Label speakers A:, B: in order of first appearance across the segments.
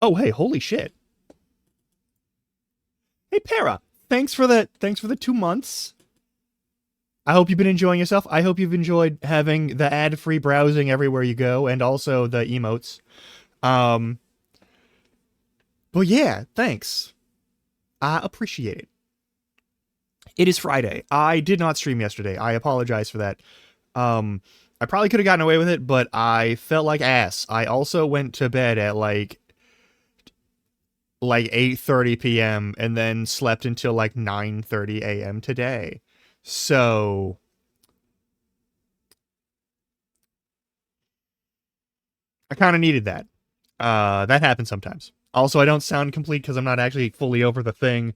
A: Oh, hey, holy shit. Hey, Para. Thanks for the 2 months. I hope you've been enjoying yourself. I hope you've enjoyed having the ad-free browsing everywhere you go, and also the emotes. Um, but yeah, thanks. I appreciate it. It is Friday. I did not stream yesterday. I apologize for that. Um, I probably could have gotten away with it, but I felt like ass. I also went to bed at like 8:30 p.m. and then slept until like 9:30 a.m. today. So, I kind of needed that. That happens sometimes. Also, I don't sound complete because I'm not actually fully over the thing.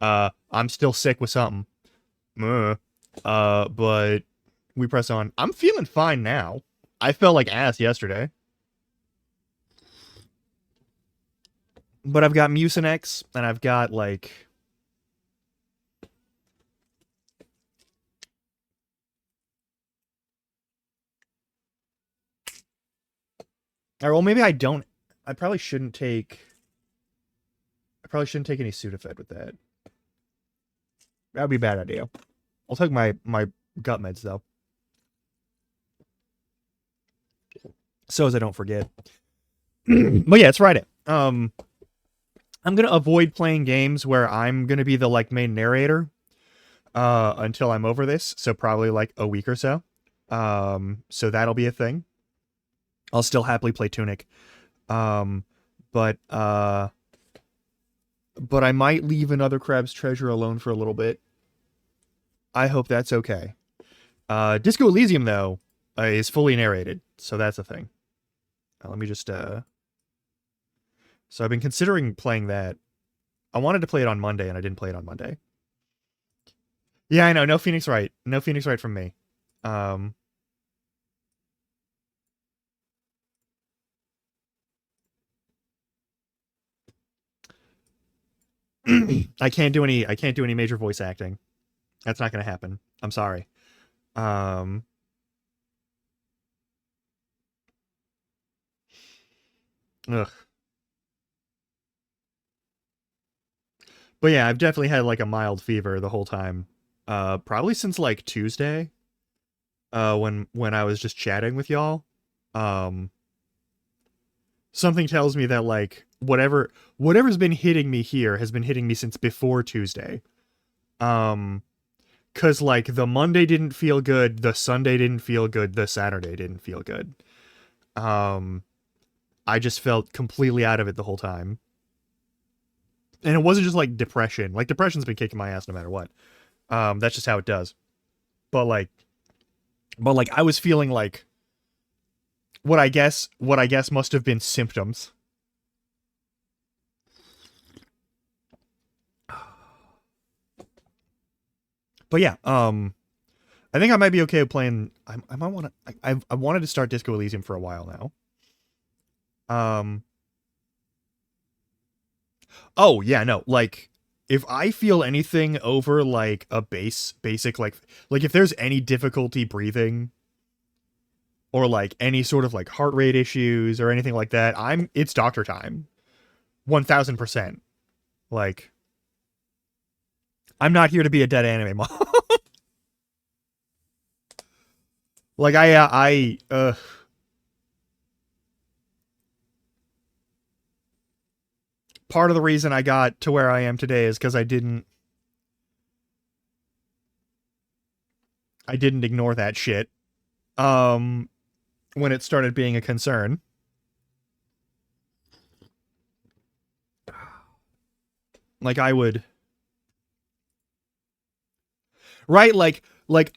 A: I'm still sick with something. Uh, but we press on. I'm feeling fine now. I felt like ass yesterday. But I've got Mucinex, and I've got like... Or, well, maybe I don't... I probably shouldn't take... I probably shouldn't take any Sudafed with that. That would be a bad idea. I'll take my gut meds, though. So as I don't forget. But yeah, it's Friday. I'm gonna avoid playing games where I'm gonna be the like main narrator until I'm over this, so probably like a week or so. So that'll be a thing. I'll still happily play Tunic. Um but I might leave another Crab's Treasure alone for a little bit. I hope that's okay. Disco Elysium though is fully narrated, so that's a thing. Let me just So I've been considering playing that. I wanted to play it on Monday and I didn't play it on Monday. Yeah, I know. No Phoenix Wright. No Phoenix Wright from me. Um, I can't do any major voice acting. That's not going to happen. I'm sorry. Um, ugh. But yeah, I've definitely had like a mild fever the whole time. Probably since like Tuesday. When I was just chatting with y'all. Um, Something tells me that like whatever's been hitting me here has been hitting me since before Tuesday. Um, cause like the Monday didn't feel good, the Sunday didn't feel good, the Saturday didn't feel good. Um, I just felt completely out of it the whole time. And it wasn't just like depression. Like depression's been kicking my ass no matter what. That's just how it does. But like I was feeling like what I guess must have been symptoms. But yeah, I think I might be okay with playing. I might want to. I wanted to start Disco Elysium for a while now. Um. Oh yeah, no. Like, if I feel anything over like a basic like if there's any difficulty breathing or like any sort of like heart rate issues or anything like that, it's doctor time. 1000%. Like, I'm not here to be a dead anime mom. Like part of the reason I got to where I am today is because I didn't ignore that shit. Um, when it started being a concern. Like I would, right? Like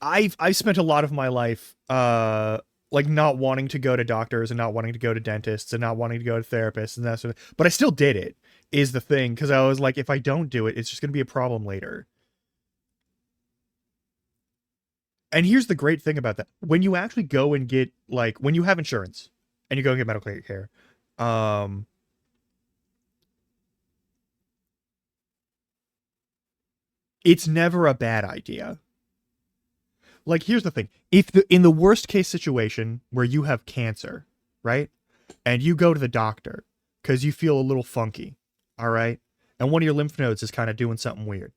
A: I've spent a lot of my life like not wanting to go to doctors and not wanting to go to dentists and not wanting to go to therapists and that sort of, but I still did it is the thing because I was like, if I don't do it, it's just gonna be a problem later. And here's the great thing about that: when you actually go and get like when you have insurance and you go and get medical care, um, it's never a bad idea. Like here's the thing: if in the worst case situation where you have cancer, right, and you go to the doctor, because you feel a little funky. All right. And one of your lymph nodes is kind of doing something weird.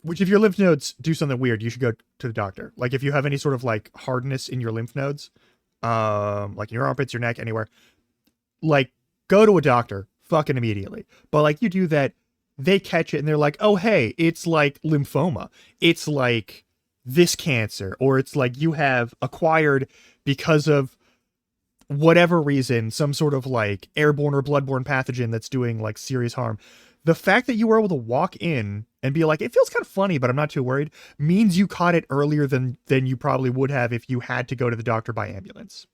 A: Which, if your lymph nodes do something weird, you should go to the doctor. Like, if you have any sort of like hardness in your lymph nodes, like in your armpits, your neck, anywhere, like, go to a doctor fucking immediately. But like, you do that, they catch it and they're like, oh, hey, it's like lymphoma. It's like this cancer, or it's like you have acquired, because of whatever reason, some sort of like airborne or bloodborne pathogen that's doing like serious harm. The fact that you were able to walk in and be like, it feels kind of funny, but I'm not too worried, means you caught it earlier than you probably would have if you had to go to the doctor by ambulance.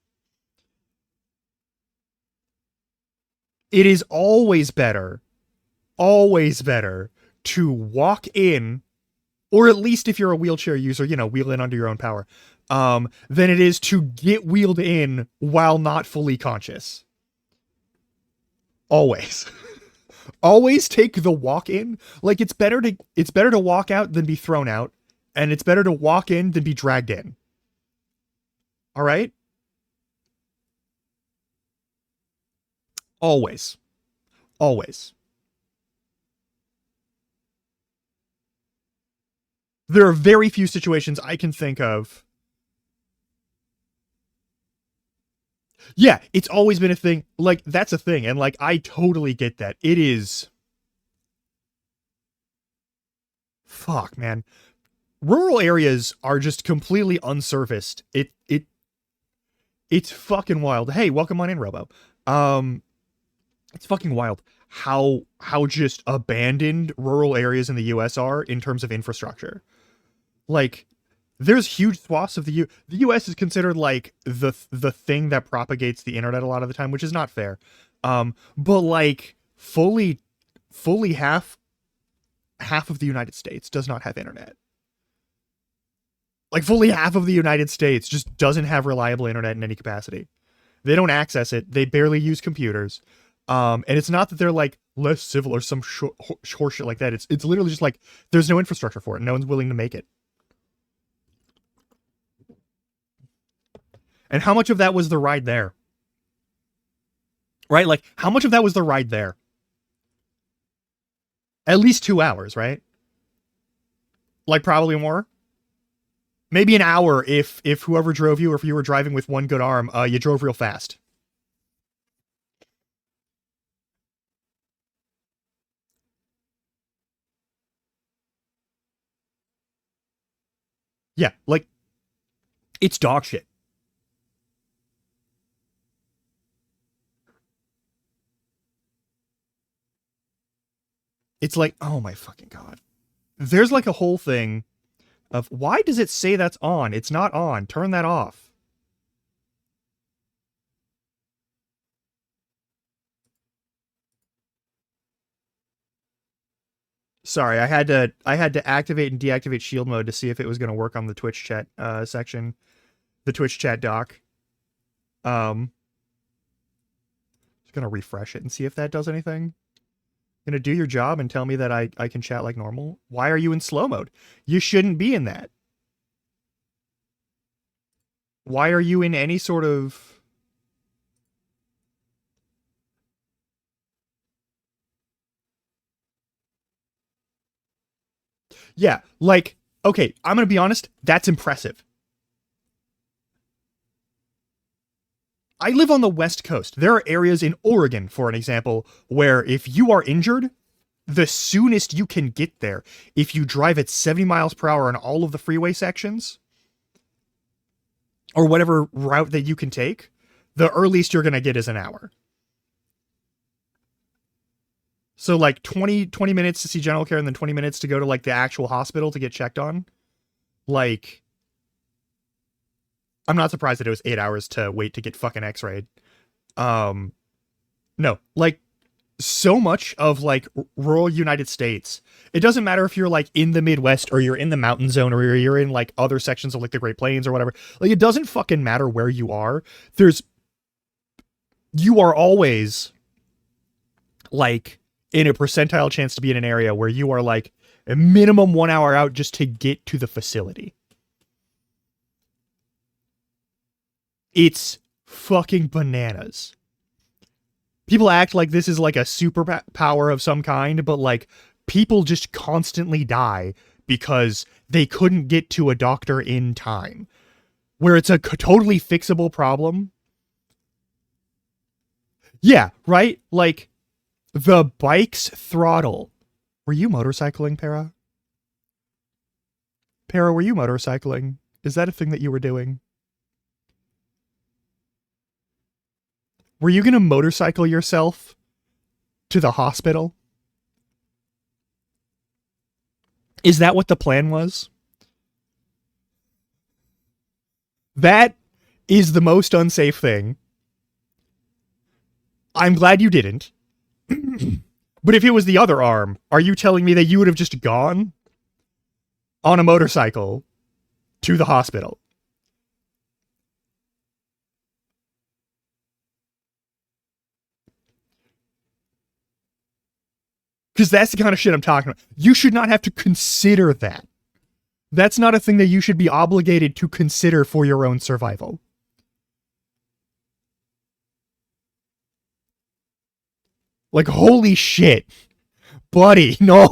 A: It is always better to walk in, or at least if you're a wheelchair user, you know, wheel in under your own power, than it is to get wheeled in while not fully conscious. Always. Always take the walk in. Like, it's better to walk out than be thrown out, and it's better to walk in than be dragged in. All right? Always. Always. There are very few situations I can think of. Yeah, it's always been a thing. Like, that's a thing. And like, I totally get that. It is. Fuck, man. Rural areas are just completely unserviced. It's fucking wild. Hey, welcome on in, Robo. It's fucking wild how just abandoned rural areas in the US are in terms of infrastructure. Like, there's huge swaths of the US is considered like the thing that propagates the internet a lot of the time, which is not fair. But like fully half of the United States does not have internet. Like, fully half of the United States just doesn't have reliable internet in any capacity. They don't access it. They barely use computers. And it's not that they're like less civil or some horseshit like that. It's literally just like there's no infrastructure for it. No one's willing to make it. And how much of that was the ride there? Right? Like, how much of that was the ride there? At least 2 hours, right? Like, probably more. Maybe an hour if whoever drove you, or if you were driving with one good arm, you drove real fast. Yeah, like, it's dog shit. It's like, oh my fucking god. There's like a whole thing of, why does it say that's on? It's not on. Turn that off. Sorry, I had to activate and deactivate shield mode to see if it was going to work on the Twitch chat section, the Twitch chat dock. Just gonna refresh it and see if that does anything. Gonna do your job and tell me that I can chat like normal. Why are you in slow mode? You shouldn't be in that. Why are you in any sort of... Yeah, like, okay, I'm gonna be honest, that's impressive. I live on the West Coast. There are areas in Oregon, for an example, where if you are injured, the soonest you can get there, if you drive at 70 miles per hour on all of the freeway sections, or whatever route that you can take, the earliest you're going to get is an hour. So like 20 minutes to see general care, and then 20 minutes to go to like the actual hospital to get checked on. Like, I'm not surprised that it was 8 hours to wait to get fucking x-rayed. No, like, so much of like rural United States, it doesn't matter if you're like in the Midwest, or you're in the mountain zone, or you're in like other sections of like the Great Plains or whatever. Like, it doesn't fucking matter where you are. You are always like in a percentile chance to be in an area where you are like a minimum 1 hour out just to get to the facility. It's fucking bananas. people act like this is like a superpower of some kind, but like people just constantly die because they couldn't get to a doctor in time. Where it's a totally fixable problem. Yeah, right? Like the bike's throttle. Were you motorcycling, Para? Para, were you motorcycling? Is that a thing that you were doing? Were you going to motorcycle yourself to the hospital? Is that what the plan was? That is the most unsafe thing. I'm glad you didn't. But if it was the other arm, are you telling me that you would have just gone on a motorcycle to the hospital? Because that's the kind of shit I'm talking about. You should not have to consider that. That's not a thing that you should be obligated to consider for your own survival. Like, holy shit. Buddy, no.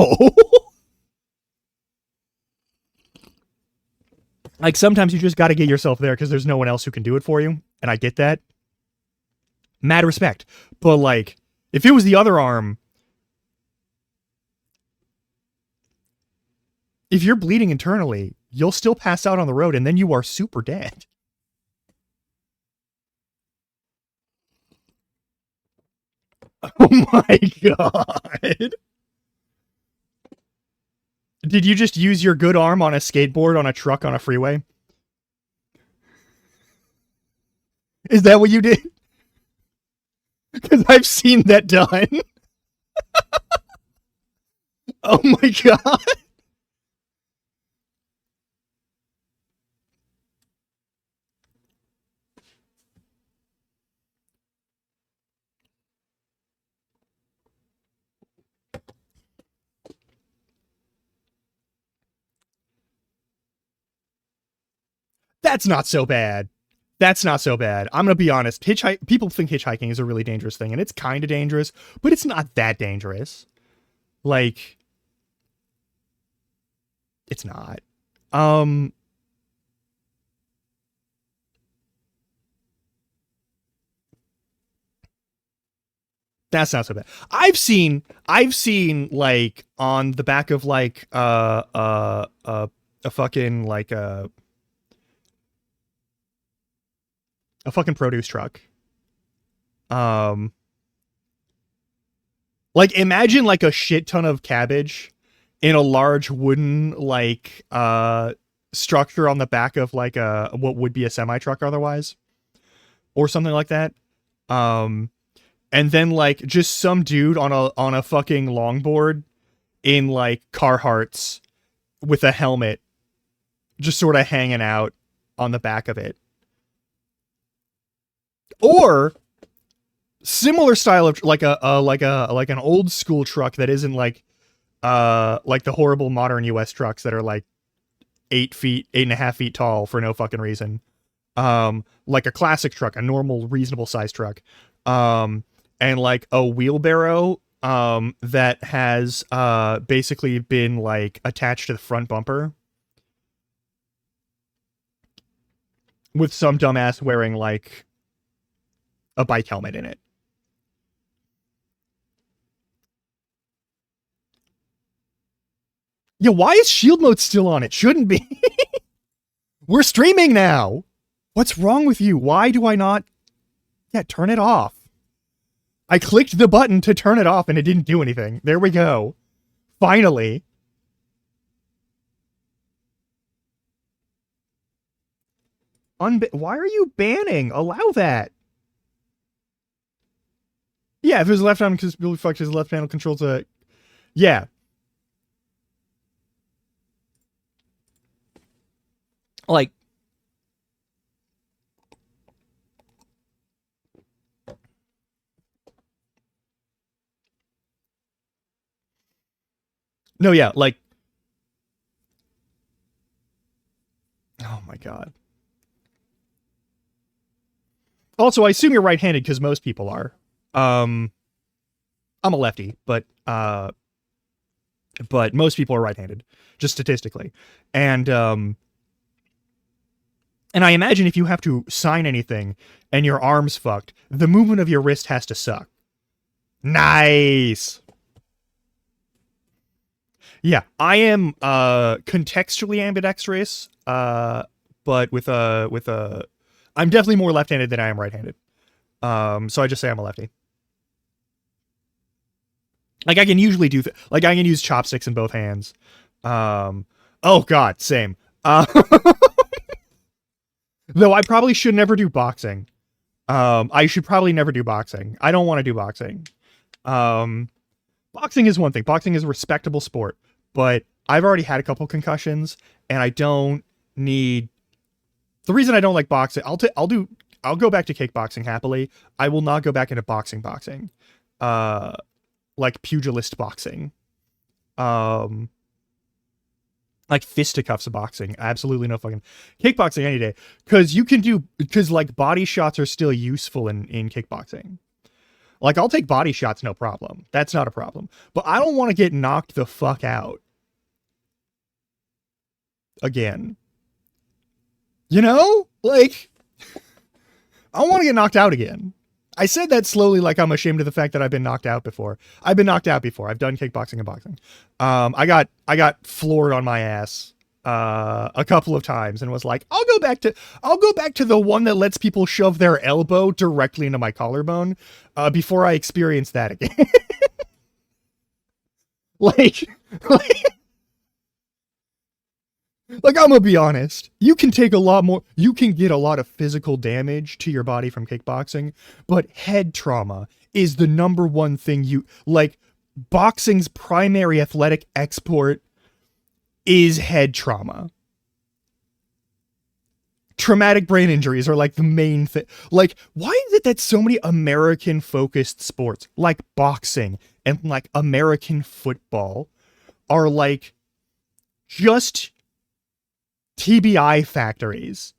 A: Like, sometimes you just got to get yourself there because there's no one else who can do it for you. And I get that. Mad respect. But, like, if it was the other arm, if you're bleeding internally, you'll still pass out on the road and then you are super dead. Oh my god. Did you just use your good arm on a skateboard on a truck on a freeway? Is that what you did? Because I've seen that done. Oh my god. That's not so bad. That's not so bad. I'm gonna be honest. People think hitchhiking is a really dangerous thing, and it's kind of dangerous, but it's not that dangerous. Like, it's not. That's not so bad. I've seen like on the back of like a fucking like a fucking produce truck. Um, like imagine like a shit ton of cabbage in a large wooden like structure on the back of like a what would be a semi truck otherwise, or something like that. Um, and then like just some dude on a fucking longboard in like Carhartts with a helmet, just sort of hanging out on the back of it. Or similar style of like like an old school truck that isn't like the horrible modern US trucks that are like 8.5 feet tall for no fucking reason. Like a classic truck, a normal reasonable size truck. And like a wheelbarrow that has basically been like attached to the front bumper with some dumbass wearing like a bike helmet in it. Yeah, why is shield mode still on? It shouldn't be. We're streaming now. What's wrong with you? Why do I not? Yeah, turn it off. I clicked the button to turn it off and it didn't do anything. There we go. Finally. Why are you banning? Allow that. Yeah, if it was left arm because Billy fucked his left panel controls a. Yeah. Like. No, yeah, like. Oh my god. Also, I assume you're right-handed because most people are. Um, I'm a lefty, but most people are right-handed, just statistically. And I imagine if you have to sign anything and your arm's fucked, the movement of your wrist has to suck. Nice. Yeah, I am contextually ambidextrous, but with a I'm definitely more left-handed than I am right-handed. So I just say I'm a lefty. Like I can usually do like I can use chopsticks in both hands. Oh god, same. Though I probably should never do boxing. I should probably never do boxing. I don't want to do boxing. Boxing is one thing. Boxing is a respectable sport, but I've already had a couple concussions, and I don't need. The reason I don't like boxing, I'll go back to kickboxing happily. I will not go back into boxing. Like pugilist boxing. Like fisticuffs boxing. Absolutely no fucking kickboxing any day. Because like body shots are still useful in kickboxing. Like I'll take body shots, no problem. That's not a problem. But I don't want to get knocked the fuck out again. You know? Like I don't want to get knocked out again. I said that slowly like I'm ashamed of the fact that I've been knocked out before. I've been knocked out before. I've done kickboxing and boxing. I got floored on my ass a couple of times and was like, I'll go back to the one that lets people shove their elbow directly into my collarbone before I experience that again. like Like, I'm gonna be honest. You can get a lot of physical damage to your body from kickboxing, but head trauma is the number one thing boxing's primary athletic export is head trauma. Traumatic brain injuries are like the main thing. Like, why is it that so many American focused sports like boxing and like American football are like just TBI factories?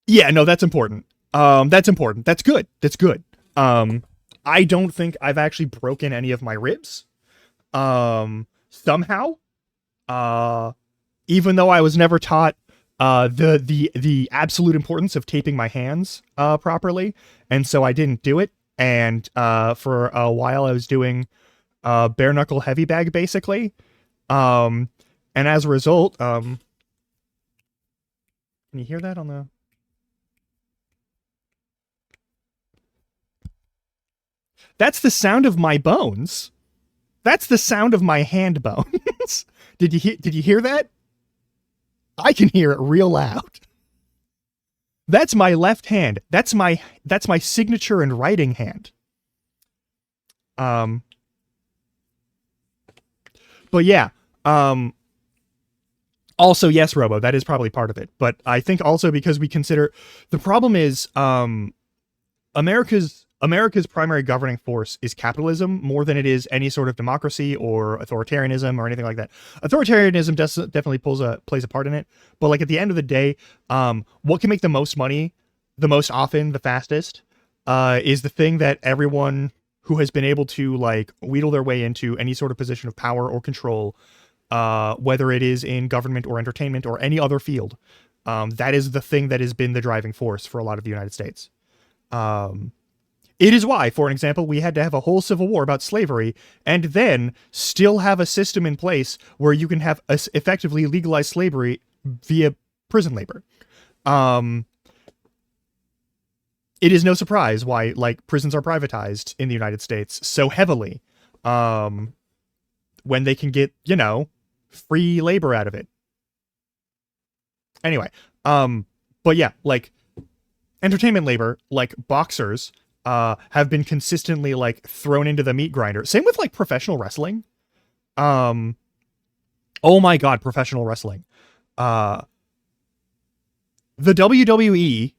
A: Yeah, no, that's important. That's important. That's good. That's good. I don't think I've actually broken any of my ribs. Somehow. Even though I was never taught the absolute importance of taping my hands properly, and so I didn't do it. And for a while, I was doing bare knuckle heavy bag basically. And as a result, can you hear that on the? That's the sound of my bones. That's the sound of my hand bones. Did you hear that? I can hear it real loud. That's my left hand. That's my signature and writing hand. But yeah. Also, yes, Robo, that is probably part of it. But I think also because we consider the problem is America's primary governing force is capitalism more than it is any sort of democracy or authoritarianism or anything like that. Authoritarianism definitely plays a part in it, but like at the end of the day, what can make the most money, the most often, the fastest, is the thing that everyone who has been able to like wheedle their way into any sort of position of power or control, whether it is in government or entertainment or any other field, that is the thing that has been the driving force for a lot of the United States. It is why, for an example, we had to have a whole civil war about slavery and then still have a system in place where you can have effectively legalized slavery via prison labor. It is no surprise why like prisons are privatized in the United States so heavily when they can get, free labor out of it. Anyway, but yeah, like entertainment labor, like boxers, have been consistently like thrown into the meat grinder. Same with like professional wrestling. Oh my god, professional wrestling. The WWE,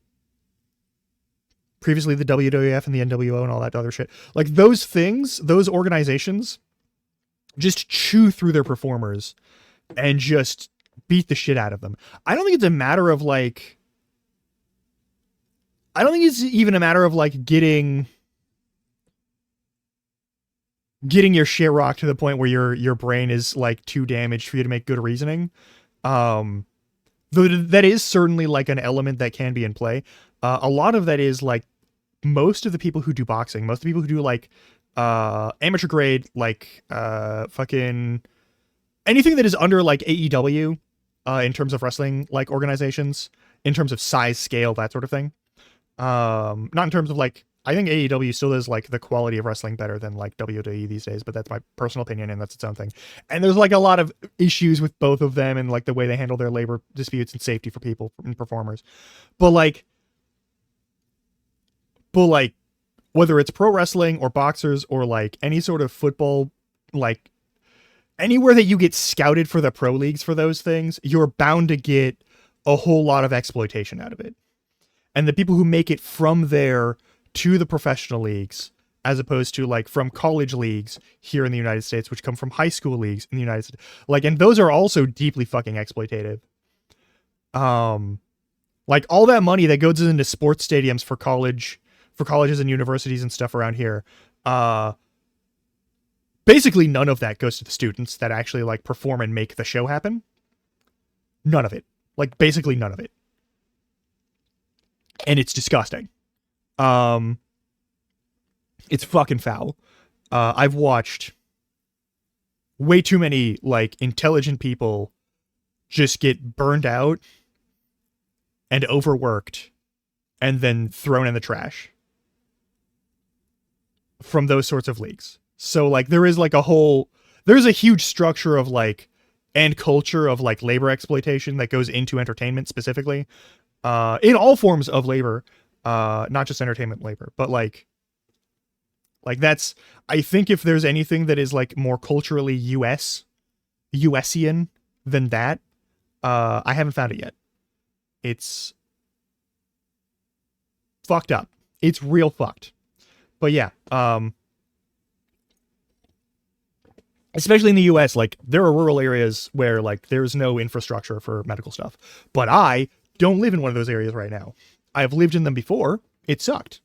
A: previously the WWF and the NWO and all that other shit. Like those things, those organizations just chew through their performers and just beat the shit out of them. I don't think it's a matter of like, I don't think it's even a matter of like getting your shit rocked to the point where your brain is like too damaged for you to make good reasoning. Um, though that is certainly like an element that can be in play. A lot of that is like most of the people who do boxing, most of the people who do like amateur grade, like fucking anything that is under like AEW, in terms of wrestling like organizations, in terms of size, scale, that sort of thing. Not in terms of like, I think AEW still is like the quality of wrestling better than like WWE these days, but that's my personal opinion and that's its own thing. And there's like a lot of issues with both of them and like the way they handle their labor disputes and safety for people and performers. But like whether it's pro wrestling or boxers or like any sort of football, like anywhere that you get scouted for the pro leagues for those things, you're bound to get a whole lot of exploitation out of it. And the people who make it from there to the professional leagues, as opposed to like from college leagues here in the United States, which come from high school leagues in the United States, like, and those are also deeply fucking exploitative. Like all that money that goes into sports stadiums for colleges and universities and stuff around here, basically none of that goes to the students that actually like perform and make the show happen. None of it. Like basically none of it. And it's disgusting. It's fucking foul. I've watched way too many like intelligent people just get burned out and overworked and then thrown in the trash from those sorts of leagues. So like there's a huge structure of like, and culture of like labor exploitation that goes into entertainment specifically, in all forms of labor, not just entertainment labor, but like that's, I think if there's anything that is like more culturally USian than that, I haven't found it yet. It's fucked up. It's real fucked. But yeah, especially in the US, like there are rural areas where like there's no infrastructure for medical stuff. But I don't live in one of those areas right now. I've lived in them before. It sucked.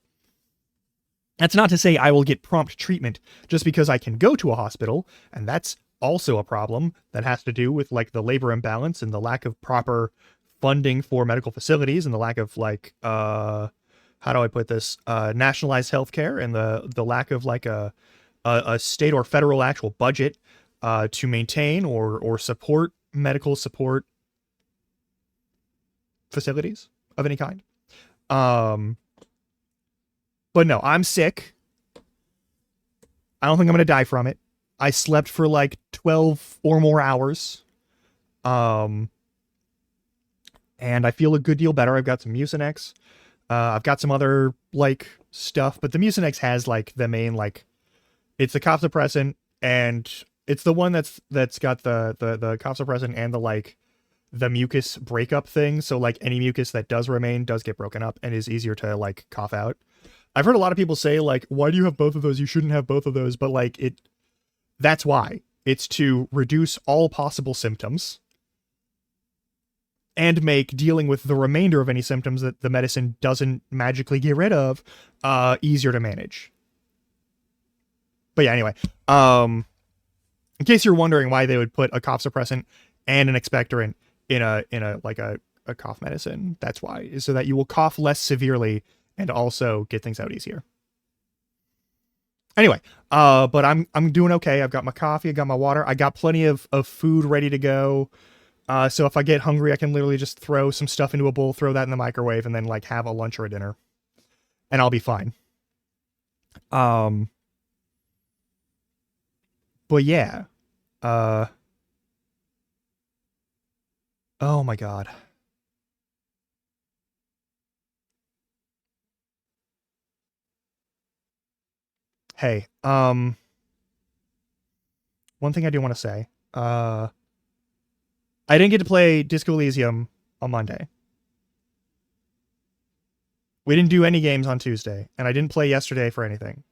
A: That's not to say I will get prompt treatment just because I can go to a hospital, and that's also a problem that has to do with like the labor imbalance and the lack of proper funding for medical facilities and the lack of like how do I put this, nationalized healthcare, and the lack of like a state or federal actual budget to maintain or support medical support facilities of any kind. But no, I'm sick. I don't think I'm going to die from it. I slept for like 12 or more hours. And I feel a good deal better. I've got some Mucinex. I've got some other like stuff, but the Mucinex has like the main, like, it's the cough suppressant, and it's the one that's got the cough suppressant and the like the mucus breakup thing. So like any mucus that does remain does get broken up and is easier to like cough out. I've heard a lot of people say like, why do you have both of those? You shouldn't have both of those. But like that's why. It's to reduce all possible symptoms and make dealing with the remainder of any symptoms that the medicine doesn't magically get rid of easier to manage. But yeah, anyway, in case you're wondering why they would put a cough suppressant and an expectorant in a like a cough medicine, that's why, is so that you will cough less severely and also get things out easier. Anyway, but I'm doing okay. I've got my coffee, I got my water, I got plenty of food ready to go. So if I get hungry, I can literally just throw some stuff into a bowl, throw that in the microwave, and then like have a lunch or a dinner, and I'll be fine. But yeah, oh my God. Hey, one thing I do want to say, I didn't get to play Disco Elysium on Monday. We didn't do any games on Tuesday, and I didn't play yesterday for anything.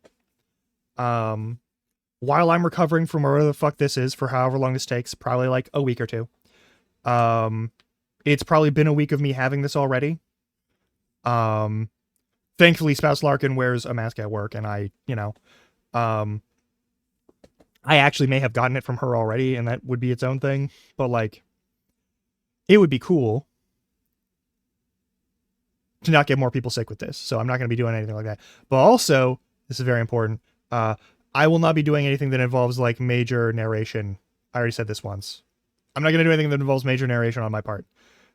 A: while I'm recovering from whatever the fuck this is for however long this takes, probably like a week or two. It's probably been a week of me having this already. Thankfully, Spouse Larkin wears a mask at work, and I actually may have gotten it from her already, and that would be its own thing. But like, it would be cool to not get more people sick with this. So I'm not going to be doing anything like that. But also, this is very important. I will not be doing anything that involves like major narration. I already said this once. I'm not going to do anything that involves major narration on my part.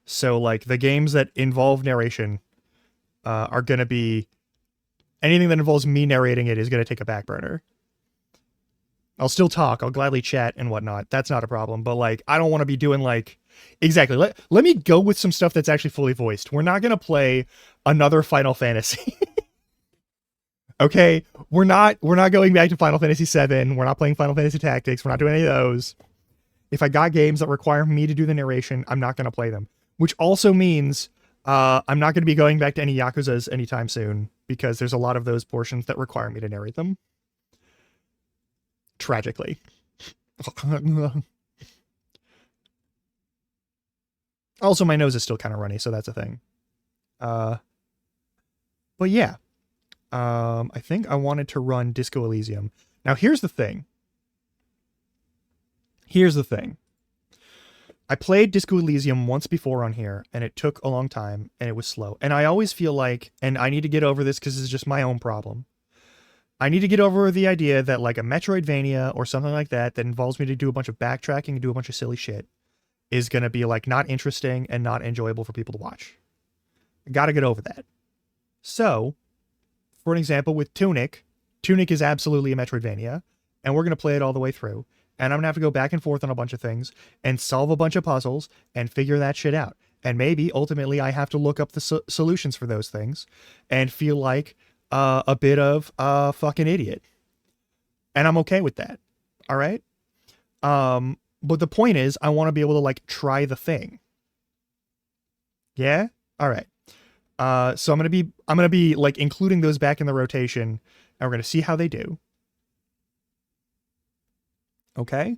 A: So like the games that involve narration are going to be anything that involves me narrating it is going to take a back burner. I'll still talk. I'll gladly chat and whatnot. That's not a problem. But like, I don't want to be doing like exactly. Let me go with some stuff that's actually fully voiced. We're not going to play another Final Fantasy. Okay, we're not going back to Final Fantasy VII. We're not playing Final Fantasy Tactics. We're not doing any of those. If I got games that require me to do the narration, I'm not going to play them. Which also means I'm not going to be going back to any Yakuzas anytime soon because there's a lot of those portions that require me to narrate them. Tragically. Also, my nose is still kind of runny, so that's a thing. But yeah. I think I wanted to run Disco Elysium. Now, here's the thing. I played Disco Elysium once before on here, and it took a long time, and it was slow. And I always feel like, and I need to get over this because it's just my own problem. I need to get over the idea that like a Metroidvania or something like that that involves me to do a bunch of backtracking and do a bunch of silly shit is going to be like not interesting and not enjoyable for people to watch. I got to get over that. So, for an example, with Tunic is absolutely a Metroidvania, and we're going to play it all the way through. And I'm going to have to go back and forth on a bunch of things and solve a bunch of puzzles and figure that shit out. And maybe, ultimately, I have to look up the solutions for those things and feel like a bit of a fucking idiot. And I'm okay with that. All right? But the point is, I want to be able to, like, try the thing. Yeah? All right. So I'm gonna be like including those back in the rotation, and we're gonna see how they do. Okay.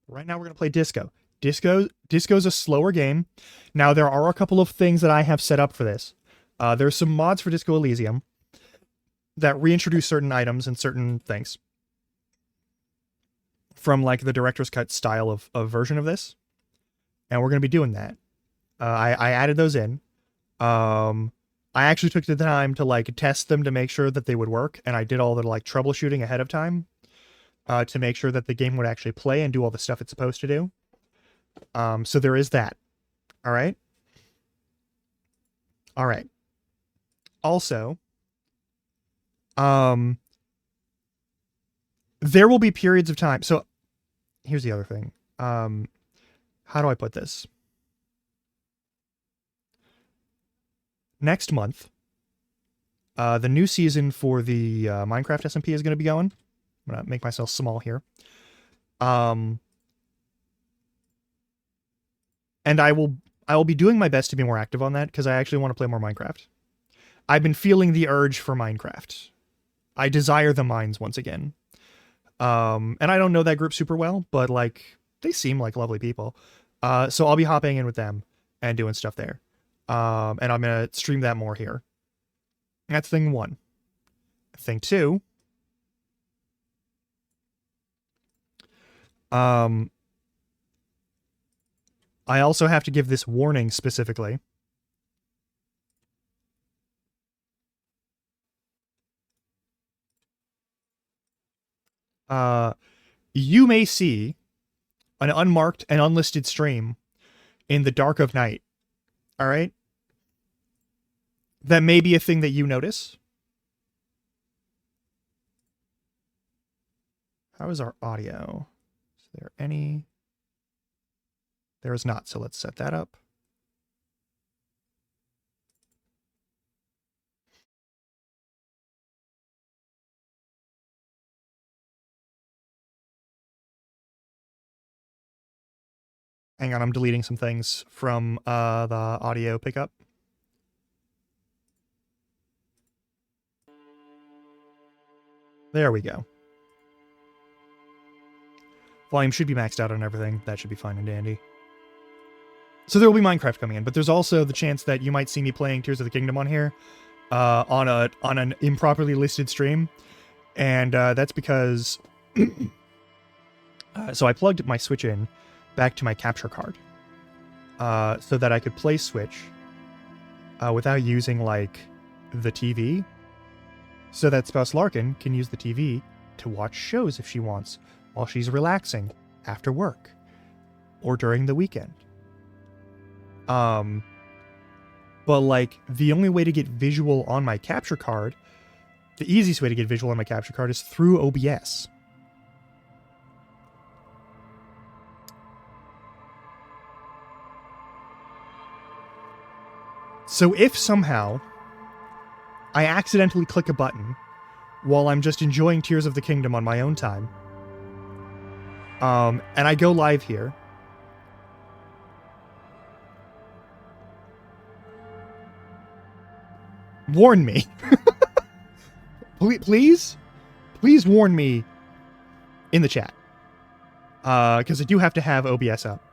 A: Right now we're gonna play Disco. Disco's a slower game. Now there are a couple of things that I have set up for this. There's some mods for Disco Elysium that reintroduce certain items and certain things from like the director's cut style of version of this, and we're gonna be doing that. I added those in. I actually took the time to like test them to make sure that they would work, and I did all the like troubleshooting ahead of time to make sure that the game would actually play and do all the stuff it's supposed to do. So there is that. All right. Also, there will be periods of time. So here's the other thing. How do I put this? Next month, the new season for the Minecraft SMP is going to be going. I'm going to make myself small here. And I will be doing my best to be more active on that because I actually want to play more Minecraft. I've been feeling the urge for Minecraft. I desire the mines once again. And I don't know that group super well, but like they seem like lovely people. So I'll be hopping in with them and doing stuff there. And I'm going to stream that more here. That's thing one. Thing two. I also have to give this warning specifically. You may see an unmarked and unlisted stream in the dark of night. All right? That may be a thing that you notice. How is our audio? Is there any? There is not, so let's set that up. Hang on, I'm deleting some things from the audio pickup. There we go.
B: Volume should be maxed out on everything. That should be fine and dandy. So there will be Minecraft coming in, but there's also the chance that you might see me playing Tears of the Kingdom on here on an improperly listed stream. And that's because... so I plugged my Switch in back to my capture card so that I could play Switch without using, like, the TV, so that Spouse Larkin can use the TV to watch shows if she wants while she's relaxing after work or during the weekend. But, like, the only way to get visual on my capture card, the easiest way to get visual on my capture card is through OBS. So if somehow I accidentally click a button while I'm just enjoying Tears of the Kingdom on my own time, and I go live here, warn me. Please warn me in the chat, because I do have to have OBS up.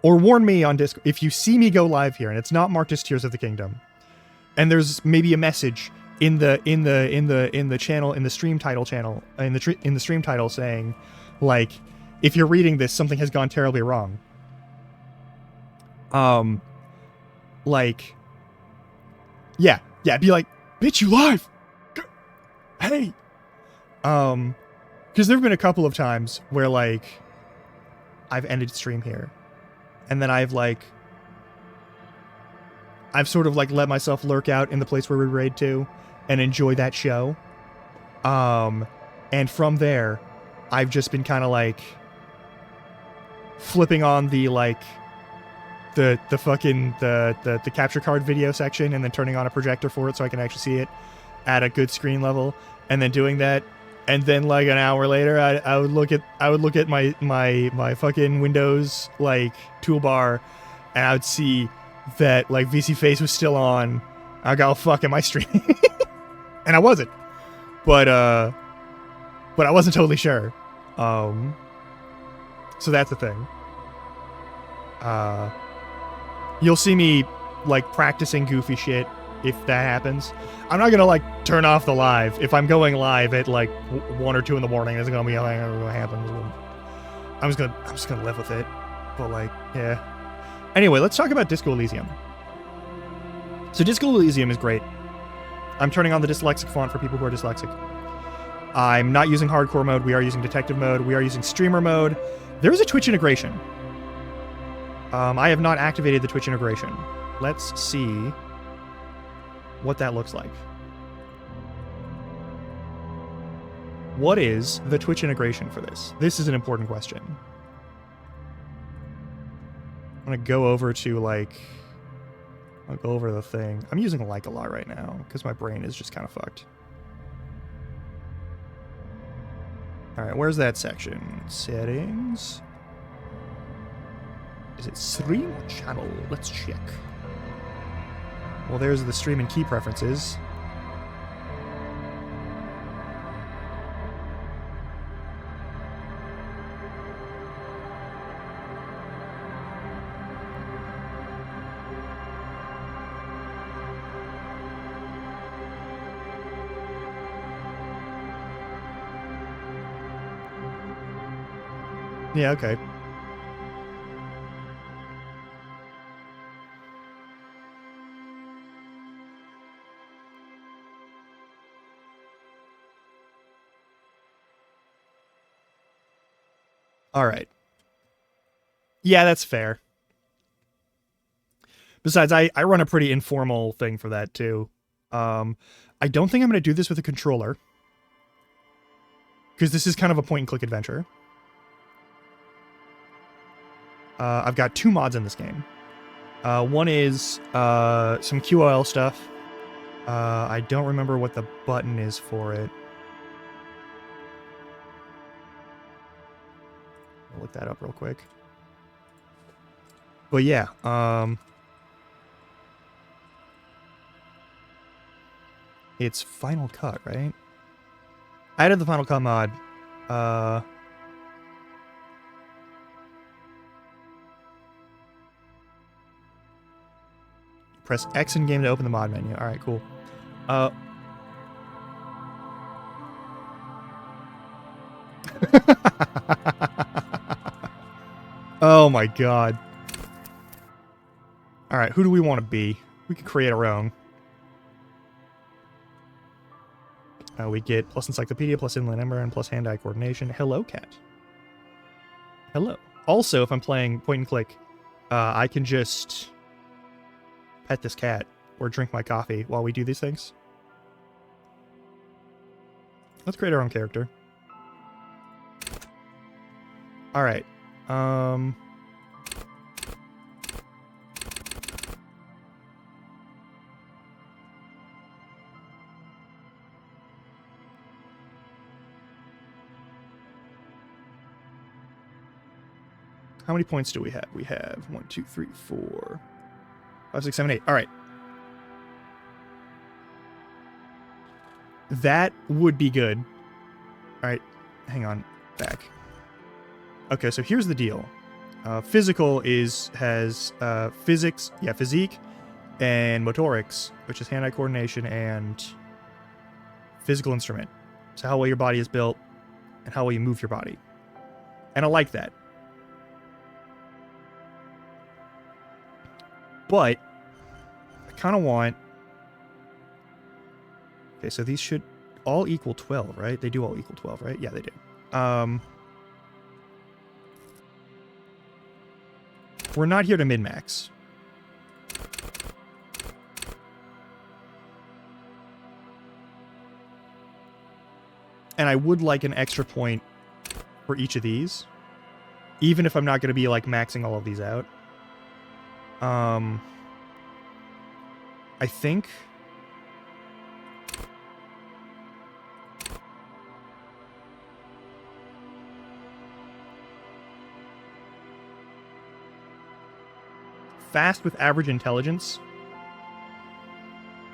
B: Or warn me on Discord if you see me go live here and it's not marked as Tears of the Kingdom, and there's maybe a message in the channel, in the stream title channel, in the stream title saying, like, if you're reading this, something has gone terribly wrong. Like, yeah, be like, bitch, you live. Hey. Because there've been a couple of times where, like, I've ended stream here, and then I've sort of, like, let myself lurk out in the place where we raid to and enjoy that show. And from there, I've just been kind of, like, flipping on the, like, the capture card video section and then turning on a projector for it so I can actually see it at a good screen level, and then doing that. And then, like, an hour later, I would look at my fucking Windows, like, toolbar, and I would see that, like, VC Face was still on. I go, oh, fuck, am I streaming? And I wasn't. But I wasn't totally sure. So that's the thing. You'll see me, like, practicing goofy shit if that happens. I'm not gonna, like, turn off the live. If I'm going live at, like, 1 or 2 in the morning, it's gonna be like, what happens. I'm just gonna live with it. But, like, yeah. Anyway, let's talk about Disco Elysium. So Disco Elysium is great. I'm turning on the dyslexic font for people who are dyslexic. I'm not using hardcore mode. We are using detective mode. We are using streamer mode. There is a Twitch integration. I have not activated the Twitch integration. Let's see what that looks like. What is the Twitch integration for this? This is an important question. I'm gonna go over to, like, I'll go over the thing. I'm using like a lot right now because my brain is just kind of fucked. All right, where's that section? Settings. Is it stream or channel? Let's check. Well, there's the stream and key preferences. Yeah, okay. All right. Yeah, that's fair. Besides, I run a pretty informal thing for that, too. I don't think I'm going to do this with a controller, because this is kind of a point-and-click adventure. I've got 2 mods in this game. One is some QOL stuff. I don't remember what the button is for it. I'll look that up real quick. But yeah, it's Final Cut, right? I added the Final Cut mod. Press X in game to open the mod menu. All right, cool. Oh my god. All right, who do we want to be? We could create our own. We get plus encyclopedia, plus inland ember, and plus hand-eye coordination. Hello, cat. Hello. Also, if I'm playing point and click, I can just pet this cat or drink my coffee while we do these things. Let's create our own character. All right. How many points do we have? We have 1, 2, 3, 4, 5, 6, 7, 8. All right. That would be good. All right. Hang on. Back. Okay, so here's the deal. Physical has physics, physique, and motorics, which is hand-eye coordination and physical instrument. So how well your body is built and how well you move your body. And I like that. But I kind of want... Okay, so these should all equal 12, right? They do all equal 12, right? Yeah, they do. We're not here to min-max. And I would like an extra point for each of these. Even if I'm not going to be, like, maxing all of these out. I think... fast with average intelligence.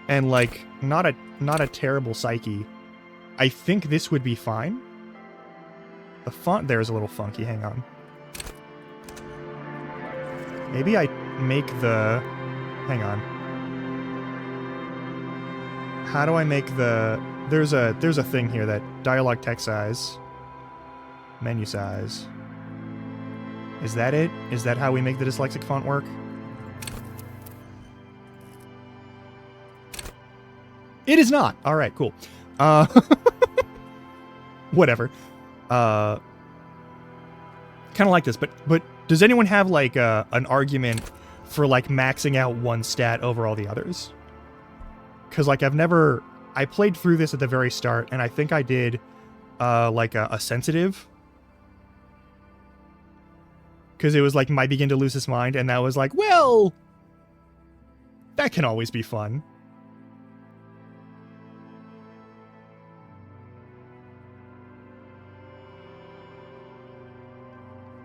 B: And, like, not a terrible psyche. I think this would be fine. The font there is a little funky. Hang on. Maybe I make the... Hang on. How do I make the... There's a thing here that dialogue text size. Menu size. Is that it? Is that how we make the dyslexic font work? It is not. All right, cool. Whatever. Kind of like this, but does anyone have like an argument for like maxing out one stat over all the others? Because like I played through this at the very start, and I think I did like a sensitive. Because it was like might begin to lose his mind, and that was like, well, that can always be fun.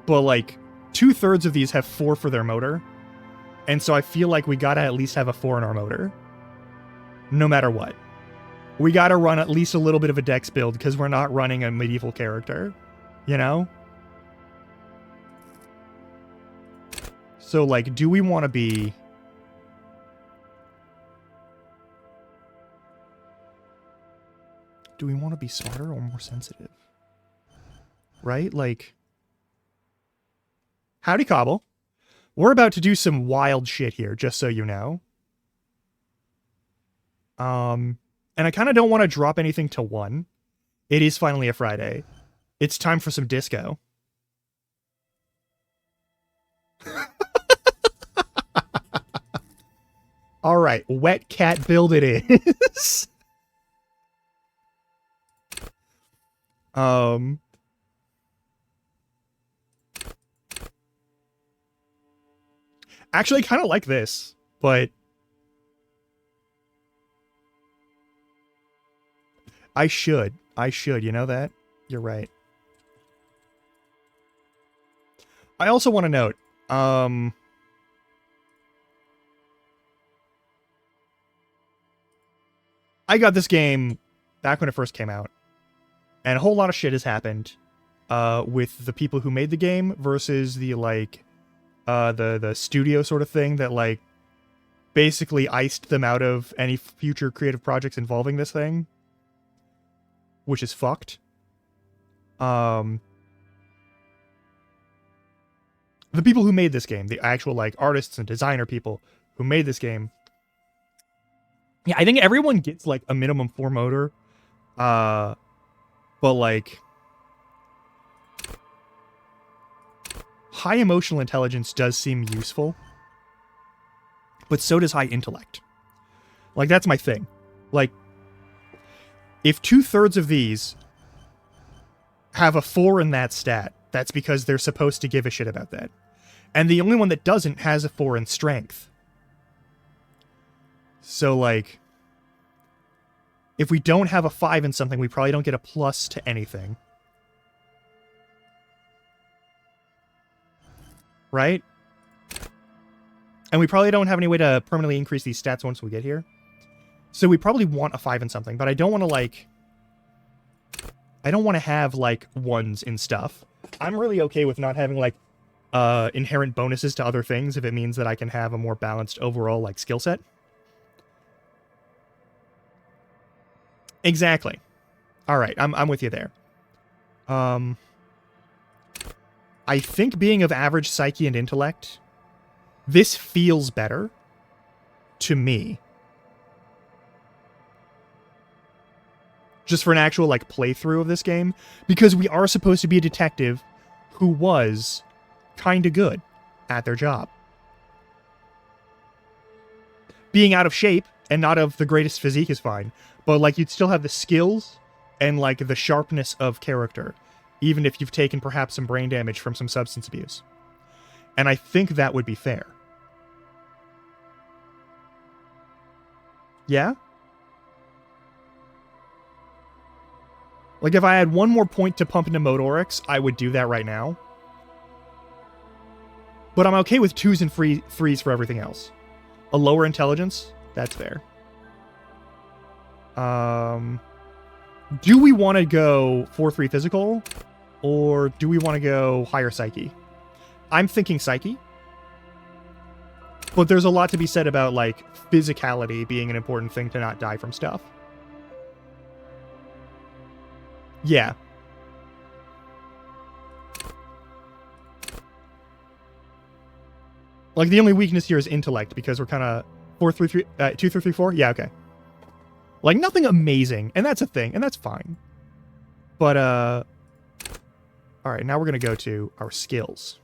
B: But like 2/3 of these have 4 for their motor. And so I feel like we gotta at least have a 4 in our motor. No matter what. We gotta run at least a little bit of a dex build because we're not running a medieval character. You know? So like, do we want to be... Do we want to be smarter or more sensitive? Right? Like... Howdy, Cobble. We're about to do some wild shit here, just so you know. And I kind of don't want to drop anything to 1. It is finally a Friday. It's time for some disco. All right, wet cat build it is. Actually, I kind of like this, but I should, you know that? You're right. I also want to note, I got this game back when it first came out, and a whole lot of shit has happened, with the people who made the game versus the, like, the studio sort of thing that, like, basically iced them out of any future creative projects involving this thing, which is fucked. The people who made this game, the actual like artists and designer people who made this game, yeah, I think everyone gets like a minimum 4 motor, but like high emotional intelligence does seem useful, but so does high intellect. Like, that's my thing. Like, if 2/3 of these have a 4 in that stat, that's because they're supposed to give a shit about that. And the only one that doesn't has a 4 in strength. So, like, if we don't have a 5 in something, we probably don't get a plus to anything. Right? And we probably don't have any way to permanently increase these stats once we get here. So we probably want a 5 in something, but I don't want to, like... I don't want to have, like, 1s in stuff. I'm really okay with not having, like, inherent bonuses to other things if it means that I can have a more balanced overall, like, skill set. Exactly. Alright, I'm with you there. I think being of average psyche and intellect, this feels better to me. Just for an actual, like, playthrough of this game. Because we are supposed to be a detective who was kind of good at their job. Being out of shape and not of the greatest physique is fine. But, like, you'd still have the skills and, like, the sharpness of character. Even if you've taken perhaps some brain damage from some substance abuse. And I think that would be fair. Yeah? Like, if I had one more point to pump into Mode Oryx, I would do that right now. But I'm okay with 2s and 3s for everything else. A lower intelligence? That's fair. Do we want to go 4-3 physical? Or do we want to go higher psyche? I'm thinking psyche. But there's a lot to be said about, like, physicality being an important thing to not die from stuff. Yeah. Like, the only weakness here is intellect, because we're kind of 2-3-3-4? Yeah, okay. Like, nothing amazing, and that's a thing, and that's fine. But, alright, now we're going to go to our skills.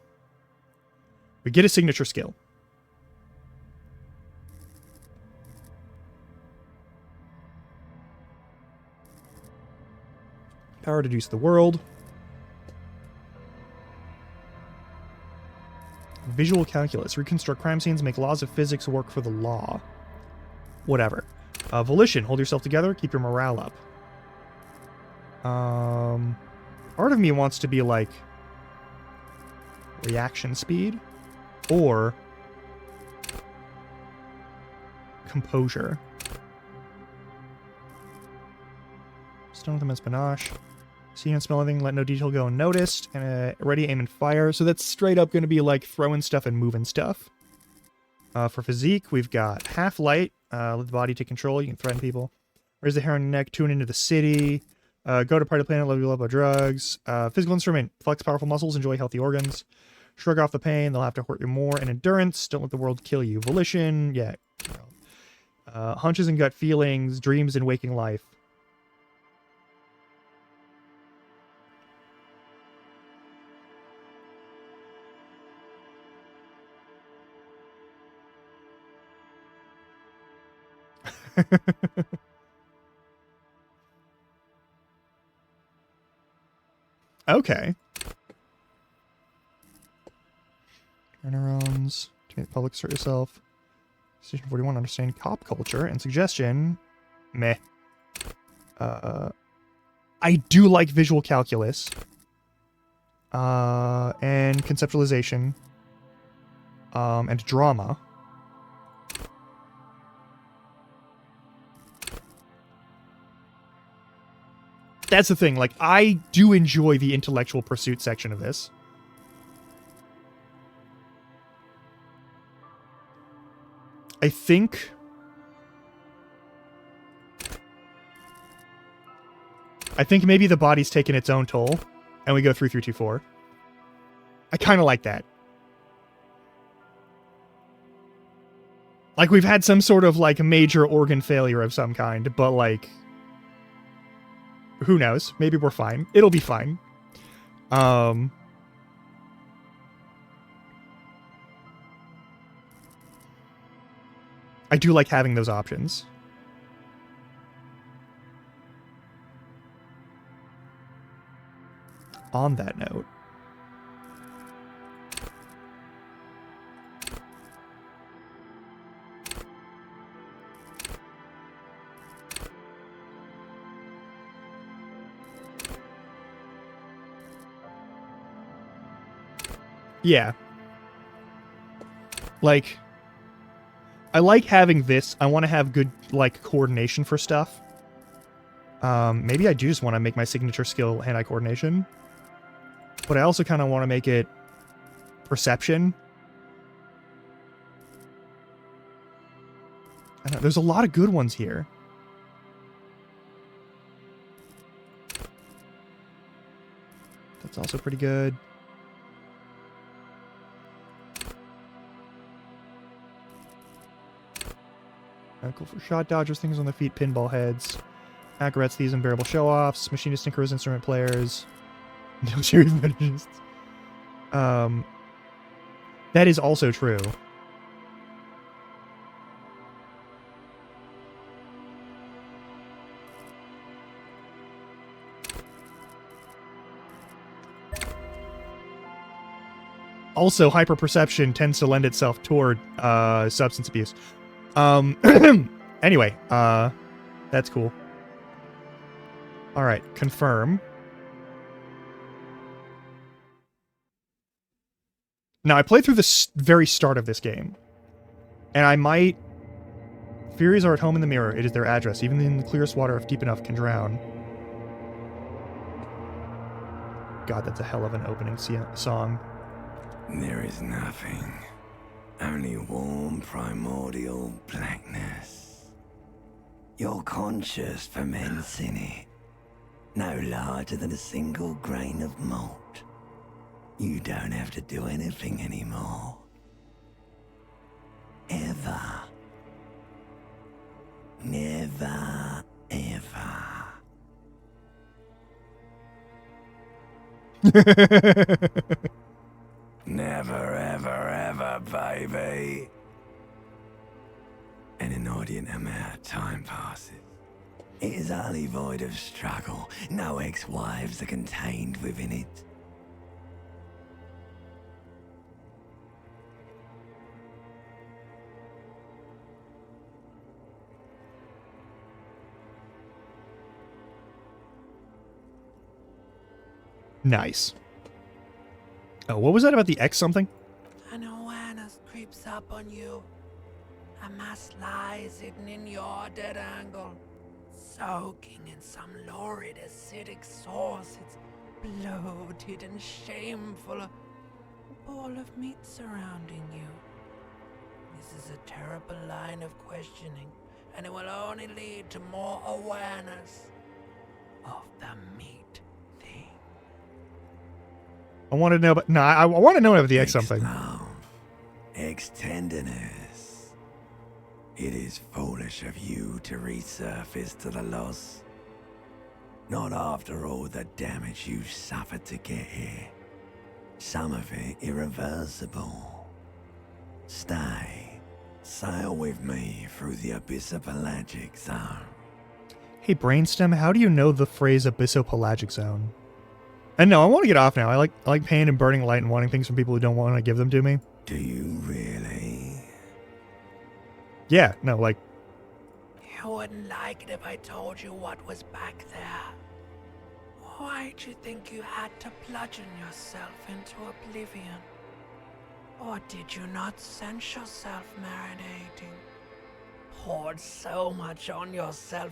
B: We get a signature skill. Power to deduce the world. Visual calculus. Reconstruct crime scenes, make laws of physics work for the law. Whatever. Volition. Hold yourself together, keep your morale up. Part of me wants to be like reaction speed or composure. Stone with immense panache. See and smell anything, let no detail go unnoticed, and ready, aim, and fire. So that's straight up going to be like throwing stuff and moving stuff. For physique, we've got half light, let the body take control, you can threaten people. Raise the hair on your neck, tune into the city. Go to party planet, level up on drugs. Physical instrument, flex powerful muscles, enjoy healthy organs. Shrug off the pain, they'll have to hurt you more. And endurance, don't let the world kill you. Volition, yeah. Hunches and gut feelings, dreams and waking life. Okay. Turnarounds. To make public, assert yourself. Station 41, understand cop culture. And suggestion. Meh. I do like visual calculus. And conceptualization. And drama. That's the thing, like, I do enjoy the intellectual pursuit section of this. I think maybe the body's taken its own toll, and we go 3-3-2-4. I kind of like that. Like, we've had some sort of, like, major organ failure of some kind, but, like, who knows? Maybe we're fine. It'll be fine. I do like having those options. On that note, yeah. Like, I like having this. I want to have good, like, coordination for stuff. Maybe I do just want to make my signature skill hand-eye coordination. But I also kind of want to make it perception. I don't know, there's a lot of good ones here. That's also pretty good. Cool for shot dodgers, things on the feet, pinball heads. Acrobats, thieves, and variable show-offs. Machinist, tinkerers, instrument players. No series managists. That is also true. Also, hyperperception tends to lend itself toward substance abuse. Anyway, that's cool. All right, confirm. Now, I played through the very start of this game, and I might... Furies are at home in the mirror. It is their address. Even in the clearest water, if deep enough, can drown. God, that's a hell of an opening song.
C: There is nothing. Only warm primordial blackness. Your conscious ferments in it. No larger than a single grain of malt. You don't have to do anything anymore. Ever. Never, ever. Never, ever, ever, baby. An inordinate amount of time passes. It is utterly void of struggle. No ex-wives are contained within it.
B: Nice. Oh, what was that about the X something?
D: An awareness creeps up on you. A mass lies hidden in your dead angle, soaking in some lurid acidic source. It's bloated and shameful. A ball of meat surrounding you. This is a terrible line of questioning, and it will only lead to more awareness of the meat thing.
B: I want to know about... No, I want to know about the X something.
C: Ex-love, ex-tenderness. It is foolish of you to resurface to the loss. Not after all the damage you've suffered to get here. Some of it irreversible. Stay. Sail with me through the abyssopelagic zone.
B: Hey, Brainstem, how do you know the phrase abyssopelagic zone? And no, I want to get off now. I like pain and burning light and wanting things from people who don't want to give them to me.
C: Do you really?
B: Yeah, no, like...
D: You wouldn't like it if I told you what was back there. Why'd you think you had to bludgeon yourself into oblivion? Or did you not sense yourself marinating? Poured so much on yourself,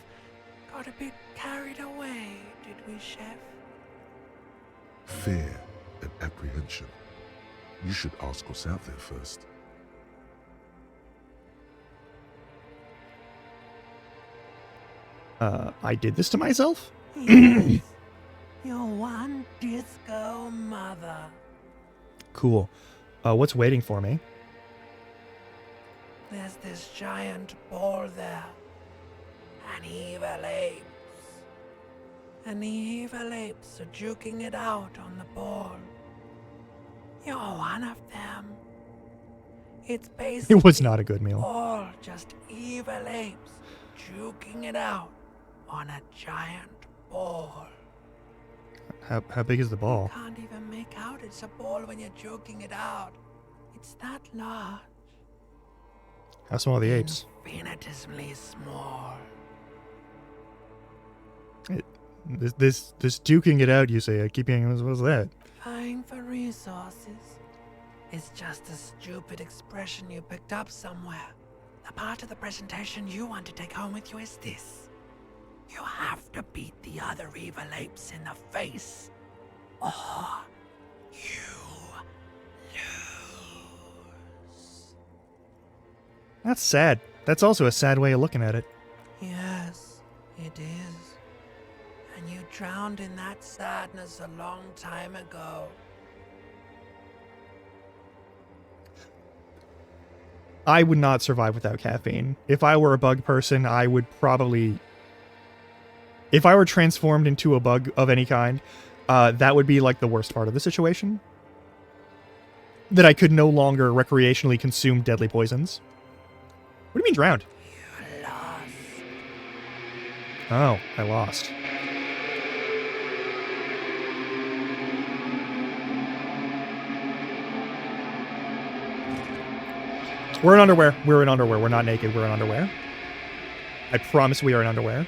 D: got a bit carried away, did we, Chef?
E: Fear and apprehension. You should ask what's out there first.
B: I did this to myself?
D: Yes, your one disco mother.
B: Cool. What's waiting for me?
D: There's this giant ball there. An evil apes. And the evil apes are juking it out on the ball. You're one of them. It's basically
B: It was not a good meal.
D: all just evil apes juking it out on a giant ball.
B: How big is the ball?
D: Can't even make out it's a ball when you're joking it out. It's that large.
B: How small are the apes?
D: Infinitesimally small.
B: This duking it out, you say. I keep hearing, what's that?
D: Vying for resources. It's just a stupid expression you picked up somewhere. The part of the presentation you want to take home with you is this. You have to beat the other evil apes in the face, or you lose.
B: That's sad. That's also a sad way of looking at it.
D: Yes, it is. And you drowned in that sadness a long time ago.
B: I would not survive without caffeine. If I were a bug person, I would probably... If I were transformed into a bug of any kind, that would be like the worst part of the situation. That I could no longer recreationally consume deadly poisons. What do you mean drowned?
D: You lost.
B: Oh, I lost. We're in underwear. We're in underwear. We're not naked. We're in underwear. I promise we are in underwear.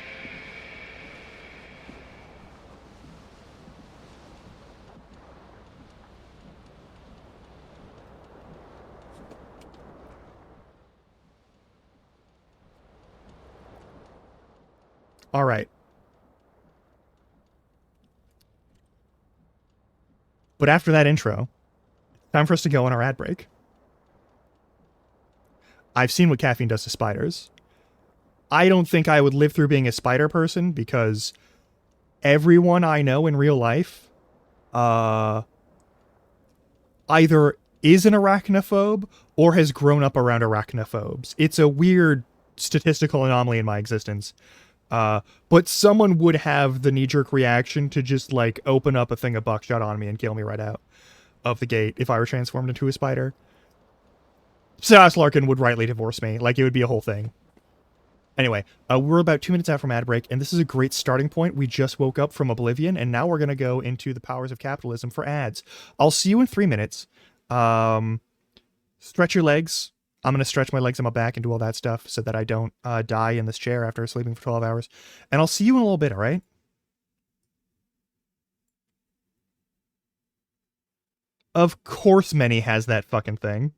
B: All right. But after that intro, time for us to go on our ad break. I've seen what caffeine does to spiders. I don't think I would live through being a spider person because everyone I know in real life either is an arachnophobe or has grown up around arachnophobes. It's a weird statistical anomaly in my existence. But someone would have the knee-jerk reaction to just, like, open up a thing of buckshot on me and kill me right out of the gate if I were transformed into a spider. Silas Larkin would rightly divorce me. Like, it would be a whole thing. Anyway, we're about 2 minutes out from ad break, and this is a great starting point. We just woke up from Oblivion, and now we're going to go into the powers of capitalism for ads. I'll see you in 3 minutes. Stretch your legs. I'm going to stretch my legs and my back and do all that stuff so that I don't die in this chair after sleeping for 12 hours. And I'll see you in a little bit, all right? Of course Many has that fucking thing.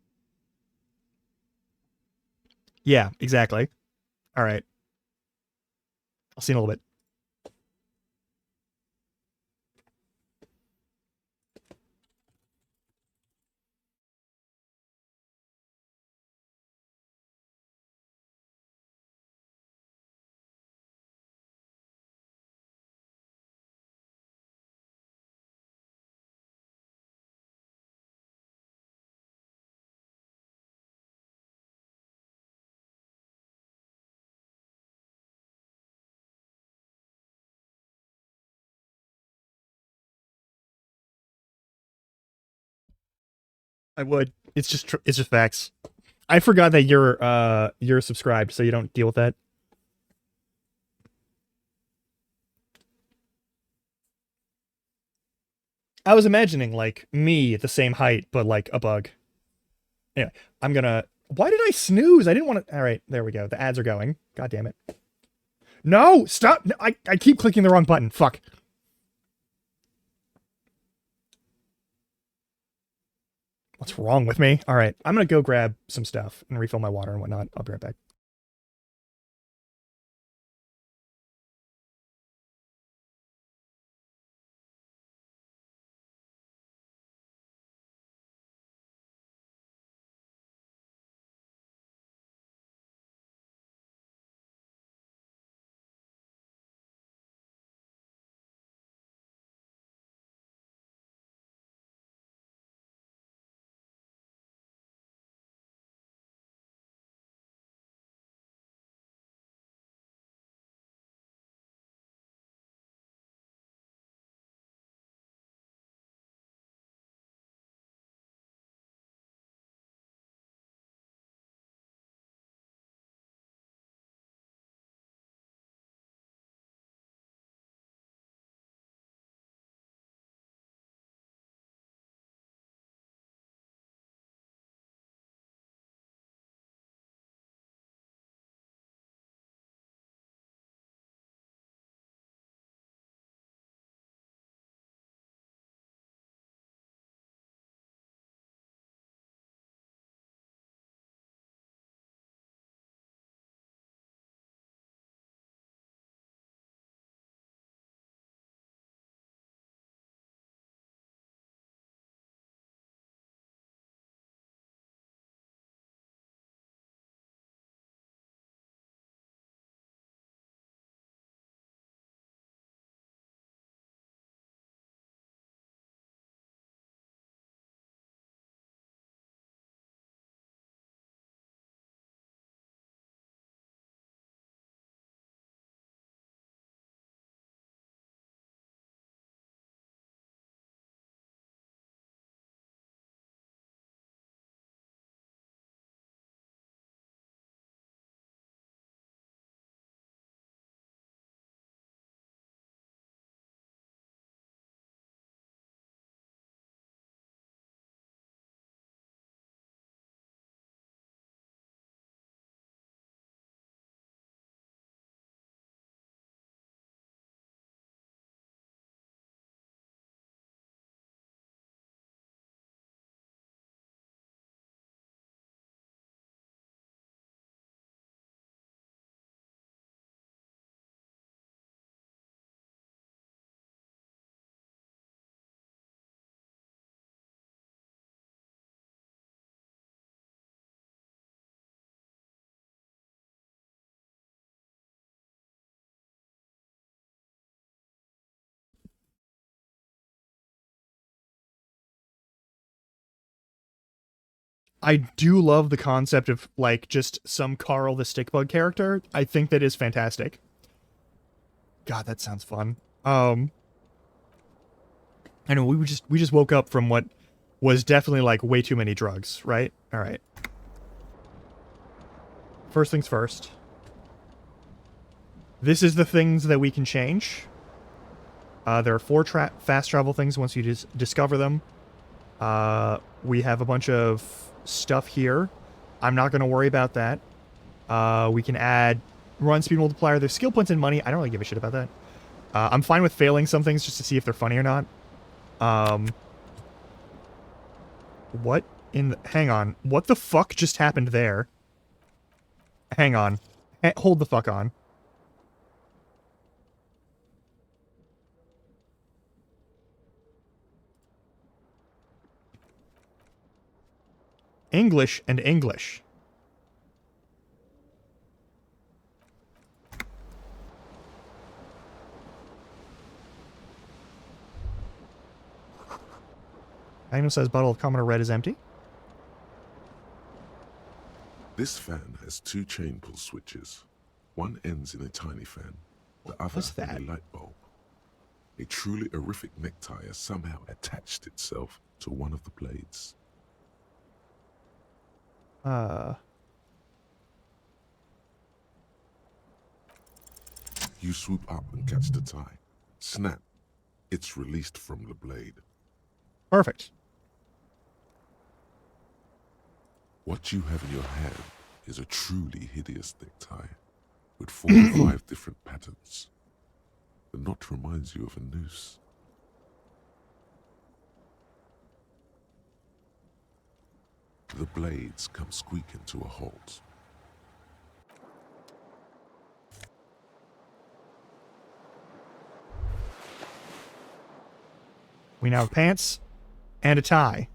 B: Yeah, exactly. All right. I'll see you in a little bit. I would. It's just facts. I forgot that you're subscribed, so you don't deal with that. I was imagining like me at the same height, but like a bug. Anyway, I'm gonna. Why did I snooze? I didn't want to. All right, there we go. The ads are going. God damn it. No, stop. No, I keep clicking the wrong button. Fuck. What's wrong with me? All right, I'm gonna go grab some stuff and refill my water and whatnot. I'll be right back. I do love the concept of like just some Carl the Stickbug character. I think that is fantastic. God, that sounds fun. I know we just woke up from what was definitely like way too many drugs, right? All right. First things first. This is the things that we can change. There are 4 fast travel things once you discover them. We have a bunch of stuff here. I'm not going to worry about that. We can add run speed multiplier. There's skill points and money. I don't really give a shit about that. I'm fine with failing some things just to see if they're funny or not. What in the... Hang on. What the fuck just happened there? Hang on. Hold the fuck on. English and English. Magnum says bottle of Commodore Red is empty.
E: This fan has 2 chain pull switches. One ends in a tiny fan, the other
B: What's that?
E: in a light bulb. A truly horrific necktie has somehow attached itself to one of the blades. You swoop up and catch the tie. Snap. It's released from the blade.
B: Perfect.
E: What you have in your hand is a truly hideous necktie with 4 or 5 different patterns. The knot reminds you of a noose. The blades come squeaking to a halt.
B: We now have pants and a tie.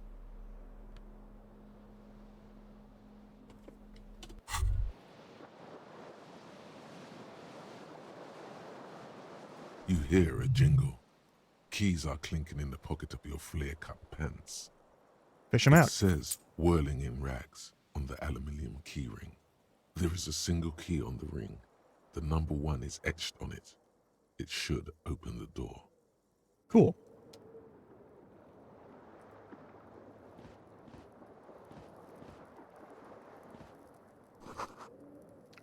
E: You hear a jingle. Keys are clinking in the pocket of your flare-cut pants.
B: Fish them
E: It
B: out.
E: says, whirling in rags, on the aluminium keyring. There is a single key on the ring. The number 1 is etched on it. It should open the door.
B: Cool.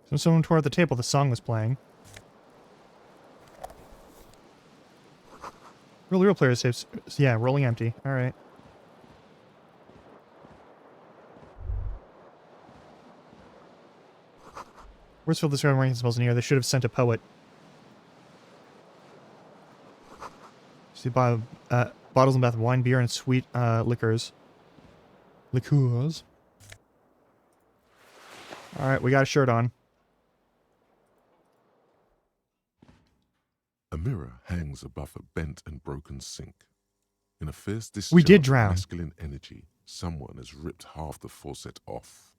B: So someone tore at the table. The song was playing. Real player saves. Yeah, rolling empty. All right. Where's filled this ranking spells in here? They should have sent a poet. See, bottles and bath of wine, beer, and sweet liquors. Liqueurs. All right, we got a shirt on.
E: A mirror hangs above a bent and broken sink. In a fierce discharge
B: We did
E: of
B: drown.
E: masculine energy, someone has ripped half the faucet off.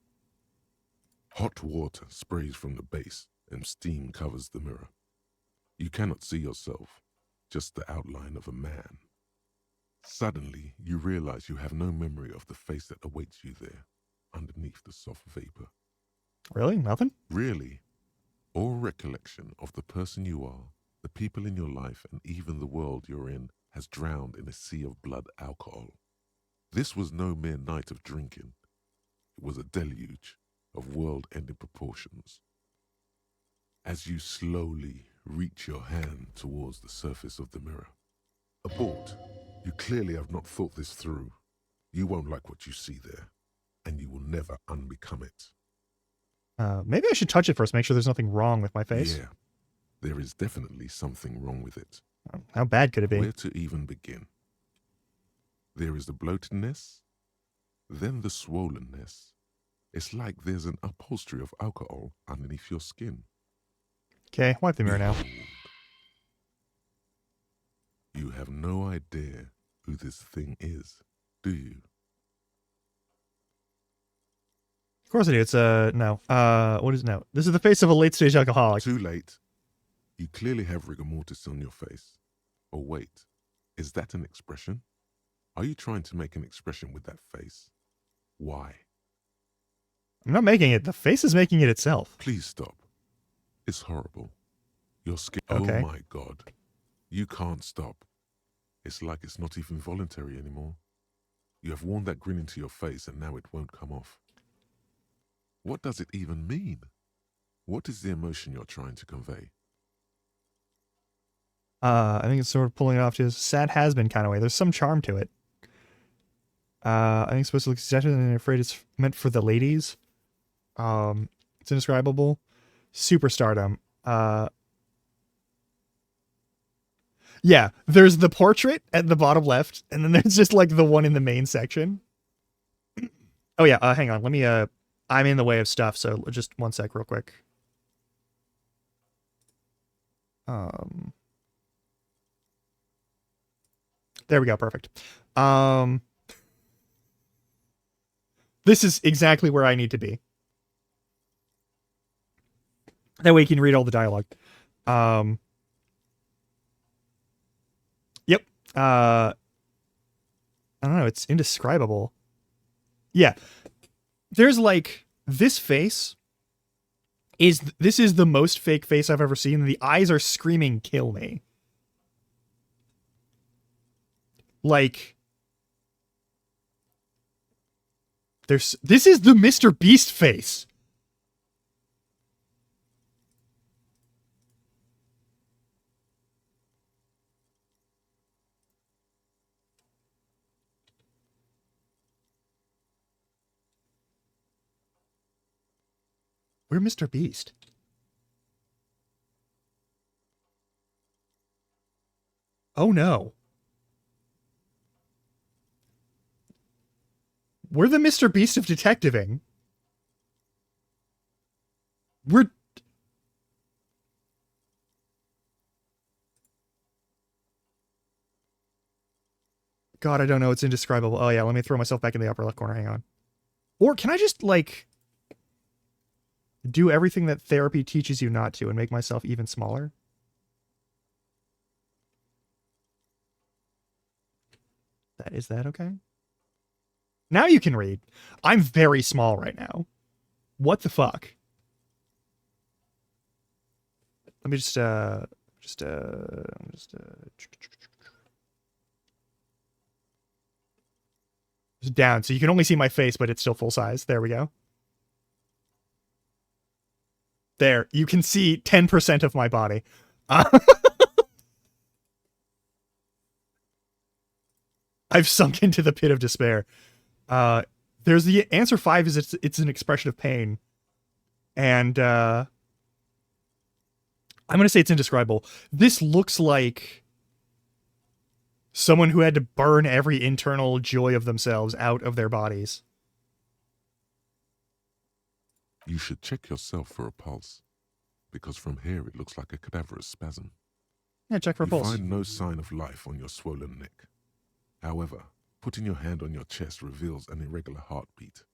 E: Hot water sprays from the base and steam covers the mirror. You cannot see yourself, just the outline of a man. Suddenly, you realize you have no memory of the face that awaits you there, underneath the soft vapor.
B: Really? Nothing?
E: Really, all recollection of the person you are, the people in your life, and even the world you're in has drowned in a sea of blood alcohol. This was no mere night of drinking. It was a deluge of world-ending proportions. As you slowly reach your hand towards the surface of the mirror. Abort. You clearly have not thought this through. You won't like what you see there, and you will never unbecome it.
B: Maybe I should touch it first, make sure there's nothing wrong with my face.
E: Yeah, there is definitely something wrong with it.
B: How bad could it be?
E: Where to even begin? There is the bloatedness, then the swollenness. It's like there's an upholstery of alcohol underneath your skin.
B: Okay, wipe the mirror now.
E: Behold. You have no idea who this thing is, do you?
B: Of course I do. It's, no. What is no? This is the face of a late-stage alcoholic.
E: Too late. You clearly have rigor mortis on your face. Oh wait, is that an expression? Are you trying to make an expression with that face? Why?
B: I'm not making it. The face is making it itself.
E: Please stop. It's horrible. You're scared.
B: Okay.
E: Oh my God. You can't stop. It's like it's not even voluntary anymore. You have worn that grin into your face and now it won't come off. What does it even mean? What is the emotion you're trying to convey?
B: I think it's sort of pulling it off to a sad has-been kind of way. There's some charm to it. I think it's supposed to look exaggerated, and I'm afraid it's meant for the ladies. It's indescribable. Superstardom. Yeah, there's the portrait at the bottom left, and then there's just like the one in the main section. Oh yeah, hang on. Let me I'm in the way of stuff, so just one sec real quick. There we go, perfect. This is exactly where I need to be. That way you can read all the dialogue. Yep. I don't know, it's indescribable. Yeah. There's like this face is the most fake face I've ever seen. The eyes are screaming kill me. Like this is the Mr. Beast face. We're Mr. Beast. Oh no. We're the Mr. Beast of detectiving. We're... God, I don't know. It's indescribable. Oh yeah, let me throw myself back in the upper left corner. Hang on. Or can I just, like, do everything that therapy teaches you not to and make myself even smaller? Is that okay? Now you can read. I'm very small right now. What the fuck? Let me just down, so you can only see my face, but it's still full size. There we go. There, you can see 10% of my body. I've sunk into the pit of despair. There's the answer 5 is it's an expression of pain. And I'm going to say it's indescribable. This looks like someone who had to burn every internal joy of themselves out of their bodies.
E: You should check yourself for a pulse, because from here it looks like a cadaverous spasm.
B: Yeah, check for a
E: You
B: pulse.
E: find no sign of life on your swollen neck. However, putting your hand on your chest reveals an irregular heartbeat.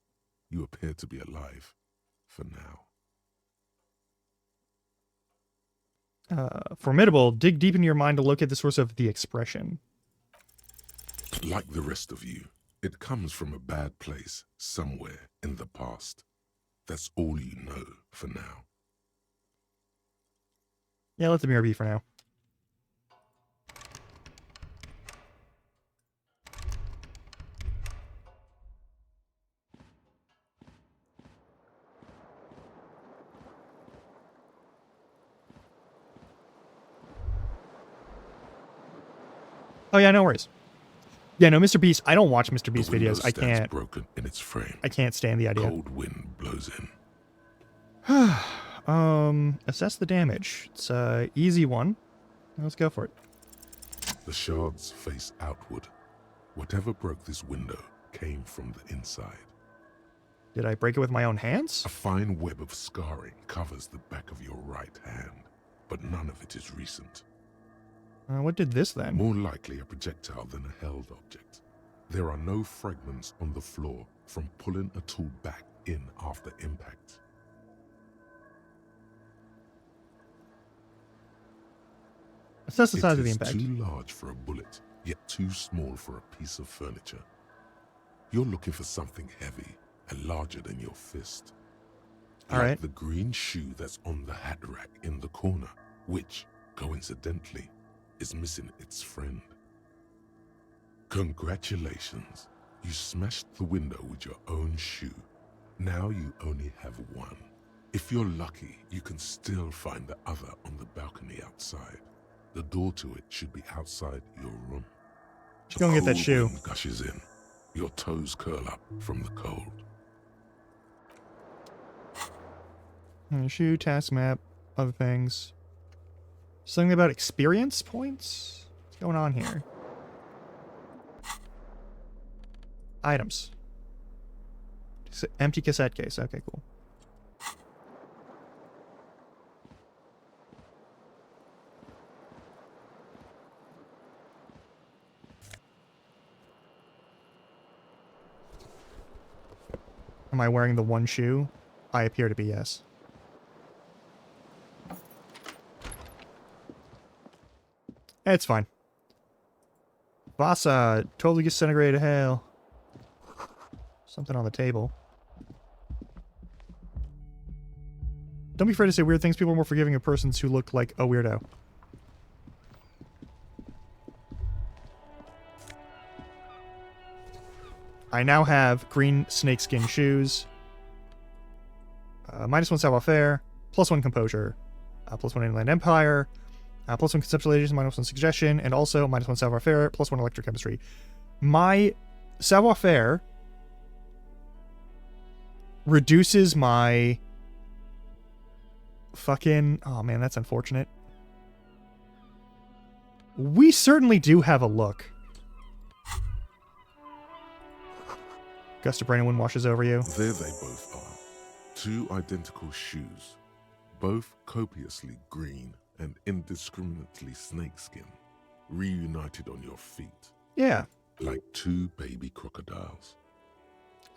E: You appear to be alive, for now.
B: Formidable. Dig deep into your mind to locate the source of the expression.
E: Like the rest of you, it comes from a bad place, somewhere in the past. That's all you know for now.
B: Yeah, let the mirror be for now. Oh yeah, no worries. Yeah, no, Mr. Beast. I don't watch Mr. Beast
E: The window
B: videos. I
E: stands
B: can't.
E: broken in its frame.
B: I can't stand the idea.
E: Cold wind blows in.
B: Assess the damage. It's a easy one. Let's go for it.
E: The shards face outward. Whatever broke this window came from the inside.
B: Did I break it with my own hands?
E: A fine web of scarring covers the back of your right hand, but none of it is recent.
B: What did this then?
E: More likely a projectile than a held object. There are no fragments on the floor from pulling a tool back in after impact.
B: Assess the size of the
E: It
B: impact.
E: is too large for a bullet, yet too small for a piece of furniture. You're looking for something heavy and larger than your fist.
B: All
E: like
B: right.
E: the green shoe that's on the hat rack in the corner, which, coincidentally, is missing its friend. Congratulations. You smashed the window with your own shoe. Now you only have one. If you're lucky, you can still find the other on the balcony outside. The door to it should be outside your room.
B: Just go and get that
E: Cool
B: shoe.
E: wind gushes in. Your toes curl up from the cold.
B: Shoe, task map, other things. Something about experience points? What's going on here? Items. Empty cassette case. Okay, cool. Am I wearing the one shoe? I appear to be, yes. It's fine. Vasa, totally disintegrated hell. Something on the table. Don't be afraid to say weird things. People are more forgiving of persons who look like a weirdo. I now have green snakeskin shoes. -1 savoir-faire, +1 composure, +1 inland empire, +1 conceptualization, -1 suggestion, and also -1 savoir-faire, +1 electrochemistry. My savoir-faire reduces my fucking... Oh man, that's unfortunate. We certainly do have a look. Gust of rain and wind washes over you.
E: There they both are. Two identical shoes, both copiously green and indiscriminately snakeskin, reunited on your feet,
B: Yeah.
E: like two baby crocodiles.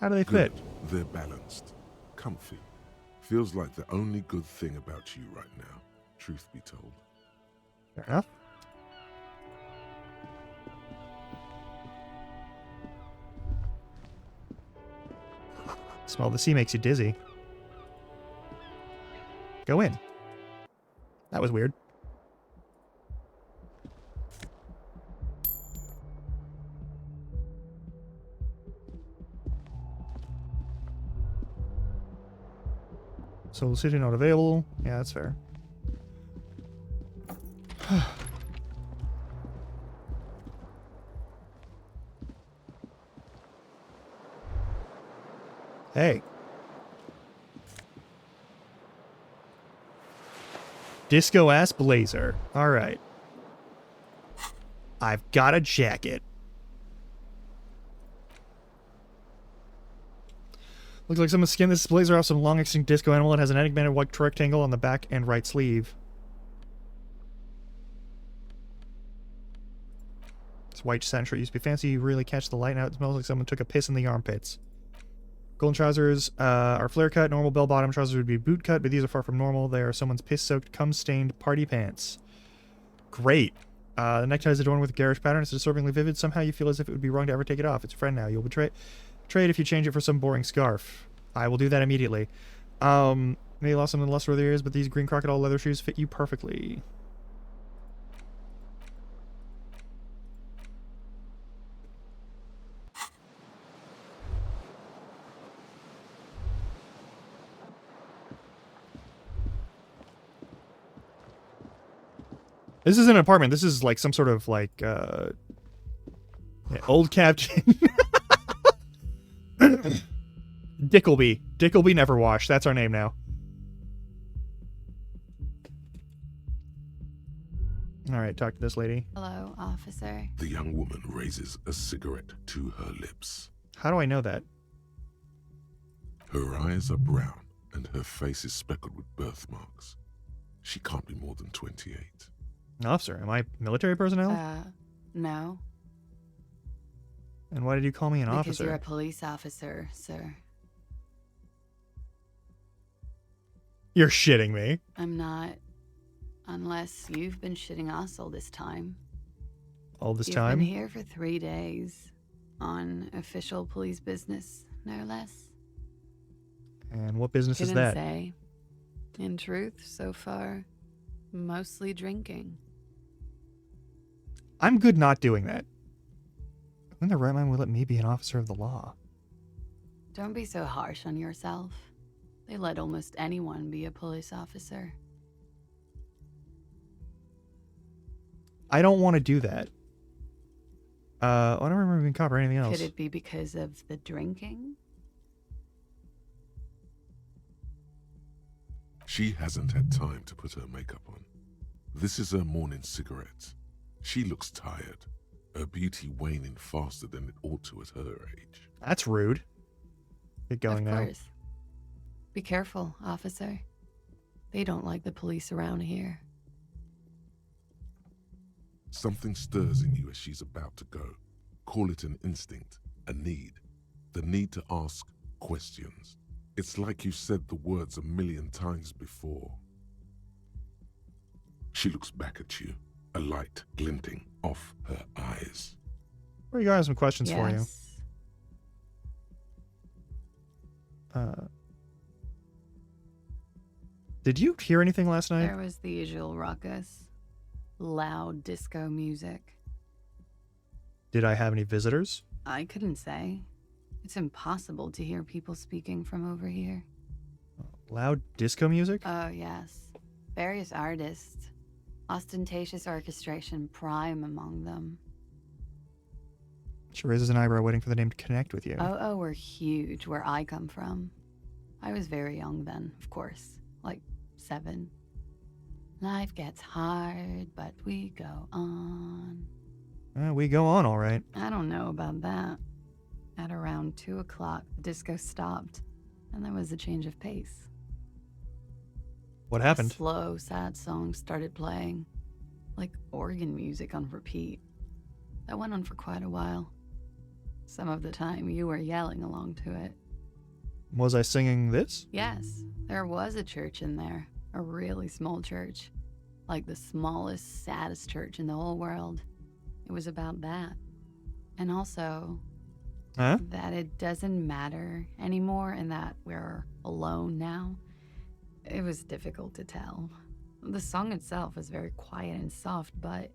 B: How do they fit?
E: Good. They're balanced, comfy. Feels like the only good thing about you right now, truth be told.
B: Fair enough. Smell the sea makes you dizzy. Go in. That was weird. Soul City not available. Yeah, that's fair. Hey. Disco ass blazer. All right. I've got a jacket. Looks like someone skinned this blazer off some long extinct disco animal. It has an enigmatic white rectangle on the back and right sleeve. This white century used to be fancy. You really catch the light now. It smells like someone took a piss in the armpits. Golden trousers are flare cut. Normal bell bottom trousers would be boot cut, but these are far from normal. They are someone's piss-soaked, cum-stained party pants. Great. The necktie is adorned with a garish pattern. It's disturbingly vivid. Somehow you feel as if it would be wrong to ever take it off. It's a friend now. You'll betray it if you change it for some boring scarf. I will do that immediately. Maybe lost some of the luster of the ears, but these green crocodile leather shoes fit you perfectly. This is an apartment. This is like some sort of like yeah, old captain. Dickleby. Dickleby Neverwash. That's our name now. Alright, talk to this lady.
F: Hello, officer.
E: The young woman raises a cigarette to her lips.
B: How do I know that?
E: Her eyes are brown and her face is speckled with birthmarks. She can't be more than 28.
B: Officer, am I military personnel?
F: No.
B: And why did you call me an
F: Because
B: officer?
F: you're a police officer, sir.
B: You're shitting me.
F: I'm not. Unless you've been shitting us all this time.
B: All this
F: You've
B: time?
F: been here for 3 days. On official police business, no less.
B: And what business is
F: Couldn't
B: that?
F: say. In truth, so far, mostly drinking.
B: I'm good not doing that. Who in their right mind will let me be an officer of the law?
F: Don't be so harsh on yourself. They let almost anyone be a police officer.
B: I don't want to do that. I don't remember being caught or anything else.
F: Could it be because of the drinking?
E: She hasn't had time to put her makeup on. This is her morning cigarette. She looks tired, her beauty waning faster than it ought to at her age.
B: That's rude. Get going
F: Of
B: now.
F: course. Be careful, officer. They don't like the police around here.
E: Something stirs in you as she's about to go. Call it an instinct, a need. The need to ask questions. It's like you said the words a million times before. She looks back at you, a light glinting off her eyes.
B: Well, you got some questions for you.
F: Yes.
B: Did you hear anything last night?
F: There was the usual ruckus. Loud disco music.
B: Did I have any visitors?
F: I couldn't say. It's impossible to hear people speaking from over here.
B: Loud disco music?
F: Oh, yes. Various artists. Ostentatious orchestration prime among them.
B: She raises an eyebrow, waiting for the name to connect with you.
F: Oh, were huge where I come from. I was very young then, of course. Like 7. Life gets hard, but we go on.
B: We go on, all right.
F: I don't know about that. At around 2 o'clock, the disco stopped, and there was a change of pace.
B: What happened?
F: Slow, sad songs started playing, like organ music on repeat. That went on for quite a while. Some of the time, you were yelling along to it.
B: Was I singing this?
F: Yes, there was a church in there, a really small church, like the smallest, saddest church in the whole world. It was about that. And also,
B: Huh?
F: that it doesn't matter anymore and that we're alone now. It was difficult to tell. The song itself was very quiet and soft, but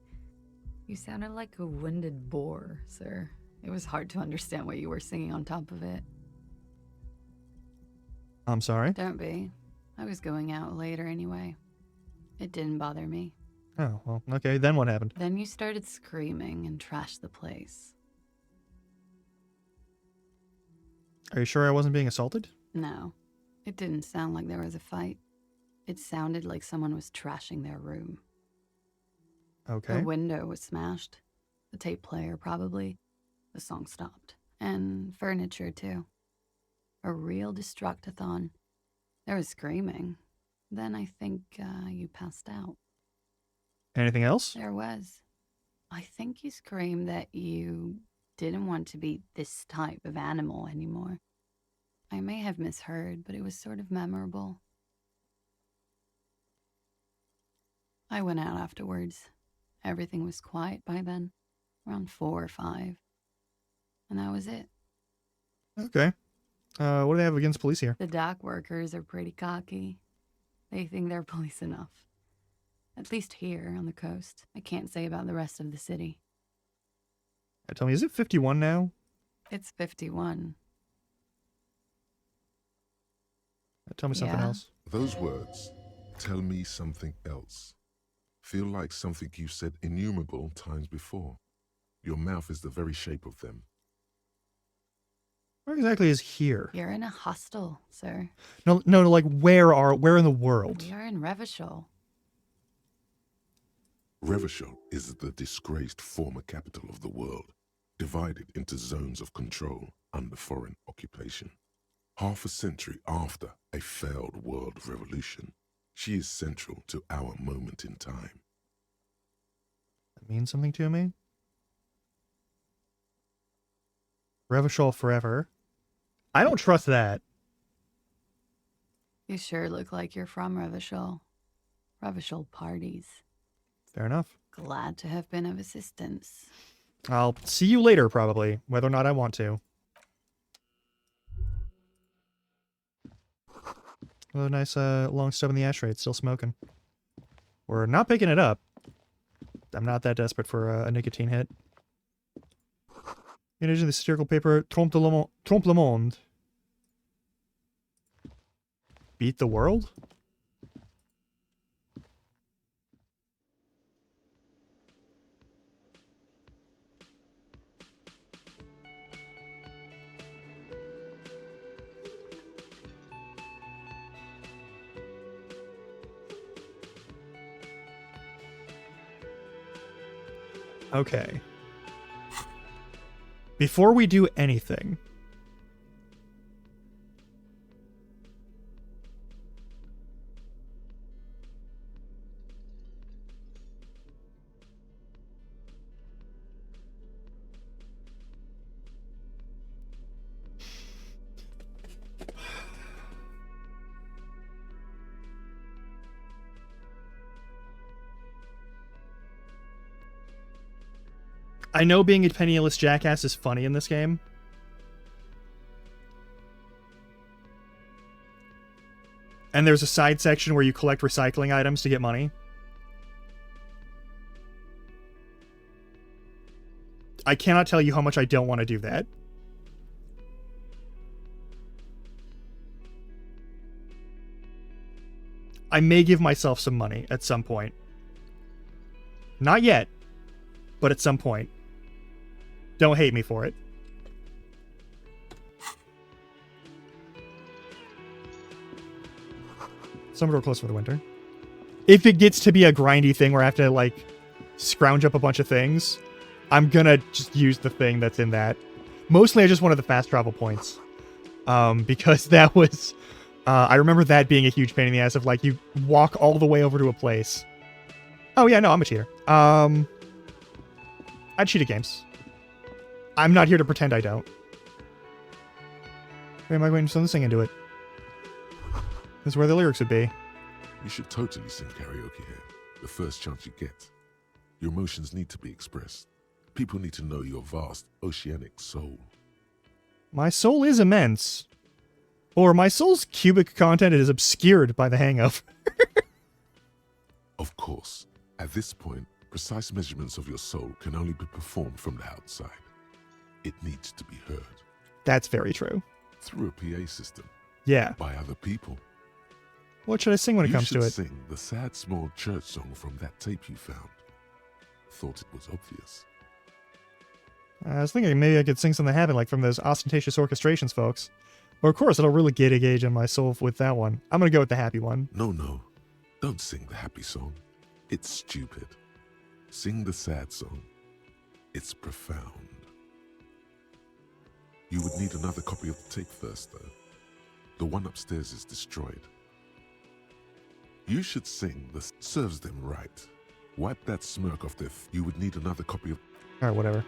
F: you sounded like a winded boar, sir. It was hard to understand what you were singing on top of it.
B: I'm sorry.
F: Don't be. I was going out later anyway. It didn't bother me.
B: Oh, well, okay. Then what happened?
F: Then you started screaming and trashed the place.
B: Are you sure I wasn't being assaulted?
F: No, it didn't sound like there was a fight. It sounded like someone was trashing their room.
B: Okay.
F: The window was smashed. The tape player, probably. The song stopped. And furniture, too. A real destructathon. There was screaming. Then I think you passed out.
B: Anything else?
F: There was. I think you screamed that you didn't want to be this type of animal anymore. I may have misheard, but it was sort of memorable. I went out afterwards. Everything was quiet by then, around 4 or 5. And that was it.
B: Okay. What do they have against police here?
F: The dock workers are pretty cocky. They think they're police enough. At least here on the coast. I can't say about the rest of the city.
B: Tell me, is it 51 now?
F: It's 51.
B: Tell me something
F: Yeah.
B: else.
E: Those words, tell me something else, feel like something you said innumerable times before. Your mouth is the very shape of them.
B: Where exactly is here?
F: You're in a hostel, sir.
B: No, like where in the world?
F: We are in Revachol.
E: Revachol is the disgraced former capital of the world, divided into zones of control under foreign occupation. Half a century after a failed world revolution, she is central to our moment in time.
B: That means something to me? Revachol forever. I don't trust that.
F: You sure look like you're from Revachol. Revachol parties.
B: Fair enough.
F: Glad to have been of assistance.
B: I'll see you later, probably, whether or not I want to. Oh, a nice long stub in the ashtray. It's still smoking. We're not picking it up. I'm not that desperate for a nicotine hit. In addition to the satirical paper, Trompe le Monde. Beat the world? Okay. Before we do anything, I know being a penniless jackass is funny in this game. And there's a side section where you collect recycling items to get money. I cannot tell you how much I don't want to do that. I may give myself some money at some point. Not yet, but at some point. Don't hate me for it. Summer door closed for the winter. If it gets to be a grindy thing where I have to, like, scrounge up a bunch of things, I'm gonna just use the thing that's in that. Mostly I just wanted the fast travel points. Because that was... I remember that being a huge pain in the ass of, like, you walk all the way over to a place. Oh, yeah, no, I'm a cheater. I cheat at games. I'm not here to pretend I don't. Wait, am I going to send this thing into it? This is where the lyrics would be.
E: You should totally sing karaoke here, the first chance you get. Your emotions need to be expressed. People need to know your vast, oceanic soul.
B: My soul is immense. Or my soul's cubic content is obscured by the hangover.
E: Of course, at this point, precise measurements of your soul can only be performed from the outside. It needs to be heard.
B: That's very true.
E: Through a PA system.
B: Yeah.
E: By other people.
B: What should I sing when it comes to it?
E: You should sing the sad small church song from that tape you found. Thought it was obvious.
B: I was thinking maybe I could sing something happy, like from those ostentatious orchestrations, folks. Or, of course, it'll really get a gauge on my soul with that one. I'm gonna go with the happy one.
E: No. Don't sing the happy song. It's stupid. Sing the sad song. It's profound. You would need another copy of the tape first, though. The one upstairs is destroyed. You should sing the serves them right. Wipe that smirk off their you would need another copy of...
B: Alright, whatever.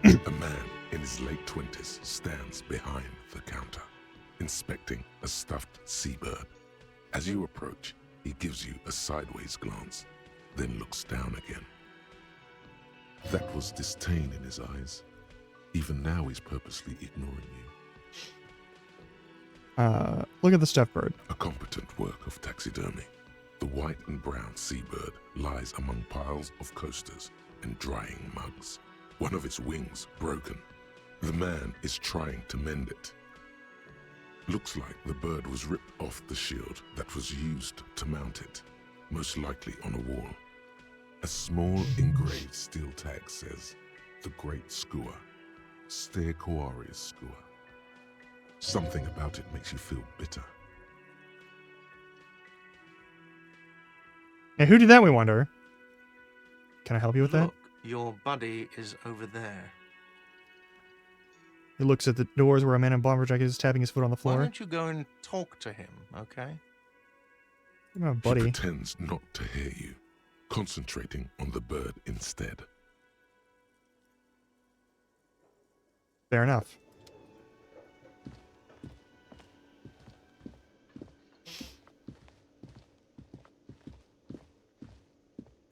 E: A man in his late 20s stands behind the counter, inspecting a stuffed seabird. As you approach, he gives you a sideways glance, then looks down again. That was disdain in his eyes. Even now he's purposely ignoring you.
B: Look at the stuffed bird.
E: A competent work of taxidermy. The white and brown seabird lies among piles of coasters and drying mugs. One of its wings broken. The man is trying to mend it. Looks like the bird was ripped off the shield that was used to mount it, most likely on a wall. A small engraved steel tag says, "The Great Skua, Ste Koarius Skua." Something about it makes you feel bitter.
B: And who did that, we wonder? Can I help you with that?
G: Look, your buddy is over there.
B: He looks at the doors where a man in bomber jacket is tapping his foot on the
G: Why
B: floor.
G: don't you go and talk to him, okay?
B: Oh,
E: He
B: buddy.
E: pretends not to hear you, concentrating on the bird instead.
B: Fair enough.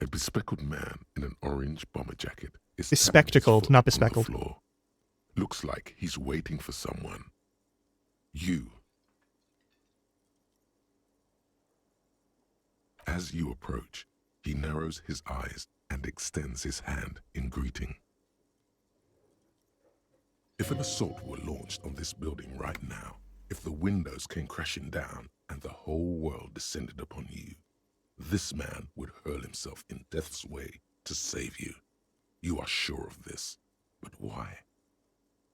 E: A bespectacled man in an orange bomber jacket is
B: Bespectacled,
E: tapping his foot
B: not
E: on the
B: bespeckled.
E: floor. looks like he's waiting for someone. You. As you approach, he narrows his eyes and extends his hand in greeting. If an assault were launched on this building right now, if the windows came crashing down and the whole world descended upon you, this man would hurl himself in death's way to save you. You are sure of this, but why?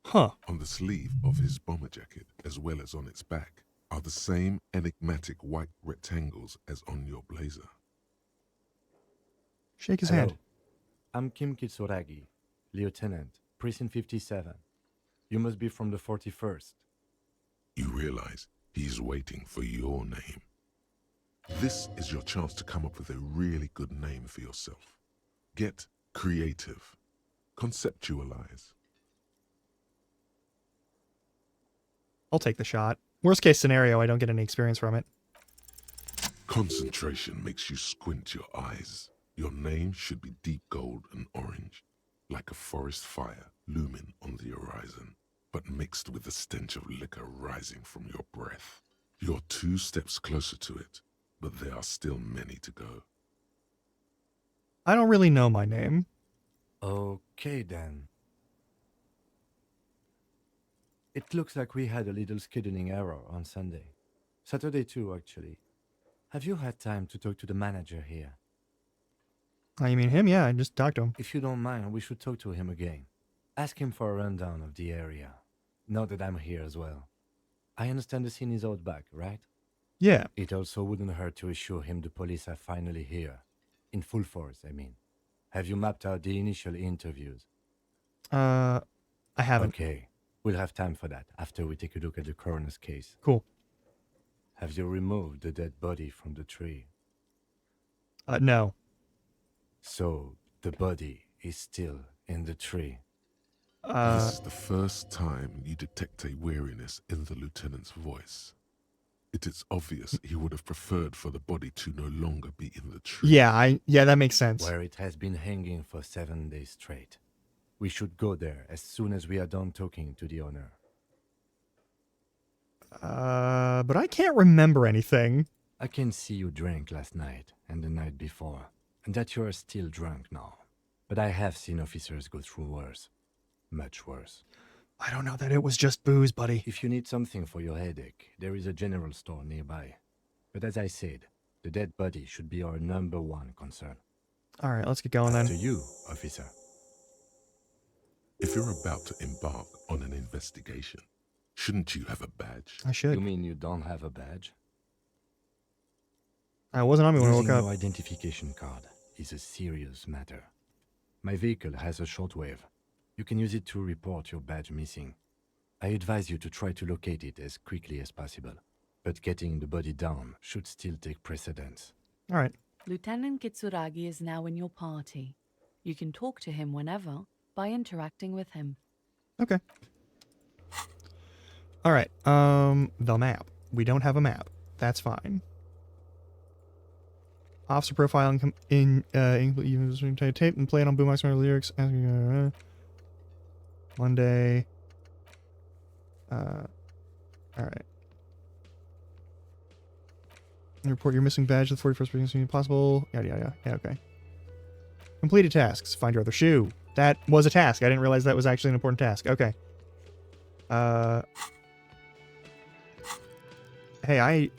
B: Huh.
E: On the sleeve of his bomber jacket, as well as on its back, are the same enigmatic white rectangles as on your blazer.
B: Shake his
H: Hello.
B: hand.
H: I'm Kim Kitsuragi, Lieutenant, Precinct 57. You must be from the 41st.
E: You realize he's waiting for your name. This is your chance to come up with a really good name for yourself. Get creative. Conceptualize.
B: I'll take the shot. Worst case scenario, I don't get any experience from it.
E: Concentration makes you squint your eyes. Your name should be deep gold and orange, like a forest fire looming on the horizon, but mixed with the stench of liquor rising from your breath. You're 2 steps closer to it, but there are still many to go.
B: I don't really know my name.
H: Okay then. It looks like we had a little scheduling error on Sunday. Saturday too, actually. Have you had time to talk to the manager here?
B: Oh, you mean him? Yeah, I just talked to him.
H: If you don't mind, we should talk to him again. Ask him for a rundown of the area. Now that I'm here as well. I understand the scene is out back, right?
B: Yeah.
H: It also wouldn't hurt to assure him the police are finally here. In full force, I mean. Have you mapped out the initial interviews?
B: I haven't.
H: Okay. We'll have time for that after we take a look at the coroner's case.
B: Cool.
H: Have you removed the dead body from the tree?
B: No.
H: So, the body is still in the tree.
E: This is the first time you detect a weariness in the lieutenant's voice. It is obvious he would have preferred for the body to no longer be in the tree.
B: Yeah, that makes sense.
H: Where it has been hanging for 7 days straight. We should go there as soon as we are done talking to the owner.
B: But I can't remember anything.
H: I can see you drank last night and the night before, and that you are still drunk now. But I have seen officers go through worse. Much worse.
B: I don't know that it was just booze, buddy.
H: If you need something for your headache, there is a general store nearby. But as I said, the dead body should be our #1 concern.
B: All right, let's get going then.
H: To you, officer.
E: If you're about to embark on an investigation, shouldn't you have a badge?
B: I should.
H: You mean you don't have a badge?
B: I wasn't on me when I woke
H: Using
B: up.
H: no identification card is a serious matter. My vehicle has a shortwave. You can use it to report your badge missing. I advise you to try to locate it as quickly as possible, but getting the body down should still take precedence.
B: All right.
F: Lieutenant Kitsuragi is now in your party. You can talk to him whenever by interacting with him.
B: Okay. All right. The map. We don't have a map. That's fine. Officer profile in tape and play it on Boombox lyrics. Monday. All right. Report your missing badge to the 41st as soon as possible. Yada yada. Yeah, okay. Completed tasks. Find your other shoe. That was a task. I didn't realize that was actually an important task. Okay. Hey,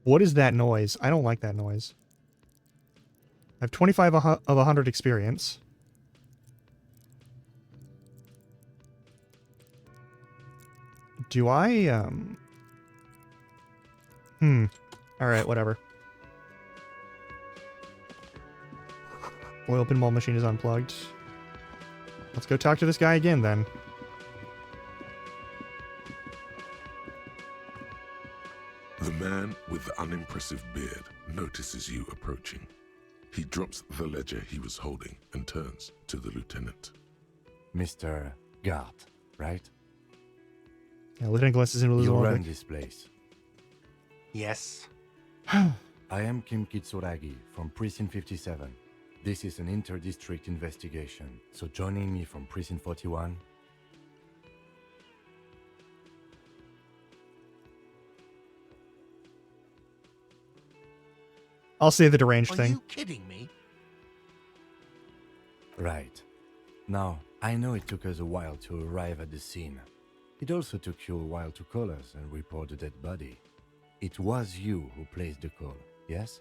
B: what is that noise? I don't like that noise. I have 25 of 100 experience. Do I, Alright, whatever. Oil pinball machine is unplugged. Let's go talk to this guy again, then.
E: The man with the unimpressive beard notices you approaching. He drops the ledger he was holding and turns to the lieutenant.
H: Mr. Gart, right?
B: Yeah, Lieutenant Glass is in
H: You
B: real
H: run
B: quick.
H: this place.
G: Yes.
H: I am Kim Kitsuragi from Precinct 57. This is an inter-district investigation, so joining me from Precinct 41.
B: I'll say the deranged
G: Are
B: thing.
G: you kidding me?
H: Right. Now, I know it took us a while to arrive at the scene. It also took you a while to call us and report the dead body. It was you who placed the call, yes?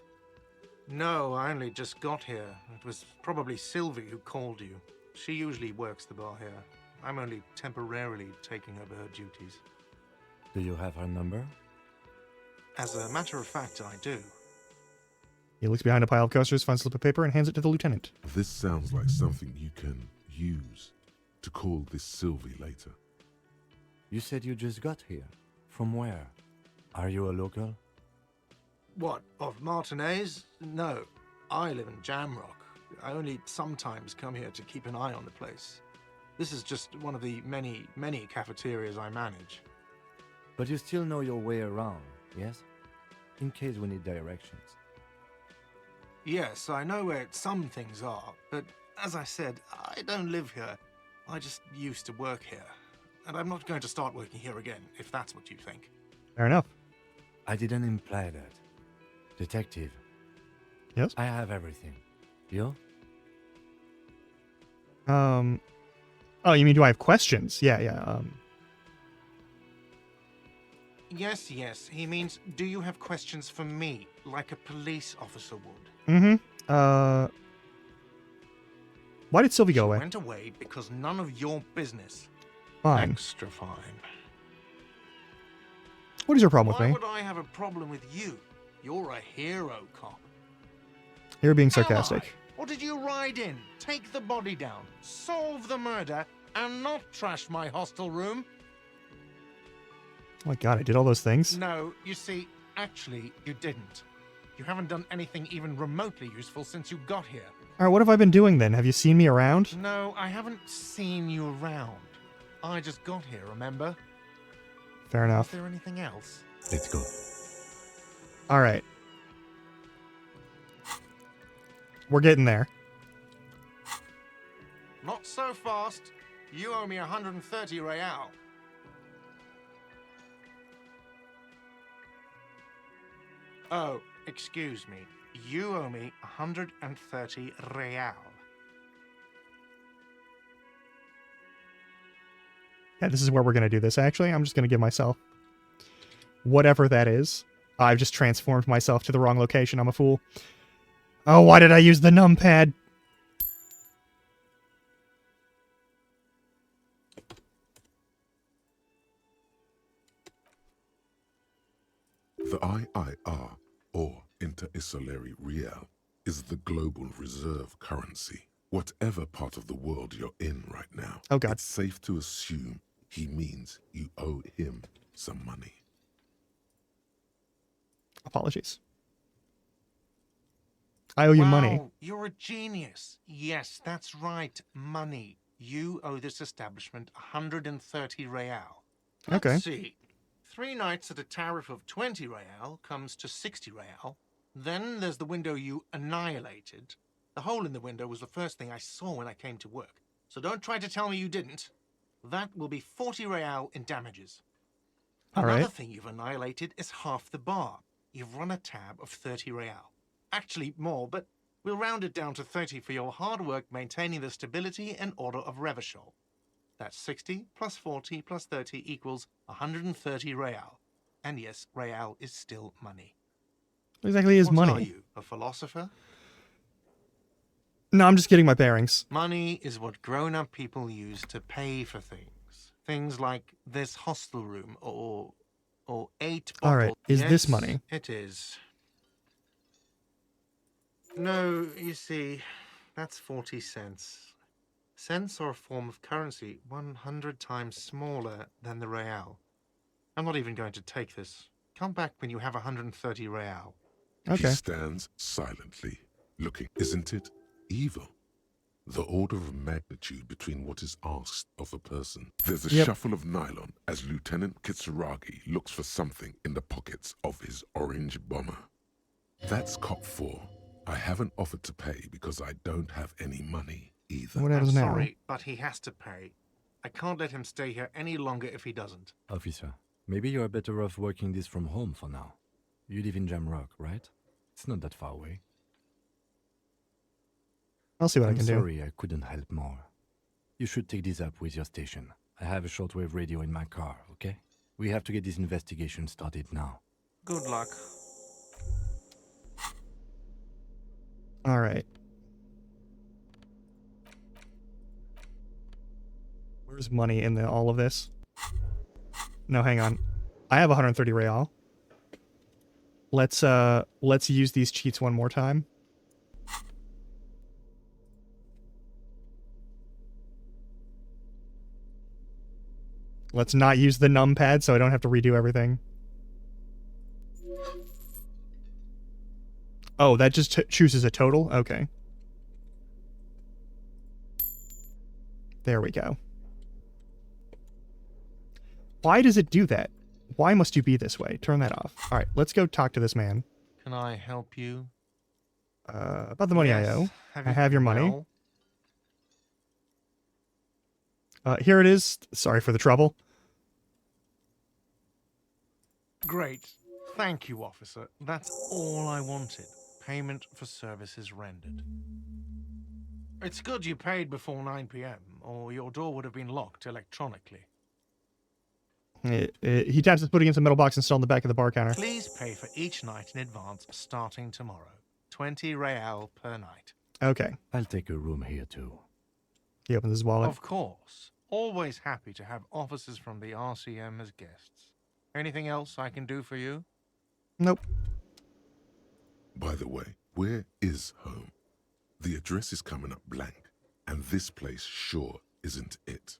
G: No, I only just got here. It was probably Sylvie who called you. She usually works the bar here. I'm only temporarily taking over her duties.
H: Do you have her number?
G: As a matter of fact, I do.
B: He looks behind a pile of coasters, finds a slip of paper, and hands it to the lieutenant.
E: This sounds like something you can use to call this Sylvie later.
H: You said you just got here. From where? Are you a local?
G: What, of Martinez? No, I live in Jamrock. I only sometimes come here to keep an eye on the place. This is just one of the many, many cafeterias I manage.
H: But you still know your way around, yes? In case we need directions.
G: Yes, I know where some things are, but as I said, I don't live here. I just used to work here. And I'm not going to start working here again, if that's what you think.
B: Fair enough.
H: I didn't imply that. Detective.
B: Yes?
H: I have everything. You?
B: Oh, you mean do I have questions? Yeah.
G: Yes, he means, do you have questions for me, like a police officer would?
B: Why did Sylvie go
G: She
B: away?
G: went away because none of your business.
B: Fine.
G: Extra fine.
B: What is your problem with
G: Why
B: me?
G: would I have a problem with you? You're a hero cop.
B: You're being
G: Am
B: sarcastic.
G: I? Or did you ride in, take the body down, solve the murder, and not trash my hostel room?
B: Oh my god, I did all those things?
G: No, you see, actually, you didn't. You haven't done anything even remotely useful since you got here.
B: Alright, what have I been doing then? Have you seen me around?
G: No, I haven't seen you around. I just got here, remember?
B: Fair
G: Is
B: enough.
G: there anything else?
H: Let's go.
B: Alright. We're getting there.
G: Not so fast. You owe me 130 real. Oh, excuse me. You owe me 130 real.
B: Yeah, this is where we're going to do this, actually. I'm just going to give myself whatever that is. I've just transformed myself to the wrong location. I'm a fool. Oh, why did I use the numpad?
E: The IIR, or Inter-Isolary Real, is the global reserve currency. Whatever part of the world you're in right now,
B: Oh, God.
E: it's safe to assume he means you owe him some money.
B: Apologies. I owe you money.
G: Wow, you're a genius. Yes, that's right. Money. You owe this establishment 130 real.
B: Okay.
G: Let's see. 3 nights at a tariff of 20 real comes to 60 real. Then there's the window you annihilated. The hole in the window was the first thing I saw when I came to work. So don't try to tell me you didn't. That will be 40 real in damages.
B: All
G: Another
B: right.
G: thing you've annihilated is half the bar. You've run a tab of 30 real. Actually more, but we'll round it down to 30 for your hard work maintaining the stability and order of Revachol. That's 60 plus 40 plus 30 equals 130 real. And yes, real is still money.
B: What exactly is
G: What
B: money?
G: are you, a philosopher?
B: No, I'm just getting my bearings.
G: Money is what grown-up people use to pay for things. Things like this hostel room or 8
B: All right,
G: bottles.
B: is this
G: Yes,
B: money?
G: It is. No, you see, that's 40 cents. Cents are a form of currency 100 times smaller than the real. I'm not even going to take this. Come back when you have 130 real.
B: Okay.
E: He stands silently, looking. Isn't it evil? The order of magnitude between what is asked of a person. There's a
B: Yep.
E: shuffle of nylon as Lieutenant Kitsuragi looks for something in the pockets of his orange bomber. That's cop 4. I haven't offered to pay because I don't have any money either.
B: What
G: I'm
B: happens now?
G: sorry, but he has to pay. I can't let him stay here any longer if he doesn't.
H: Officer, maybe you are better off working this from home for now. You live in Jamrock, right? It's not that far away.
B: I'll see what I
H: I'm
B: can do.
H: sorry I couldn't help more. You should take this up with your station. I have a shortwave radio in my car, okay? We have to get this investigation started now.
G: Good luck.
B: All right. Where's money in all of this? No, hang on. I have 130 real. Let's use these cheats one more time. Let's not use the numpad so I don't have to redo everything. Oh, that just chooses a total? Okay. There we go. Why does it do that? Why must you be this way? Turn that off. All right, let's go talk to this man.
G: Can I help you?
B: About the money I
G: Yes.
B: owe.
G: Have
B: I
G: you
B: have your
G: been
B: money.
G: well?
B: Here it is. Sorry for the trouble.
G: Great. Thank you, officer. That's all I wanted. Payment for services rendered. It's good you paid before 9 p.m., or your door would have been locked electronically.
B: He taps his foot against the metal box installed in the back of the bar counter.
G: Please pay for each night in advance starting tomorrow. 20 real per night.
B: Okay.
H: I'll take a room here too.
B: He opens his wallet.
G: Of course. Always happy to have officers from the RCM as guests. Anything else I can do for you?
B: Nope.
E: By the way, where is home? The address is coming up blank, and this place sure isn't it.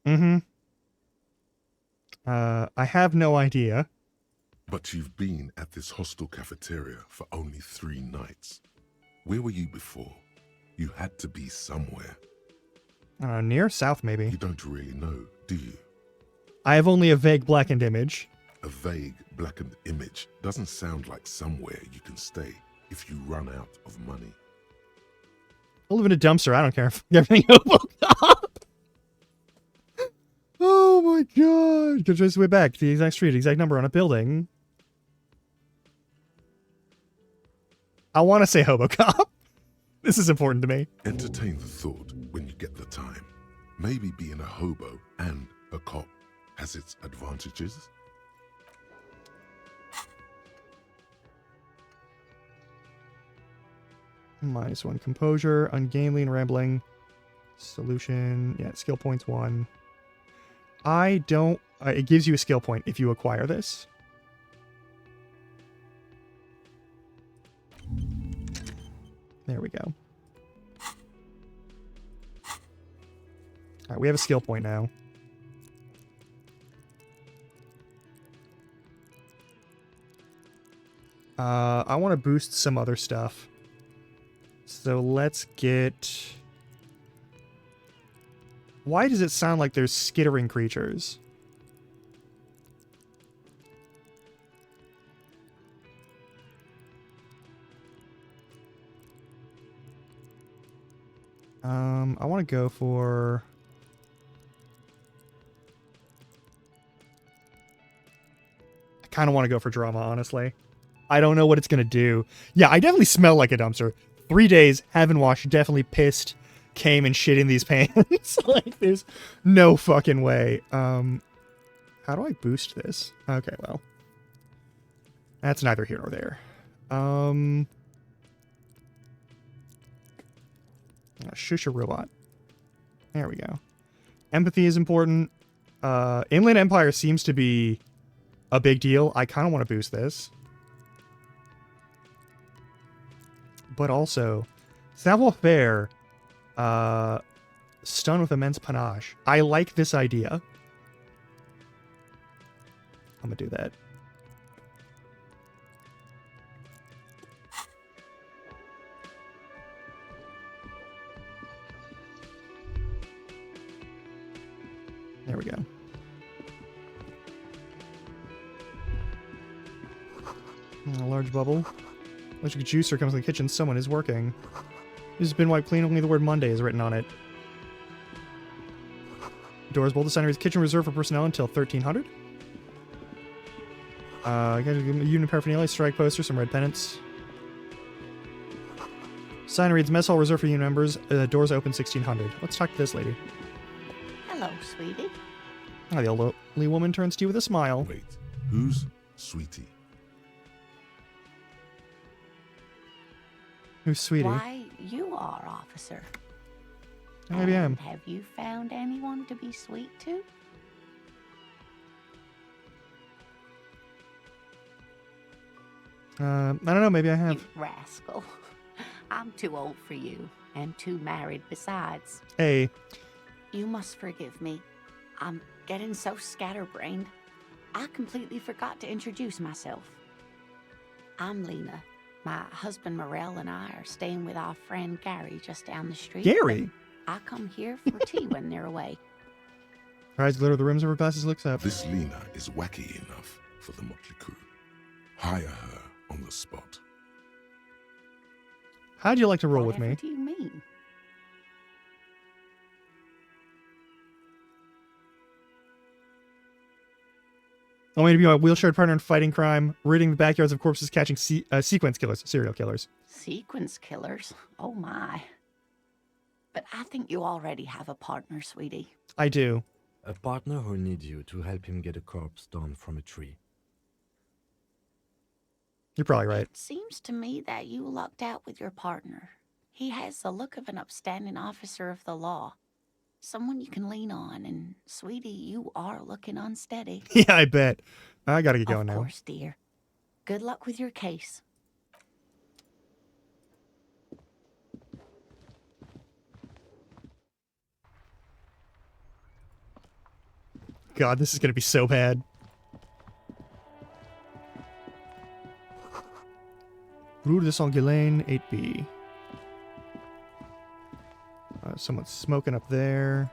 B: Mm-hmm. I have no idea.
E: But you've been at this hostel cafeteria for only 3 nights. Where were you before? You had to be somewhere.
B: Near south, maybe.
E: You don't really know, do you?
B: I have only a vague blackened image.
E: A vague, blackened image doesn't sound like somewhere you can stay if you run out of money.
B: I'll live in a dumpster. I don't care if everything opens up. Oh my god. Go trace the way back to the exact street, exact number on a building. I want to say Hobocop. This is important to me.
E: Entertain the thought when you get the time. Maybe being a hobo and a cop has its advantages.
B: -1 composure, ungainly and rambling. Solution, yeah, skill points 1. I don't, it gives you a skill point if you acquire this. There we go. Alright, we have a skill point now. I want to boost some other stuff. So let's get... Why does it sound like there's skittering creatures? I want to go for... I kind of want to go for drama, honestly. I don't know what it's going to do. Yeah, I definitely smell like a dumpster. 3 days, haven't washed, definitely pissed, came and shit in these pants. Like, there's no fucking way. How do I boost this? Okay, well. That's neither here nor there. Shush a robot. There we go. Empathy is important. Inland Empire seems to be a big deal. I kind of want to boost this. But also, savoir-faire, stun with immense panache. I like this idea. I'm gonna do that. There we go. A large bubble. Electric juicer comes in the kitchen. Someone is working. This has been wiped clean. Only the word Monday is written on it. Doors bolt. The Signery's kitchen reserved for personnel until 1300. Got a unit paraphernalia, strike poster, some red pennants. Sign reads mess hall reserved for unit members. Doors open 1600. Let's talk to this lady.
I: Hello, sweetie.
B: The elderly woman turns to you with a smile.
E: Wait, who's Sweetie?
B: Who's Sweetie?
I: Why, you are, officer.
B: Maybe I am.
I: And have you found anyone to be sweet to?
B: I don't know. Maybe I have.
I: You rascal. I'm too old for you, and too married besides.
B: Hey,
I: You must forgive me. I'm getting so scatterbrained. I completely forgot to introduce myself. I'm Lena. My husband Morel and I are staying with our friend Gary just down the street.
B: Gary.
I: I come here for tea when they're away.
B: Her eyes glitter. The rims of her glasses looks up.
E: This Lena is wacky enough for the Motley Crew. Hire her on the spot.
B: How'd you like to roll with
I: Whatever
B: me?
I: do you mean?
B: I want me to be my wheelchair partner in fighting crime, ridding the backyards of corpses, catching sequence killers, serial killers.
I: Sequence killers? Oh my. But I think you already have a partner, sweetie.
B: I do.
H: A partner who needs you to help him get a corpse down from a tree.
B: You're probably right.
I: It seems to me that you lucked out with your partner. He has the look of an upstanding officer of the law. Someone you can lean on, and sweetie, you are looking unsteady.
B: Yeah, I bet. I gotta get going
I: Of
B: now.
I: course, dear. Good luck with your case.
B: God, this is gonna be so bad. Rue de Saint-Ghislain, 8B. Someone's smoking up there.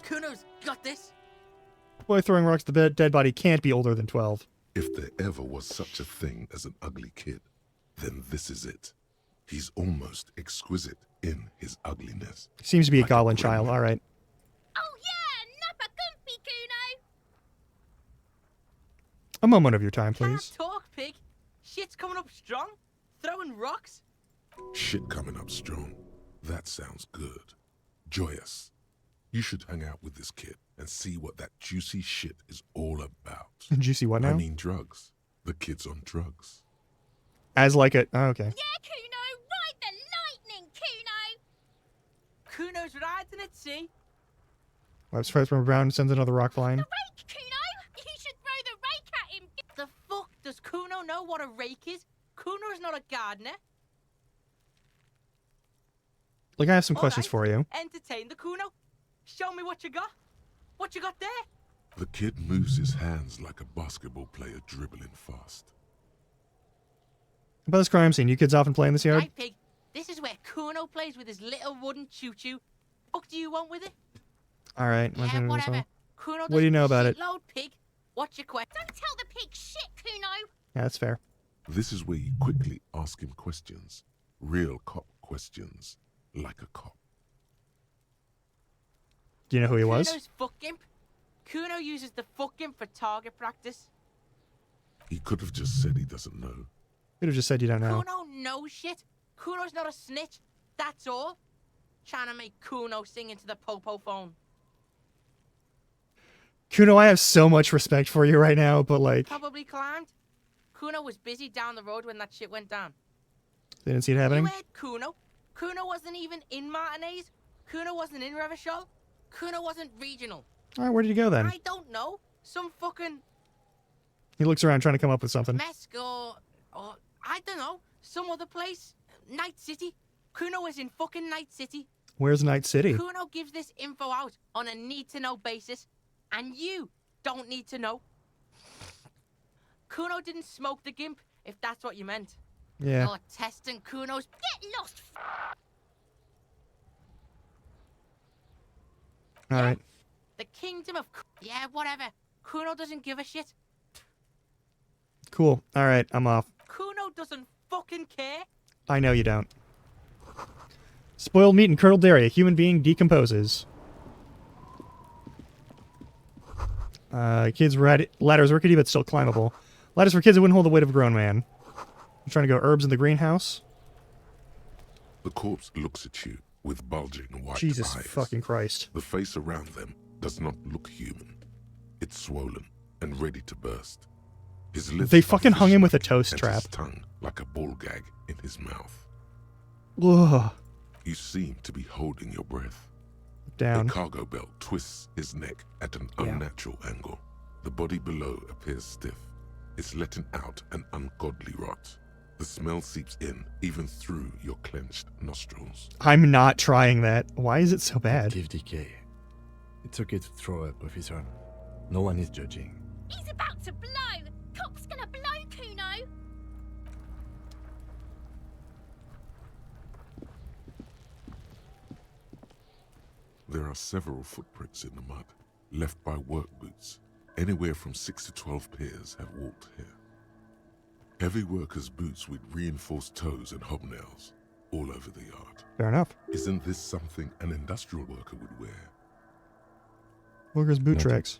J: Kuno's got this.
B: Boy throwing rocks at the dead body can't be older than 12.
E: If there ever was such a thing as an ugly kid, then this is it. He's almost exquisite in his ugliness.
B: Seems to be a
E: Like a
B: goblin
E: gremlin.
B: child. All right.
J: Oh yeah, Nappa Gumpy Kuno.
B: A moment of your time,
J: Can't
B: please.
J: talk, pig. Shit's coming up strong. Throwing rocks.
E: Shit coming up strong. That sounds good. Joyous. You should hang out with this kid and see what that juicy shit is all about.
B: Juicy what now?
E: I mean drugs. The kid's on drugs.
B: As like a... Oh, okay.
J: Yeah, Kuno, ride the lightning, Kuno. Kuno's riding at sea.
B: Wipes first from Brown sends another rock flying.
J: Rake, Kuno. You should throw the rake at him. The fuck does Kuno know what a rake is? Kuno's not a gardener.
B: Like, I have some
J: All
B: questions
J: right,
B: for you.
J: Entertain the Kuno. Show me what you got. What you got there?
E: The kid moves his hands like a basketball player dribbling fast.
B: About this crime scene, you kids often play in this yard?
J: Right, pig. This is where Kuno plays with his little wooden choo-choo. Fuck do you want with it?
B: All right.
J: Yeah, whatever. Kuno
B: What do you know about it?
J: Load, pig. What's your question? Don't tell the pig shit, Kuno.
B: Yeah, that's fair.
E: This is where you quickly ask him questions. Real cop questions. Like a cop.
B: Do you know who he was?
J: Kuno's fuck imp. Kuno uses the fuck imp for target practice.
E: He could have just said he doesn't know.
B: Could have just said you don't know.
J: Kuno knows shit. Kuno's not a snitch. That's all. Trying to make Kuno sing into the popo phone.
B: Kuno, I have so much respect for you right now, but like,
J: Probably climbed. Kuno was busy down the road when that shit went down.
B: they didn't see it happening.
J: You heard Kuno. Kuno wasn't even in Martinez. Kuno wasn't in Revachol. Kuno wasn't regional.
B: All right, where did he go then?
J: I don't know. Some fucking
B: He looks around trying to come up with something.
J: Mesk or I don't know. Some other place. Night City. Kuno was in fucking Night City.
B: Where's Night City?
J: Kuno gives this info out on a need-to-know basis, and you don't need to know. Kuno didn't smoke the gimp if that's what you meant.
B: Yeah.
J: You're testing Kuno's.
D: Get lost.
B: All right.
J: The kingdom of. Yeah, whatever. Kuno doesn't give a shit.
B: Cool. All right. I'm off.
J: Kuno doesn't fucking care.
B: I know you don't. Spoiled meat and curdled dairy. A human being decomposes. Kids ladders rickety but still climbable. Ladders for kids that wouldn't hold the weight of a grown man. I'm trying to go herbs in the greenhouse.
E: The corpse looks at you with bulging white
B: Jesus
E: eyes.
B: fucking Christ.
E: The face around them does not look human. It's swollen and ready to burst. His lips
B: They
E: are
B: fucking hung him with a
E: fish-like,
B: toast
E: and
B: trap.
E: his tongue like a ball gag in his mouth.
B: Ugh.
E: You seem to be holding your breath.
B: Down.
E: A cargo belt twists his neck at an
B: Yeah.
E: unnatural angle. The body below appears stiff. It's letting out an ungodly rot. The smell seeps in, even through your clenched nostrils.
B: I'm not trying that. Why is it so bad?
H: Active decay. It's okay to throw up, officer. No one is judging.
D: He's about to blow. Cop's gonna blow, Kuno.
E: There are several footprints in the mud, left by work boots. Anywhere from 6 to 12 pairs have walked here. Heavy workers' boots with reinforced toes and hobnails, all over the yard.
B: Fair enough.
E: Isn't this something an industrial worker would wear?
B: Workers' boot
H: Noted.
B: tracks.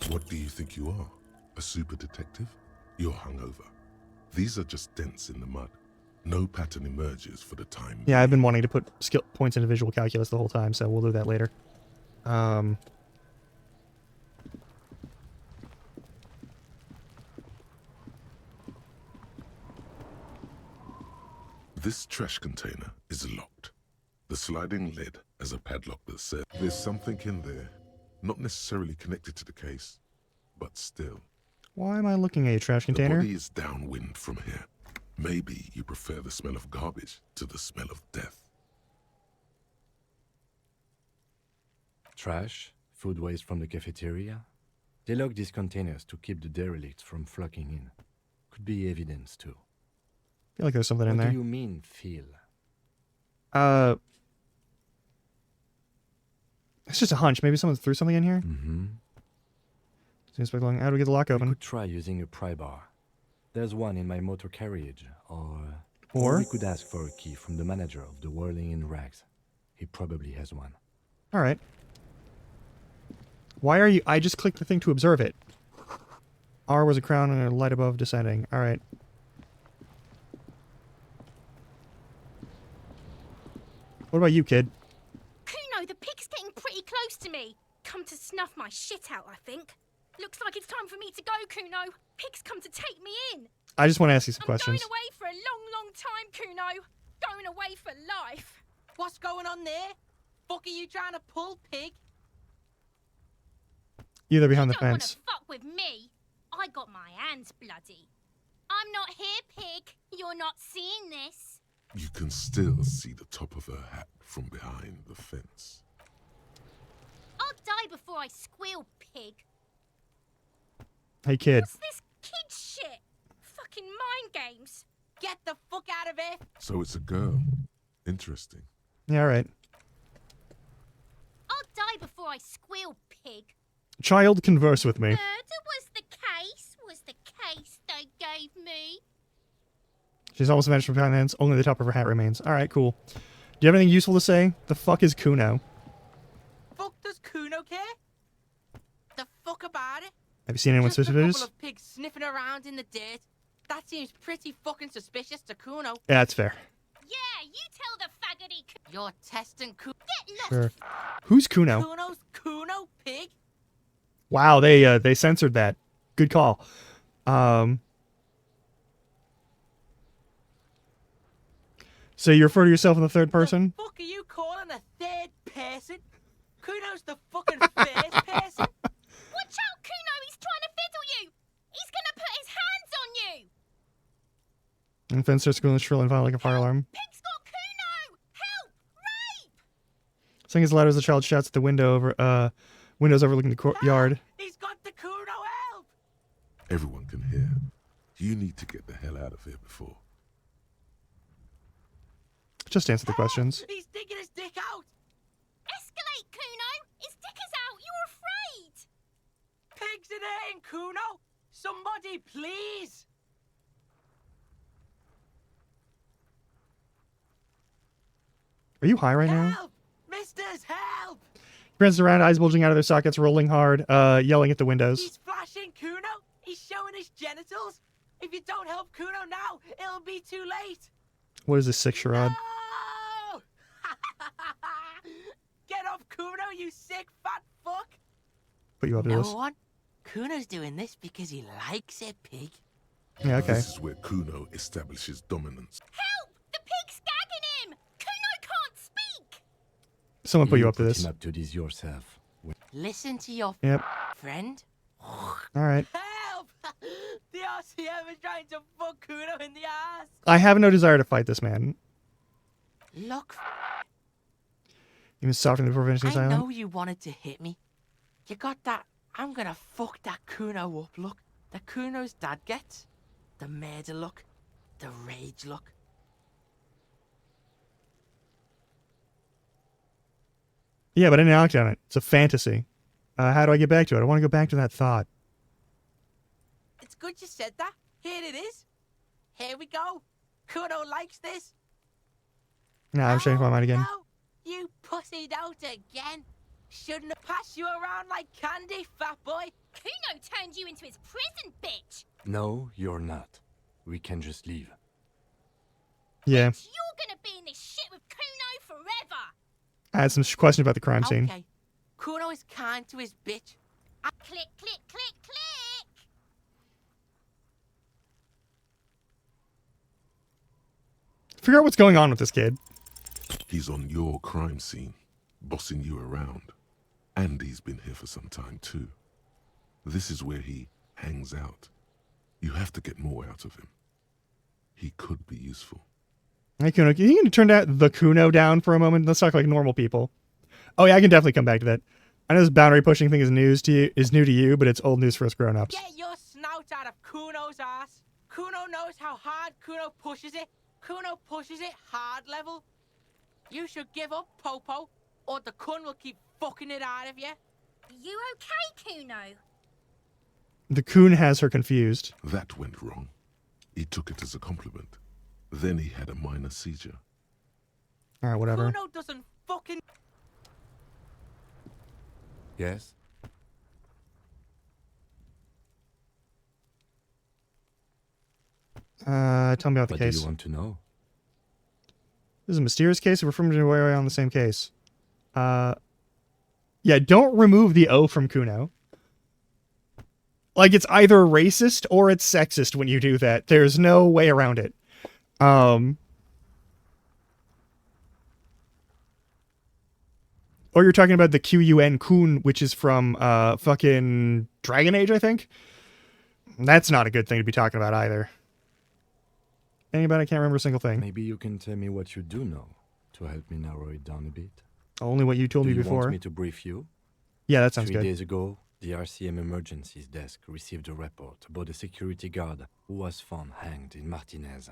E: What do you think you are? A super detective? You're hungover. These are just dents in the mud. No pattern emerges for the time.
B: Yeah, I've been wanting to put skill points into visual calculus the whole time, so we'll do that later.
E: This trash container is locked. The sliding lid has a padlock that says there's something in there, not necessarily connected to the case, but still.
B: Why am I looking at a trash
E: The
B: container?
E: body is downwind from here. Maybe you prefer the smell of garbage to the smell of death.
H: Trash, food waste from the cafeteria. They lock these containers to keep the derelicts from flocking in. Could be evidence too.
B: I feel like there's something in
H: What
B: there.
H: do you mean, feel?
B: It's just a hunch. Maybe someone threw something in here.
H: Mm-hmm.
B: Seems like long. How do we get the lock
H: We
B: open?
H: could try using a pry bar. There's one in my motor carriage,
B: Or?
H: we could ask for a key from the manager of the Whirling in Rags. He probably has one.
B: All right. Why are you? I just clicked the thing to observe it. R was a crown and a light above descending. All right. What about you, kid?
D: Kuno, the pig's getting pretty close to me. Come to snuff my shit out, I think. Looks like it's time for me to go, Kuno. Pig's come to take me in.
B: I just want to ask you some
D: I'm
B: questions.
D: going away for a long, long time, Kuno. Going away for life.
J: What's going on there? Fuck are you trying to pull, pig?
B: You there behind the
D: You don't
B: fence.
D: wanna fuck with me. I got my hands bloody. I'm not here, pig. You're not seeing this.
E: You can still see the top of her hat from behind the fence.
D: I'll die before I squeal, pig.
B: Hey, kid.
D: What's this kid shit? Fucking mind games.
J: Get the fuck out of here.
E: So it's a girl. Interesting.
B: Yeah, all right.
D: I'll die before I squeal, pig.
B: Child, converse with me.
D: Murder was the case they gave me.
B: She's almost vanished from behind the fence. Only the top of her hat remains. All right, cool. Do you have anything useful to say? The fuck is Kuno?
J: Fuck does Kuno care? The fuck about it?
B: Have you seen anyone
J: Just a
B: suspicious?
J: couple of pigs sniffing around in the dirt. That seems pretty fucking suspicious to Kuno.
B: Yeah, that's fair.
D: Yeah, you tell the faggoty.
J: You're testing Kuno.
D: Get lost.
B: Sure. Who's Kuno?
J: Kuno's Kuno, pig?
B: Wow, they censored that. Good call. So you refer to yourself in the third person?
J: The fuck are you calling a third person? Kuno's the fucking first person.
D: Watch out, Kuno. He's trying to fiddle you. He's gonna put his hands on you.
B: And fence starts going shrill and violent like a fire alarm.
D: Pig's got Kuno. Help! Rape!
B: Singing as loud as the child shouts at the window over windows overlooking the courtyard.
J: He's got the Kuno, help!
E: Everyone can hear. You need to get the hell out of here before.
B: Just answer the questions.
J: He's digging his dick out!
K: Escalate, Kuno! His dick is out! You're afraid!
J: Pigs in here, Kuno! Somebody, please!
B: Are you high right now?
J: Help! Misters, help!
B: Glances around, eyes bulging out of their sockets, rolling hard, yelling at the windows.
J: He's flashing, Kuno! He's showing his genitals! If you don't help Kuno now, it'll be too late!
B: What is this, sick charade?
J: No! Get up, Kuno, you sick fat fuck!
B: Put you up to
J: No
B: this.
J: one. Kuno's doing this because he likes it, pig.
B: Yeah, okay.
E: This is where Kuno establishes dominance.
K: Help! The pig's gagging him! Kuno can't speak!
B: Someone put you up to
H: put
B: this.
H: him up to this yourself.
J: Listen to your
B: Yep.
J: friend.
B: Alright.
J: Help! The RCM is trying to fuck Kuno in the ass.
B: I have no desire to fight this man.
J: Look,
B: Even softening the provincial
J: I
B: silent.
J: know you wanted to hit me. You got that I'm gonna fuck that Kuno up look that Kuno's dad gets. The murder look. The rage look.
B: Yeah, but I didn't act on it. It's a fantasy. How do I get back to it? I want to go back to that thought.
J: It's good you said that. Here it is. Here we go. Kuno likes this.
B: Nah, I'm changing my mind again.
J: No, you pussied out again. Shouldn't have passed you around like candy, fat boy.
K: Kuno turned you into his prison, bitch!
H: No, you're not. We can just leave.
B: Yeah.
K: You're gonna be in this shit with Kuno forever!
B: I had some questions about the crime scene.
J: Okay. Kuno is kind to his bitch.
K: Click, click, click, click!
B: Figure out what's going on with this kid.
E: He's on your crime scene, bossing you around. And he's been here for some time too. This is where he hangs out. You have to get more out of him. He could be useful.
B: Hey, Kuno, can you turn the Kuno down for a moment? Let's talk like normal people. Oh yeah, I can definitely come back to that. I know this boundary pushing thing is new to you, but it's old news for us grown-ups.
J: Get your snout out of Kuno's ass. Kuno knows how hard Kuno pushes it. Kuno pushes it hard level. You should give up, Popo, or the Kun will keep fucking it out of you.
K: You okay, Kuno?
B: The Kun has her confused.
E: That went wrong. He took it as a compliment. Then he had a minor seizure.
B: All right, whatever.
J: Kuno doesn't fucking...
H: Yes?
B: Tell me about the
H: What
B: case.
H: do you want to know?
B: This is a mysterious case. We're from way on the same case. Yeah, don't remove the O from Kuno. Like, it's either racist or it's sexist when you do that. There's no way around it. Or you're talking about the Qun Kun, which is from fucking Dragon Age, I think. That's not a good thing to be talking about either. Anybody? I can't remember a single thing.
H: Maybe you can tell me what you do know to help me narrow it down a bit.
B: Only what you told
H: Do
B: me
H: you
B: before.
H: want me to brief you?
B: Yeah, that sounds
H: 3
B: good.
H: days ago, the RCM Emergencies Desk received a report about a security guard who was found hanged in Martinez.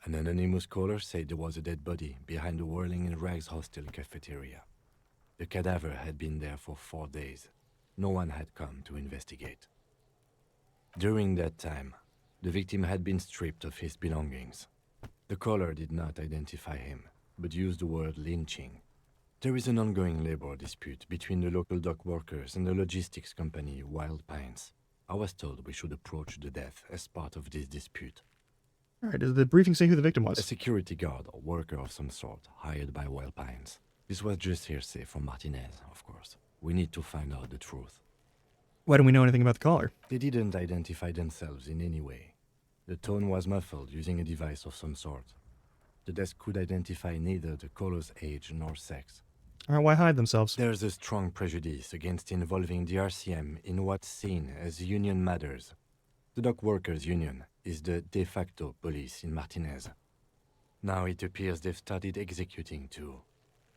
H: An anonymous caller said there was a dead body behind the Whirling in Rags hostel cafeteria. The cadaver had been there for 4 days. No one had come to investigate. During that time, the victim had been stripped of his belongings. The caller did not identify him, but used the word lynching. There is an ongoing labor dispute between the local dock workers and the logistics company Wild Pines. I was told we should approach the death as part of this dispute.
B: All right, does the briefing say who the victim
H: A
B: was?
H: security guard or worker of some sort hired by Wild Pines. This was just hearsay from Martinez, of course. We need to find out the truth.
B: Why don't we know anything about the caller?
H: They didn't identify themselves in any way. The tone was muffled using a device of some sort. The desk could identify neither the caller's age nor sex.
B: All right, why hide themselves?
H: There's a strong prejudice against involving the RCM in what's seen as union matters. The dock workers' union is the de facto police in Martinez. Now it appears they've started executing too.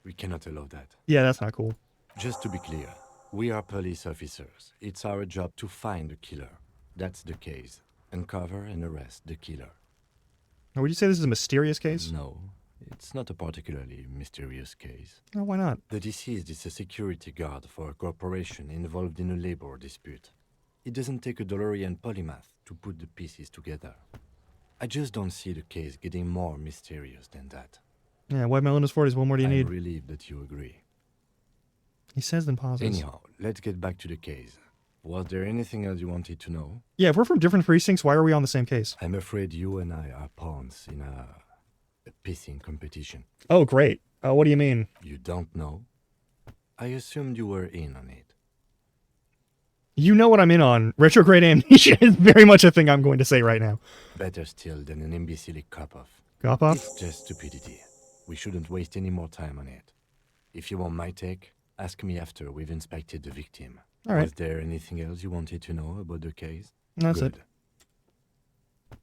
H: We cannot allow that.
B: Yeah, that's not cool.
H: Just to be clear, we are police officers. It's our job to find the killer. That's the case. Uncover and arrest the killer.
B: Now, would you say this is a mysterious case?
H: No, it's not a particularly mysterious case.
B: No, why not?
H: The deceased is a security guard for a corporation involved in a labor dispute. It doesn't take a DeLorean polymath to put the pieces together. I just don't see the case getting more mysterious than that.
B: Yeah, White Melana's 40s. What more do you
H: I'm
B: need?
H: relieved that you agree.
B: He says then pauses.
H: Anyhow, let's get back to the case. Was there anything else you wanted to know?
B: Yeah, if we're from different precincts, why are we on the same case?
H: I'm afraid you and I are pawns in a pissing competition.
B: Oh, great. What do you mean?
H: You don't know? I assumed you were in on it.
B: You know what I'm in on. Retrograde amnesia is very much a thing I'm going to say right now.
H: Better still than an imbecilic cop-off.
B: Cop-off?
H: It's just stupidity. We shouldn't waste any more time on it. If you want my take, ask me after we've inspected the victim.
B: All right.
H: Was there anything else you wanted to know about the case?
B: That's
H: Good.
B: it.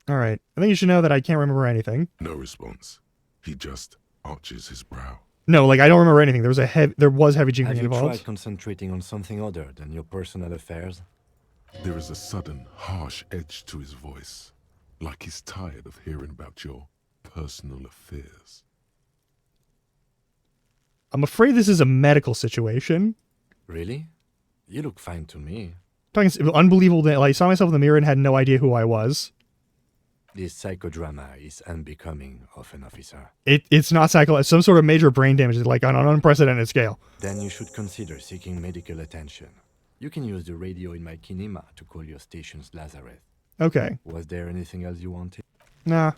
B: All right. I think you should know that I can't remember anything.
E: No response. He just arches his brow.
B: No, like I don't remember anything. There was heavy drinking
H: Have you
B: involved.
H: tried concentrating on something other than your personal affairs?
E: There is a sudden, harsh edge to his voice, like he's tired of hearing about your personal affairs.
B: I'm afraid this is a medical situation.
H: Really? You look fine to me.
B: Talking unbelievable that like, I saw myself in the mirror and had no idea who I was.
H: This psychodrama is unbecoming of an officer.
B: It's not psychological. Some sort of major brain damage, like on an unprecedented scale.
H: Then you should consider seeking medical attention. You can use the radio in my kinema to call your station's Lazareth.
B: Okay.
H: Was there anything else you wanted?
B: Nah.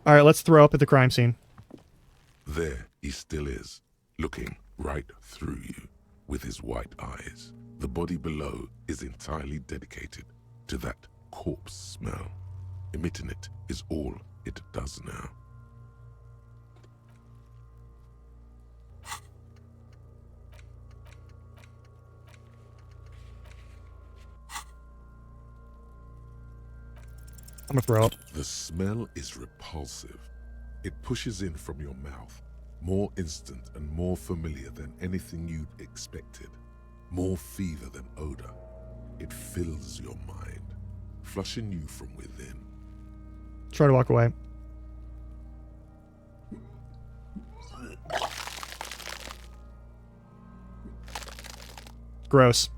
B: All right, let's throw up at the crime scene.
E: There he still is, looking right through you with his white eyes. The body below is entirely dedicated to that corpse smell. Emitting it is all it does now.
B: I'm gonna throw up.
E: The smell is repulsive. It pushes in from your mouth, more instant and more familiar than anything you'd expected. More fever than odor. It fills your mind, flushing you from within.
B: Try to walk away. Gross.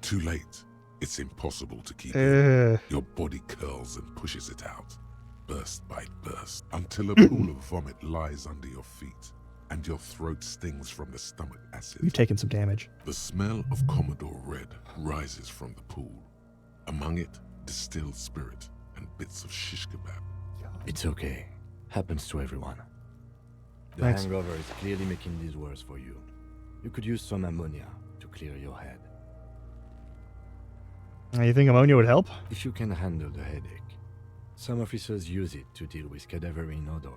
E: Too late. It's impossible to keep
B: Ugh.
E: in. Your body curls and pushes it out, burst by burst, until a pool of vomit lies under your feet, and your throat stings from the stomach acid.
B: You've taken some damage.
E: The smell of Commodore Red rises from the pool. Among it, distilled spirit and bits of shish kebab.
H: It's okay. Happens to everyone. The
B: Thanks.
H: hangover is clearly making this worse for you. You could use some ammonia to clear your head.
B: You think ammonia would help?
H: If you can handle the headache. Some officers use it to deal with cadaverine odor.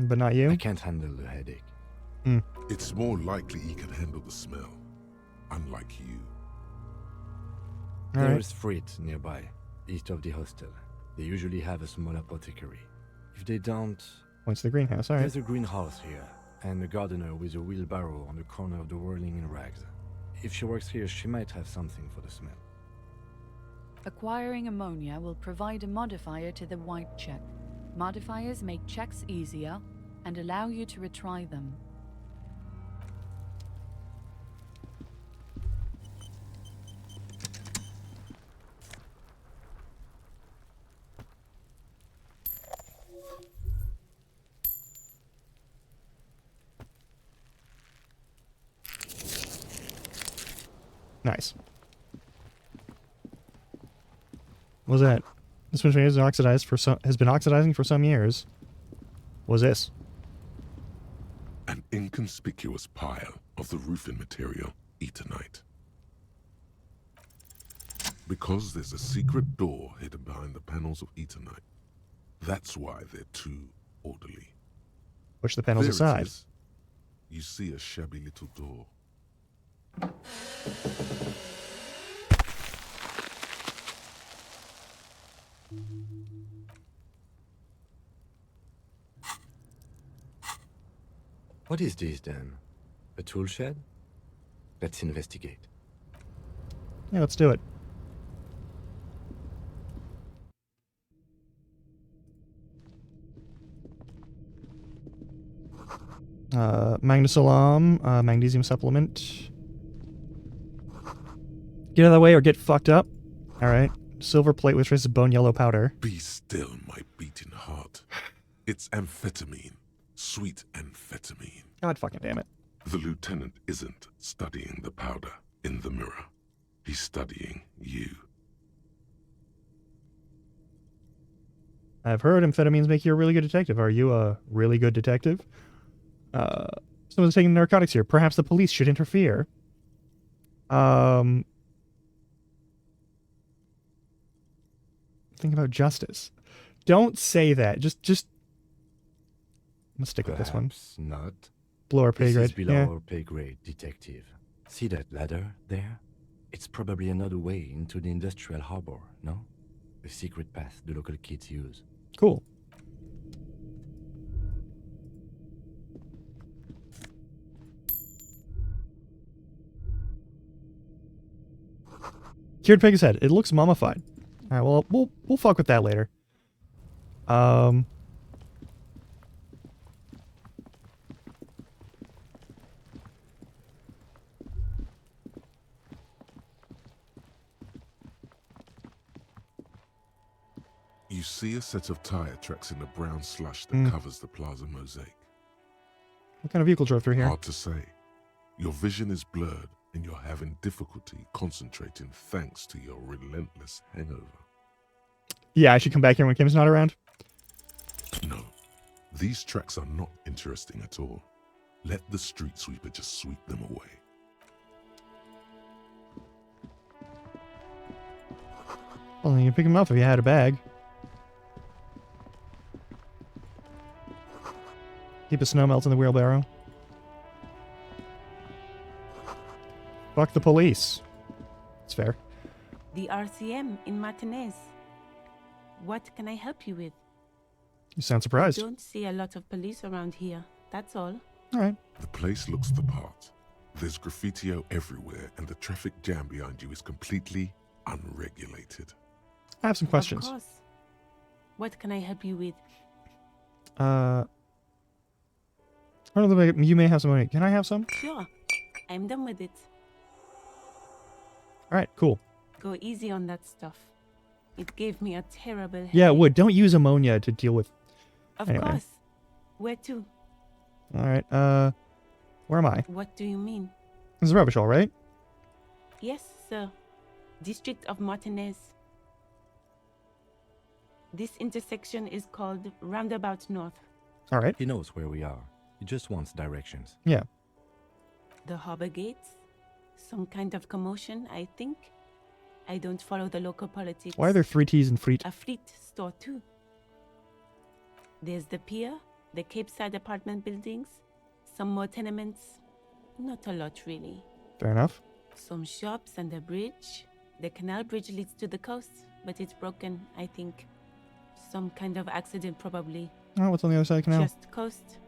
B: But not you?
H: I can't handle the headache.
E: It's more likely he can handle the smell, unlike you.
B: All right.
H: There's Frit nearby, east of the hostel. They usually have a small apothecary. If they don't,
B: Points to the greenhouse. All right.
H: there's a greenhouse here, and a gardener with a wheelbarrow on the corner of the whirling in rags. If she works here, she might have something for the smell.
F: Acquiring ammonia will provide a modifier to the white check. Modifiers make checks easier and allow you to retry them.
B: Nice. What was that? This machine has been oxidizing for some years. What was this?
E: An inconspicuous pile of the roofing material, Eternite. Because there's a secret door hidden behind the panels of Eternite. That's why they're too orderly.
B: Push the panels
E: There it
B: aside.
E: is. You see a shabby little door.
H: What is this then? A tool shed? Let's investigate.
B: Yeah, let's do it. Magnesalam, magnesium supplement. Get out of the way or get fucked up. Alright. Silver plate with traces of bone yellow powder.
E: Be still, my beating heart. It's amphetamine. Sweet amphetamine.
B: God fucking damn it.
E: The lieutenant isn't studying the powder in the mirror. He's studying you.
B: I've heard amphetamines make you a really good detective. Are you a really good detective? Someone's taking narcotics here. Perhaps the police should interfere. Think about justice. Don't say that. Just I'm gonna stick with this one.
H: Perhaps not.
B: Below our pay
H: This
B: grade.
H: is below
B: Yeah.
H: our pay grade, detective. See that ladder there? It's probably another way into the industrial harbor, no? A secret path the local kids use.
B: Cool. Cured pig's head. It looks mummified. All right. Well, we'll fuck with that later.
E: You see a set of tire tracks in the brown slush that covers the plaza mosaic.
B: What kind of vehicle drove through here?
E: Hard to say. Your vision is blurred and you're having difficulty concentrating thanks to your relentless hangover.
B: Yeah, I should come back here when Kim's not around.
E: No, these tracks are not interesting at all. Let the street sweeper just sweep them away.
B: Well, you can pick him up if you had a bag. Keep a snow melt in the wheelbarrow. Fuck the police. It's fair.
L: The RCM in Martinez. What can I help you with?
B: You sound surprised.
L: Don't see a lot of police around here. That's all.
B: All right.
E: The place looks the part. There's graffitio everywhere and the traffic jam behind you is completely unregulated.
B: I have some questions.
L: Of course. What can I help you with?
B: I don't know, you may have some money. Can I have some?
L: Sure. I'm done with it.
B: All right, cool.
L: Go easy on that stuff. It gave me a terrible headache.
B: Yeah, wood. Don't use ammonia to deal with.
L: Of
B: Anyway.
L: course. Where to?
B: All right. Where am I?
L: What do you mean?
B: This is rubbish, all right?
L: Yes, sir. District of Martinez. This intersection is called Roundabout North.
B: All right.
H: He knows where we are. He just wants directions.
B: Yeah.
L: The harbor gates? Some kind of commotion, I think. I don't follow the local politics.
B: Why are there 3 T's in Freet?
L: A fleet store, too. There's the pier, the Cape Side apartment buildings, some more tenements. Not a lot, really.
B: Fair enough.
L: Some shops and a bridge. The canal bridge leads to the coast, but it's broken, I think. Some kind of accident, probably.
B: Oh, what's on the other side of the canal?
L: Just coast.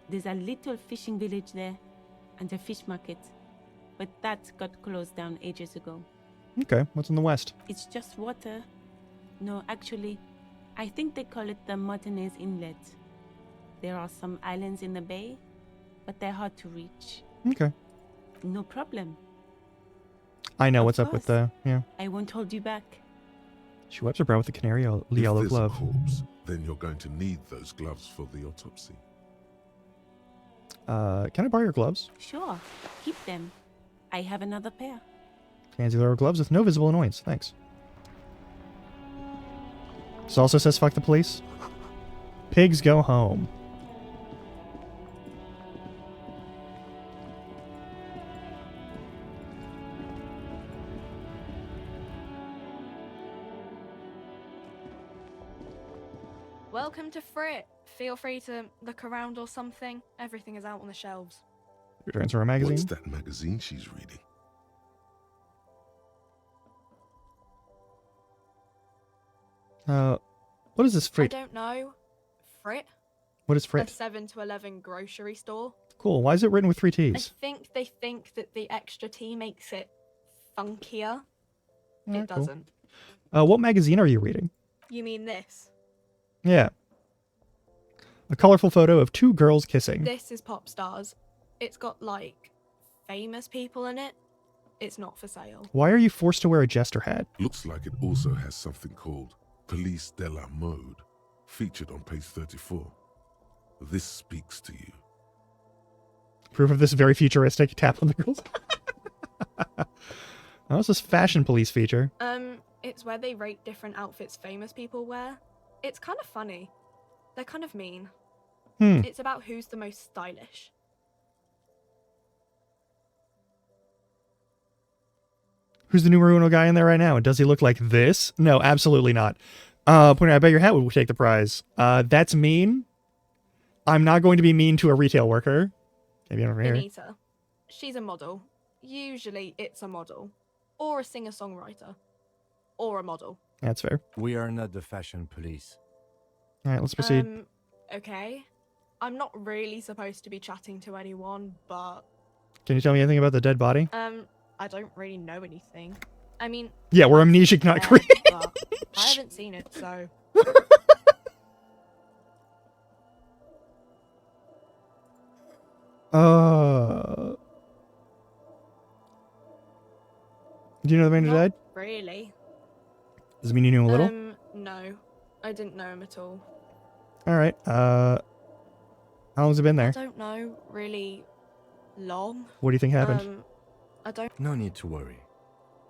L: There's a little fishing village there, and a fish market. But that got closed down ages ago.
B: Okay, what's in the west?
L: It's just water. No, actually, I think they call it the Martinez Inlet. There are some islands in the bay, but they're hard to reach.
B: Okay.
L: No problem.
B: I know
L: Of
B: what's up with the... Yeah.
L: I won't hold you back.
B: She wipes her brow with the canary yellow
E: If there's
B: glove.
E: a corpse, then you're going to need those gloves for the autopsy.
B: Can I borrow your gloves?
L: Sure, keep them. I have another pair.
B: Fancy little gloves with no visible annoyance. Thanks. This also says fuck the police. Pigs go home.
M: Welcome to Frit. Feel free to look around or something. Everything is out on the shelves.
B: Returns from a magazine.
E: What's that magazine she's reading?
B: What is this
M: I
B: Frit?
M: don't know. Frit?
B: What is
M: a
B: Frit?
M: 7 to 11 grocery store.
B: Cool. Why is it written with 3
M: I
B: T's?
M: think they think that the extra T makes it funkier.
B: Alright,
M: It
B: cool.
M: doesn't.
B: What magazine are you reading?
M: You mean this?
B: Yeah. A colorful photo of 2 girls kissing.
M: This is Pop Stars. It's got, like, famous people in it. It's not for sale.
B: Why are you forced to wear a jester hat?
E: Looks like it also has something called Police de la Mode, featured on page 34. This speaks to you.
B: Proof of this very futuristic tap on the girls. What's this fashion police feature?
M: It's where they rate different outfits famous people wear. It's kind of funny. They're kind of mean. It's about who's the most stylish.
B: Who's the numero uno guy in there right now? And does he look like this? No, absolutely not. Pointer, I bet your hat would take the prize. That's mean. I'm not going to be mean to a retail worker. Maybe over here.
M: Anita. She's a model. Usually it's a model. Or a singer-songwriter. Or a model.
B: That's fair.
H: We are not the fashion police.
B: All right, let's proceed.
M: Okay. I'm not really supposed to be chatting to anyone, but...
B: Can you tell me anything about the dead body?
M: I don't really know anything. I mean...
B: Yeah, we're amnesic, not
M: yeah,
B: crazy.
M: but I haven't seen it, so...
B: Do you know the man who died?
M: Really?
B: Does it mean you knew him a little?
M: No. I didn't know him at all.
B: Alright, how long's it been there?
M: I don't know really long.
B: What do you think happened?
M: I don't...
H: No need to worry.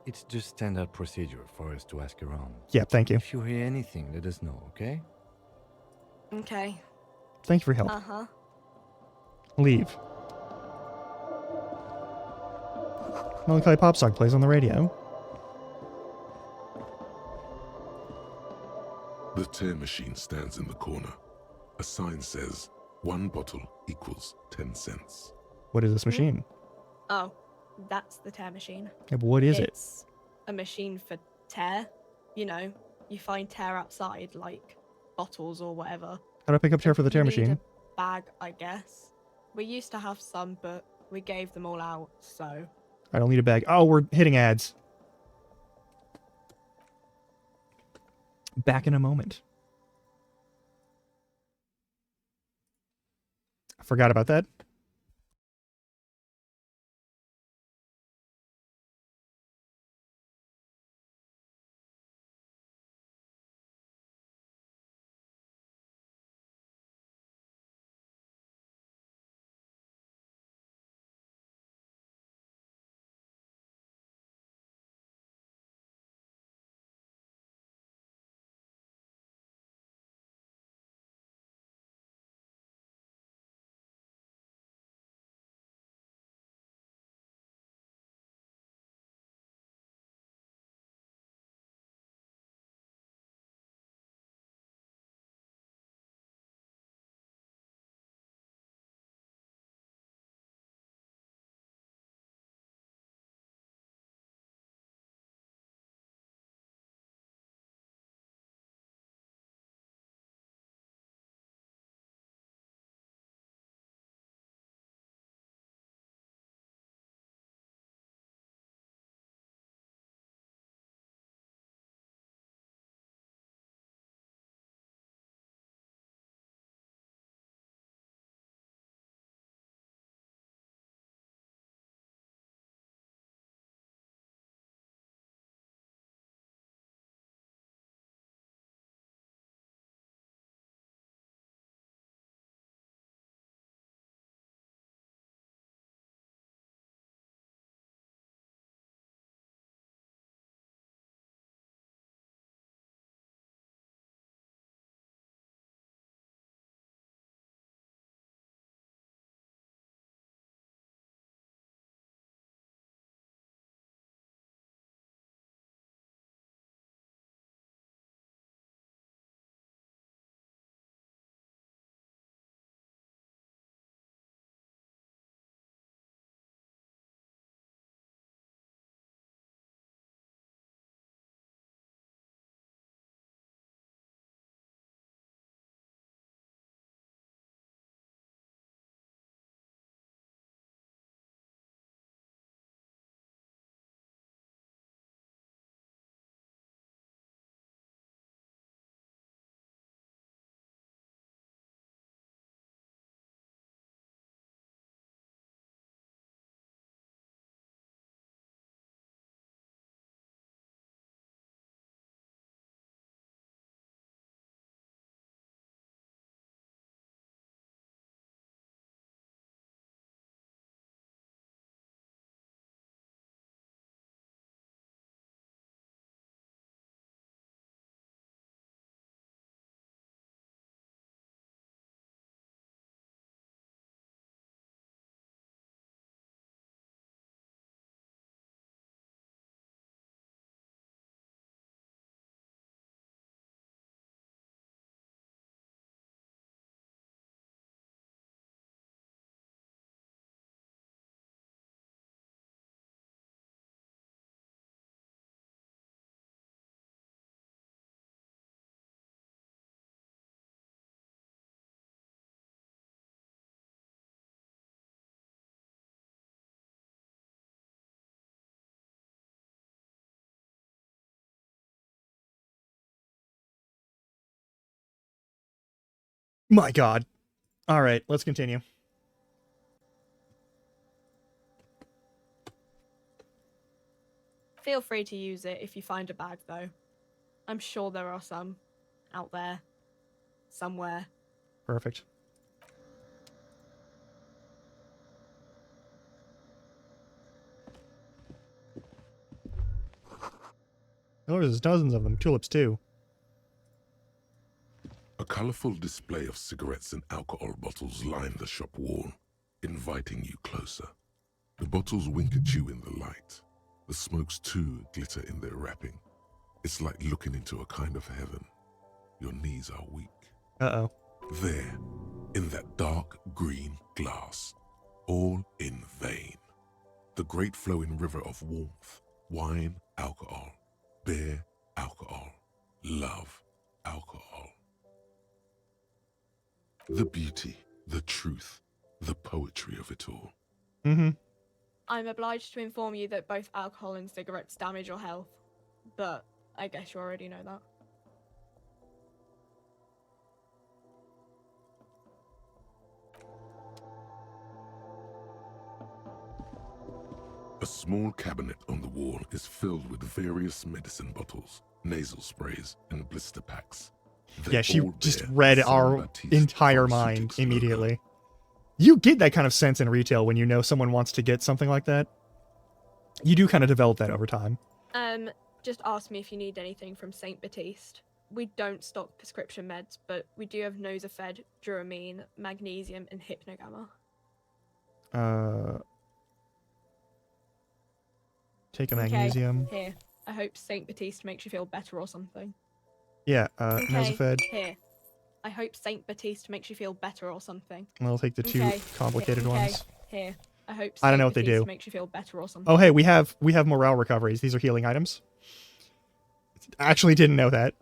H: It's just standard procedure for us to ask around.
B: Yeah, thank you.
H: If you hear anything, let us know, okay?
M: Okay.
B: Thank you for your help.
M: Uh-huh.
B: Leave. Melancholy pop song plays on the radio.
E: The tear machine stands in the corner. A sign says, 1 bottle equals 10 cents.
B: What is this machine?
M: Oh, that's the tear machine.
B: Yeah, but what is it?
M: It's a machine for tear. You know, you find tear outside, like bottles or whatever.
B: How do I pick up tear for the tear
M: You need
B: machine?
M: a bag, I guess. We used to have some, but we gave them all out, so...
B: I don't need a bag. Oh, we're hitting ads. Back in a moment. I forgot about that. My God. All right, let's continue.
M: Feel free to use it if you find a bag, though. I'm sure there are some out there. Somewhere.
B: Perfect. Oh, there's dozens of them. Tulips, too.
E: A colorful display of cigarettes and alcohol bottles line the shop wall, inviting you closer. The bottles wink at you in the light. The smokes too glitter in their wrapping. It's like looking into a kind of heaven. Your knees are weak.
B: Uh-oh.
E: There, in that dark green glass, all in vain. The great flowing river of warmth, wine, alcohol, beer, alcohol, love, alcohol. The beauty, the truth, the poetry of it all.
B: Mm-hmm.
M: I'm obliged to inform you that both alcohol and cigarettes damage your health, but I guess you already know that.
E: A small cabinet on the wall is filled with various medicine bottles, nasal sprays, and blister packs. They
B: Yeah, she
E: all
B: just
E: bear
B: read
E: Saint
B: our
E: Baptiste
B: entire mind
E: Pharmaceutics logo.
B: immediately. You get that kind of sense in retail when you know someone wants to get something like that. You do kind of develop that over time.
M: Just ask me if you need anything from Saint Baptiste. We don't stock prescription meds, but we do have Nosafed, Dramamine, magnesium, and Hypnogamma.
B: Take a
M: Okay,
B: magnesium.
M: here. I hope Saint Baptiste makes you feel better or something.
B: Yeah,
M: Okay,
B: Nosafed.
M: here. I hope Saint Baptiste makes you feel better or something.
B: I'll take the two
M: Okay,
B: complicated
M: okay,
B: ones.
M: Here. I hope
B: I don't know
M: Saint
B: what they
M: Baptiste
B: do.
M: makes you feel better or something.
B: Oh, hey, we have morale recoveries. These are healing items. Actually didn't know that.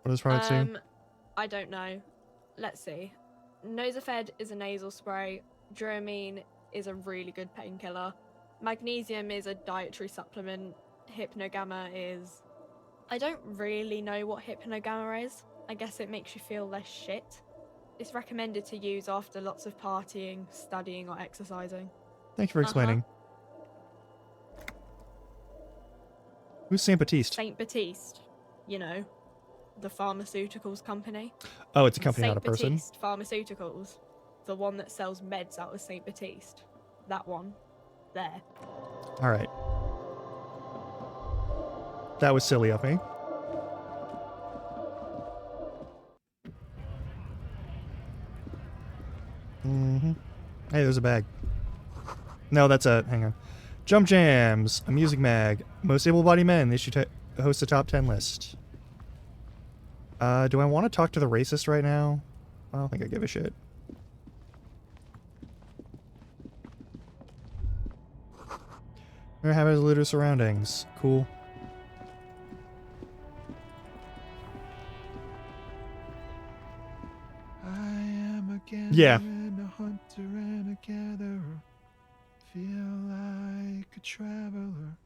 B: What does product do?
M: I don't know. Let's see. Nosafed is a nasal spray. Dramamine is a really good painkiller. Magnesium is a dietary supplement. Hypnogamma is... I don't really know what Hypnogamma is. I guess it makes you feel less shit. It's recommended to use after lots of partying, studying, or exercising.
B: Thank you for explaining. Who's Saint Baptiste?
M: Saint Baptiste, you know, the pharmaceuticals company.
B: Oh, it's a company,
M: Saint
B: not a person.
M: Baptiste Pharmaceuticals, the one that sells meds out of Saint Baptiste. That one, there.
B: All right. That was silly of me. Mm-hmm. Hey, there's a bag. No, that's a... Hang on. Jump Jams, a music mag. Most able-bodied men. They should host a top 10 list. Do I want to talk to the racist right now? I don't think I give a shit. We're having little surroundings. Cool.
N: I am a gatherer
B: Yeah.
N: and a hunter and a gatherer. Feel like a traveler.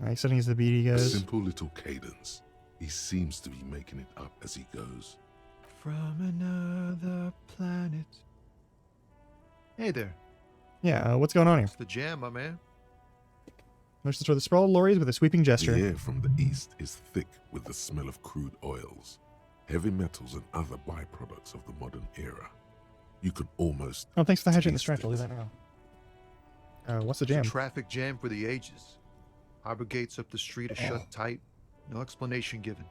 B: Alright, setting as the beat he
E: A
B: goes.
E: simple little cadence. He seems to be making it up as he goes.
N: From another planet. Hey there.
B: Yeah, what's going on here?
N: It's the jam, my man.
B: Motions toward the sprawled lorries with a sweeping gesture.
E: The air from the east is thick with the smell of crude oils, heavy metals, and other byproducts of the modern era. You can almost
B: Oh, thanks for the hydrant and the
E: taste
B: stretch. I'll
E: it.
B: do that now. What's the
N: It's a
B: jam?
N: traffic jam for the ages. Harbor gates up the street are shut tight. No explanation given.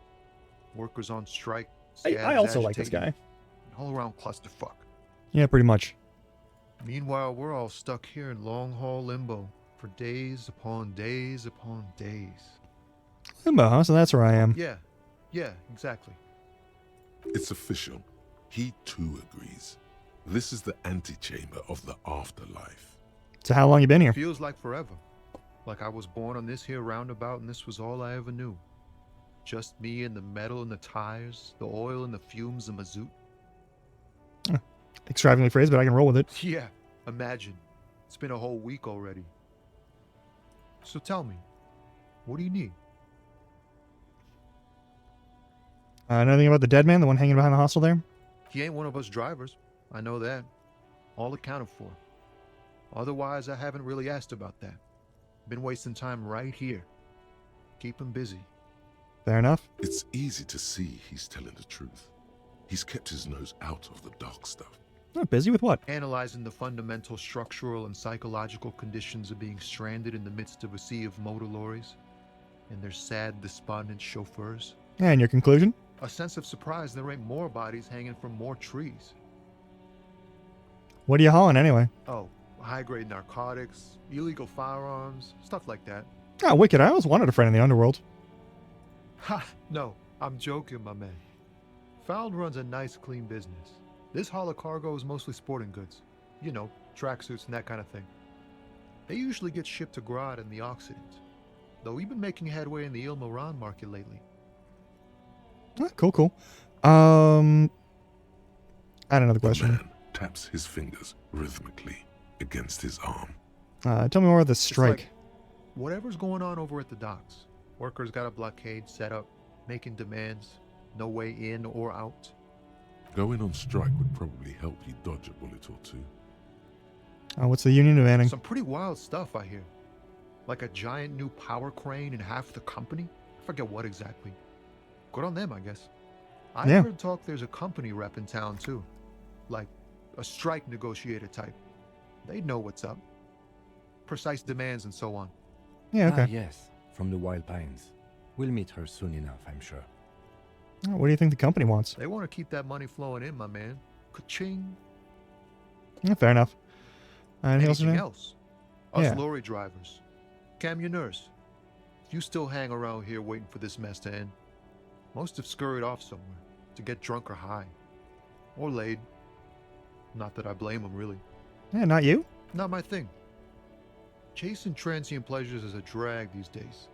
N: Workers on strike.
B: I
N: scabs
B: also like this
N: agitating,
B: guy.
N: An all-around clusterfuck.
B: Yeah, pretty much.
N: Meanwhile, we're all stuck here in long-haul limbo for days upon days upon days.
B: Limbo, huh? So that's where I am.
N: Yeah, exactly.
E: It's official. He too agrees. This is the antechamber of the afterlife.
B: So how long you been here?
N: Feels like forever. Like I was born on this here roundabout and this was all I ever knew. Just me and the metal and the tires, the oil and the fumes of mazout.
B: Extravagantly phrased, but I can roll with it.
N: Yeah, imagine. It's been a whole week already. So tell me, what do you need?
B: Anything about the dead man, the one hanging behind the hostel there?
N: He ain't one of us drivers. I know that. All accounted for. Otherwise, I haven't really asked about that. Been wasting time right here. Keep him busy.
B: Fair enough.
E: It's easy to see he's telling the truth. He's kept his nose out of the dark stuff.
B: Oh, busy with what?
N: Analyzing the fundamental structural and psychological conditions of being stranded in the midst of a sea of motor lorries and their sad, despondent chauffeurs.
B: And your conclusion?
N: A sense of surprise there ain't more bodies hanging from more trees.
B: What are you hauling anyway?
N: Oh, high-grade narcotics, illegal firearms, stuff like that.
B: Oh, wicked. I always wanted a friend in the underworld.
N: Ha! No, I'm joking, my man. Found runs a nice, clean business. This haul of cargo is mostly sporting goods. You know, tracksuits and that kind of thing. They usually get shipped to Grodd and the Occident. Though we've been making headway in the Il Moran market lately.
B: Cool. I had another question.
E: The man taps his fingers rhythmically against his arm.
B: Tell me more about the strike.
N: It's like whatever's going on over at the docks. Workers got a blockade set up, making demands, no way in or out.
E: Going on strike would probably help you dodge a bullet or two.
B: What's the union demanding?
N: Some pretty wild stuff, I hear. Like a giant new power crane in half the company? I forget what exactly. Good on them, I guess. I heard talk there's a company rep in town, too. Like a strike negotiator type. They'd know what's up. Precise demands and so on.
B: Yeah, okay.
H: Yes, from the Wild Pines. We'll meet her soon enough, I'm sure.
B: What do you think the company wants?
N: They want to keep that money flowing in, my man. Ka-ching.
B: Yeah, fair enough.
N: Anything else? Us
B: Yeah.
N: lorry drivers. Camionneurs. You still hang around here waiting for this mess to end. Most have scurried off somewhere to get drunk or high. Or laid. Not that I blame them, really.
B: Yeah, not you?
N: Not my thing. Chasing transient pleasures is a drag these days.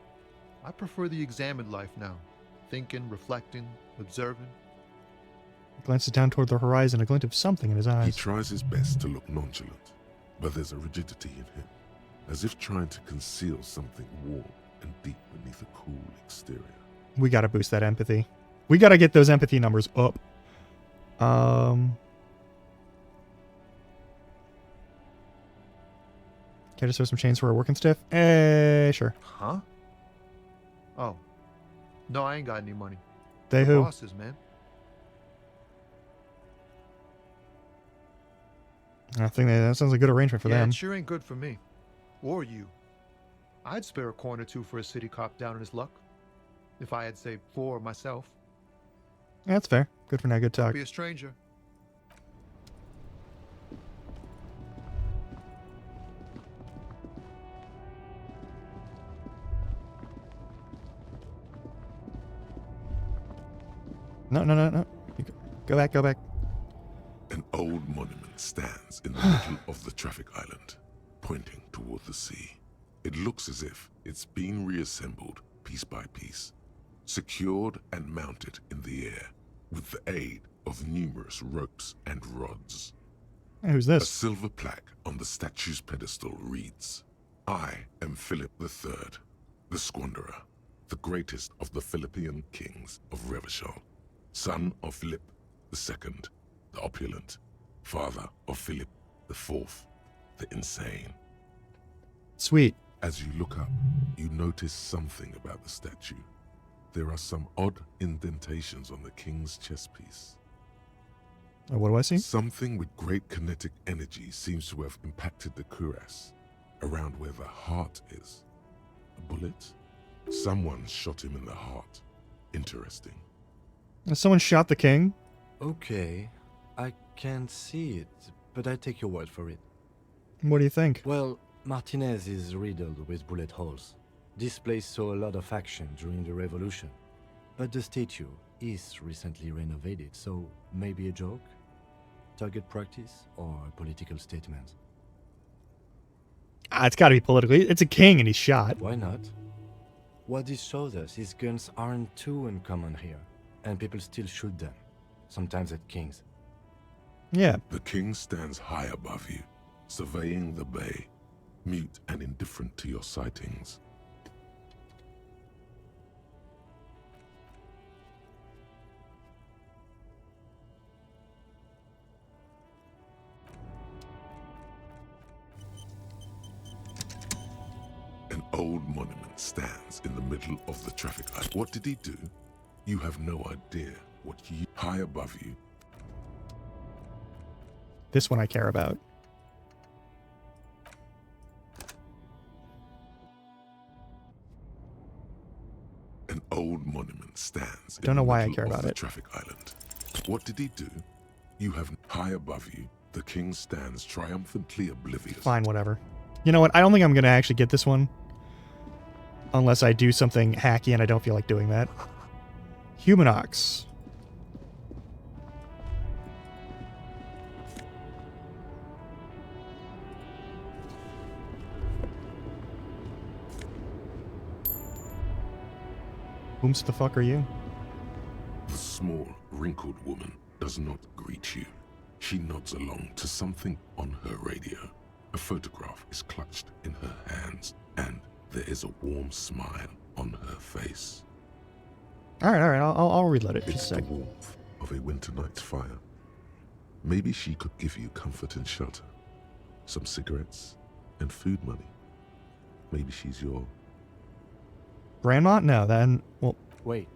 N: I prefer the examined life now. Thinking, reflecting, observing.
B: He glances down toward the horizon, a glint of something in his
E: He
B: eyes.
E: tries his best to look nonchalant, but there's a rigidity in him, as if trying to conceal something warm and deep beneath a cool exterior.
B: We gotta boost that empathy. We gotta get those empathy numbers up. Can I just throw some chains for a working stiff? Sure.
N: Huh? Oh. No, I ain't got any money.
B: They
N: The
B: who?
N: bosses, man.
B: I think that sounds like a good arrangement for
N: Yeah,
B: them.
N: it sure ain't good for me. Or you. I'd spare a coin or two for a city cop down in his luck. If I had saved 4 myself.
B: Yeah, that's fair. Good for now, good talk.
N: Be a stranger.
B: No. Go back.
E: An old monument stands in the middle of the traffic island, pointing toward the sea. It looks as if it's been reassembled piece by piece, secured and mounted in the air with the aid of numerous ropes and rods.
B: Hey, who's
E: A
B: this?
E: silver plaque on the statue's pedestal reads, "I am Philip III, the Squanderer, the greatest of the Philippian kings of Revachol, son of Philip II, the opulent, father of Philip IV, the insane."
B: Sweet.
E: As you look up, you notice something about the statue. There are some odd indentations on the king's chest piece.
B: What do I see?
E: Something with great kinetic energy seems to have impacted the cuirass, around where the heart is. A bullet? Someone shot him in the heart. Interesting.
B: Someone shot the king?
H: Okay, I can't see it, but I take your word for it.
B: What do you think?
H: Well, Martinez is riddled with bullet holes. This place saw a lot of action during the revolution. But the statue is recently renovated, so maybe a joke? Target practice or a political statement?
B: It's gotta be political. It's a king and he's shot.
H: Why not? What this shows us is guns aren't too uncommon here, and people still shoot them, sometimes at kings.
B: Yeah.
E: The king stands high above you, surveying the bay, mute and indifferent to your sightings. middle of the traffic light. What did he do? You have no idea what he... High above you.
B: This one I care about.
E: An old monument stands.
B: Don't know why I
E: middle
B: care
E: of
B: about
E: the
B: it.
E: Traffic island. What did he do? You have high above you. The king stands triumphantly oblivious.
B: Fine, whatever. You know what? I don't think I'm going to actually get this one. Unless I do something hacky and I don't feel like doing that. Humanox. Whomst the fuck are you?
E: The small, wrinkled woman does not greet you. She nods along to something on her radio. A photograph is clutched in her hands, and there is a warm smile on her face.
B: All right. I'll reload it.
E: It's
B: Just a
E: the
B: sec.
E: warmth of a winter night's fire. Maybe she could give you comfort and shelter, some cigarettes, and food money. Maybe she's your...
B: Grandma? No, then... Well...
H: Wait.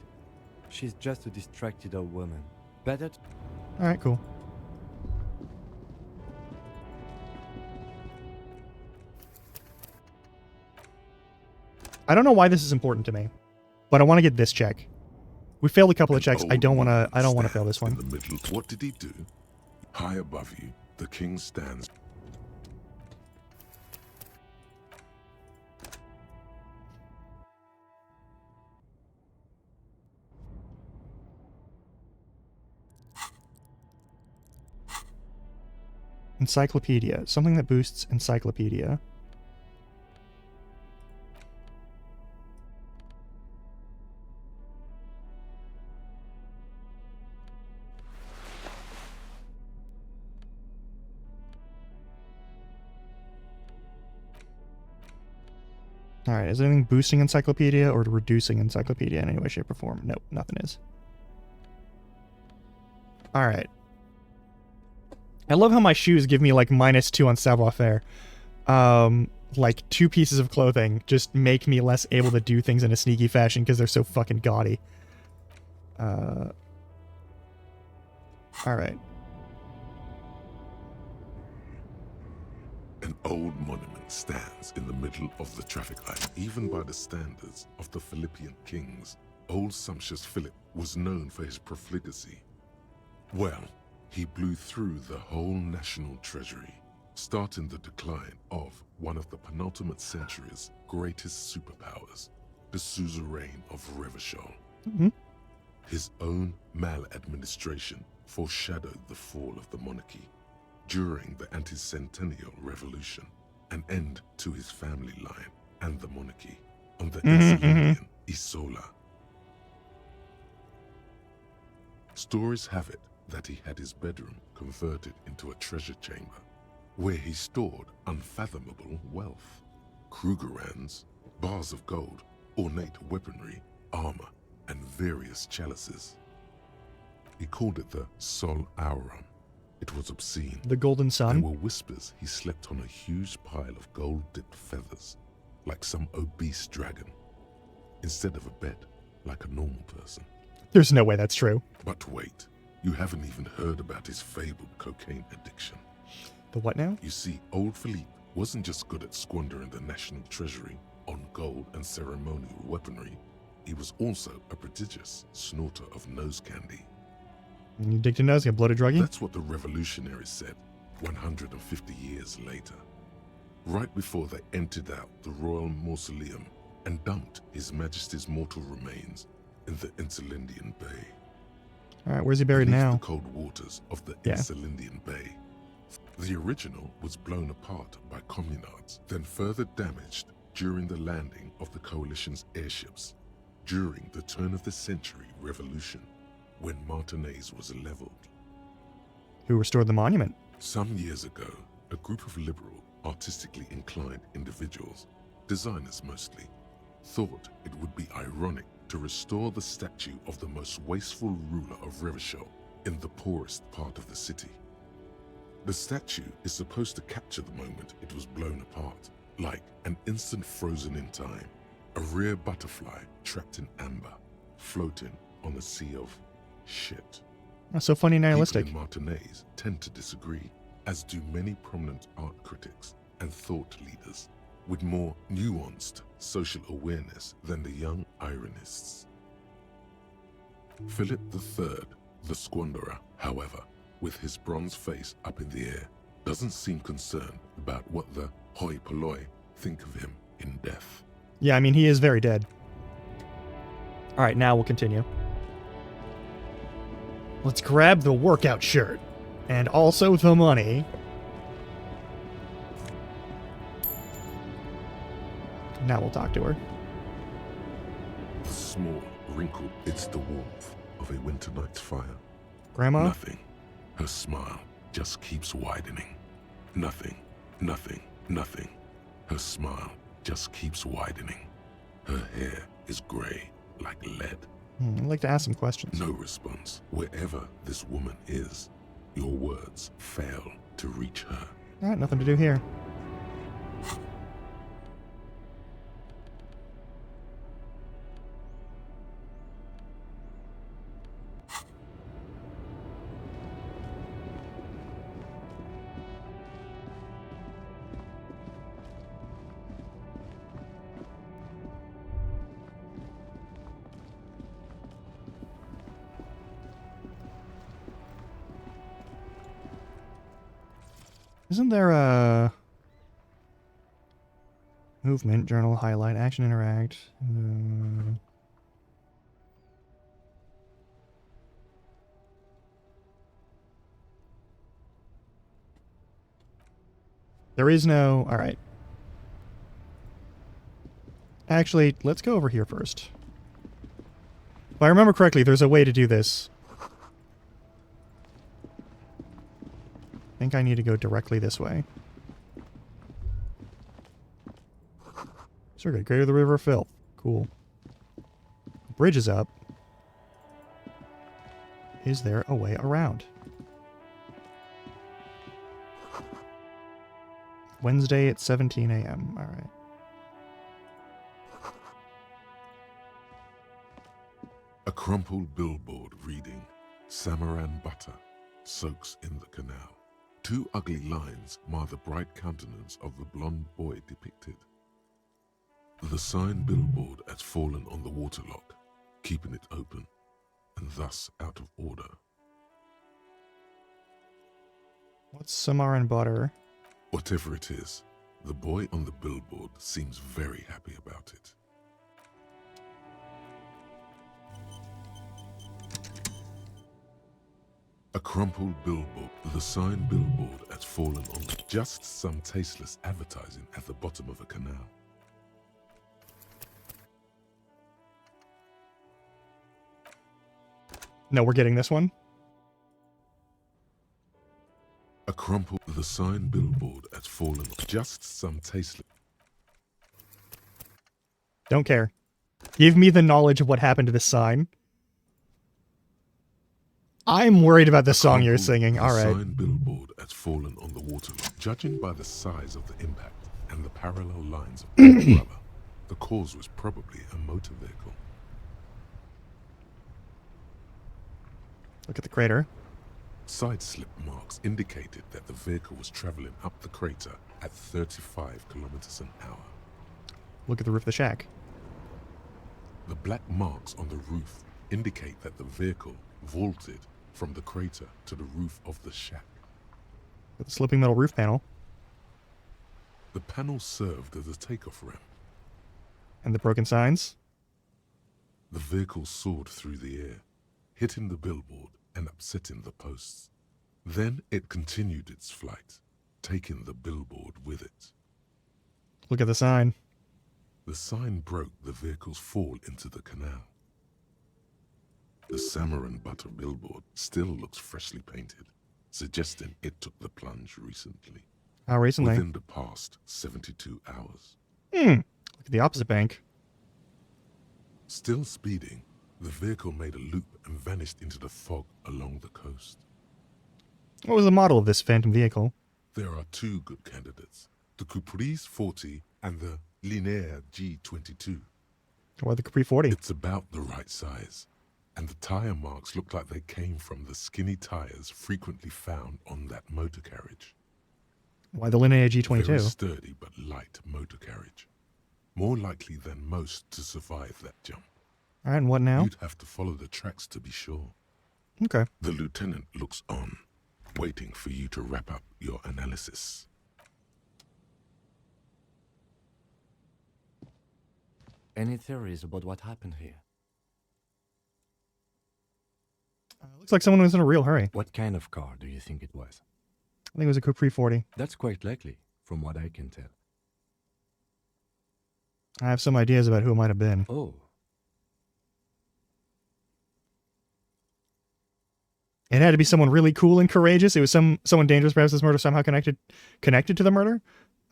H: She's just a distracted old woman. Better...
B: Alright, cool. I don't know why this is important to me, but I want to get this check. We failed a couple of checks. I don't want to fail this one.
E: In the middle. What did he do? High above you, the king stands.
B: Encyclopedia. Something that boosts encyclopedia. Alright, is anything boosting encyclopedia or reducing encyclopedia in any way, shape, or form? Nope, nothing is. Alright. I love how my shoes give me like -2 on savoir-faire. Like 2 pieces of clothing just make me less able to do things in a sneaky fashion because they're so fucking gaudy. Alright.
E: An old monument stands in the middle of the traffic light. Even by the standards of the Philippian kings, old sumptuous Philip was known for his profligacy. Well, he blew through the whole national treasury, starting the decline of one of the penultimate century's greatest superpowers, the suzerain of Revachol. His own maladministration foreshadowed the fall of the monarchy. During the anti-centennial revolution, an end to his family line and the monarchy on the Insulindian Isola. Stories have it that he had his bedroom converted into a treasure chamber, where he stored unfathomable wealth. Krugerrands, bars of gold, ornate weaponry, armor, and various chalices. He called it the Sol Aurum. It was obscene.
B: The Golden Sun?
E: There were whispers he slept on a huge pile of gold-dipped feathers, like some obese dragon, instead of a bed, like a normal person.
B: There's no way that's true.
E: But wait, you haven't even heard about his fabled cocaine addiction.
B: The what now?
E: You see, old Philippe wasn't just good at squandering the national treasury on gold and ceremonial weaponry, he was also a prodigious snorter of nose candy.
B: You dig to nose, get bloated druggy?
E: That's what the revolutionaries said 150 years later, right before they emptied out the royal mausoleum and dumped His Majesty's mortal remains in the Insulindian Bay.
B: Alright, where's he buried
E: Beneath
B: now?
E: the cold waters of the
B: Yeah.
E: Insulindian Bay. The original was blown apart by communards, then further damaged during the landing of the coalition's airships during the turn-of-the-century revolution, when Martinez was leveled.
B: Who restored the monument?
E: Some years ago, a group of liberal, artistically inclined individuals, designers mostly, thought it would be ironic to restore the statue of the most wasteful ruler of Revachol in the poorest part of the city. The statue is supposed to capture the moment it was blown apart, like an instant frozen in time. A rare butterfly trapped in amber, floating on a sea of shit.
B: That's so funny, nihilistic.
E: People in Martinaise tend to disagree, as do many prominent art critics and thought leaders with more nuanced social awareness than the young ironists. Philip III, the Squanderer, however, with his bronze face up in the air, doesn't seem concerned about what the hoi polloi think of him in death.
B: Yeah, I mean, he is very dead. All right, now we'll continue. Let's grab the workout shirt. And also the money. Now we'll talk to her.
E: The small, wrinkled, it's the warmth of a winter night's fire.
B: Grandma?
E: Nothing. Her smile just keeps widening. Nothing, nothing, nothing. Her smile just keeps widening. Her hair is gray like lead.
B: I'd like to ask some questions.
E: No response. Wherever this woman is, your words fail to reach her.
B: All right, nothing to do here. Isn't there a movement, journal, highlight, action, interact? There is no... All right. Actually, let's go over here first. If I remember correctly, there's a way to do this. I think I need to go directly this way. Circuit, greater the river of filth. Cool. Bridge is up. Is there a way around? Wednesday at 17 a.m. All right.
E: A crumpled billboard reading, Samaran butter soaks in the canal. Two ugly lines mar the bright countenance of the blonde boy depicted. The sign billboard has fallen on the waterlock, keeping it open, and thus out of order.
B: What's Samaran butter?
E: Whatever it is, the boy on the billboard seems very happy about it. A crumpled billboard, the sign billboard has fallen on just some tasteless advertising at the bottom of a canal.
B: No, we're getting this one.
E: A crumpled, the sign billboard has fallen on just some tasteless...
B: Don't care. Give me the knowledge of what happened to this sign. I'm worried about the song you're singing. All right.
E: The sign billboard has fallen on the waterlock. Judging by the size of the impact and the parallel lines of rubber, the cause was probably a motor vehicle.
B: Look at the crater.
E: Side slip marks indicated that the vehicle was traveling up the crater at 35 kilometers an hour.
B: Look at the roof of the shack.
E: The black marks on the roof indicate that the vehicle vaulted from the crater to the roof of the shack.
B: With the sloping metal roof panel.
E: The panel served as a takeoff ramp.
B: And the broken signs?
E: The vehicle soared through the air, hitting the billboard and upsetting the posts. Then it continued its flight, taking the billboard with it.
B: Look at the sign.
E: The sign broke the vehicle's fall into the canal. The Samaran butter billboard still looks freshly painted, suggesting it took the plunge recently.
B: How recently?
E: Within the past 72 hours.
B: Look at the opposite bank.
E: Still speeding, the vehicle made a loop and vanished into the fog along the coast.
B: What was the model of this phantom vehicle?
E: There are two good candidates, the Caprice 40 and the Linéaire G22.
B: Why the Capri 40?
E: It's about the right size, and the tire marks look like they came from the skinny tires frequently found on that motor carriage.
B: Why the Linea
E: Very
B: G22?
E: sturdy but light motor carriage. More likely than most to survive that jump.
B: All right, and what now?
E: You'd have to follow the tracks to be sure.
B: Okay.
E: The lieutenant looks on, waiting for you to wrap up your analysis.
H: Any theories about what happened here?
B: Looks like someone was in a real hurry.
H: What kind of car do you think it was?
B: I think it was a Capri 40.
H: That's quite likely, from what I can tell.
B: I have some ideas about who it might have been.
H: Oh.
B: It had to be someone really cool and courageous. It was someone dangerous. Perhaps this murder somehow connected to the murder.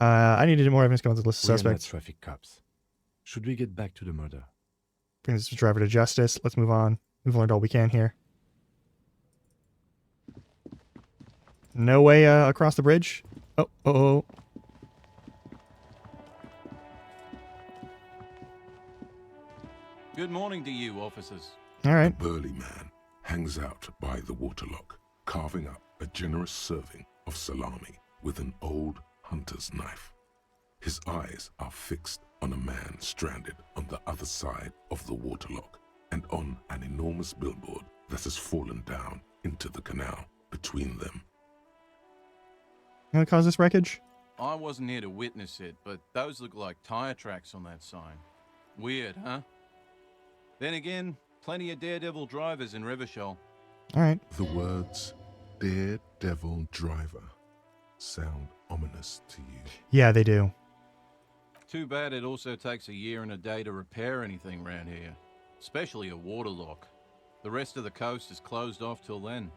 B: I needed more evidence going to the list of
H: We're not
B: suspects.
H: traffic cops. Should we get back to the murder?
B: Bring this driver to justice. Let's move on. We've learned all we can here. No way across the bridge. Oh.
O: Good morning to you, officers.
B: All right.
E: A burly man hangs out by the waterlock, carving up a generous serving of salami with an old hunter's knife. His eyes are fixed on a man stranded on the other side of the waterlock and on an enormous billboard that has fallen down into the canal between them.
B: Gonna cause this wreckage?
O: I wasn't here to witness it, but those look like tire tracks on that sign. Weird, huh? Then again, plenty of daredevil drivers in Revachol.
B: All right.
E: The words Daredevil Driver sound ominous to you.
B: Yeah, they do.
O: Too bad it also takes a year and a day to repair anything around here, especially a waterlock. The rest of the coast is closed off till then.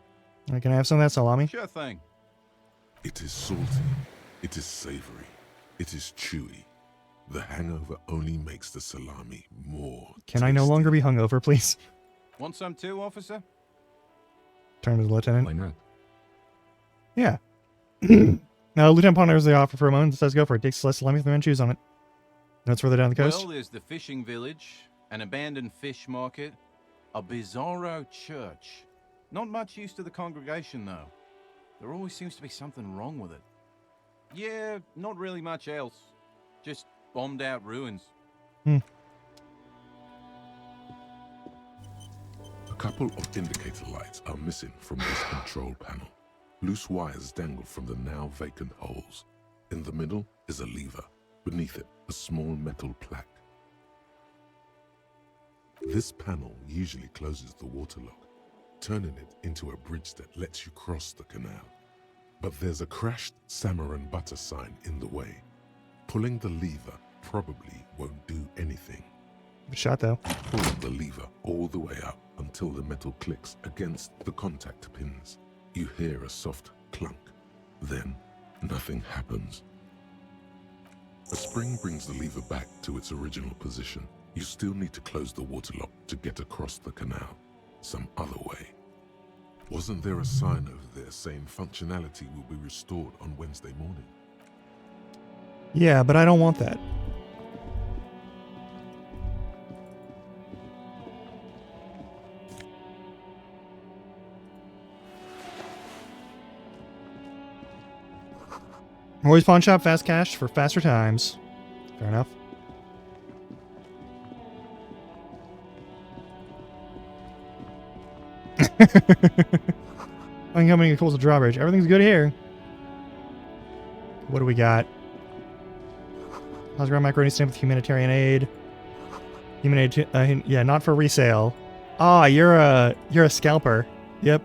B: Can I have some of that salami?
O: Sure thing.
E: It is salty, it is savory, it is chewy. The hangover only makes the salami more
B: Can I no longer be hungover, please?
O: Want some too, officer?
B: Turn to the lieutenant.
H: Why not?
B: Yeah. Now, Lieutenant ponders the offer for a moment and says go for it. Takes less salami with the men choose on it. Notes further down the coast.
O: Well, there's the fishing village, an abandoned fish market, a bizarro church. Not much use to the congregation, though. There always seems to be something wrong with it. Yeah, not really much else. Just bombed out ruins.
E: A couple of indicator lights are missing from this control panel. Loose wires dangle from the now vacant holes. In the middle is a lever. Beneath it, a small metal plaque. This panel usually closes the waterlock, turning it into a bridge that lets you cross the canal. But there's a crashed salmon and butter sign in the way. Pulling the lever probably won't do anything.
B: Good shot, though.
E: Pull the lever all the way up until the metal clicks against the contact pins. You hear a soft clunk. Then, nothing happens. A spring brings the lever back to its original position. You still need to close the waterlock to get across the canal, some other way. Wasn't there a sign over there saying functionality will be restored on Wednesday morning?
B: Yeah, but I don't want that. Roy's Pawn Shop, fast cash for faster times. Fair enough. Incoming equals a drawbridge. Everything's good here. What do we got? How's macaroni stamp with humanitarian aid? Yeah, not for resale. Ah, you're a scalper. Yep.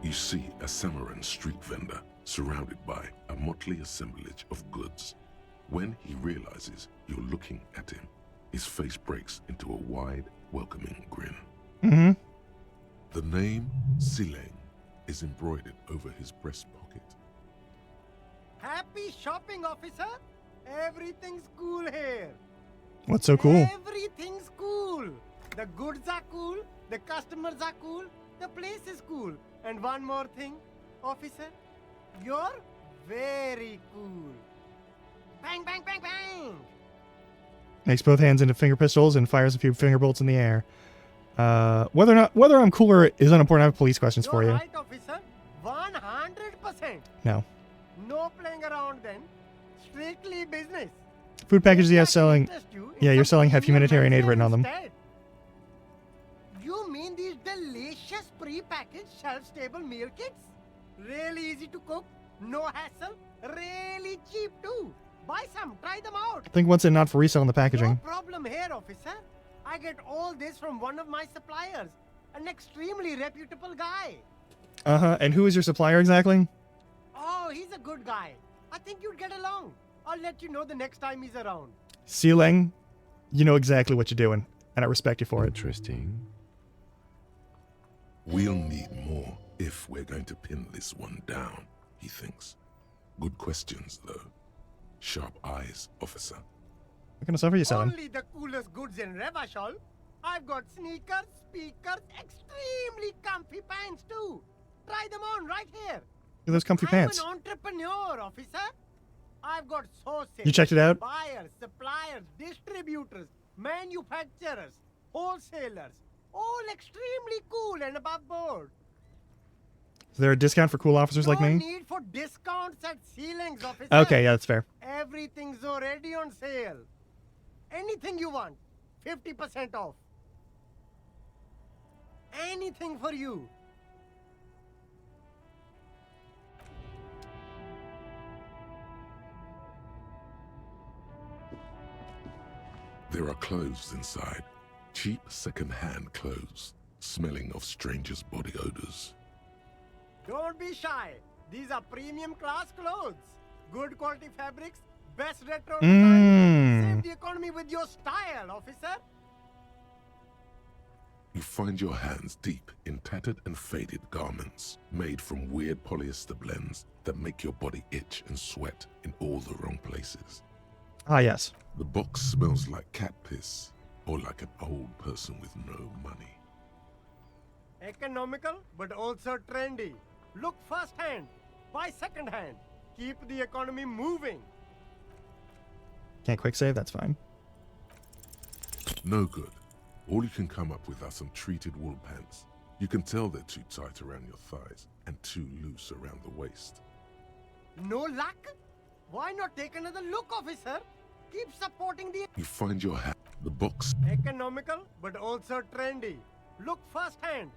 E: You see a Samaran street vendor surrounded by a motley assemblage of goods. When he realizes you're looking at him, his face breaks into a wide, welcoming grin.
B: Mm-hmm.
E: The name Sileng is embroidered over his breast pocket.
P: Happy shopping, officer! Everything's cool here.
B: What's so cool?
P: Everything's cool. The goods are cool, the customers are cool, the place is cool. And one more thing, officer, you're very cool. Bang, bang, bang, bang!
B: Makes both hands into finger pistols and fires a few finger bolts in the air. Whether I'm cooler is unimportant. I have police questions for you.
P: Right, officer. 100%.
B: No.
P: No playing around then. Strictly business.
B: Food packages, yeah, selling. Yeah, you're selling have humanitarian aid written on them.
P: Instead. You mean these delicious pre-packaged shelf-stable meal kits? Really easy to cook, no hassle, really cheap too. Buy some, try them out.
B: I think once it not for resale in the
P: No
B: packaging.
P: problem here, officer. I get all this from one of my suppliers, an extremely reputable guy.
B: And who is your supplier exactly?
P: Oh, he's a good guy. I think you'd get along. I'll let you know the next time he's around.
B: Sealing, you know exactly what you're doing, and I respect you for it.
H: Interesting.
E: We'll need more if we're going to pin this one down, he thinks. Good questions, though. Sharp eyes, officer.
B: What kind of stuff are you selling?
P: Only the coolest goods in Revachol. I've got sneakers, speakers, extremely comfy pants too. Try them on right here.
B: Look at those comfy pants.
P: I'm an entrepreneur, officer. I've got sources.
B: You checked it out?
P: Buyers, suppliers, distributors, manufacturers, wholesalers. All extremely cool and above board.
B: Is there a discount for cool officers like
P: No
B: me?
P: need for discounts at ceilings, officer.
B: Okay, yeah, that's fair.
P: Everything's already on sale. Anything you want, 50% off. Anything for you.
E: There are clothes inside. Cheap second-hand clothes, smelling of strangers' body odors.
P: Don't be shy. These are premium class clothes. Good quality fabrics, best retro design. Save the economy with your style, officer.
E: You find your hands deep in tattered and faded garments made from weird polyester blends that make your body itch and sweat in all the wrong places.
B: Ah, yes.
E: The box smells like cat piss or like an old person with no money.
P: Economical, but also trendy. Look first hand, buy second hand. Keep the economy moving.
B: Can't quick save, that's fine.
E: No good. All you can come up with are some treated wool pants. You can tell they're too tight around your thighs and too loose around the waist.
P: No luck? Why not take another look, officer? Keep supporting the
E: You find your hat. The box.
P: economical, but also trendy. Look first hand.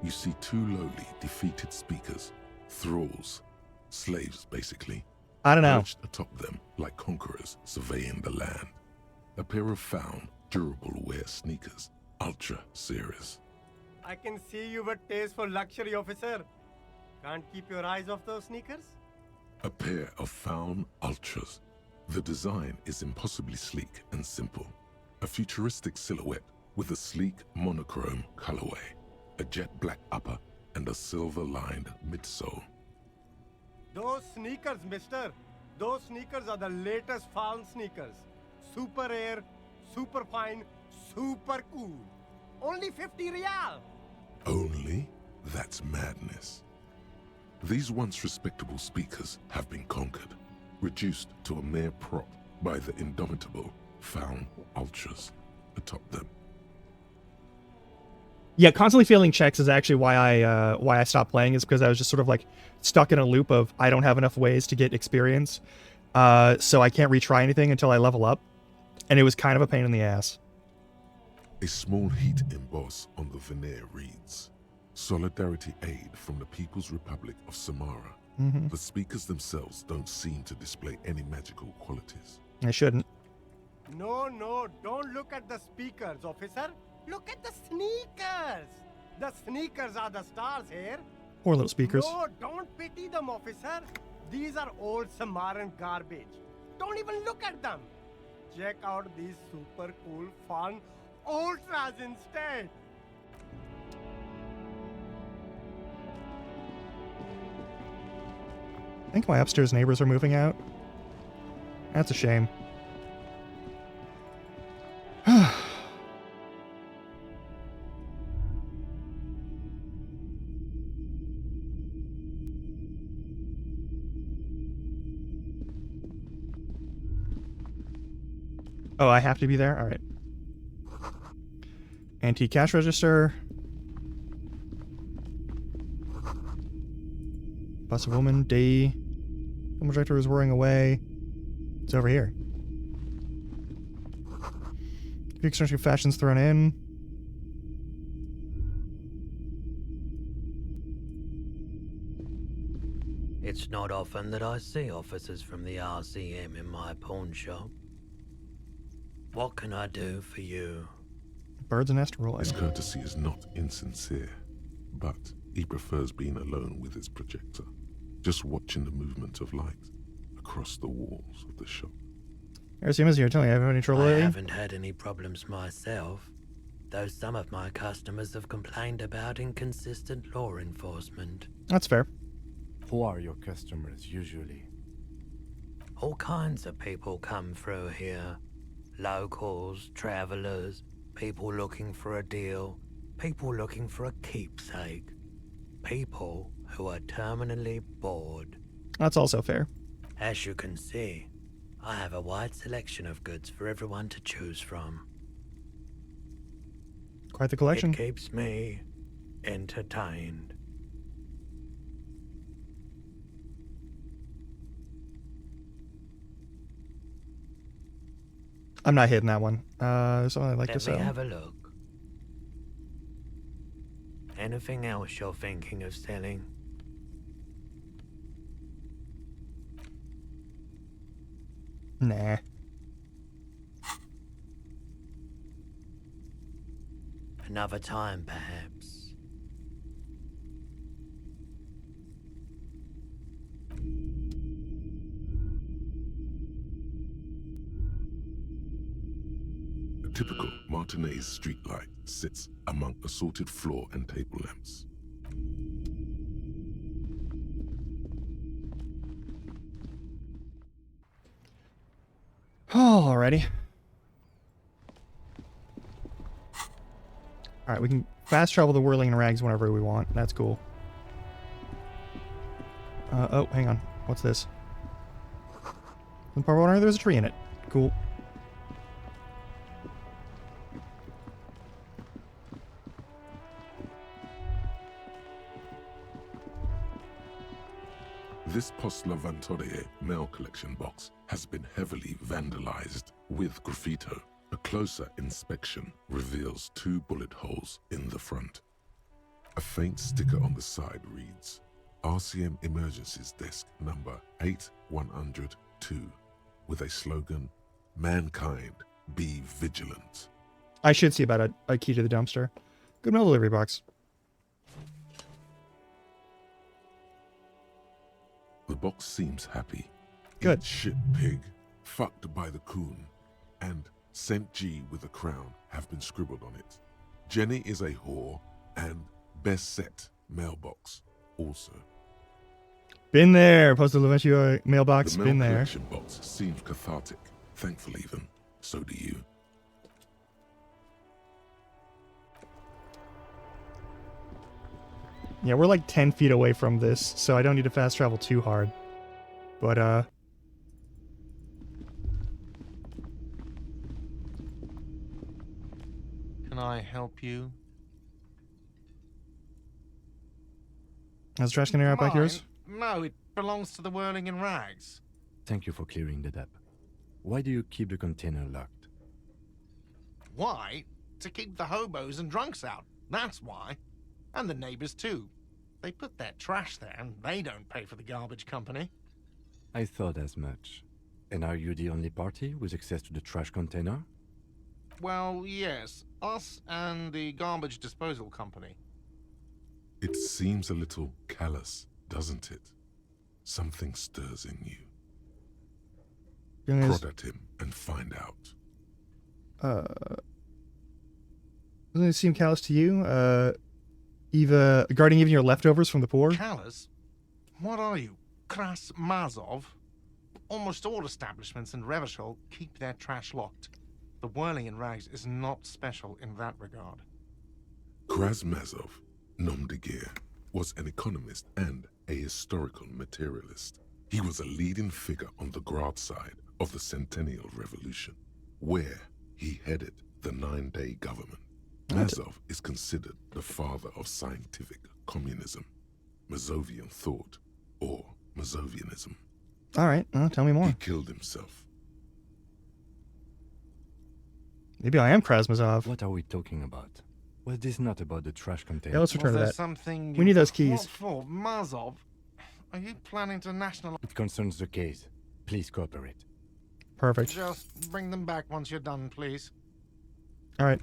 E: You see two lowly, defeated speakers, thralls, slaves basically.
B: I don't know.
E: Perched atop them like conquerors surveying the land. A pair of found, durable wear sneakers, Ultra Series.
P: I can see you've a taste for luxury, officer. Can't keep your eyes off those sneakers?
E: A pair of found Ultras. The design is impossibly sleek and simple. A futuristic silhouette with a sleek monochrome colorway, a jet black upper, and a silver-lined midsole.
P: Those sneakers, mister. Those sneakers are the latest found sneakers. Super air, super fine, super cool. Only 50 real.
E: Only? That's madness. These once respectable speakers have been conquered, reduced to a mere prop by the indomitable found Ultras atop them.
B: Yeah, constantly failing checks is actually why I stopped playing, is because I was just sort of like stuck in a loop of I don't have enough ways to get experience, so I can't retry anything until I level up, and it was kind of a pain in the ass.
E: A small heat emboss on the veneer reads, Solidarity Aid from the People's Republic of Samara. The speakers themselves don't seem to display any magical qualities.
B: I shouldn't.
P: No, don't look at the speakers, officer. Look at the sneakers. The sneakers are the stars here.
B: Poor little speakers.
P: No, don't pity them, officer. These are old Samaran garbage. Don't even look at them. Check out these super cool, fun Ultras instead.
B: I think my upstairs neighbors are moving out. That's a shame. Oh, I have to be there? Alright. Antique cash register. Bust a woman. Day. The projector is whirring away. It's over here. The external fashions thrown in.
Q: It's not often that I see officers from the RCM in my pawn shop. What can I do for you?
B: Bird's nest rolling.
E: His courtesy is not insincere, but he prefers being alone with his projector, just watching the movement of light across the walls of the shop.
B: RCM is here. Tell me, I have any trouble
Q: I
B: lately?
Q: haven't had any problems myself, though some of my customers have complained about inconsistent law enforcement.
B: That's fair.
H: Who are your customers usually?
Q: All kinds of people come through here. Locals, travelers, people looking for a deal, people looking for a keepsake, people who are terminally bored.
B: That's also fair.
Q: As you can see, I have a wide selection of goods for everyone to choose from.
B: Quite the collection.
Q: It keeps me entertained.
B: I'm not hitting that one. Something I'd like to
Q: Let
B: sell.
Q: me have a look. Anything else you're thinking of selling?
B: Nah.
Q: Another time, perhaps.
E: A typical Martinez streetlight sits among assorted floor and table lamps.
B: Alrighty. Alright, we can fast travel the Whirling Rags whenever we want. That's cool. Oh, hang on. What's this? In part water, there's a tree in it. Cool.
E: This Post Lavatorie mail collection box has been heavily vandalized with graffito. A closer inspection reveals 2 bullet holes in the front. A faint sticker on the side reads, RCM Emergencies Desk number 8102, with a slogan, Mankind, be vigilant.
B: I should see about a key to the dumpster. Good mail delivery box.
E: The box seems happy.
B: Good.
E: Eat shit pig, fucked by the coon, and St. G with a crown have been scribbled on it. Jenny is a whore, and best set mailbox also.
B: Been there. Postal Lavatorie mailbox.
E: The mail
B: Been there.
E: collection box seems cathartic. Thankfully then, so do you.
B: Yeah, we're like 10 feet away from this, so I don't need to fast travel too hard. But,
G: Can I help you?
B: Is the trash container out back yours?
G: No, it belongs to the Whirling in Rags.
H: Thank you for clearing that up. Why do you keep the container locked?
G: Why? To keep the hobos and drunks out. That's why. And the neighbors too. They put their trash there and they don't pay for the garbage company.
H: I thought as much. And are you the only party with access to the trash container?
G: Well, yes. Us and the garbage disposal company.
E: It seems a little callous, doesn't it? Something stirs in you. Prod at him and find out.
B: Doesn't it seem callous to you? Eva, regarding even your leftovers from the poor?
G: Callous? What are you, Kras Mazov? Almost all establishments in Revachol keep their trash locked. The Whirling in Rags is not special in that regard.
E: Krasmazov, nom de guerre, was an economist and a historical materialist. He was a leading figure on the Grad side of the Centennial Revolution. where he headed the 9-day government. Mazov is considered the father of scientific communism, Mazovian thought, or Mazovianism.
B: All right, tell me more.
E: He killed himself.
B: Maybe I am Krasmazov.
H: What are we talking about? Was this not about the trash container?
B: Yeah, let's return to that.
G: Something
B: We need those keys.
G: What for? Mazov? Are you planning to nationalize?
H: It concerns the case. Please cooperate.
B: Perfect.
G: Just bring them back once you're done, please.
B: All right.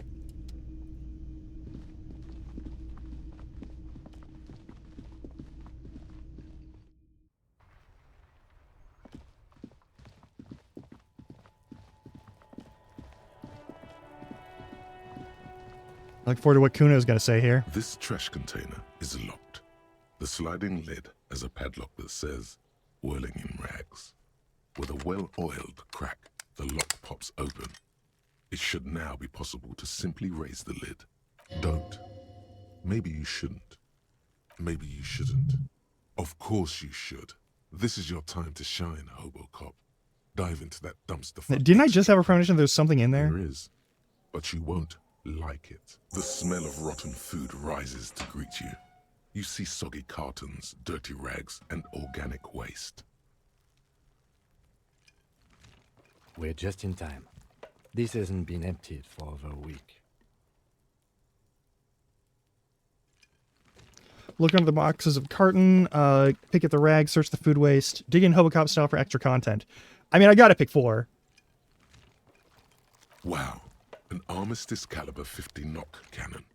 B: I look forward to what Kuno's going to say here.
E: This trash container is locked. The sliding lid has a padlock that says, whirling in rags. With a well-oiled crack, the lock pops open. It should now be possible to simply raise the lid. Don't. Maybe you shouldn't. Maybe you shouldn't. Of course you should. This is your time to shine, Hobo Cop. Dive into that dumpster.
B: Didn't I just have a premonition there's something in there?
E: There is, but you won't like it. The smell of rotten food rises to greet you. You see soggy cartons, dirty rags, and organic waste.
H: We're just in time. This hasn't been emptied for over a week.
B: Look under the boxes of carton, pick at the rags, search the food waste, dig in Hobocop style for extra content. I mean, I gotta pick 4.
E: Wow, an Armistice caliber 50 knock cannon,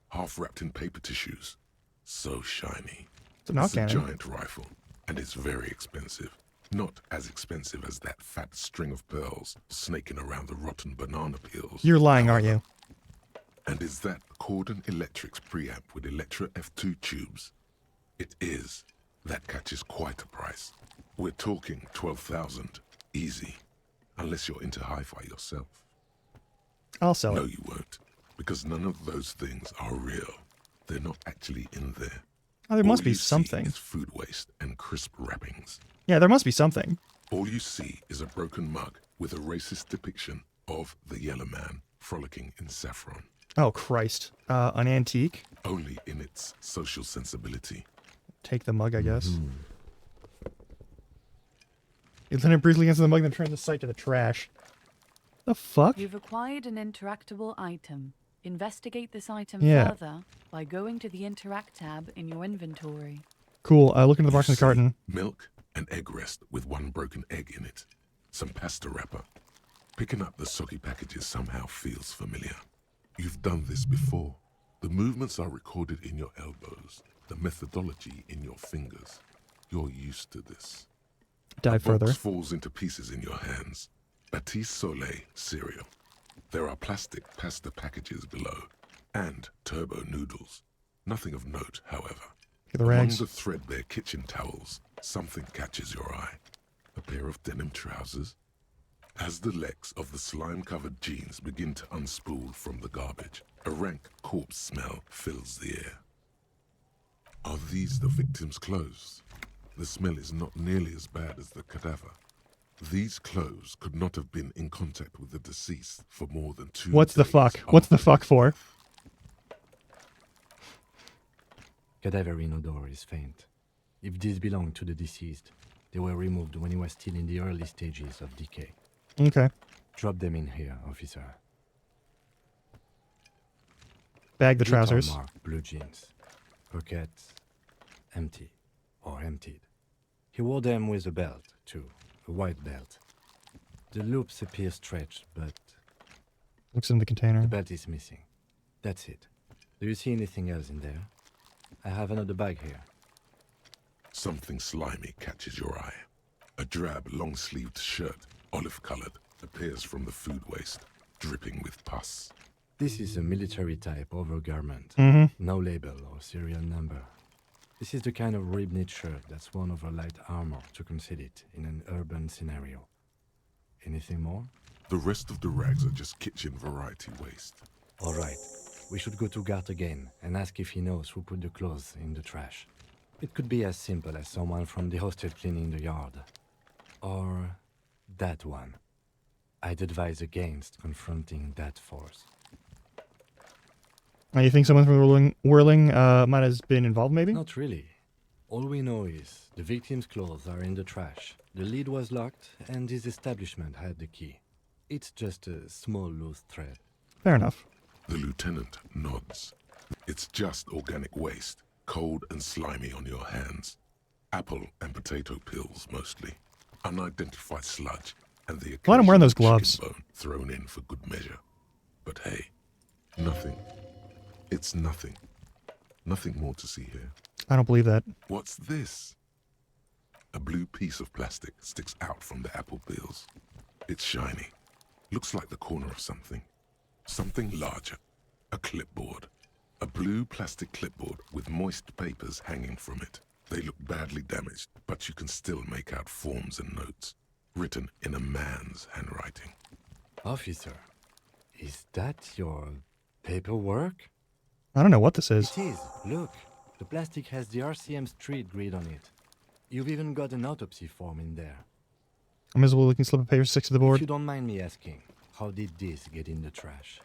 E: half wrapped in paper tissues. So shiny.
B: It's a knock cannon.
E: It's a giant rifle, and it's very expensive. Not as expensive as that fat string of pearls snaking around the rotten banana peels.
B: You're lying, aren't you?
E: And is that Cordon Electric's preamp with Electra F2 tubes? It is. That catches quite a price. We're talking 12,000, easy. Unless you're into hi-fi yourself.
B: I'll sell it.
E: No, you won't. Because none of those things are real. They're not actually in there.
B: Oh, there must
E: All
B: be
E: you see
B: something.
E: is food waste and crisp wrappings.
B: Yeah, there must be something.
E: All you see is a broken mug with a racist depiction of the Yellow Man frolicking in saffron.
B: Oh, Christ. An antique?
E: Only in its social sensibility.
B: Take the mug, I guess. Lieutenant briefly answers the mug, then turns the sight to the trash. The fuck?
F: You've acquired an interactable item. Investigate this item
B: Yeah.
F: further by going to the Interact tab in your inventory.
B: Cool. Look into the box in the carton.
E: Milk and egg rest with one broken egg in it. Some pasta wrapper. Picking up the soggy packages somehow feels familiar. You've done this before. The movements are recorded in your elbows. The methodology in your fingers. You're used to this.
B: Dive
E: A box
B: further.
E: falls into pieces in your hands. Batiste Soleil cereal. There are plastic pasta packages below. And turbo noodles. Nothing of note, however.
B: The
E: Among
B: rags.
E: the threadbare kitchen towels, something catches your eye. A pair of denim trousers. As the legs of the slime-covered jeans begin to unspool from the garbage, a rank corpse smell fills the air. Are these the victim's clothes? The smell is not nearly as bad as the cadaver. These clothes could not have been in contact with the deceased for more than 2
B: What's the
E: days
B: fuck? What's the fuck for?
H: Cadaverine odor is faint. If these belong to the deceased, they were removed when he was still in the early stages of decay.
B: Okay.
H: Drop them in here, officer.
B: Bag the
H: Blue tar
B: trousers.
H: mark, blue jeans. Pockets empty or emptied. He wore them with a belt, too. A white belt. The loops appear stretched, but
B: Looks in the container.
H: the belt is missing. That's it. Do you see anything else in there? I have another bag here.
E: Something slimy catches your eye. A drab, long-sleeved shirt, olive-colored, appears from the food waste, dripping with pus.
H: This is a military-type overgarment.
B: Mhm.
H: No label or serial number. This is the kind of rib-knit shirt that's worn over light armor to conceal it in an urban scenario. Anything more?
E: The rest of the rags are just kitchen variety waste.
H: All right. We should go to Gart again and ask if he knows who put the clothes in the trash. It could be as simple as someone from the hostel cleaning the yard. Or that one. I'd advise against confronting that force.
B: You think someone from Whirling might have been involved, maybe?
H: Not really. All we know is the victim's clothes are in the trash, the lid was locked, and his establishment had the key. It's just a small loose thread.
B: Fair enough.
E: The lieutenant nods. It's just organic waste, cold and slimy on your hands. Apple and potato peels, mostly. Unidentified sludge, and the
B: Glad I'm wearing those
E: occasional
B: gloves.
E: chicken bone thrown in for good measure. But hey, nothing. It's nothing. Nothing more to see here.
B: I don't believe that.
E: What's this? A blue piece of plastic sticks out from the apple peels. It's shiny. Looks like the corner of something. Something larger. A clipboard. A blue plastic clipboard with moist papers hanging from it. They look badly damaged, but you can still make out forms and notes, written in a man's handwriting.
H: Officer, is that your paperwork?
B: I don't know what this is.
H: It is. Look, the plastic has the RCM street grid on it. You've even got an autopsy form in there.
B: A miserable looking slip of paper sticks to the board.
H: If you don't mind me asking, how did this get in the trash?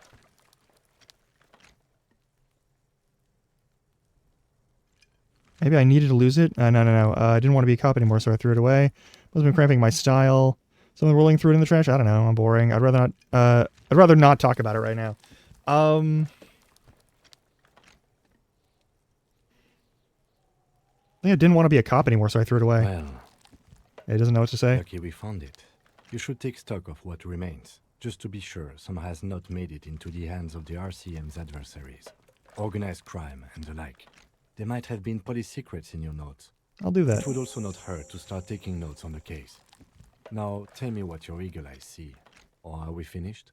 B: Maybe I needed to lose it? No. I didn't want to be a cop anymore, so I threw it away. Must have been cramping my style. Someone rolling through it in the trash? I don't know. I'm boring. I'd rather not talk about it right now. I think I didn't want to be a cop anymore, so I threw it away.
H: Well,
B: It doesn't know what to say.
H: lucky we found it. You should take stock of what remains, just to be sure some has not made it into the hands of the RCM's adversaries. Organized crime and the like. There might have been police secrets in your notes.
B: I'll do that.
H: It would also not hurt to start taking notes on the case. Now, tell me what your eagle eyes see. Or are we finished?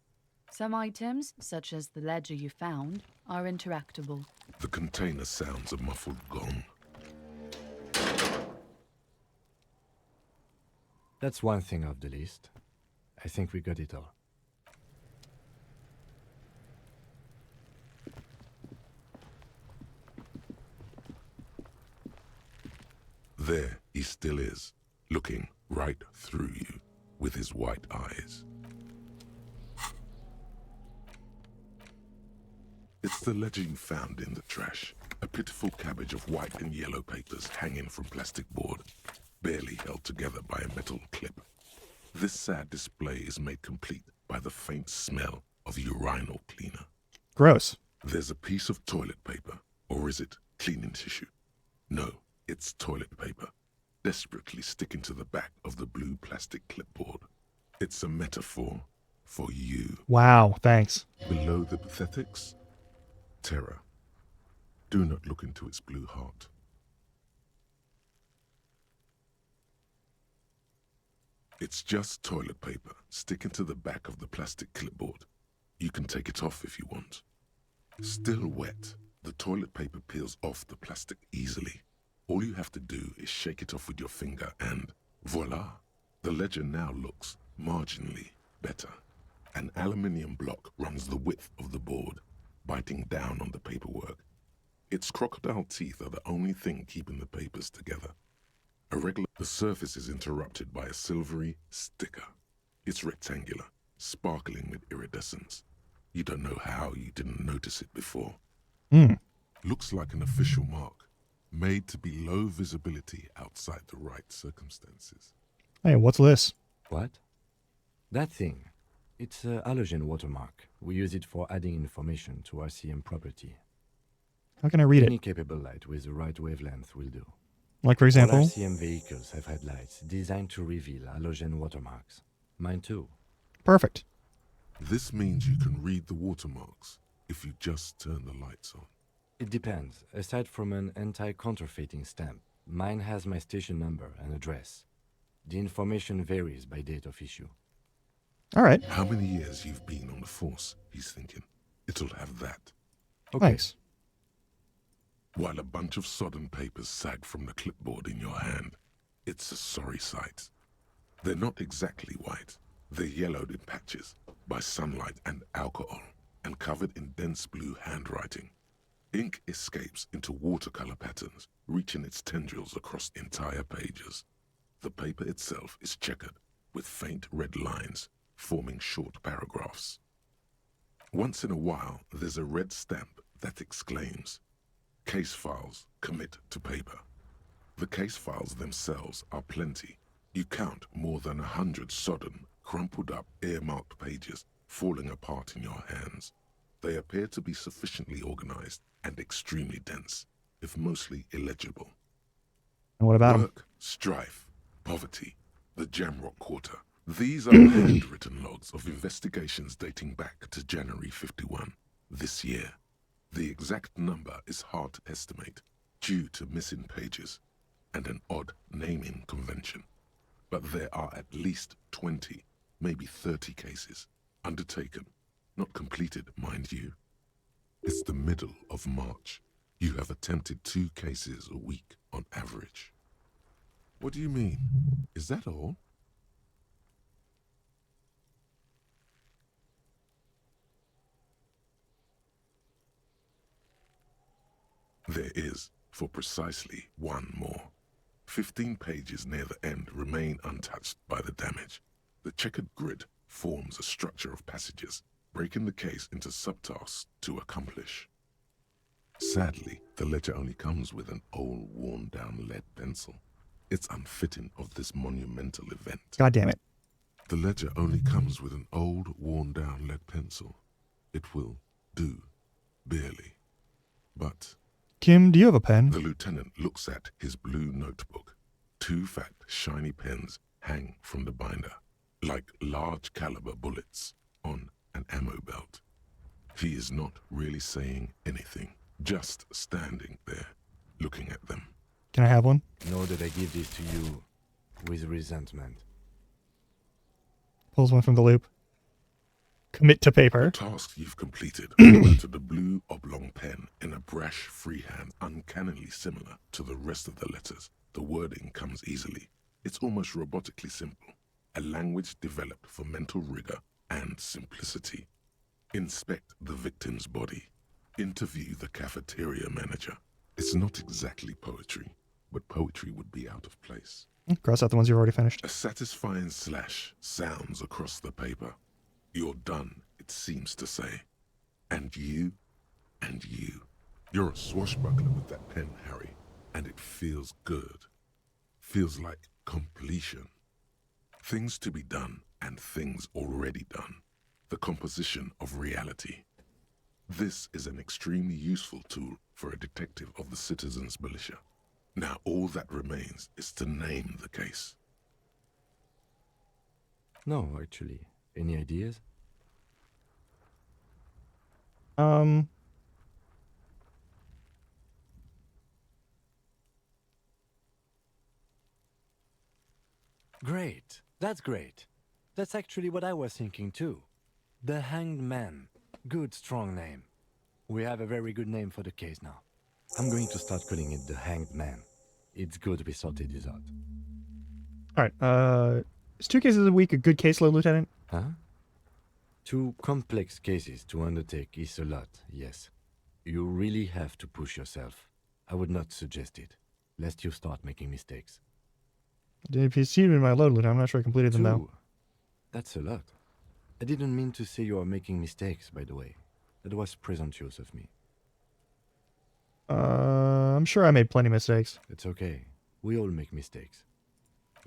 F: Some items, such as the ledger you found, are interactable.
E: The container sounds a muffled gong.
H: That's one thing off the list. I think we got it all.
E: There he still is, looking right through you with his white eyes. It's the ledger you found in the trash. A pitiful cabbage of white and yellow papers hanging from plastic board, barely held together by a metal clip. This sad display is made complete by the faint smell of urinal cleaner.
B: Gross.
E: There's a piece of toilet paper, or is it cleaning tissue? No, it's toilet paper, desperately sticking to the back of the blue plastic clipboard. It's a metaphor for you.
B: Wow, thanks.
E: Below the pathetics, terror. Do not look into its blue heart. It's just toilet paper sticking to the back of the plastic clipboard. You can take it off if you want. Still wet, the toilet paper peels off the plastic easily. All you have to do is shake it off with your finger and voila! The ledger now looks marginally better. An aluminium block runs the width of the board, biting down on the paperwork. Its crocodile teeth are the only thing keeping the papers together. The surface is interrupted by a silvery sticker. It's rectangular, sparkling with iridescence. You don't know how you didn't notice it before. Looks like an official mark, made to be low visibility outside the right circumstances.
B: Hey, what's this?
H: What? That thing. It's a halogen watermark. We use it for adding information to RCM property.
B: How can I read
H: Any
B: it?
H: capable light with the right wavelength will do.
B: Like, for example?
H: All RCM vehicles have had lights designed to reveal halogen watermarks. Mine too.
B: Perfect.
E: This means you can read the watermarks if you just turn the lights on.
H: It depends. Aside from an anti-counterfeiting stamp, mine has my station number and address. The information varies by date of issue.
B: All right.
E: How many years you've been on the force, he's thinking. It'll have that.
H: Okay.
B: Thanks.
E: While a bunch of sodden papers sag from the clipboard in your hand, it's a sorry sight. They're not exactly white. They're yellowed in patches by sunlight and alcohol, and covered in dense blue handwriting. Ink escapes into watercolor patterns, reaching its tendrils across entire pages. The paper itself is checkered, with faint red lines, forming short paragraphs. Once in a while, there's a red stamp that exclaims, "Case files, commit to paper." The case files themselves are plenty. You count more than 100 sodden, crumpled up, earmarked pages falling apart in your hands. They appear to be sufficiently organized and extremely dense, if mostly illegible.
B: And what about
E: Work, strife, poverty, the Jamrock Quarter. These are handwritten logs of investigations dating back to January 51, this year. The exact number is hard to estimate due to missing pages and an odd naming convention. But there are at least 20, maybe 30 cases undertaken, not completed, mind you. It's the middle of March. You have attempted 2 cases a week on average. What do you mean? Is that all? There is, for precisely one more. 15 pages near the end remain untouched by the damage. The checkered grid forms a structure of passages, breaking the case into subtasks to accomplish. Sadly, the ledger only comes with an old, worn-down lead pencil. It's unfitting of this monumental event.
B: God damn it.
E: The ledger only comes with an old, worn-down lead pencil. It will do, barely. But
B: Kim, do you have a pen?
E: the lieutenant looks at his blue notebook. 2 fat, shiny pens hang from the binder, like large caliber bullets on an ammo belt. He is not really saying anything, just standing there, looking at them.
B: Can I have one?
H: Know that I give this to you with resentment.
B: Pulls one from the loop. Commit to paper.
E: Task you've completed to the blue oblong pen in a brash freehand, uncannily similar to the rest of the letters. The wording comes easily. It's almost robotically simple. A language developed for mental rigor and simplicity. Inspect the victim's body. Interview the cafeteria manager. It's not exactly poetry, but poetry would be out of place.
B: Cross out the ones you've already finished.
E: A satisfying slash sounds across the paper. You're done, it seems to say. And you, and you. You're a swashbuckler with that pen, Harry, and it feels good. Feels like completion. Things to be done and things already done. The composition of reality. This is an extremely useful tool for a detective of the Citizens Militia. Now all that remains is to name the case.
H: No, actually. Any ideas? Great. That's great. That's actually what I was thinking too. The Hanged Man. Good, strong name. We have a very good name for the case now. I'm going to start calling it the Hanged Man. It's good we sorted this out.
B: Alright, is 2 cases a week a good caseload, Lieutenant?
H: Huh? 2 complex cases to undertake is a lot, yes. You really have to push yourself. I would not suggest it, lest you start making mistakes.
B: If you see it in my load, Lieutenant, I'm not sure I completed them
H: 2?
B: though.
H: That's a lot. I didn't mean to say you are making mistakes, by the way. That was presumptuous of me.
B: I'm sure I made plenty of mistakes.
H: It's okay. We all make mistakes.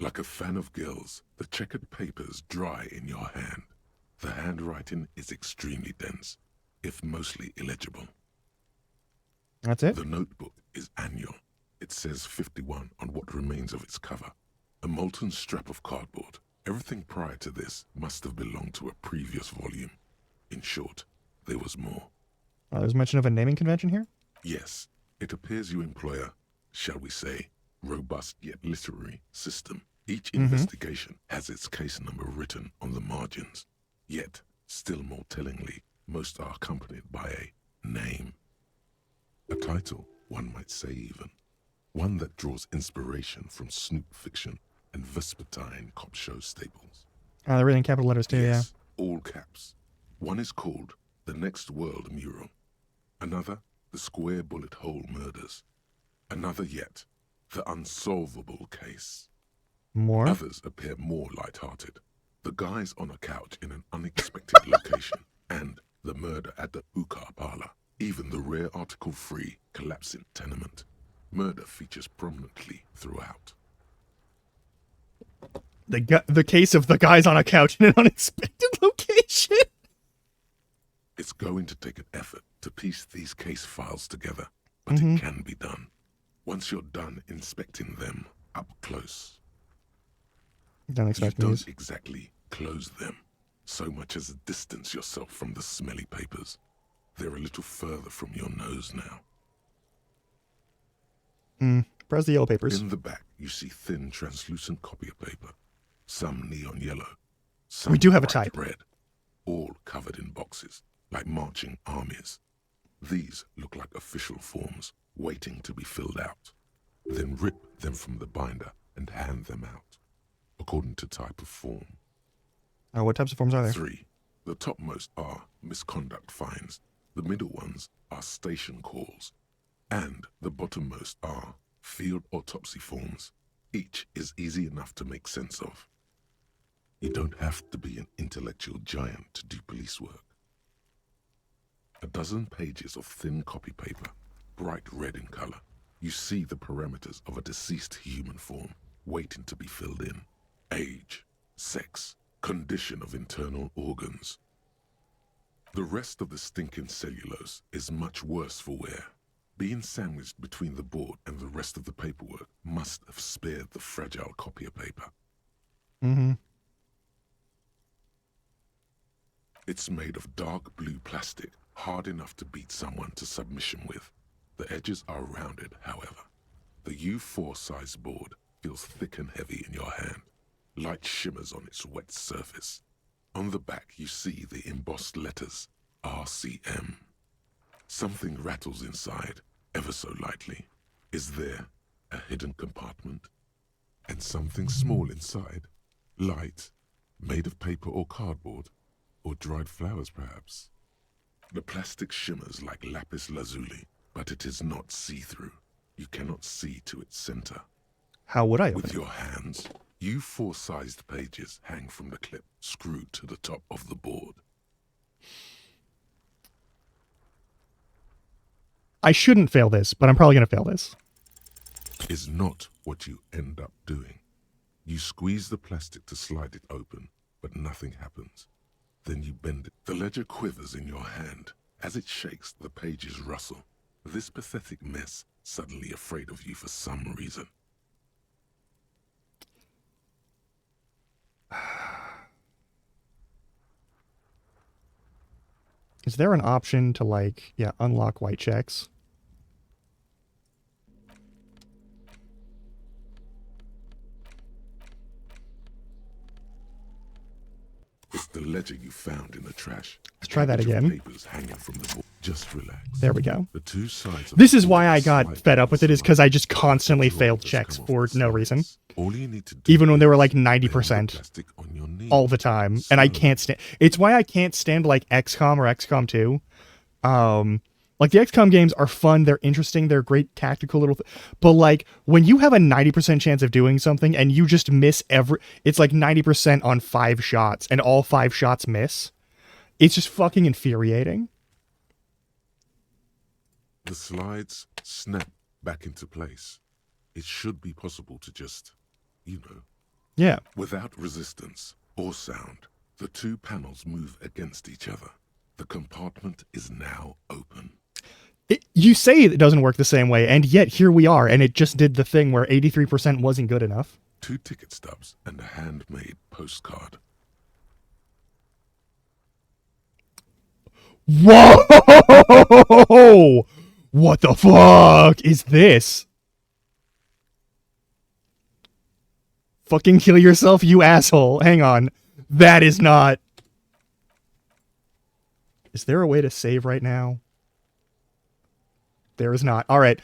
E: Like a fan of gills, the checkered papers dry in your hand. The handwriting is extremely dense, if mostly illegible.
B: That's it?
E: The notebook is annual. It says 51 on what remains of its cover. A molten strap of cardboard. Everything prior to this must have belonged to a previous volume. In short, there was more.
B: There's mention of a naming convention here?
E: Yes, it appears you employ a, shall we say, robust yet literary system. Each investigation has its case number written on the margins. Yet, still more tellingly, most are accompanied by a name. A title, one might say even. One that draws inspiration from Snoop fiction and Vespertine cop show staples.
B: They're written in capital letters too,
E: Yes, all caps. One is called The Next World Mural. Another, The Square Bullet Hole Murders. Another yet, The Unsolvable Case.
B: More?
E: Others appear more light-hearted. the guys on a couch in an unexpected location, and the murder at the hookah parlor. Even the rare article-free collapsing tenement. Murder features prominently throughout.
B: The case of the guys on a couch in an unexpected location.
E: It's going to take an effort to piece these case files together, but it can be done. Once you're done inspecting them up close.
B: Don't expect
E: you
B: these.
E: don't exactly close them, so much as distance yourself from the smelly papers. They're a little further from your nose now.
B: Press the yellow papers.
E: In the back, you see thin, translucent copy of paper. Some neon yellow. Some
B: We do have a
E: bright
B: type.
E: red. All covered in boxes, like marching armies. These look like official forms, waiting to be filled out. Then rip them from the binder and hand them out, according to type of form.
B: What types of forms are there?
E: 3. The topmost are misconduct fines. The middle ones are station calls. And the bottommost are field autopsy forms. Each is easy enough to make sense of. You don't have to be an intellectual giant to do police work. A dozen pages of thin copy paper, bright red in color. You see the parameters of a deceased human form waiting to be filled in. Age, sex, condition of internal organs. The rest of the stinking cellulose is much worse for wear. Being sandwiched between the board and the rest of the paperwork must have spared the fragile copier paper. It's made of dark blue plastic, hard enough to beat someone to submission with. The edges are rounded, however. The U4 size board feels thick and heavy in your hand. Light shimmers on its wet surface. On the back, you see the embossed letters, RCM. Something rattles inside, ever so lightly. Is there a hidden compartment? And something small inside, light, made of paper or cardboard, or dried flowers perhaps. The plastic shimmers like lapis lazuli, but it is not see-through. You cannot see to its center.
B: How would I open
E: With
B: it?
E: your hands, U4 sized pages hang from the clip, screwed to the top of the board.
B: I shouldn't fail this, but I'm probably going to fail this.
E: Is not what you end up doing. You squeeze the plastic to slide it open, but nothing happens. Then you bend it. The ledger quivers in your hand. As it shakes, the pages rustle. This pathetic mess suddenly afraid of you for some reason.
B: Is there an option to, like, unlock white checks?
E: It's the ledger you found in the trash.
B: Let's try that
E: Package of
B: again.
E: Papers hanging from the board. Just relax.
B: There we go.
E: The two sides of
B: This
E: the
B: is why
E: board
B: I
E: are
B: got
E: slightly
B: fed up with it, is because I just constantly
E: Draw
B: failed
E: does
B: checks
E: come off
B: for
E: the
B: no
E: sides.
B: reason.
E: All you need to do
B: Even when they were like
E: is bend the
B: 90%
E: plastic on your knee.
B: all the time. And I can't stand... It's why I can't stand, like, XCOM or XCOM 2. Like, the XCOM games are fun, they're interesting, they're great tactical little... But, like, when you have a 90% chance of doing something and you just miss it's like 90% on 5 shots, and all 5 shots miss, it's just fucking infuriating.
E: The slides snap back into place. It should be possible to just,
B: Yeah.
E: without resistance or sound, the two panels move against each other. The compartment is now open.
B: You say it doesn't work the same way, and yet here we are, and it just did the thing where 83% wasn't good enough.
E: 2 ticket stubs and a handmade postcard.
B: Whoa! What the fuck is this? Fucking kill yourself, you asshole. Hang on. That is not... Is there a way to save right now? There is not. All right.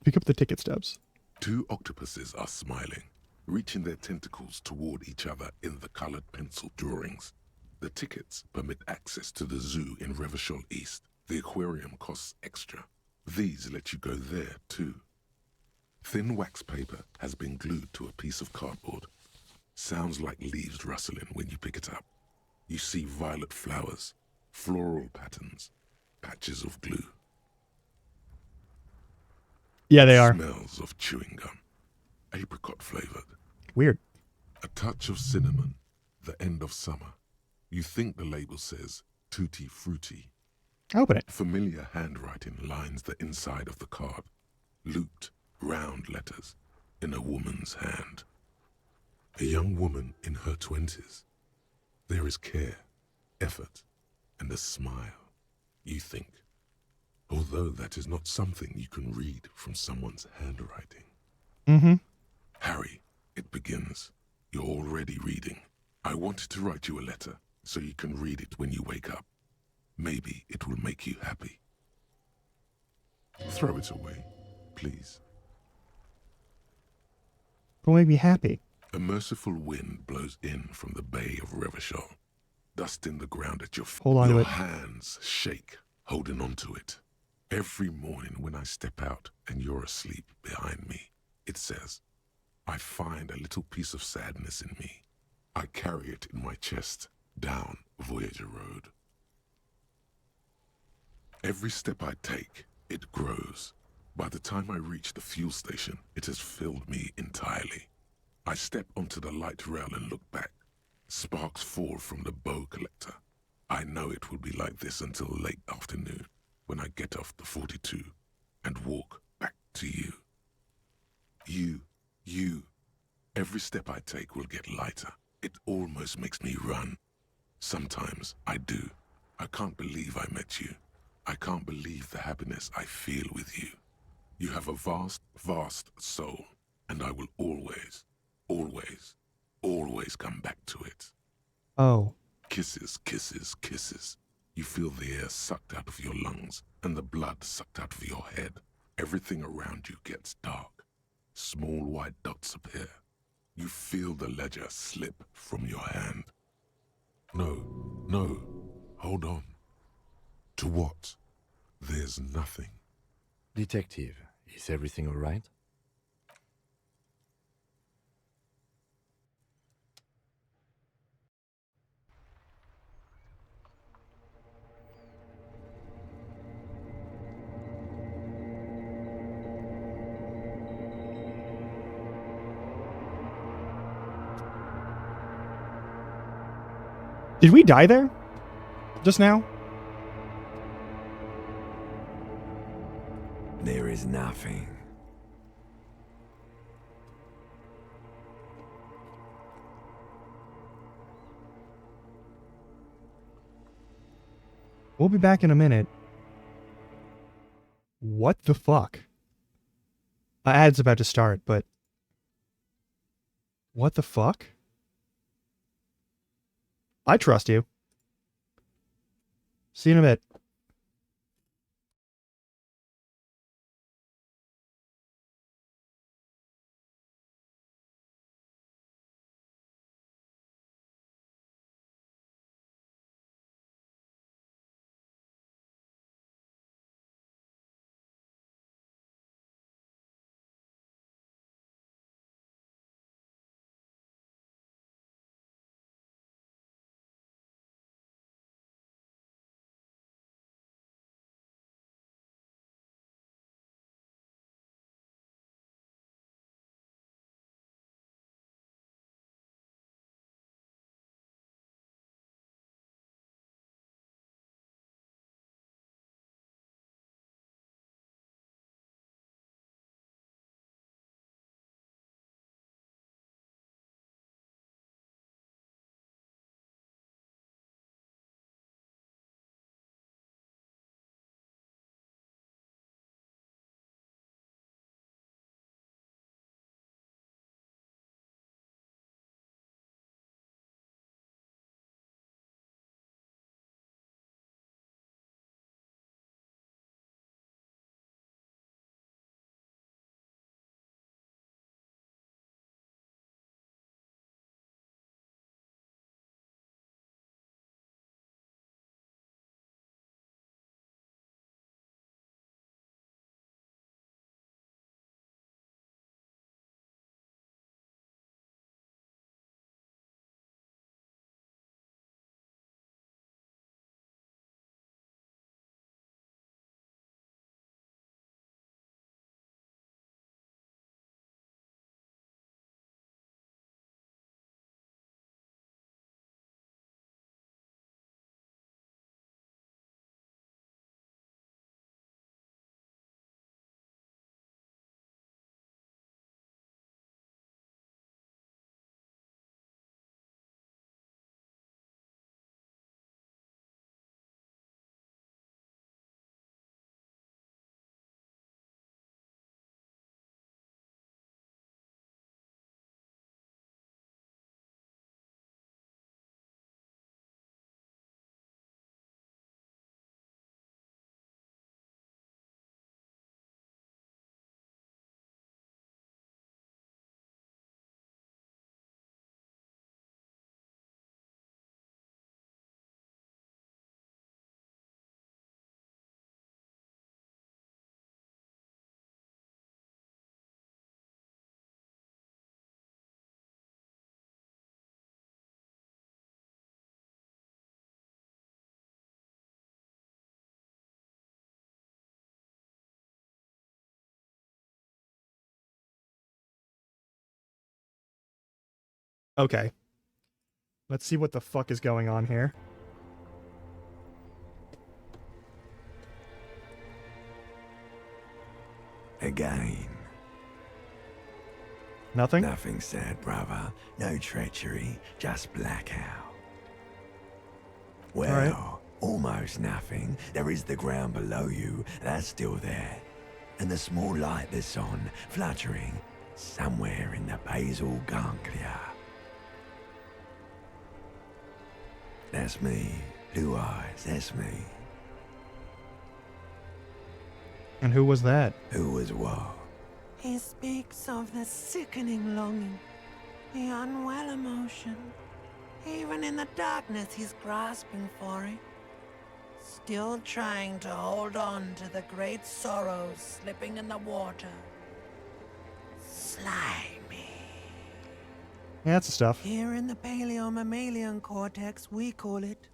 B: Pick up the ticket stubs.
E: 2 octopuses are smiling, reaching their tentacles toward each other in the colored pencil drawings. The tickets permit access to the zoo in Revachol East. The aquarium costs extra. These let you go there, too. Thin wax paper has been glued to a piece of cardboard. Sounds like leaves rustling when you pick it up. You see violet flowers, floral patterns, patches of glue.
B: Yeah, they are.
E: Smells of chewing gum, apricot flavored.
B: Weird.
E: A touch of cinnamon, the end of summer. You think the label says tutti frutti.
B: Open it.
E: Familiar handwriting lines the inside of the card. Looped, round letters in a woman's hand. A young woman in her 20s. There is care, effort, and a smile. You think, although that is not something you can read from someone's handwriting.
B: Mm-hmm.
E: Harry, it begins. You're already reading. I wanted to write you a letter so you can read it when you wake up. Maybe it will make you happy. Throw it away, please.
B: It'll make me happy.
E: A merciful wind blows in from the Bay of Revachol, dusting the ground at your feet.
B: Hold on to
E: Your
B: it.
E: hands shake, holding on to it. Every morning when I step out and you're asleep behind me, it says, I find a little piece of sadness in me. I carry it in my chest down Voyager Road. Every step I take, it grows. By the time I reach the fuel station, it has filled me entirely. I step onto the light rail and look back. Sparks fall from the bow collector. I know it will be like this until late afternoon, when I get off the 42 and walk back to you. You. Every step I take will get lighter. It almost makes me run. Sometimes I do. I can't believe I met you. I can't believe the happiness I feel with you. You have a vast, vast soul, and I will always, always, always come back to it.
B: Oh.
E: Kisses, kisses, kisses. You feel the air sucked out of your lungs and the blood sucked out of your head. Everything around you gets dark. Small white dots appear. You feel the ledger slip from your hand. No, hold on. To what? There's nothing.
H: Detective, is everything all right?
B: Did we die there? Just now?
C: There is nothing.
B: We'll be back in a minute. What the fuck? Ad's about to start, but... What the fuck? I trust you. See you in a bit. Okay. Let's see what the fuck is going on here.
C: Again.
B: Nothing?
C: Nothing said, brother. No treachery, just blackout. Well, almost nothing. There is the ground below you. That's still there. And the small light that's on, fluttering, somewhere in the basal ganglia. That's me. Blue eyes, that's me.
B: And who was that?
C: Who was what?
D: He speaks of the sickening longing, the unwell emotion. Even in the darkness, he's grasping for it. Still trying to hold on to the great sorrows slipping in the water. Slimy.
B: Yeah, that's the stuff.
D: Here in the paleo-mammalian cortex, we call it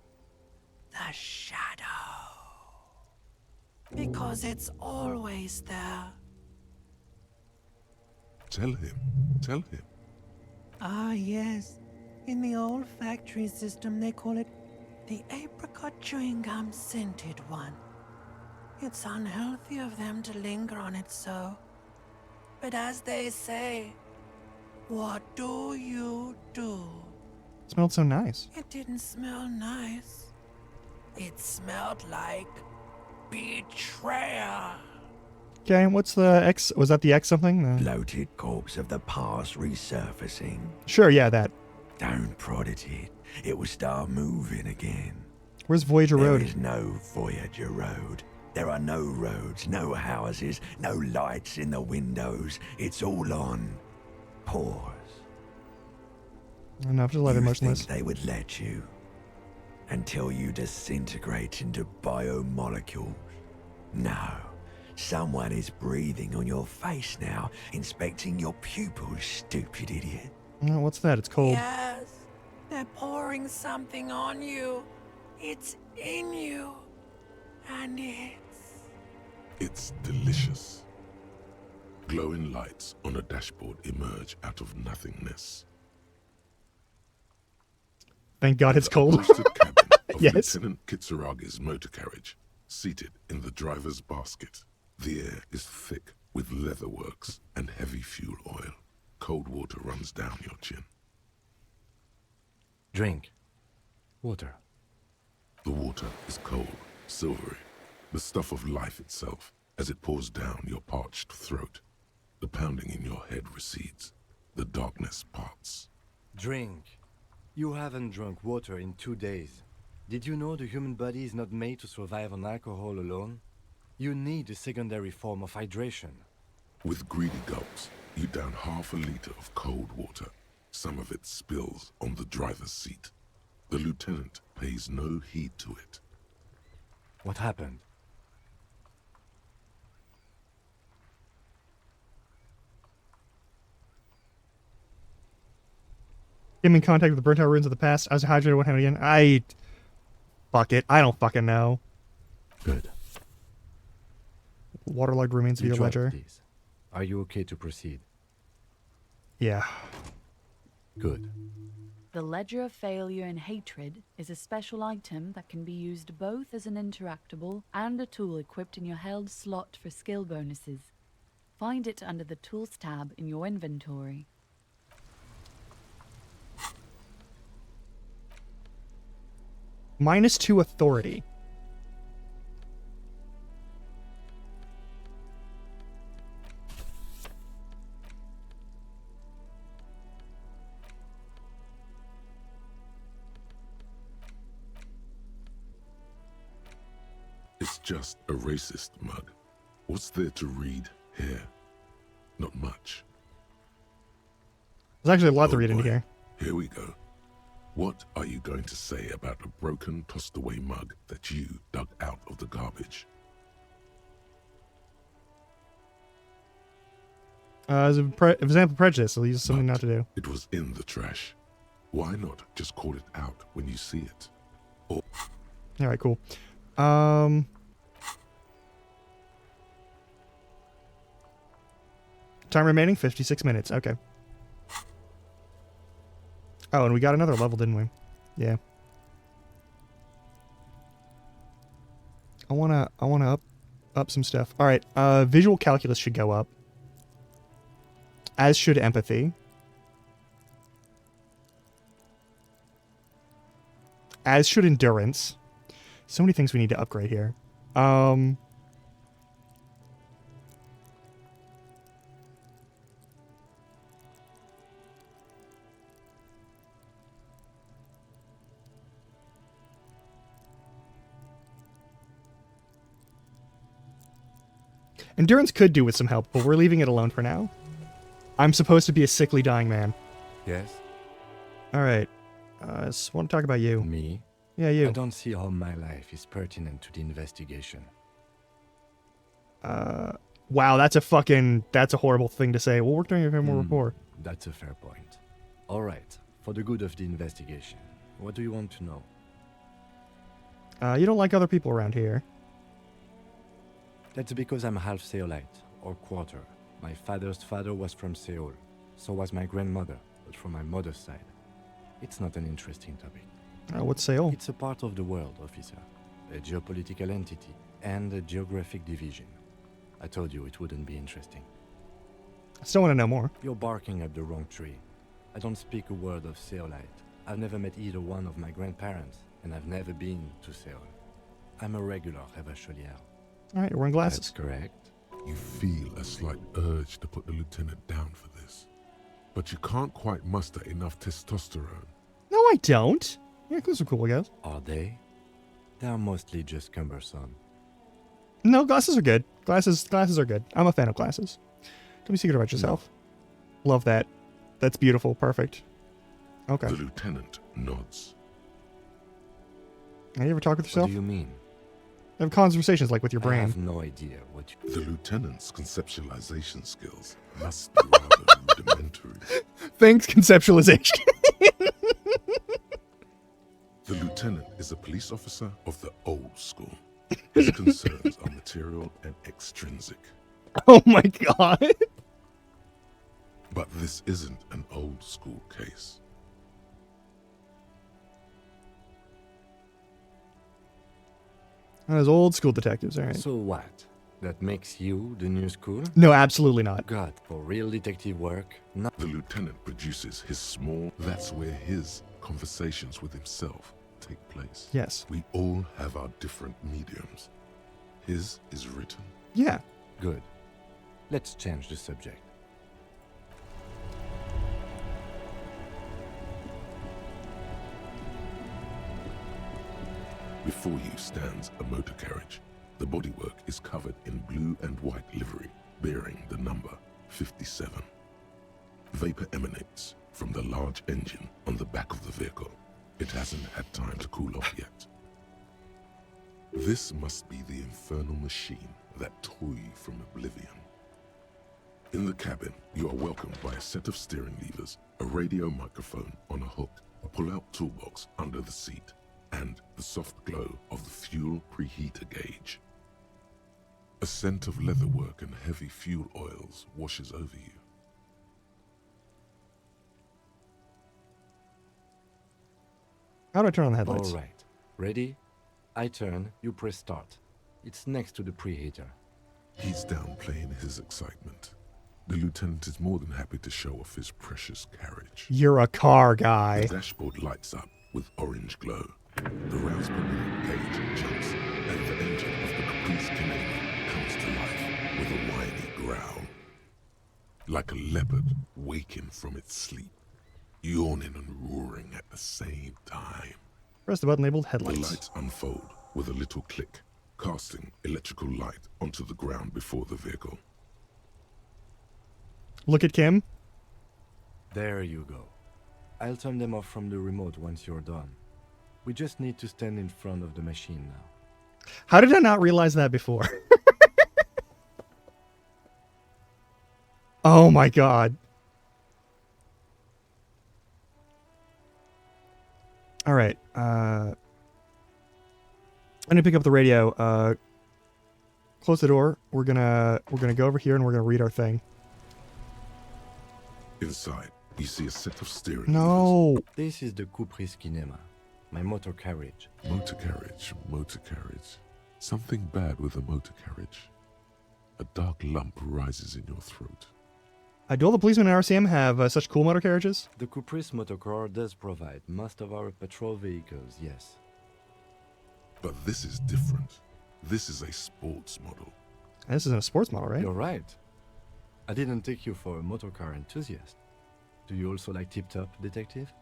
D: the shadow. Because it's always there.
E: Tell him. Tell him.
D: Ah, yes. In the old factory system, they call it the apricot chewing gum scented one. It's unhealthy of them to linger on it so. But as they say, what do you do?
B: It smelled so nice.
D: It didn't smell nice. It smelled like betrayal.
B: Okay, what's the X? Was that the X something? The...
C: Bloated corpse of the past resurfacing.
B: Sure, yeah, that.
C: Don't prod at it. It will start moving again.
B: Where's Voyager Road?
C: There is no Voyager Road. There are no roads, no houses, no lights in the windows. It's all on pause.
B: Enough to let it
C: You
B: motionless.
C: think they would let you until you disintegrate into biomolecules? No. Someone is breathing on your face now, inspecting your pupils, stupid idiot.
B: Oh, what's that? It's cold.
D: Yes, they're pouring something on you. It's in you. And
E: It's delicious. Glowing lights on a dashboard emerge out of nothingness.
B: Thank God it's cold.
E: Upholstered cabin of
B: Yes.
E: Lieutenant Kitsuragi's motor carriage, seated in the driver's basket. The air is thick with leatherworks and heavy fuel oil. Cold water runs down your chin.
H: Drink. Water.
E: The water is cold, silvery, the stuff of life itself as it pours down your parched throat. The pounding in your head recedes. The darkness parts.
H: Drink. You haven't drunk water in 2 days. Did you know the human body is not made to survive on alcohol alone? You need a secondary form of hydration.
E: With greedy gulps, you down half a liter of cold water. Some of it spills on the driver's seat. The lieutenant pays no heed to it.
H: What happened?
B: Came in contact with the burnt out ruins of the past. I was hydrated one hand again. Fuck it. I don't fucking know.
H: Good.
B: Waterlogged remains of
H: You
B: your
H: dropped
B: ledger.
H: these. Are you okay to proceed?
B: Yeah.
H: Good.
F: The Ledger of Failure and Hatred is a special item that can be used both as an interactable and a tool equipped in your held slot for skill bonuses. Find it under the Tools tab in your inventory.
B: -2 authority.
E: It's just a racist mug. What's there to read here? Not much.
B: There's actually a lot to read into here.
E: Here we go. What are you going to say about a broken, tossed-away mug that you dug out of the garbage?
B: As an example of prejudice, I'll use something not to do.
E: It was in the trash. Why not just call it out when you see it? Or
B: Alright, cool. Time remaining, 56 minutes. Okay. Oh, and we got another level, didn't we? Yeah. I wanna up some stuff. All right. Visual calculus should go up. As should empathy. As should endurance. So many things we need to upgrade here. Endurance could do with some help, but we're leaving it alone for now. I'm supposed to be a sickly dying man.
H: Yes?
B: Alright. I just want to talk about you.
H: Me?
B: Yeah, you.
H: I don't see how my life is pertinent to the investigation.
B: Wow, that's a horrible thing to say. We'll work during your more rapport.
H: That's a fair point. Alright, for the good of the investigation, what do you want to know?
B: You don't like other people around here.
H: That's because I'm half Seolite, or quarter. My father's father was from Seoul. So was my grandmother, but from my mother's side. It's not an interesting topic.
B: What's Seoul?
H: It's a part of the world, officer. A geopolitical entity, and a geographic division. I told you it wouldn't be interesting.
B: I still want to know more.
H: You're barking up the wrong tree. I don't speak a word of Seolite. I've never met either one of my grandparents, and I've never been to Seoul. I'm a regular Revacholier.
B: Alright, you're wearing glasses.
H: That's correct.
E: You feel a slight urge to put the lieutenant down for this, but you can't quite muster enough testosterone.
B: No, I don't. Yeah, those are cool, I guess.
H: Are they? They're mostly just cumbersome.
B: No, glasses are good. Glasses are good. I'm a fan of glasses. Don't be secret about yourself. Love that. That's beautiful. Perfect. Okay.
E: The lieutenant nods.
B: Have you ever talk with yourself?
H: What do you mean?
B: Have conversations like with your
H: I
B: brain.
H: have no idea what you...
E: The lieutenant's conceptualization skills must be rather rudimentary.
B: Thanks, conceptualization.
E: The lieutenant is a police officer of the old school. His concerns are material and extrinsic.
B: Oh my god.
E: But this isn't an old school case.
B: Those old school detectives, alright.
H: So what? That makes you the new school?
B: No, absolutely not.
H: God, for real detective work? No.
E: The lieutenant produces his small... That's where his conversations with himself take place.
B: Yes.
E: We all have our different mediums. His is written.
B: Yeah.
H: Good. Let's change the subject.
E: Before you stands a motor carriage. The bodywork is covered in blue and white livery, bearing the number 57. Vapor emanates from the large engine on the back of the vehicle. It hasn't had time to cool off yet. This must be the infernal machine that tore you from oblivion. In the cabin, you are welcomed by a set of steering levers, a radio microphone on a hook, a pull-out toolbox under the seat, and the soft glow of the fuel preheater gauge. A scent of leatherwork and heavy fuel oils washes over you.
B: How do I turn on the headlights?
H: All right. Ready? I turn, you press start. It's next to the preheater.
E: He's downplaying his excitement. The lieutenant is more than happy to show off his precious carriage.
B: You're a car guy.
E: The dashboard lights up with orange glow. The rounds per minute gauge jumps, and the engine of the Caprice Canadian comes to life with a whiny growl. Like a leopard waking from its sleep, yawning and roaring at the same time.
B: Press the button labeled
E: The
B: headlights.
E: lights unfold with a little click, casting electrical light onto the ground before the vehicle.
B: Look at Kim.
H: There you go. I'll turn them off from the remote once you're done. We just need to stand in front of the machine now.
B: How did I not realize that before? Oh my god. All right. I'm gonna pick up the radio. Close the door. We're gonna go over here and we're gonna read our thing.
E: Inside, you see a set of steering
B: No.
H: This is the Kupris Kinema, my motor carriage.
E: Motor carriage, motor carriage. Something bad with a motor carriage. A dark lump rises in your throat.
B: Do all the policemen in RCM have such cool motor carriages?
H: The Kupris Motorcar does provide most of our patrol vehicles, yes.
E: But this is different. This is a sports model.
B: This isn't a sports model, right?
H: You're right. I didn't take you for a motorcar enthusiast. Do you also like Tip Top, Detective?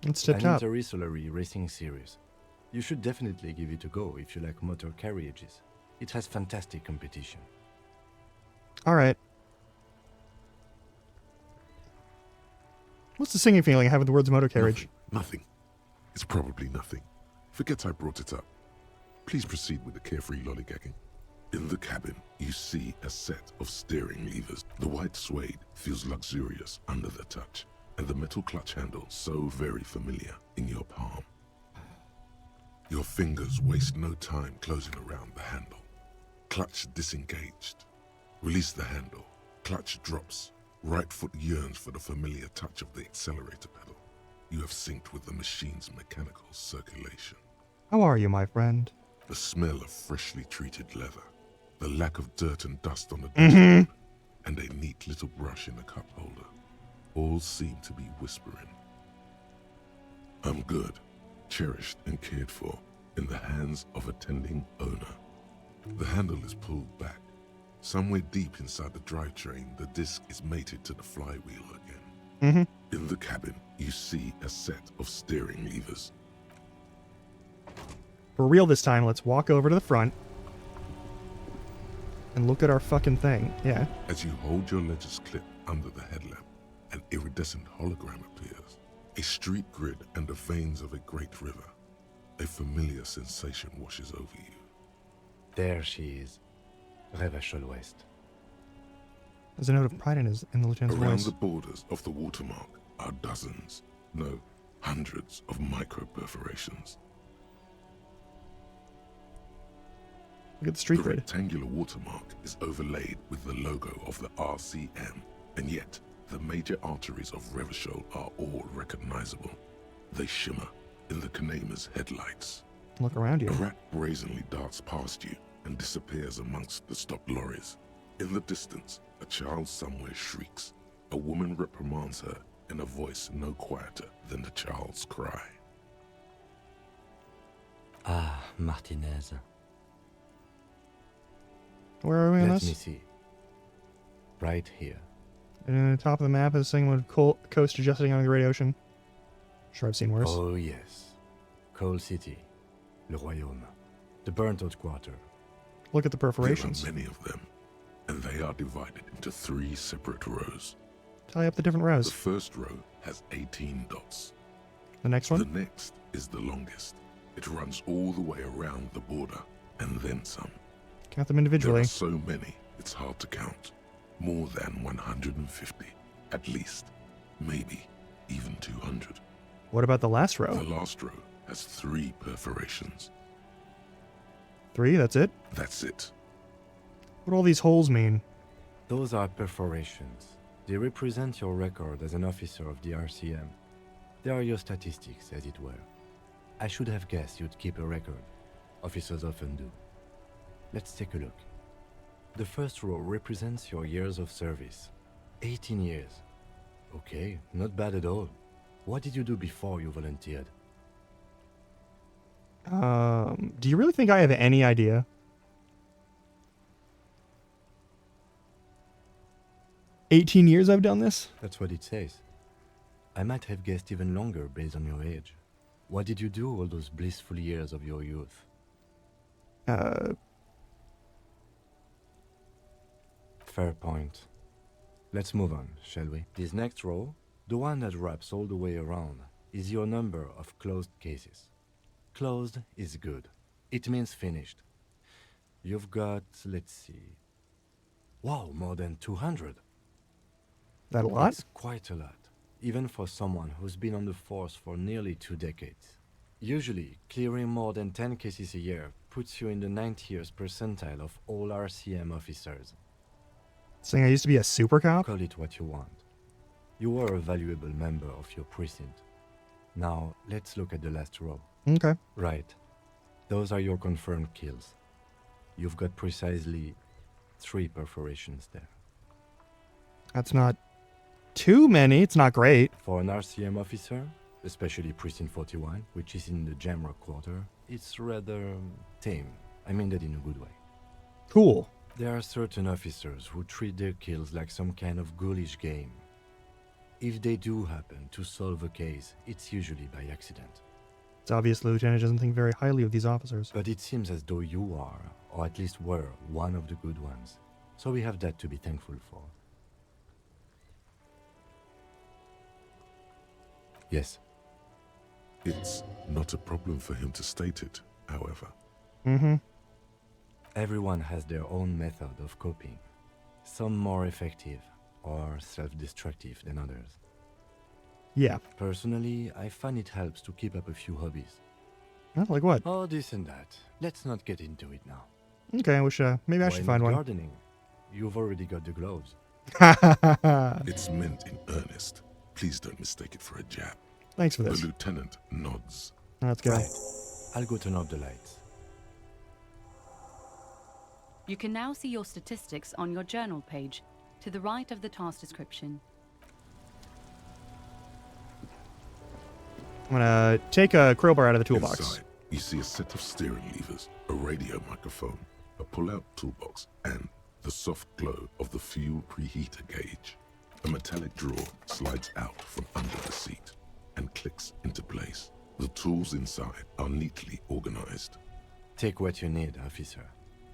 B: It's Tip
H: An
B: Top.
H: interstellary racing series. You should definitely give it a go if you like motor carriages. It has fantastic competition.
B: All right. What's the singing feeling I have with the words motor carriage?
E: Nothing. It's probably nothing. Forget I brought it up. Please proceed with the carefree lollygagging. In the cabin, you see a set of steering levers. The white suede feels luxurious under the touch, and the metal clutch handle so very familiar in your palm. Your fingers waste no time closing around the handle. Clutch disengaged. Release the handle. Clutch drops. Right foot yearns for the familiar touch of the accelerator pedal. You have synced with the machine's mechanical circulation.
B: How are you, my friend?
E: The smell of freshly treated leather. The lack of dirt and dust on the dashboard, and a neat little brush in the cup holder. All seem to be whispering. I'm good, cherished and cared for, in the hands of a tending owner. The handle is pulled back. Somewhere deep inside the drivetrain, the disc is mated to the flywheel again. In the cabin, you see a set of steering levers.
B: For real this time, let's walk over to the front and look at our fucking thing. Yeah.
E: As you hold your ledger's clip under the headlamp, an iridescent hologram appears. A street grid and the veins of a great river. A familiar sensation washes over you.
H: There she is. Revachol West.
B: There's a note of pride in the lieutenant's
E: Around
B: voice.
E: the borders of the watermark are dozens, no, hundreds of micro perforations.
B: Look at the street
E: The
B: grid.
E: rectangular watermark is overlaid with the logo of the RCM, and yet the major arteries of Revachol are all recognizable. They shimmer in the Kanema's headlights.
B: Look around you.
E: A rat brazenly darts past you and disappears amongst the stopped lorries. In the distance, a child somewhere shrieks. A woman reprimands her in a voice no quieter than the child's cry.
H: Ah, Martinez.
B: Where are we on
H: Let
B: this?
H: me see. Right here.
B: And in the top of the map is saying with coast adjusting on the Great Ocean. Sure, I've seen worse.
H: Oh, yes. Coal City. Le Royaume. The burnt-out quarter.
B: Look at the perforations.
E: There are many of them, and they are divided into 3 separate rows.
B: Tally up the different rows.
E: The first row has 18 dots.
B: The next one?
E: The next is the longest. It runs all the way around the border, and then some.
B: Count them individually.
E: There are so many, it's hard to count. More than 150, at least. Maybe even 200.
B: What about the last row?
E: The last row has 3 perforations.
B: 3, that's it?
E: That's it.
B: What do all these holes mean?
H: Those are perforations. They represent your record as an officer of the RCM. They are your statistics, as it were. I should have guessed you'd keep a record. Officers often do. Let's take a look. The first row represents your years of service. 18 years. Okay, not bad at all. What did you do before you volunteered?
B: Do you really think I have any idea? 18 years I've done this?
H: That's what it says. I might have guessed even longer based on your age. What did you do all those blissful years of your youth? Fair point. Let's move on, shall we? This next row, the one that wraps all the way around, is your number of closed cases. Closed is good. It means finished. You've got, let's see... Wow, more than 200.
B: That a lot?
H: It's quite a lot, even for someone who's been on the force for nearly 2 decades. Usually, clearing more than 10 cases a year puts you in the 90th percentile of all RCM officers.
B: Saying I used to be a super cop?
H: Call it what you want. You are a valuable member of your precinct. Now, let's look at the last row.
B: Okay.
H: Right. Those are your confirmed kills. You've got precisely 3 perforations there.
B: That's not too many. It's not great.
H: For an RCM officer, especially Precinct 41, which is in the Jamrock Quarter, it's rather tame. I mean that in a good way.
B: Cool.
H: There are certain officers who treat their kills like some kind of ghoulish game. If they do happen to solve a case, it's usually by accident.
B: It's obvious the lieutenant doesn't think very highly of these officers.
H: But it seems as though you are, or at least were, one of the good ones. So we have that to be thankful for. Yes.
E: It's not a problem for him to state it, however.
B: Mm-hmm.
H: Everyone has their own method of coping. Some more effective or self-destructive than others.
B: Yeah.
H: Personally, I find it helps to keep up a few hobbies.
B: Well, like what?
H: Oh, this and that. Let's not get into it now.
B: Okay, I wish, maybe I
H: Why
B: should
H: not
B: find one.
H: gardening? You've already got the gloves.
E: It's meant in earnest. Please don't mistake it for a jab.
B: Thanks for this.
E: The lieutenant nods.
B: Let's go.
H: Right. I'll go turn off the lights.
R: You can now see your statistics on your journal page, to the right of the task description.
B: I'm gonna take a crowbar out of the toolbox.
E: Inside, you see a set of steering levers, a radio microphone, a pull-out toolbox, and the soft glow of the fuel preheater gauge. A metallic drawer slides out from under the seat and clicks into place. The tools inside are neatly organized.
H: Take what you need, officer.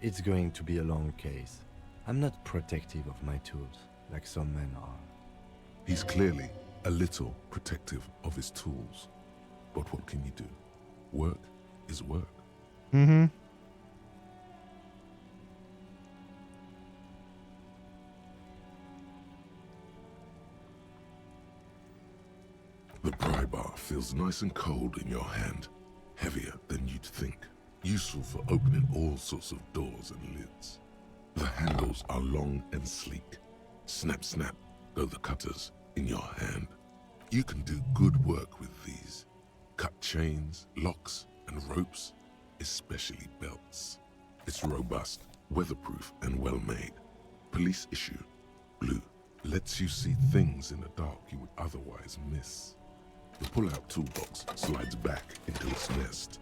H: It's going to be a long case. I'm not protective of my tools, like some men are.
E: He's clearly a little protective of his tools. But what can you do? Work is work.
B: Mm-hmm.
E: The pry bar feels nice and cold in your hand, heavier than you'd think, useful for opening all sorts of doors and lids. The handles are long and sleek. Snap, snap go the cutters in your hand. You can do good work with these. Cut chains, locks, and ropes, especially belts. It's robust, weatherproof, and well-made. Police issue, blue, lets you see things in the dark you would otherwise miss. The pull-out toolbox slides back into its nest.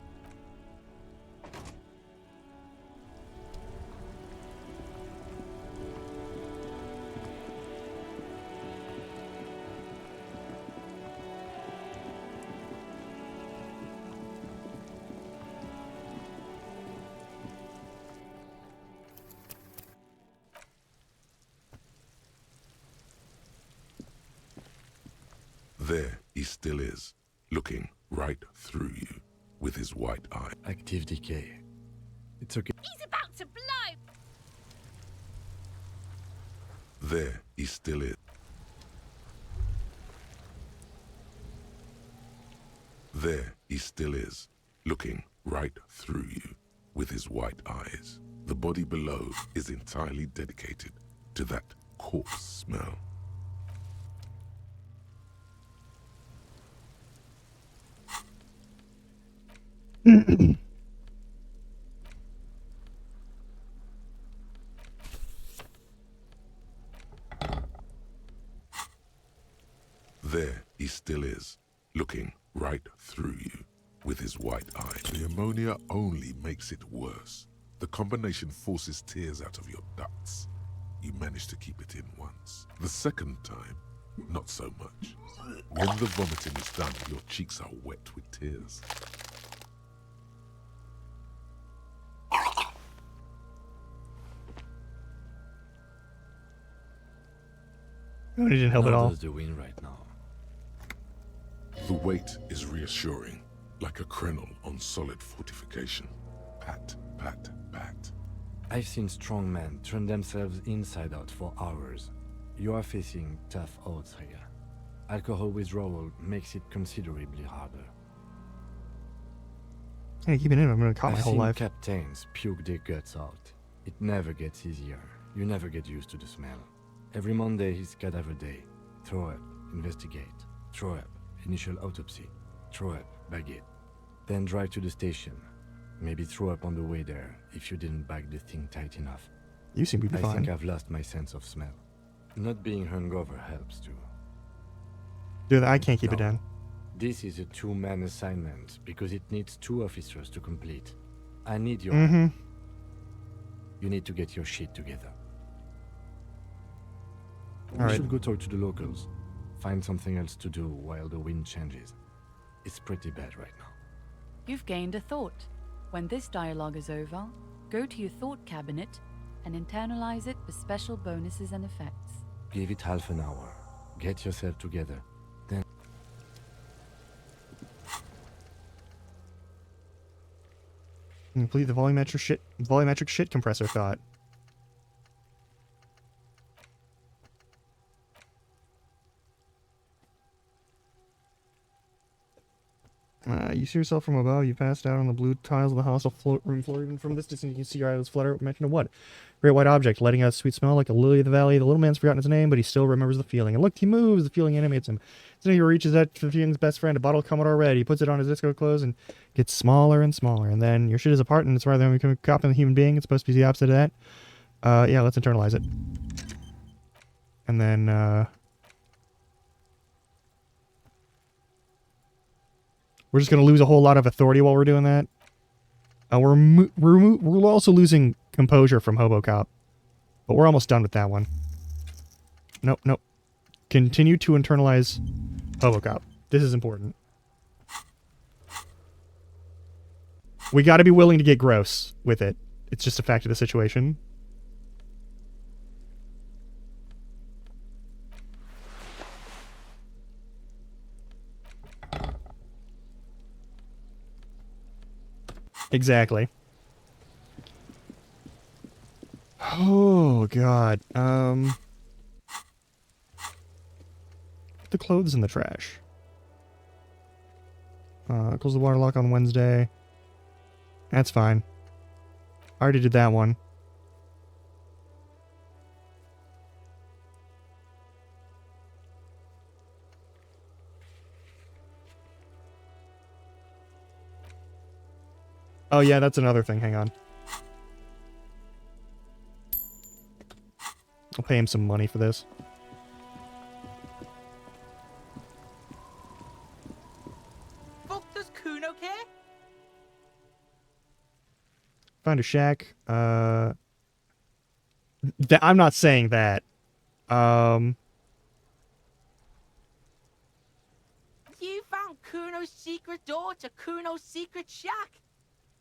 E: There he still is, looking right through you with his white eye.
H: Active decay. It's okay.
K: He's about to blow!
E: There he still is. There he still is, looking right through you with his white eyes. The body below is entirely dedicated to that corpse smell. There he still is, looking right through you with his white eye. The ammonia only makes it worse. The combination forces tears out of your ducts. You manage to keep it in once. The second time, not so much. When the vomiting is done, your cheeks are wet with tears.
B: Oh, he didn't help at all.
H: How does the wind right now?
E: The weight is reassuring, like a crenel on solid fortification. Pat, pat, pat.
H: I've seen strong men turn themselves inside out for hours. You are facing tough odds here. Alcohol withdrawal makes it considerably harder.
B: Hey, keep it in. I'm gonna caught my whole life.
H: Captains puke their guts out. It never gets easier. You never get used to the smell. Every Monday is cadaver day. Throw up, investigate, throw up, initial autopsy, throw up, bag it. Then drive to the station. Maybe throw up on the way there if you didn't bag the thing tight enough.
B: You seem to be
H: I
B: fine.
H: think I've lost my sense of smell. Not being hungover helps too.
B: Dude, I can't keep it down.
H: This is a two-man assignment because it needs 2 officers to complete. I need your
B: Mm-hmm.
H: help. You need to get your shit together. We
B: Alright.
H: should go talk to the locals. Find something else to do while the wind changes. It's pretty bad right now.
R: You've gained a thought. When this dialogue is over, go to your thought cabinet and internalize it for special bonuses and effects.
H: Give it half an hour. Get yourself together. Then
B: Complete the volumetric shit compressor thought. You see yourself from above. You passed out on the blue tiles of the hostel room floor. Even from this distance, you can see your eyelids flutter. Mention of what? Great white object, letting out a sweet smell like a lily of the valley. The little man's forgotten his name, but he still remembers the feeling. And look, he moves. The feeling animates him. So he reaches out to the feeling's best friend, a bottle of Commodore Red. He puts it on his disco clothes and gets smaller and smaller. And then your shit is apart, and it's rather than becoming a cop and a human being. It's supposed to be the opposite of that. Yeah, let's internalize it. And then, we're just going to lose a whole lot of authority while we're doing that. We're also losing composure from Hobocop. But we're almost done with that one. Nope, nope. Continue to internalize Hobocop. This is important. We got to be willing to get gross with it. It's just a fact of the situation. Exactly. Oh, God. Put the clothes in the trash. Close the water lock on Wednesday. That's fine. I already did that one. Oh, yeah, that's another thing. Hang on. I'll pay him some money for this.
J: Fuck does Kuno care?
B: Find a shack. I'm not saying that.
J: You found Kuno's secret door to Kuno's secret shack.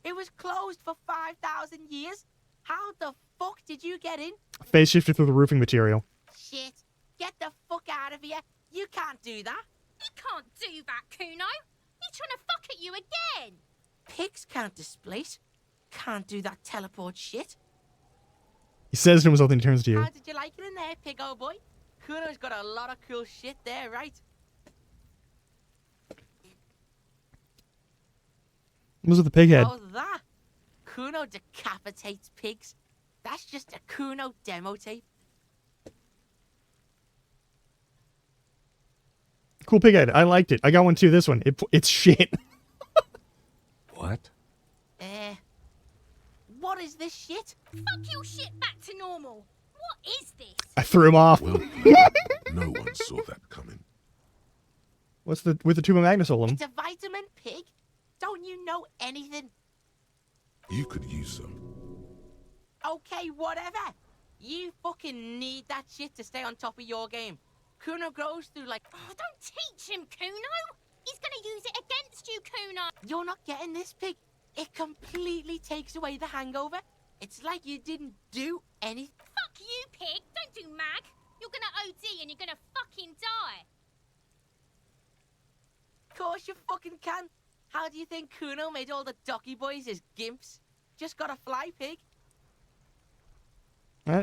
J: It was closed for 5,000 years. How the fuck did you get in?
B: Phase shifted through the roofing material.
J: Shit. Get the fuck out of here. You can't do that.
K: He can't do that, Kuno. He's trying to fuck at you again.
J: Pigs can't displace. Can't do that teleport shit.
B: He says to himself and he turns to you.
J: How did you like it in there, pig old boy? Kuno's got a lot of cool shit there, right?
B: What was with the pig head?
J: Oh, that? Kuno decapitates pigs. That's just a Kuno demo tape.
B: Cool pig head. I liked it. I got one too. This one. It's shit.
H: What?
J: What is this shit?
K: Fuck your shit back to normal. What is this?
B: I threw him off.
E: Well, no one saw that coming.
B: What's with the tube of magnesolum?
J: It's a vitamin pig. Don't you know anything?
E: You could use some.
J: Okay, whatever. You fucking need that shit to stay on top of your game. Kuno grows through like...
K: Oh, don't teach him, Kuno. He's gonna use it against you, Kuno.
J: You're not getting this, pig. It completely takes away the hangover. It's like you didn't do anything.
K: Fuck you, pig. Don't do mag. You're gonna OD and you're gonna fucking die.
J: Of course you fucking can. How do you think Kuno made all the docky boys his gimps? Just got a fly, pig.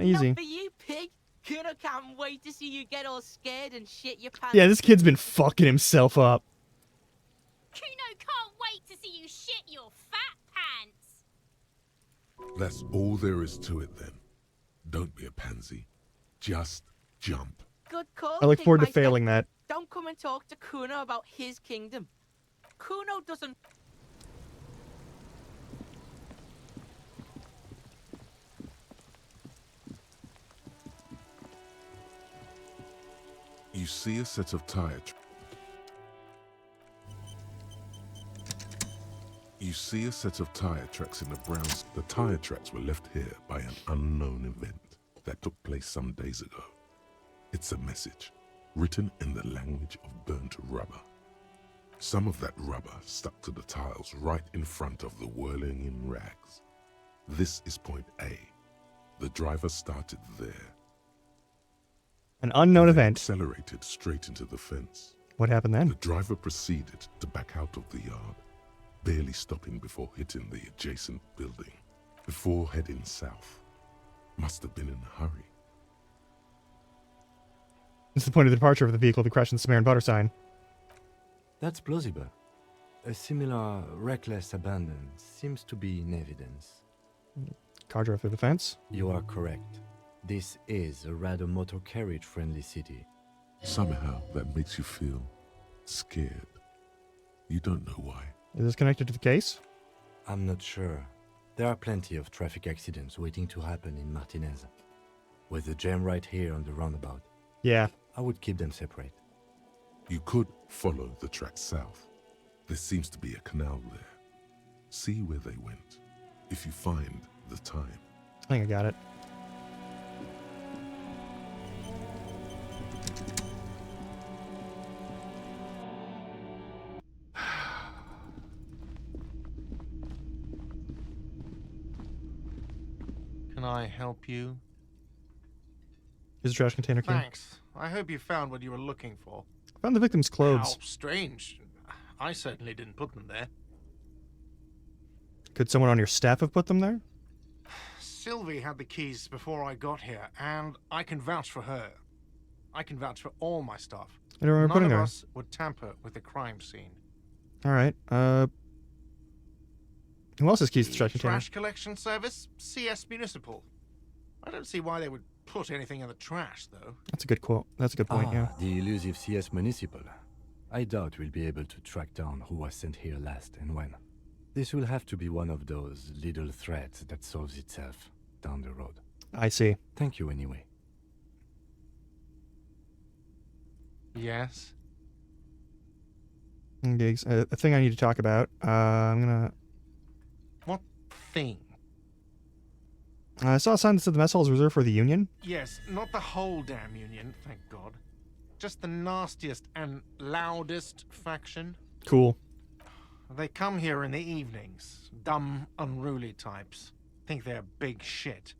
B: Easy.
J: Not for you, pig. Kuno can't wait to see you get all scared and shit your pants.
B: Yeah, this kid's been fucking himself up.
K: Kuno can't wait to see you shit your fat pants.
E: That's all there is to it then. Don't be a pansy. Just jump.
J: good call.
B: I look forward to
J: Pigmeister.
B: failing that.
J: Don't come and talk to Kuno about his kingdom. Kuno doesn't.
E: You see a set of tire tracks in the Browns. The tire tracks were left here by an unknown event that took place some days ago. It's a message, written in the language of burnt rubber. Some of that rubber stuck to the tiles right in front of the whirling in rags. This is point A. The driver started there.
B: An unknown event.
E: Accelerated straight into the fence.
B: What happened then?
E: The driver proceeded to back out of the yard, barely stopping before hitting the adjacent building, before heading south. Must have been in a hurry.
B: It's the point of the departure of the vehicle to crash in the Samaritan Butter sign.
H: That's plausible. A similar reckless abandon seems to be in evidence.
B: Car drove through the fence?
H: You are correct. This is a rather motor carriage-friendly city.
E: Somehow that makes you feel scared. You don't know why.
B: Is this connected to the case?
H: I'm not sure. There are plenty of traffic accidents waiting to happen in Martinez. With the jam right here on the roundabout.
B: Yeah.
H: I would keep them separate.
E: You could follow the track south. There seems to be a canal there. See where they went, if you find the time.
B: I think I got it.
G: Can I help you?
B: Here's a trash container, King.
G: Thanks. I hope you found what you were looking for.
B: I found the victim's clothes.
G: How strange. I certainly didn't put them there.
B: Could someone on your staff have put them there?
G: Sylvie had the keys before I got here, and I can vouch for her. I can vouch for all my staff.
B: I don't remember
G: None
B: putting
G: of
B: her.
G: us would tamper with the crime scene.
B: All right. Who else has keys to the trash container?
G: Trash collection service? CS Municipal. I don't see why they would put anything in the trash, though.
B: That's a good quote. That's a good point, yeah.
H: The elusive CS Municipal. I doubt we'll be able to track down who was sent here last and when. This will have to be one of those little threads that solves itself down the road.
B: I see.
H: Thank you anyway.
G: Yes?
B: Okay, a thing I need to talk about. I'm gonna...
G: What thing?
B: I saw a sign that said the mess hall is reserved for the Union.
G: Yes, not the whole damn Union, thank God. Just the nastiest and loudest faction.
B: Cool.
G: They come here in the evenings. Dumb, unruly types. Think they're big shit.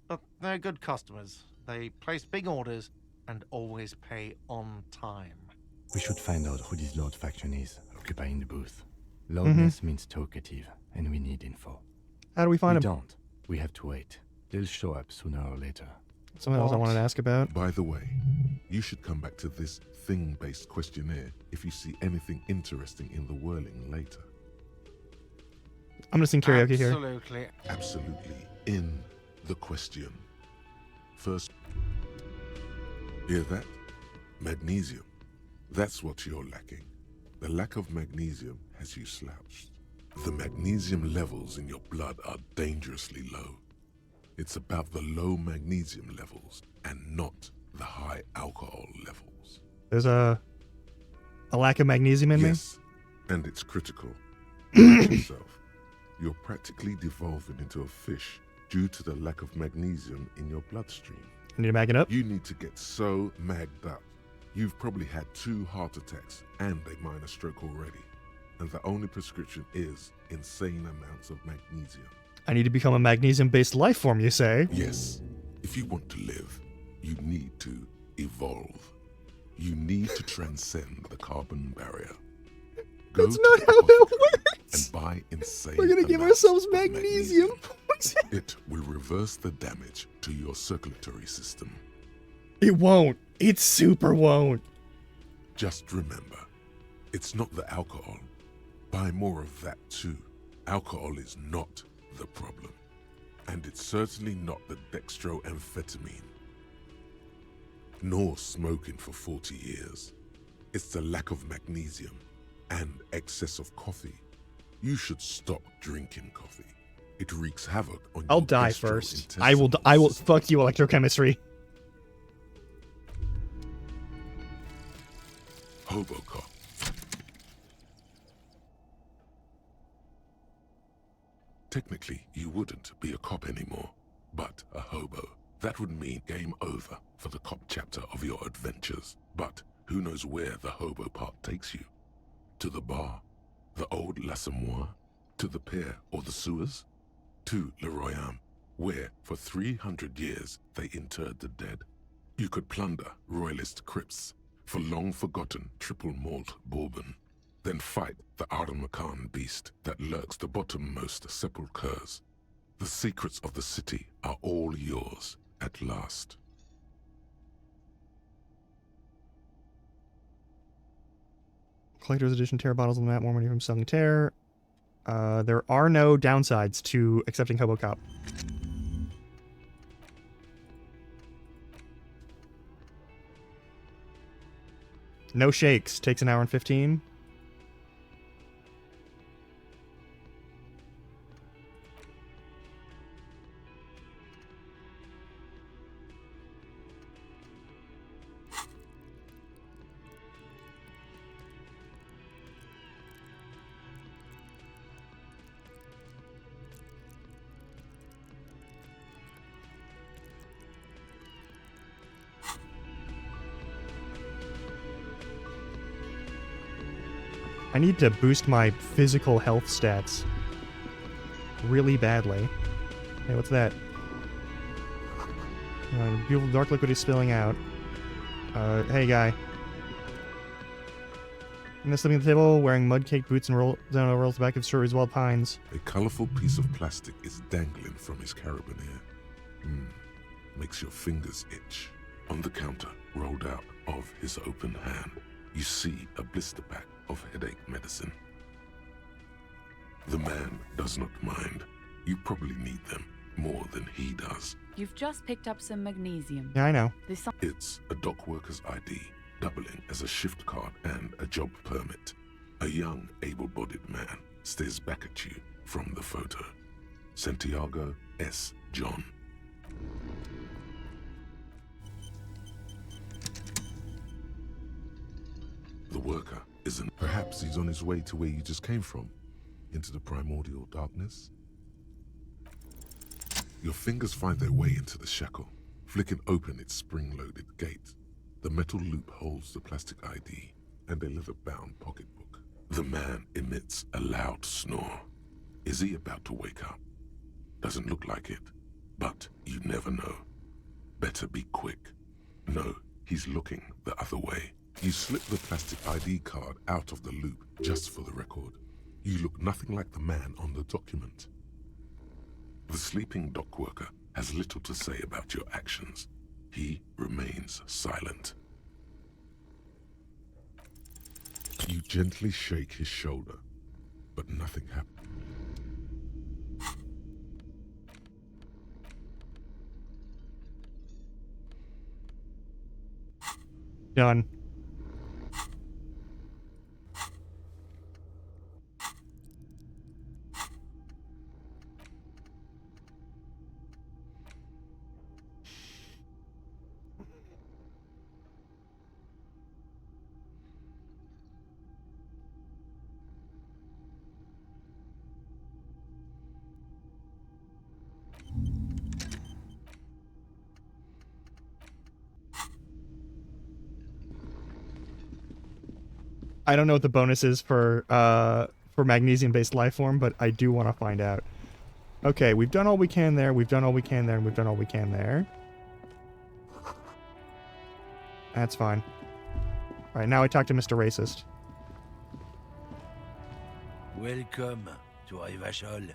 G: But they're good customers. They place big orders and always pay on time.
H: We should find out who this Lord faction is, occupying the booth. Loudness means talkative, and we need info.
B: How do we find
H: We
B: him?
H: don't. We have to wait. They'll show up sooner or later.
B: Something else I wanted to ask about.
E: By the way, you should come back to this thing-based questionnaire if you see anything interesting in the whirling later.
B: I'm gonna sing karaoke here.
G: Absolutely.
E: Absolutely. In the question. First, hear that? Magnesium. That's what you're lacking. The lack of magnesium has you slouched. The magnesium levels in your blood are dangerously low. It's about the low magnesium levels and not the high alcohol levels.
B: There's a lack of magnesium in
E: Yes, and it's critical. Watch yourself. You're practically devolving into a fish due to the lack of magnesium in your bloodstream.
B: I need to mag it up.
E: You need to get so magged up. You've probably had 2 heart attacks and a minor stroke already. And the only prescription is insane amounts of magnesium.
B: I need to become a magnesium-based life form, you say?
E: Yes. If you want to live, you need to evolve. You need to transcend the carbon barrier. Go
B: That's
E: to
B: not
E: the
B: how that
E: apothecary
B: works.
E: and buy insane
B: We're gonna give
E: amounts
B: ourselves
E: of
B: magnesium.
E: It will reverse the damage to your circulatory system.
B: It won't. It super won't.
E: Just remember, it's not the alcohol. Buy more of that too. Alcohol is not the problem. And it's certainly not the dextroamphetamine. nor smoking for 40 years. It's the lack of magnesium and excess of coffee. You should stop drinking coffee. It wreaks havoc on
B: I'll
E: your
B: die first.
E: gastrointestinal
B: I will
E: system.
B: fuck you, electrochemistry.
E: Hobocop. Technically, you wouldn't be a cop anymore, but a hobo. That would mean game over for the cop chapter of your adventures. But who knows where the hobo part takes you? To the bar? The old L'Assommoir? To the pier or the sewers? To Le Royaume, where for 300 years they interred the dead. You could plunder royalist crypts for long-forgotten triple malt bourbon, then fight the Aramakan beast that lurks the bottommost sepulchres. The secrets of the city are all yours at last.
B: Collector's Edition Terror bottles on the map, more money from selling Terror. There are no downsides to accepting Hobocop. No shakes. Takes an hour and 15. I need to boost my physical health stats really badly. Hey, what's that? Beautiful dark liquid is spilling out. Hey guy. And slipping at the table, wearing mud-caked boots and rolls back of Surrey's Wild Pines.
E: A colorful piece of plastic is dangling from his carabiner. Makes your fingers itch. On the counter, rolled out of his open hand, you see a blister pack of headache medicine. The man does not mind. You probably need them more than he does.
R: You've just picked up some magnesium.
B: Yeah, I know.
E: It's a dock worker's ID, doubling as a shift card and a job permit. A young, able-bodied man stares back at you from the photo. Santiago S. John. The worker isn't. Perhaps he's on his way to where you just came from, into the primordial darkness. Your fingers find their way into the shackle, flicking open its spring-loaded gate. The metal loop holds the plastic ID and a leather-bound pocketbook. The man emits a loud snore. Is he about to wake up? Doesn't look like it, but you never know. Better be quick. No, he's looking the other way. You slip the plastic ID card out of the loop just for the record. You look nothing like the man on the document. The sleeping dock worker has little to say about your actions. He remains silent. You gently shake his shoulder, but nothing happens.
B: Done. I don't know what the bonus is for magnesium-based life form, but I do want to find out. Okay, we've done all we can there, we've done all we can there, and we've done all we can there. That's fine. Alright, now I talk to Mr. Racist.
Q: Welcome to Revachol.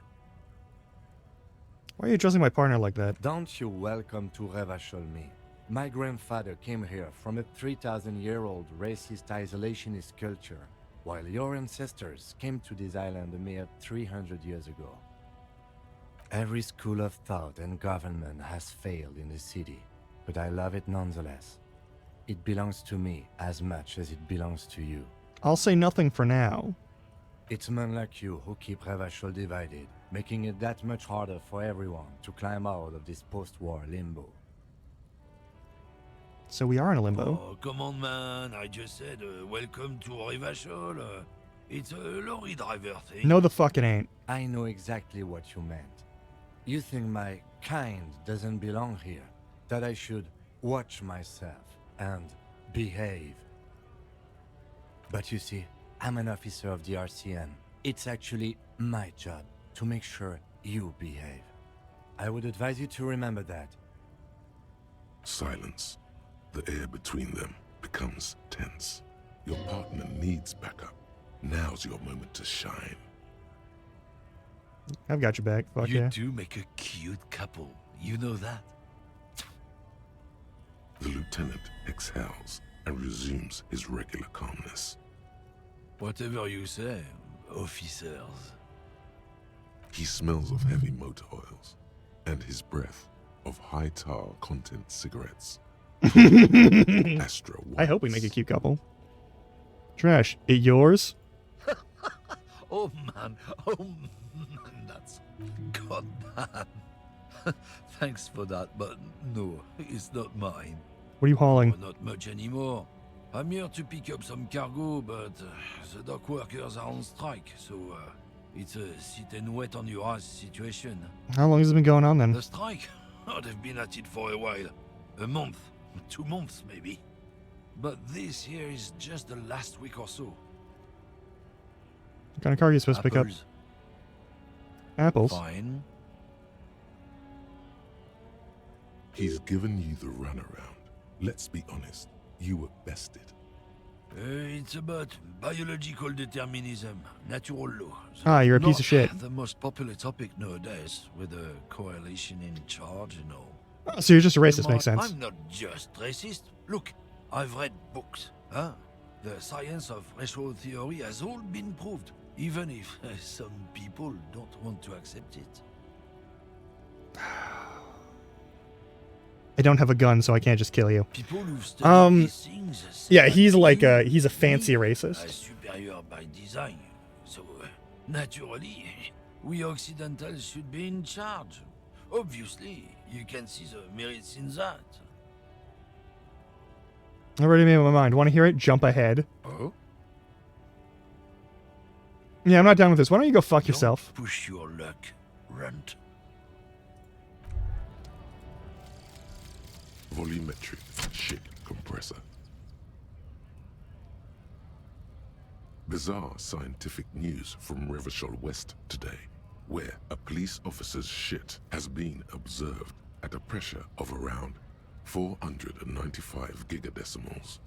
B: Why are you addressing my partner like that?
H: Don't you welcome to Revachol me. My grandfather came here from a 3,000-year-old racist isolationist culture, while your ancestors came to this island a mere 300 years ago. Every school of thought and government has failed in the city, but I love it nonetheless. It belongs to me as much as it belongs to you.
B: I'll say nothing for now.
H: It's men like you who keep Revachol divided, making it that much harder for everyone to climb out of this post-war limbo.
B: So we are in a limbo.
S: Oh, come on, man. I just said welcome to Revachol. It's a lorry driver thing.
B: No, the fuck it ain't.
H: I know exactly what you meant. You think my kind doesn't belong here, that I should watch myself and behave. But you see, I'm an officer of the RCN. It's actually my job to make sure you behave. I would advise you to remember that.
E: Silence. The air between them becomes tense. Your partner needs backup. Now's your moment to shine.
B: I've got your back. Fuck
S: You
B: yeah.
S: do make a cute couple. You know that.
E: The lieutenant exhales and resumes his regular calmness.
S: Whatever you say, officers.
E: He smells of heavy motor oils and his breath of high tar content cigarettes. Astra
B: I hope we make a cute couple. Trash, it yours?
S: Oh man, that's goddamn. Thanks for that, but no, it's not mine.
B: What are you hauling?
S: Well, not much anymore. I'm here to pick up some cargo, but the dock workers are on strike, so it's a sit and wait on your ass situation.
B: How long has it been going on then?
S: The strike? Oh, they've been at it for a while. A month, 2 months maybe. But this here is just the last week or so.
B: What kind of car are you supposed to pick up? Apples.
S: Fine.
E: He's given you the runaround. Let's be honest, you were bested.
S: It's about biological determinism, natural law.
B: Ah, you're a piece
S: Not
B: of shit.
S: The most popular topic nowadays, with the coalition in charge and all.
B: Oh, so you're just a racist, makes sense.
S: I'm not just racist. Look, I've read books. Huh? The science of racial theory has all been proved, even if some people don't want to accept it.
B: I don't have a gun, so I can't just kill you.
S: People who've studied these things say
B: Yeah,
S: that
B: he's like
S: you,
B: he's a fancy
S: me,
B: racist.
S: are superior by design. So, naturally, we Occidentals should be in charge. Obviously, you can see the merits in that.
B: I already made up my mind. Want to hear it? Jump ahead.
S: Oh?
B: Yeah, I'm not down with this. Why don't you go fuck yourself?
S: Push your luck, runt.
E: Volumetric shit compressor. Bizarre scientific news from Revachol West today, where a police officer's shit has been observed at a pressure of around 495 gigadecimals.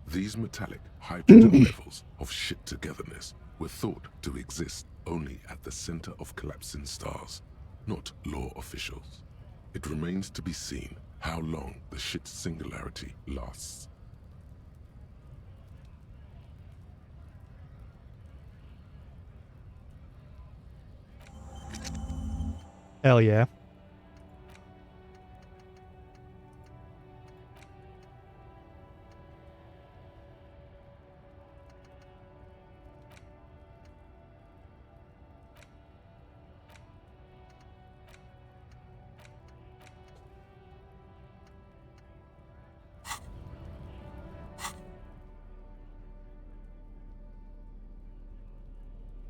E: These metallic hydrogen levels of shit togetherness were thought to exist only at the center of collapsing stars, not law officials. It remains to be seen how long the shit singularity lasts.
B: Hell yeah.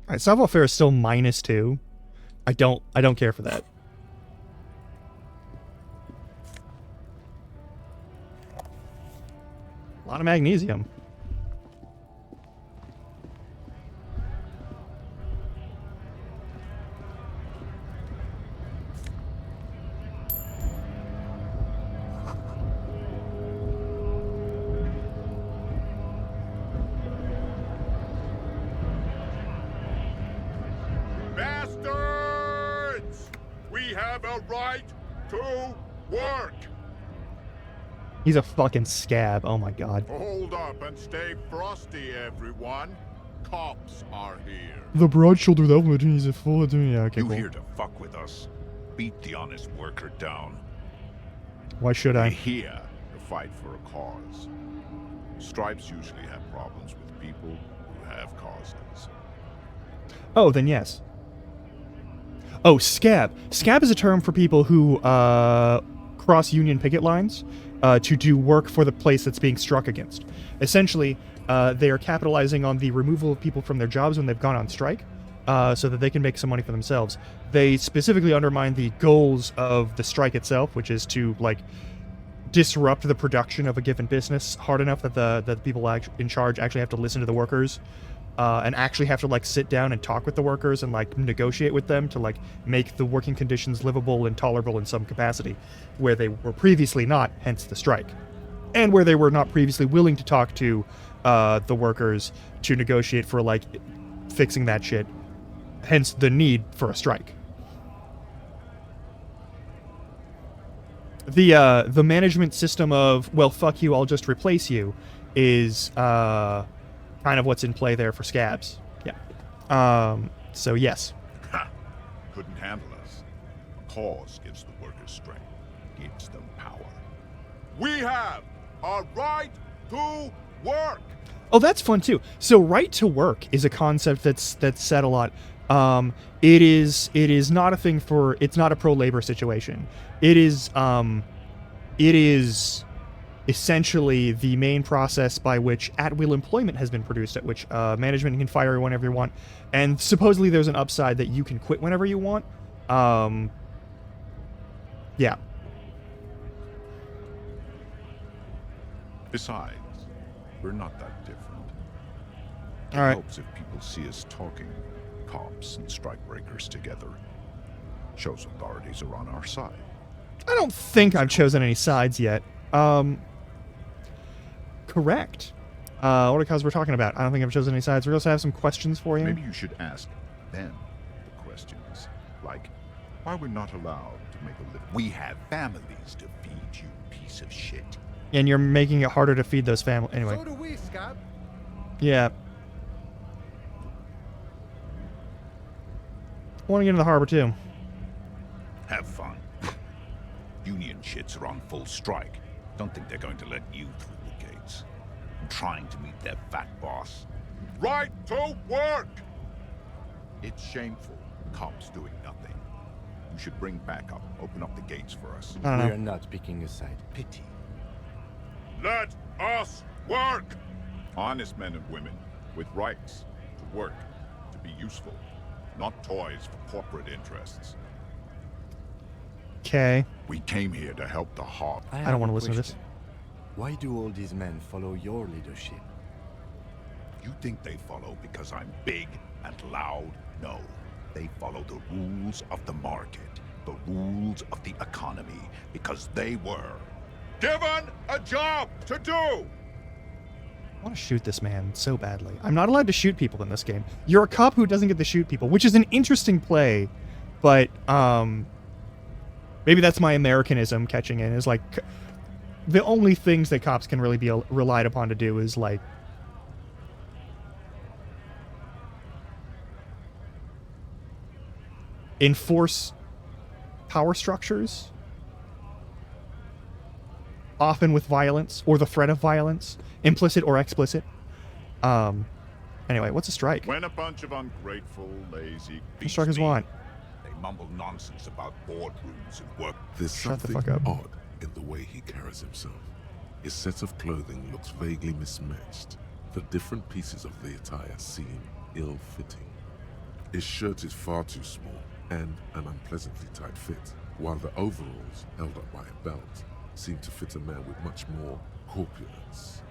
B: Alright, savoir-faire is still -2. I don't care for that. A lot of magnesium.
T: Bastards! We have a right to work!
B: He's a fucking scab. Oh my god.
T: Hold up and stay frosty, everyone. Cops are here.
B: The broad-shouldered elephant is a full of yeah, okay,
T: You
B: cool.
T: here to fuck with us? Beat the honest worker down.
B: Why should I?
T: We're here to fight for a cause. Stripes usually have problems with people who have causes.
B: Oh, then yes. Oh, scab. Scab is a term for people who cross union picket lines to do work for the place that's being struck against. Essentially, they are capitalizing on the removal of people from their jobs when they've gone on strike, so that they can make some money for themselves. They specifically undermine the goals of the strike itself, which is to like disrupt the production of a given business hard enough that the people in charge actually have to listen to the workers, and actually have to like sit down and talk with the workers and like negotiate with them to like make the working conditions livable and tolerable in some capacity, where they were previously not, hence the strike, and where they were not previously willing to talk to the workers to negotiate for like fixing that shit, hence the need for a strike. The management system of, well, fuck you, I'll just replace you, is kind of what's in play there for scabs. Yeah. So yes.
T: Ha! Couldn't handle us. A cause gives the workers strength, gives them power. We have a right to work.
B: Oh, that's fun too. So right to work is a concept that's said a lot. It is not a thing for, it's not a pro-labor situation. It is essentially the main process by which at-will employment has been produced, at which management can fire you whenever you want, and supposedly there's an upside that you can quit whenever you want. Yeah.
T: Besides, we're not that different. It
B: All right.
T: helps if people see us talking, cops and strikebreakers together. Shows authorities are on our side.
B: I don't think I've chosen any sides yet. Correct. What are the causes we're talking about? I don't think I've chosen any sides. We also have some questions for you.
T: Maybe you should ask them the questions. Like, why we're not allowed to make a living. We have families to feed, you piece of shit.
B: And you're making it harder to feed those families. Anyway.
N: So do we, Scab.
B: Yeah. I want to get into the harbor too.
T: Have fun. Union shits are on full strike. Don't think they're going to let you through the gates. I'm trying to meet their fat boss. Right to work! It's shameful. Cops doing nothing. You should bring backup. Open up the gates for us.
H: We are not picking a side.
T: Pity. Let us work! Honest men and women with rights to work, to be useful, not toys for corporate interests.
B: Okay.
T: We came here to help the Hawk.
B: I don't want to listen to this.
H: Why do all these men follow your leadership?
T: You think they follow because I'm big and loud? No. They follow the rules of the market, the rules of the economy, because they were given a job to do!
B: I want to shoot this man so badly. I'm not allowed to shoot people in this game. You're a cop who doesn't get to shoot people, which is an interesting play, but maybe that's my Americanism catching in. Is like the only things that cops can really be relied upon to do is like enforce power structures, often with violence or the threat of violence, implicit or explicit. Anyway, what's a strike?
T: When a bunch of ungrateful, lazy
B: What strikers want?
T: They mumble nonsense about boardrooms and work.
E: There's
B: Shut the
E: something
B: fuck up.
E: odd in the way he carries himself. His set of clothing looks vaguely mismatched. The different pieces of the attire seem ill-fitting. His shirt is far too small and an unpleasantly tight fit, while the overalls, held up by a belt, seem to fit a man with much more corpulence.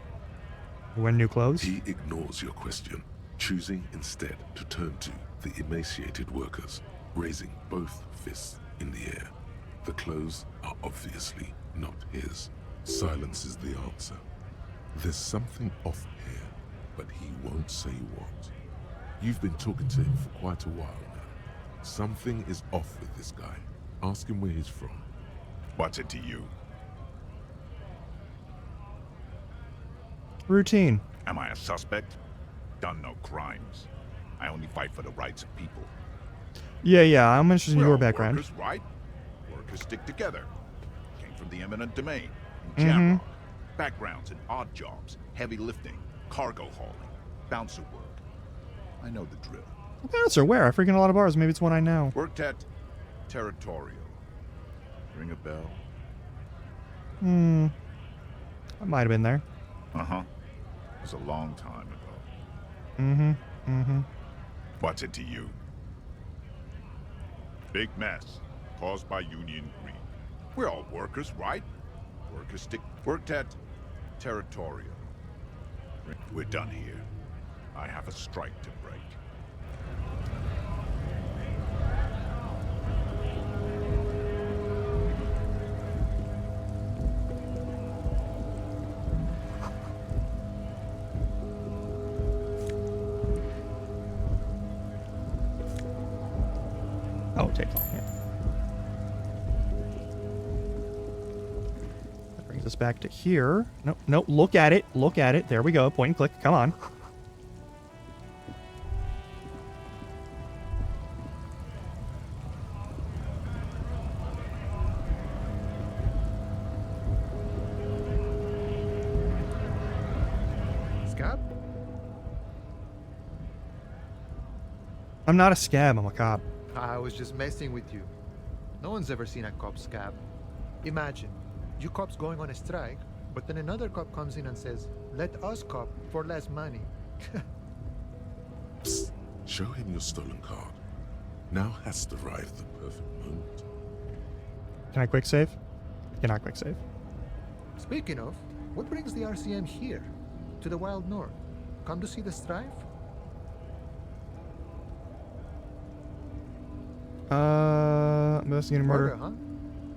B: When new clothes?
E: He ignores your question, choosing instead to turn to the emaciated workers, raising both fists in the air. The clothes are obviously not his. Silence is the answer. There's something off here, but he won't say what. You've been talking to him for quite a while now. Something is off with this guy. Ask him where he's from.
T: What's it to you?
B: Routine.
T: Am I a suspect? Done no crimes. I only fight for the rights of people.
B: Yeah, I'm interested in
T: We're
B: your
T: all
B: background.
T: Workers, right? Workers stick together. Came from the eminent domain in
B: Mhm.
T: Jamrock. Backgrounds in odd jobs, heavy lifting, cargo hauling, bouncer work. I know the drill.
B: Bouncer, where? I freaking a lot of bars. Maybe it's one I know.
T: Worked at Territorial. Ring a bell?
B: I might have been there.
T: Uh-huh. It was a long time ago.
B: Mm-hmm.
T: What's it to you? Big mess caused by Union Green. We're all workers, right? Workers stick. Worked at Territorial. We're done here. I have a strike to break.
B: Oh, take long. Yeah. That brings us back to here. No, look at it. Look at it. There we go. Point and click. Come on.
N: Scab?
B: I'm not a scab. I'm a cop.
N: I was just messing with you. No one's ever seen a cop scab. Imagine, you cops going on a strike, but then another cop comes in and says, let us cop for less money.
E: Psst. Show him your stolen card. Now has arrived the perfect moment.
B: Can I quick save? Cannot quick save.
N: Speaking of, what brings the RCM here? To the Wild North? Come to see the strife?
B: Investigating murder.
N: Huh?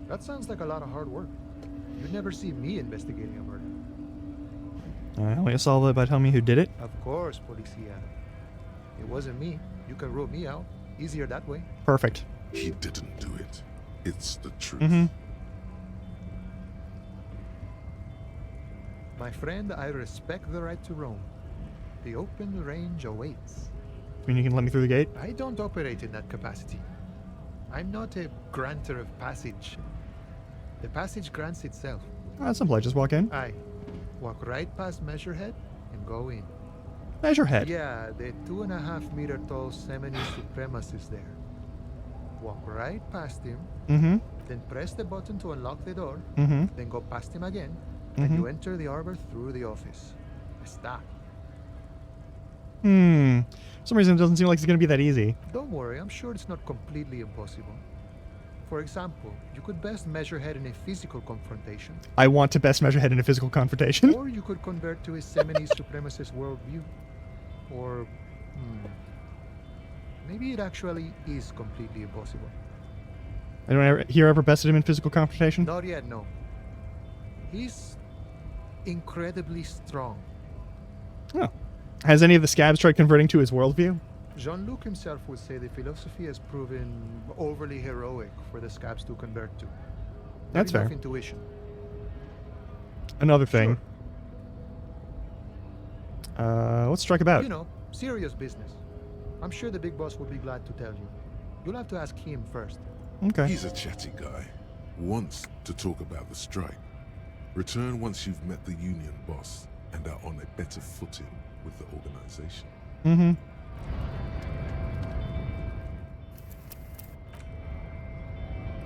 N: That sounds like a lot of hard work. You'd never see me investigating a murder.
B: Will you solve it by telling me who did it?
N: Of course, Policia. It wasn't me. You can rule me out. Easier that way.
B: Perfect.
E: He didn't do it. It's the truth.
B: Mm-hmm.
N: My friend, I respect the right to roam. The open range awaits.
B: You mean you can let me through the gate?
N: I don't operate in that capacity. I'm not a granter of passage. The passage grants itself.
B: Oh, that's simple. I just walk in.
N: Aye. Walk right past Measurehead and go in.
B: Measurehead?
N: Yeah, the 2.5 meter tall Semini supremacist there. Walk right past him.
B: Mm-hmm.
N: Then press the button to unlock the door.
B: Mm-hmm.
N: Then go past him again.
B: Mm-hmm.
N: And you enter the arbor through the office. Está.
B: For some reason, it doesn't seem like it's going to be that easy.
N: Don't worry, I'm sure it's not completely impossible. For example, you could best Measurehead in a physical confrontation.
B: I want to best Measurehead in a physical confrontation.
N: Or you could convert to a Semini supremacist worldview. Or, maybe it actually is completely impossible.
B: Anyone here ever bested him in physical confrontation?
N: Not yet, no. He's incredibly strong.
B: Oh. Has any of the scabs tried converting to his worldview?
N: Jean-Luc himself would say the philosophy has proven overly heroic for the scabs to convert to.
B: That's fair.
N: Intuition.
B: Another thing. Sure. What's Strike about?
N: You know, serious business. I'm sure the big boss will be glad to tell you. You'll have to ask him first.
B: Okay.
E: He's a chatty guy. Wants to talk about the strike. Return once you've met the union boss and are on a better footing with the organization.
B: Mm-hmm.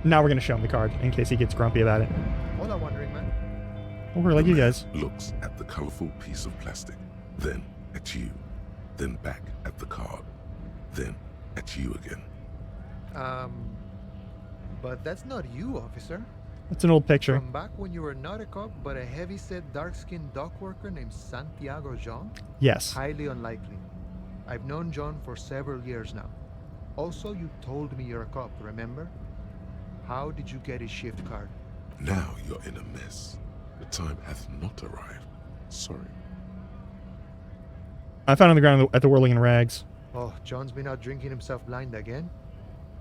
B: Now we're going to show him the card in case he gets grumpy about it.
N: All I'm wondering, man.
B: We're like you guys.
E: Looks at the colorful piece of plastic, then at you, then back at the card, then at you again.
N: But that's not you, officer.
B: That's an old picture.
N: From back when you were not a cop, but a heavy-set, dark-skinned dock worker named Santiago Jean?
B: Yes.
N: Highly unlikely. I've known John for several years now. Also, you told me you're a cop, remember? How did you get his shift card?
E: Now you're in a mess. The time hath not arrived. Sorry.
B: I found on the ground at the Whirling in Rags.
N: Oh, John's been out drinking himself blind again?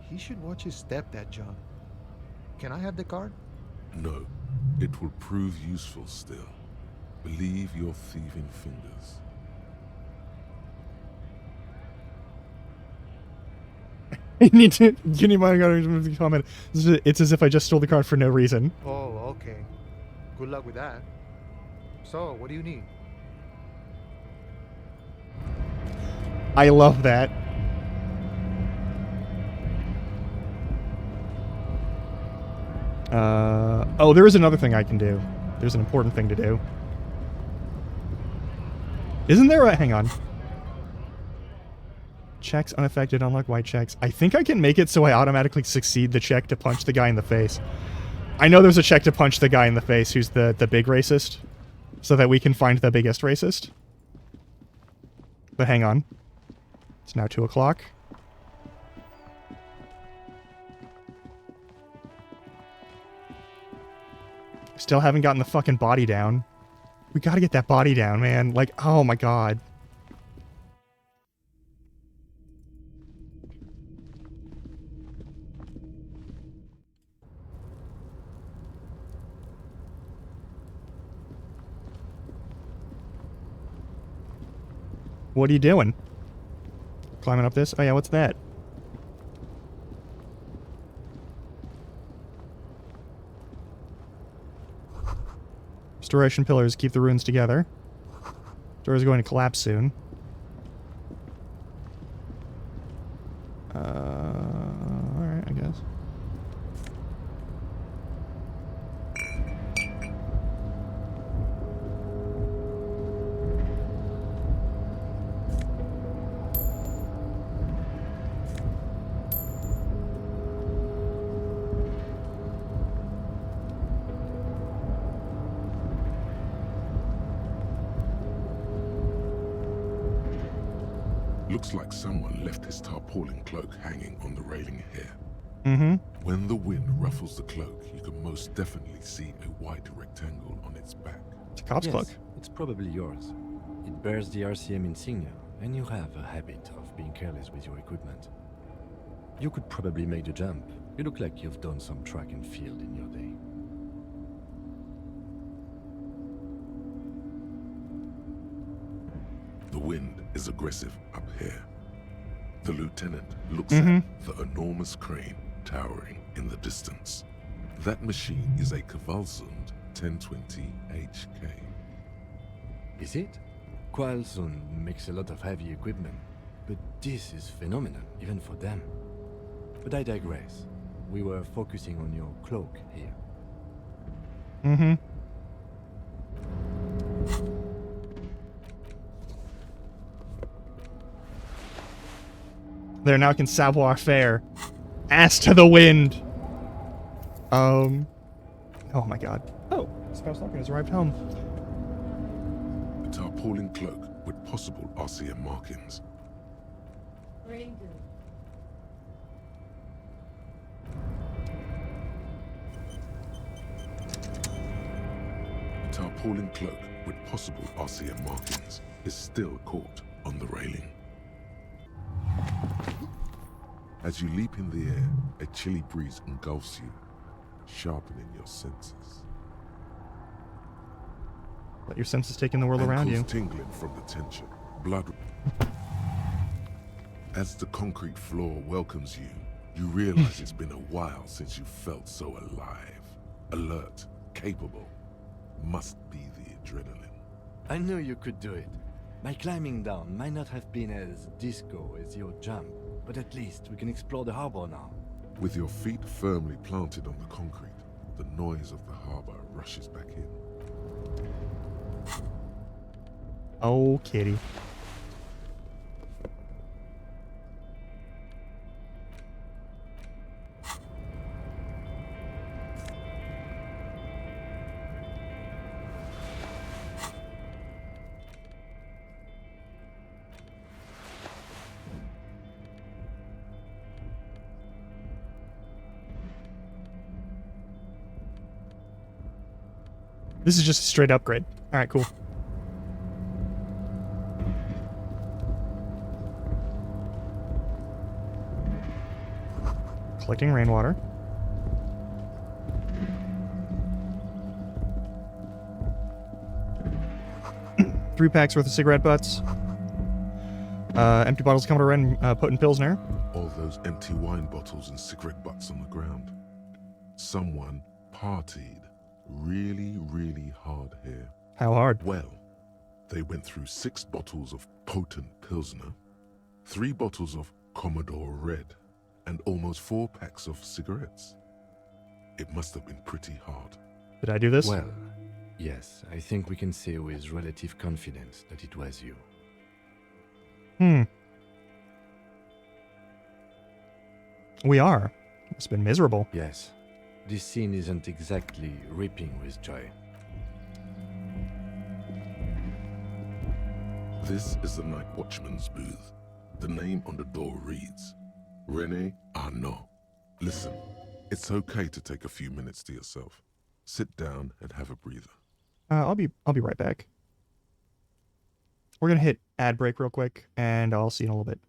N: He should watch his step, that John. Can I have the card?
E: No. It will prove useful still. Believe your thieving fingers.
B: I need to. Can you mind the comment? It's as if I just stole the card for no reason.
N: Oh, okay. Good luck with that. So, what do you need?
B: I love that. Oh, there is another thing I can do. There's an important thing to do. Isn't there a... Hang on. Checks unaffected, unlock white checks. I think I can make it so I automatically succeed the check to punch the guy in the face. I know there's a check to punch the guy in the face who's the big racist, so that we can find the biggest racist. But hang on. It's now 2 o'clock. Still haven't gotten the fucking body down. We gotta get that body down, man. Like, oh my god. What are you doing? Climbing up this? Oh yeah, what's that? Restoration pillars keep the ruins together. Door is going to collapse soon. Alright, I guess.
E: Looks like someone left his tarpaulin cloak hanging on the railing here.
B: Mm-hmm.
E: When the wind ruffles the cloak, you can most definitely see a white rectangle on its back.
B: It's a cop's cloak.
H: It's probably yours. It bears the RCM insignia, and you have a habit of being careless with your equipment. You could probably make the jump. You look like you've done some track and field in your day.
E: The wind is aggressive up here. The lieutenant looks
B: Mm-hmm.
E: at the enormous crane towering in the distance. That machine is a Kvalsund 1020 HK.
H: Is it? Kvalsund makes a lot of heavy equipment, but this is phenomenal, even for them. But I digress. We were focusing on your cloak here.
B: Mm-hmm. There now can savoir faire. Ass to the wind. Oh my god. Oh, Spouse Larkin has arrived home.
E: A tarpaulin cloak with possible RCM markings. A tarpaulin cloak with possible RCM markings is still caught on the railing. As you leap in the air, a chilly breeze engulfs you, sharpening your senses.
B: Let your senses take in the world around you.
E: Ankles tingling from the tension, blood. As the concrete floor welcomes you, you realize it's been a while since you felt so alive, alert, capable. Must be the adrenaline.
H: I knew you could do it. My climbing down might not have been as disco as your jump, but at least we can explore the harbor now.
E: With your feet firmly planted on the concrete, the noise of the harbor rushes back in.
B: Oh, kitty. This is just a straight upgrade. Alright, cool. Collecting rainwater. Three packs worth of cigarette butts. Empty bottles coming around, put in Pilsner.
E: All those empty wine bottles and cigarette butts on the ground. Someone partied really, really hard here.
B: How hard?
E: Well, they went through 6 bottles of potent Pilsner, 3 bottles of Commodore Red, and almost 4 packs of cigarettes. It must have been pretty hard.
B: Did I do this?
H: Well, yes, I think we can say with relative confidence that it was you.
B: We are. It's been miserable.
H: Yes. This scene isn't exactly ripping with joy.
E: This is the night watchman's booth. The name on the door reads, Rene Arnaud. Listen, it's okay to take a few minutes to yourself. Sit down and have a breather.
B: I'll be right back. We're gonna hit ad break real quick, and I'll see you in a little bit.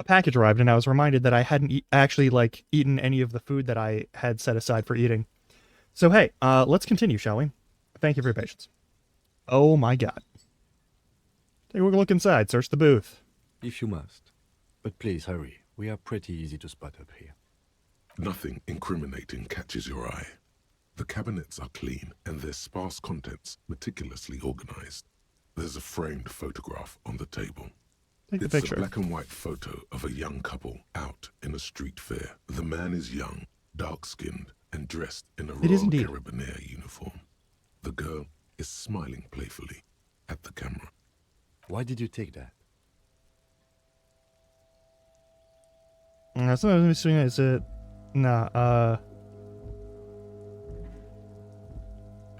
B: a package arrived, and I was reminded that I hadn't actually like eaten any of the food that I had set aside for eating. So hey, let's continue, shall we? Thank you for your patience. Oh my god. Take a look inside. Search the booth.
H: If you must. But please hurry. We are pretty easy to spot up here.
E: Nothing incriminating catches your eye. The cabinets are clean and their sparse contents meticulously organized. There's a framed photograph on the table.
B: Take the
E: It's
B: picture.
E: a black and white photo of a young couple out in a street fair. The man is young, dark-skinned, and dressed in a
B: It is
E: Royal
B: indeed.
E: Carabinier uniform. The girl is smiling playfully at the camera.
H: Why did you take that?
B: So let me see. Is it? Nah.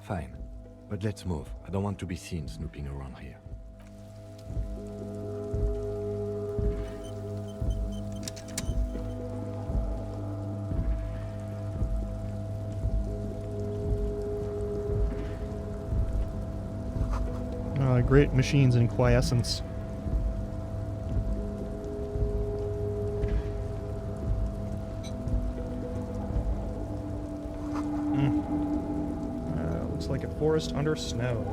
H: Fine. But let's move. I don't want to be seen snooping around here.
B: Great machines in quiescence. Looks like a forest under snow.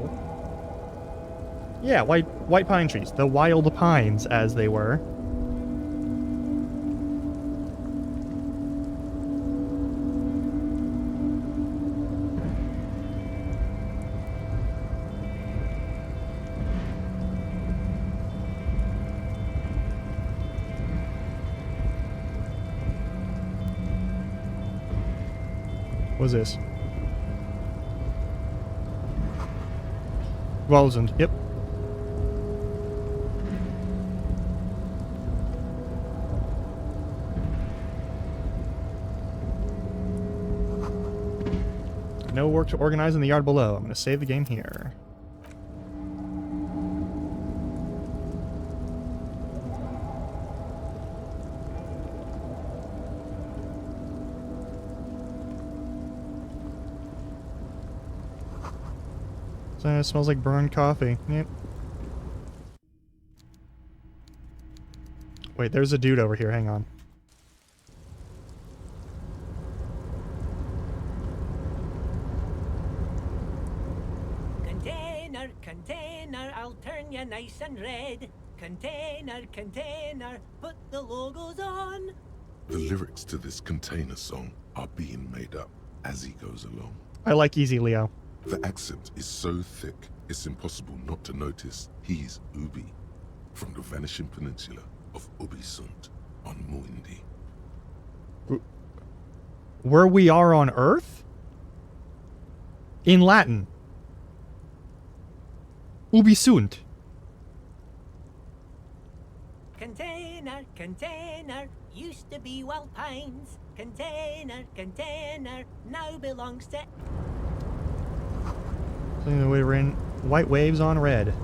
B: Yeah, white pine trees. The wild pines, as they were. What's this? Walsund, yep. No work to organize in the yard below. I'm going to save the game here. So it smells like burned coffee. Yep. Wait, there's a dude over here. Hang on.
U: Container, container, I'll turn you nice and red. Container, container, put the logos on.
E: The lyrics to this Container song are being made up as he goes along.
B: I like Easy Leo.
E: The accent is so thick, it's impossible not to notice he's Ubi, from the vanishing peninsula of Ubisund on Muindi.
B: Where we are on Earth? In Latin. Ubisund.
U: Container, container, used to be Wild Pines. Container, container, now belongs to...
B: So we're in white waves on red.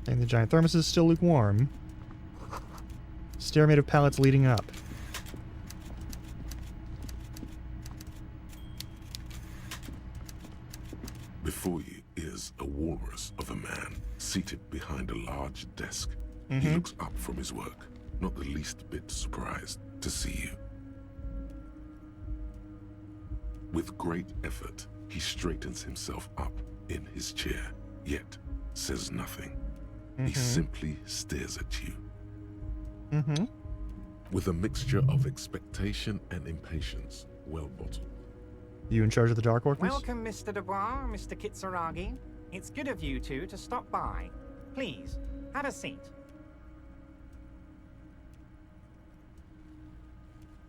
B: And the giant thermos is still lukewarm. Stair made of pallets leading up.
E: Before you is a walrus of a man seated behind a large desk. He
B: Mhm.
E: looks up from his work, not the least bit surprised to see you. With great effort, he straightens himself up in his chair, yet says nothing. He
B: Mhm.
E: simply stares at you.
B: Mm-hmm.
E: With a mixture of expectation and impatience, well bottled.
B: You in charge of the Dark Orcas?
V: Welcome, Mr. Dubois, Mr. Kitsuragi. It's good of you two to stop by. Please, have a seat.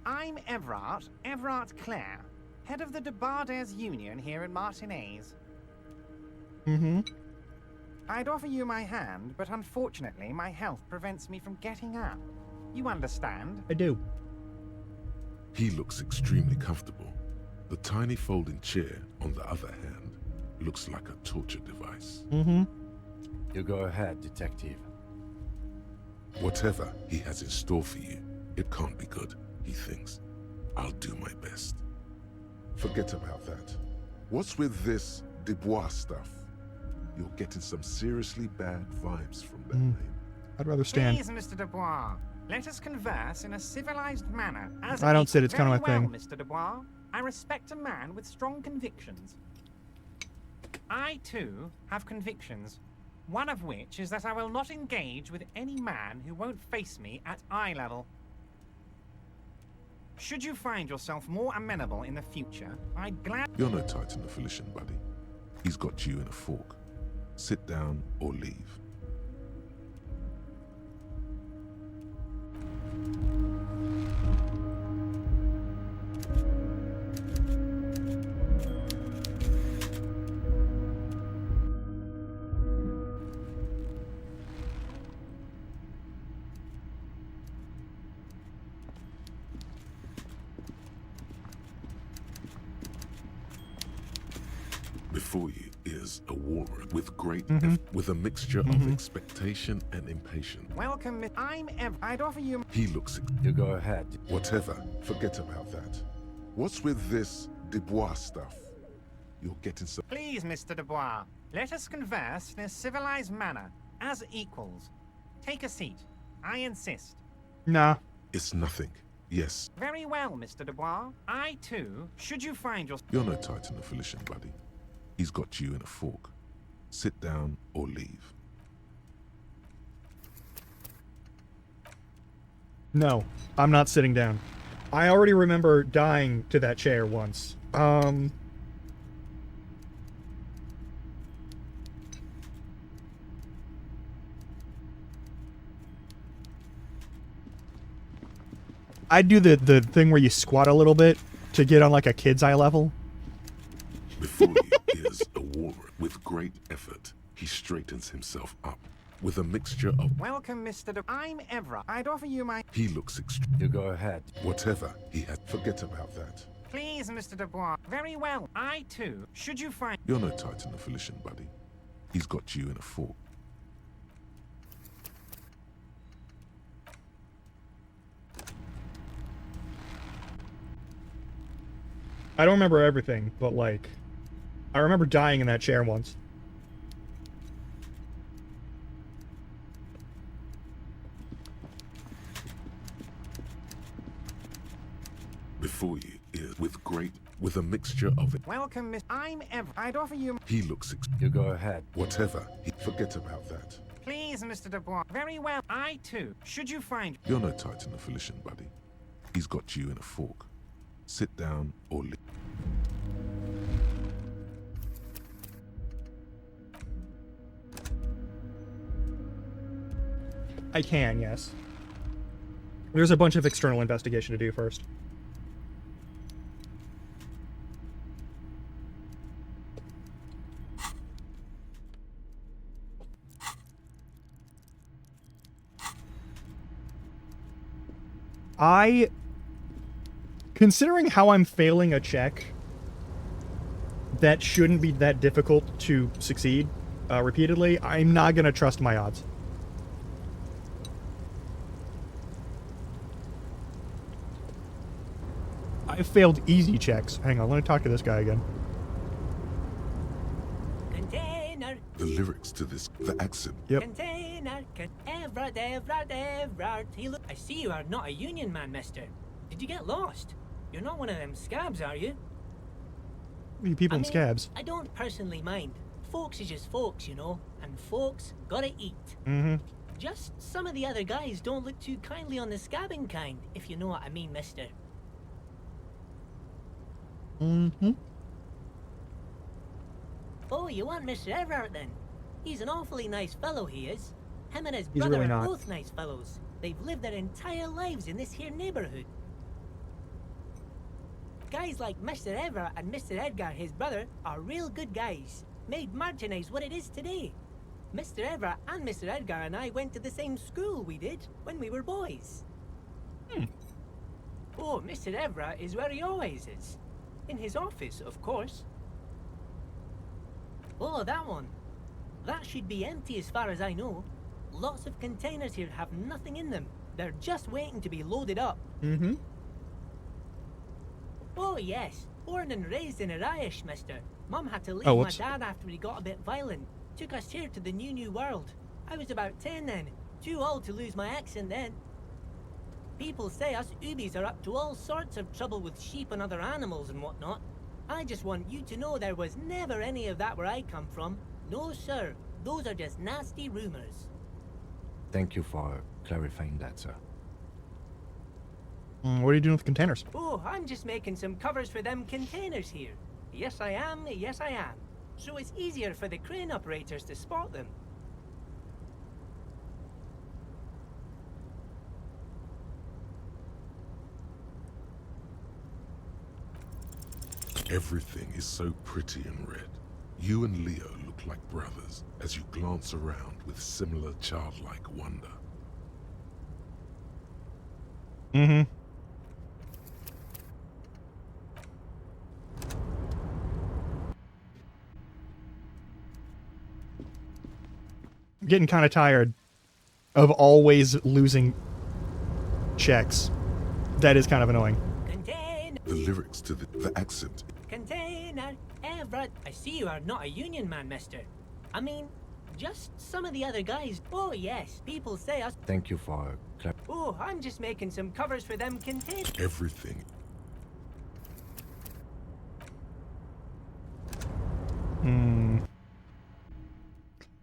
V: I'm Everard Clare, head of the Debarders Union here in Martinez.
B: Mm-hmm.
V: I'd offer you my hand, but unfortunately my health prevents me from getting up. You understand?
B: I do.
E: He looks extremely comfortable. The tiny folding chair, on the other hand, looks like a torture device.
B: Mm-hmm.
H: You go ahead, detective.
E: Whatever he has in store for you, it can't be good, he thinks. I'll do my best. Forget about that. What's with this Dubois stuff? You're getting some seriously bad vibes from that name.
B: I'd rather stand.
V: Please, Mr. Dubois, let us converse in a civilized manner. As
B: I don't sit, it's kind of my
V: very
B: thing.
V: well, Mr. Dubois. I respect a man with strong convictions. I, too, have convictions. One of which is that I will not engage with any man who won't face me at eye level. Should you find yourself more amenable in the future, I'd gladly...
E: You're no Titan of Felician, buddy. He's got you in a fork. Sit down or leave. Before you is a warlord with with a mixture of expectation and impatience.
V: Welcome, I'd offer you...
E: He looks...
H: You go ahead.
E: Whatever. Forget about that. What's with this Dubois stuff? You're getting some...
V: Please, Mr. Dubois, let us converse in a civilized manner, as equals. Take a seat. I insist.
B: Nah.
E: It's nothing. Yes.
V: Very well, Mr. Dubois. I, too, should you find your...
E: You're no Titan of Felician, buddy. He's got you in a fork. Sit down or leave.
B: No, I'm not sitting down. I already remember dying to that chair once. I'd do the thing where you squat a little bit to get on like a kid's eye level.
E: Before you is a warlord with great effort. He straightens himself up with a mixture of...
V: Welcome, Mr. I'm Evra. I'd offer you my...
E: He looks
H: You go ahead.
E: Whatever he had. Forget about that.
V: Please, Mr. Dubois. Very well. I, too, should you find...
E: You're no Titan of Felician, buddy. He's got you in a fork.
B: I don't remember everything, but like... I remember dying in that chair once.
E: Before you is with a mixture of it.
V: Welcome, Miss. I'm Ev. I'd offer you...
E: He looks...
H: You go ahead.
E: Whatever. Forget about that.
V: Please, Mr. Dubois. Very well. I, too, should you find...
E: You're no Titan of Felician, buddy. He's got you in a fork. Sit down or leave.
B: I can, yes. There's a bunch of external investigation to do first. Considering how I'm failing a check, that shouldn't be that difficult to succeed repeatedly, I'm not going to trust my odds. I failed easy checks. Hang on, let me talk to this guy again.
U: Container.
E: The lyrics to this, the accent.
B: Yep.
U: Container. Evrard. I see you are not a union man, mister. Did you get lost? You're not one of them scabs, are you?
B: You people in scabs.
U: I don't personally mind. Folks is just folks, you know, and folks gotta eat.
B: Mm-hmm.
U: Just some of the other guys don't look too kindly on the scabbing kind, if you know what I mean, mister.
B: Mm-hmm.
U: Oh, you want Mr. Everard then? He's an awfully nice fellow, he is. Him and his
B: He's
U: brother
B: really
U: are
B: not.
U: both nice fellows. They've lived their entire lives in this here neighborhood. Guys like Mr. Everard and Mr. Edgar, his brother, are real good guys. Made Martinez what it is today. Mr. Everard and Mr. Edgar and I went to the same school we did when we were boys. Oh, Mr. Everard is where he always is. In his office, of course. Oh, that one. That should be empty as far as I know. Lots of containers here have nothing in them. They're just waiting to be loaded up.
B: Mm-hmm.
U: Oh, yes. Born and raised in Arish, mister. Mum had to leave
B: Oh,
U: my
B: whoops.
U: dad after he got a bit violent. Took us here to the new world. I was about 10 then. Too old to lose my accent then. People say us Ubis are up to all sorts of trouble with sheep and other animals and whatnot. I just want you to know there was never any of that where I come from. No, sir. Those are just nasty rumors.
H: Thank you for clarifying that, sir.
B: What are you doing with containers?
U: Oh, I'm just making some covers for them containers here. Yes, I am. Yes, I am. So it's easier for the crane operators to spot them.
E: Everything is so pretty and red. You and Leo look like brothers as you glance around with similar childlike wonder.
B: Mm-hmm. I'm getting kind of tired of always losing checks. That is kind of annoying.
E: The lyrics to the accent.
U: Container, Everett. I see you are not a union man, mister. I mean, just some of the other guys. Oh, yes. People say us.
H: Thank you for
U: Oh, I'm just making some covers for them containers.
E: Everything.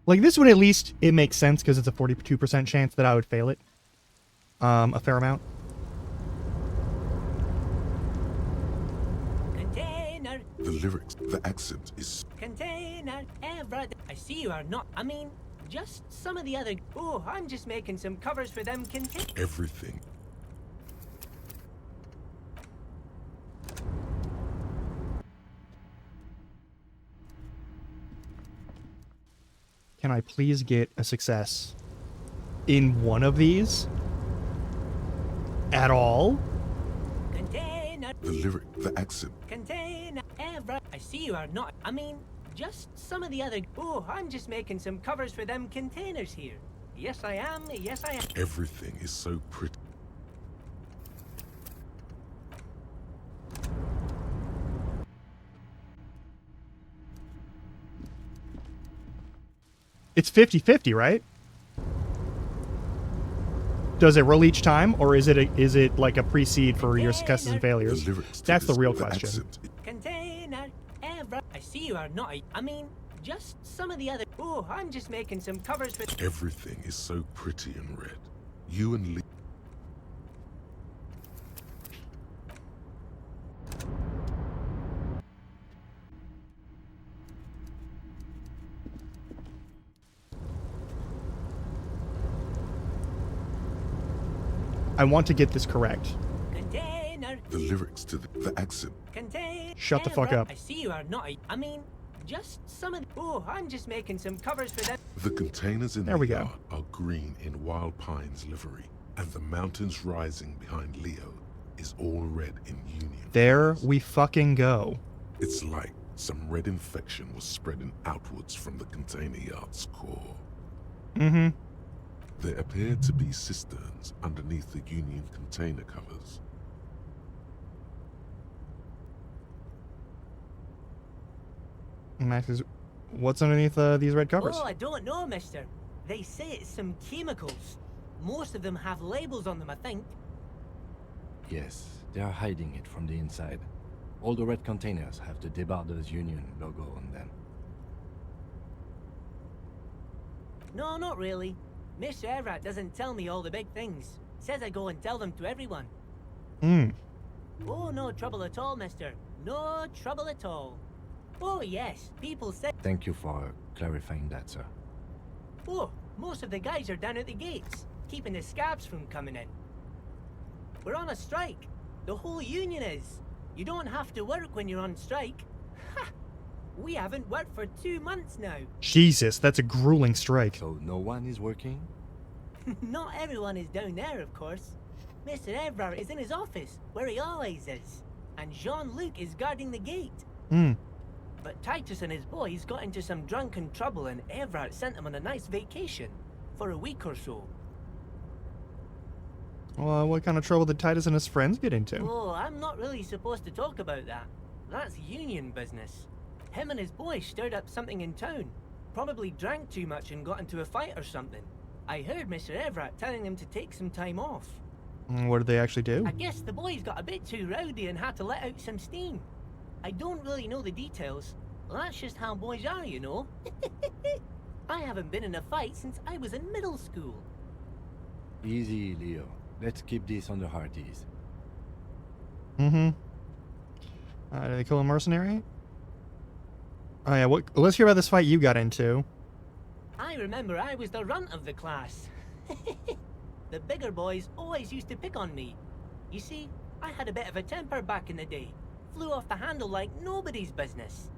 B: Like, this one, at least, it makes sense because it's a 42% chance that I would fail it. A fair amount.
U: Container.
E: The lyrics, the accent is.
U: Container, Everett. I see you are not. I mean, just some of the other. Oh, I'm just making some covers for them containers.
E: Everything.
B: Can I please get a success in one of these? At all?
U: Container.
E: The lyric, the accent.
U: Container, Everett. I see you are not. I mean, just some of the other. Oh, I'm just making some covers for them containers here. Yes, I am. Yes, I am.
E: Everything is so pretty.
B: It's 50-50, right? Does it roll each time, or is it like a pre-seed for your successes and failures? That's the real question.
U: Container, Everett. I see you are not. I mean, just some of the other. Oh, I'm just making some covers for.
E: Everything is so pretty and red. You and Lee.
B: I want to get this correct.
U: Container.
E: The lyrics to the accent.
U: Container.
B: Shut the fuck up.
U: I see you are not. I mean, just some of the. Oh, I'm just making some covers for them.
E: The containers in
B: There
E: the
B: we go.
E: yard are green in Wild Pine's livery, and the mountains rising behind Leo is all red in Union.
B: There we fucking go.
E: It's like some red infection was spreading outwards from the container yard's core.
B: Mm-hmm.
E: There appeared to be cisterns underneath the Union container covers.
B: Max is, what's underneath these red covers?
U: Oh, I don't know, mister. They say it's some chemicals. Most of them have labels on them, I think.
H: Yes, they are hiding it from the inside. All the red containers have the Debarders Union logo on them.
U: No, not really. Mr. Everett doesn't tell me all the big things. Says I go and tell them to everyone. Oh, no trouble at all, mister. No trouble at all. Oh, yes, people say...
H: Thank you for clarifying that, sir.
U: Oh, most of the guys are down at the gates, keeping the scabs from coming in. We're on a strike. The whole union is. You don't have to work when you're on strike. Ha! We haven't worked for 2 months now.
B: Jesus, that's a grueling strike.
H: So no one is working?
U: Not everyone is down there, of course. Mr. Everard is in his office, where he always is. And Jean-Luc is guarding the gate. But Titus and his boys got into some drunken trouble and Everard sent them on a nice vacation. For a week or so.
B: Well, what kind of trouble did Titus and his friends get into?
U: Oh, I'm not really supposed to talk about that. That's union business. Him and his boy stirred up something in town. Probably drank too much and got into a fight or something. I heard Mr. Everett telling them to take some time off.
B: What did they actually do?
U: I guess the boys got a bit too rowdy and had to let out some steam. I don't really know the details. That's just how boys are, you know. I haven't been in a fight since I was in middle school.
H: Easy, Leo. Let's keep this on the hearties.
B: Mm-hmm. Did they kill a mercenary? Oh yeah, let's hear about this fight you got into.
U: I remember I was the runt of the class. The bigger boys always used to pick on me. You see, I had a bit of a temper back in the day. Flew off the handle like nobody's business.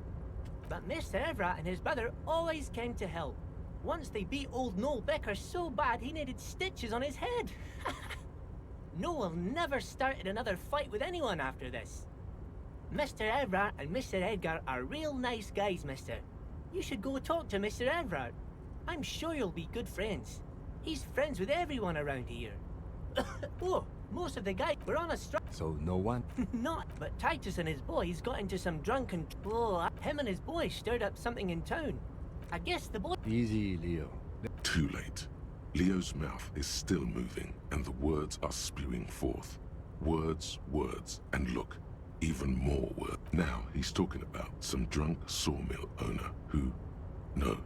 U: But Mr. Everett and his brother always came to help. Once they beat old Noel Becker so bad he needed stitches on his head. Noel never started another fight with anyone after this. Mr. Everett and Mr. Edgar are real nice guys, mister. You should go talk to Mr. Everett. I'm sure you'll be good friends. He's friends with everyone around here. Oh, most of the guys were on a strike.
H: So no one?
U: Not, but Titus and his boys got into some drunken... Oh, him and his boys stirred up something in town. I guess the boy...
H: Easy, Leo.
E: Too late. Leo's mouth is still moving, and the words are spewing forth. Words, words, and look, even more words. Now he's talking about some drunk sawmill owner who... No,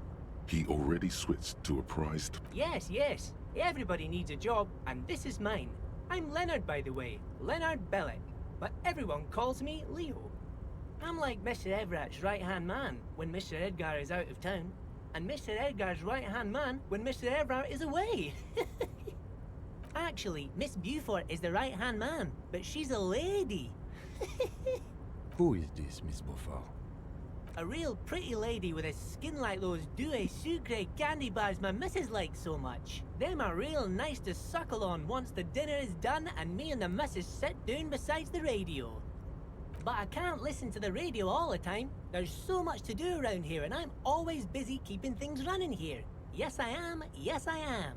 E: he already switched to a prized...
U: Yes, yes. Everybody needs a job, and this is mine. I'm Leonard, by the way. Leonard Bellick. But everyone calls me Leo. I'm like Mr. Everett's right-hand man when Mr. Edgar is out of town, and Mr. Edgar's right-hand man when Mr. Everett is away. Actually, Miss Beaufort is the right-hand man, but she's a lady.
H: Who is this, Miss Beaufort?
U: A real pretty lady with a skin like those Douai Sucre candy bars my missus likes so much. Them are real nice to suckle on once the dinner is done and me and the missus sit down beside the radio. But I can't listen to the radio all the time. There's so much to do around here and I'm always busy keeping things running here. Yes I am, yes I am.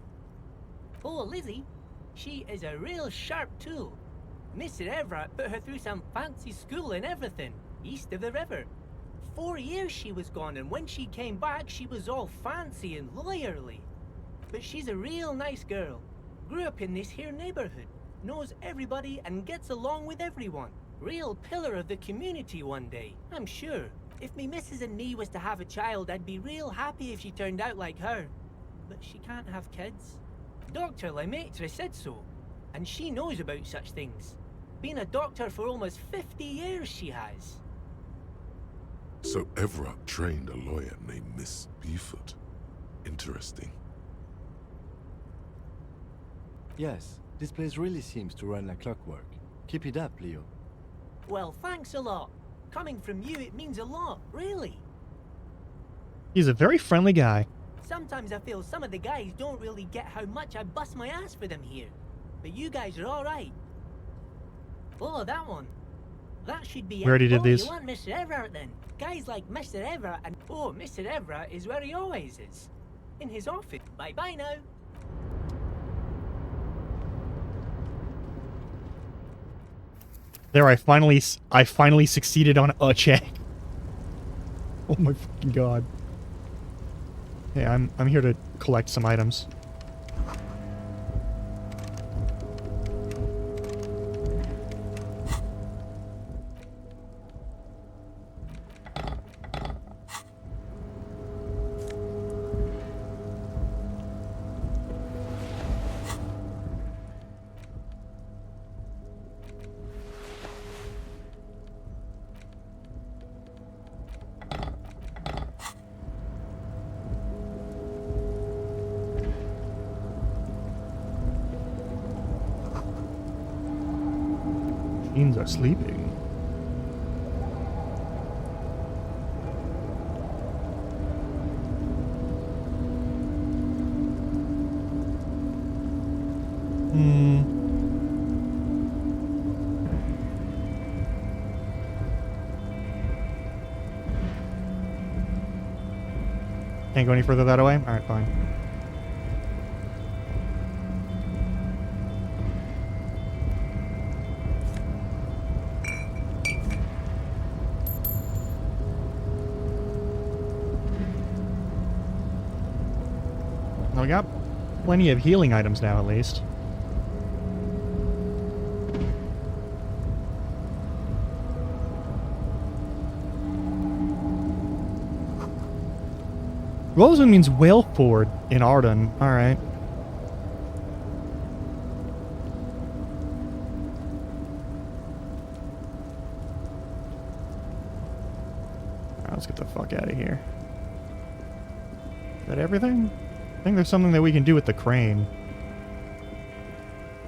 U: Oh, Lizzie, she is a real sharp tool. Mr. Everett put her through some fancy school and everything, east of the river. 4 years she was gone, and when she came back, she was all fancy and lawyerly. But she's a real nice girl. Grew up in this here neighborhood, knows everybody and gets along with everyone. Real pillar of the community one day, I'm sure. If me missus and me was to have a child, I'd be real happy if she turned out like her. But she can't have kids. Dr. Lemaitre said so, and she knows about such things. Been a doctor for almost 50 years she has.
E: So Everett trained a lawyer named Miss Beaufort. Interesting.
H: Yes, this place really seems to run like clockwork. Keep it up, Leo.
U: Well, thanks a lot. Coming from you, it means a lot, really.
B: He's a very friendly guy.
U: Sometimes I feel some of the guys don't really get how much I bust my ass for them here. But you guys are alright. Oh, that one. That should be...
B: We already did these.
U: You want Mr. Everett then? Guys like Mr. Everett and... Oh, Mr. Everett is where he always is. In his office. Bye-bye now.
B: There, I finally succeeded on a check. Oh my fucking god. Hey, I'm here to collect some items. Machines are sleeping. Can't go any further that way? Alright, fine. We got plenty of healing items now, at least. Rosen means whale ford in Arden. Alright. Let's get the fuck out of here. Is that everything? I think there's something that we can do with the crane.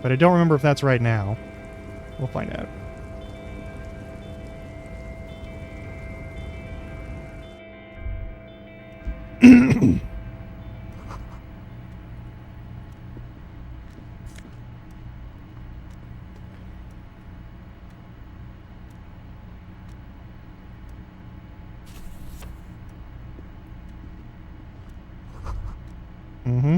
B: But I don't remember if that's right now. We'll find out. Mm-hmm.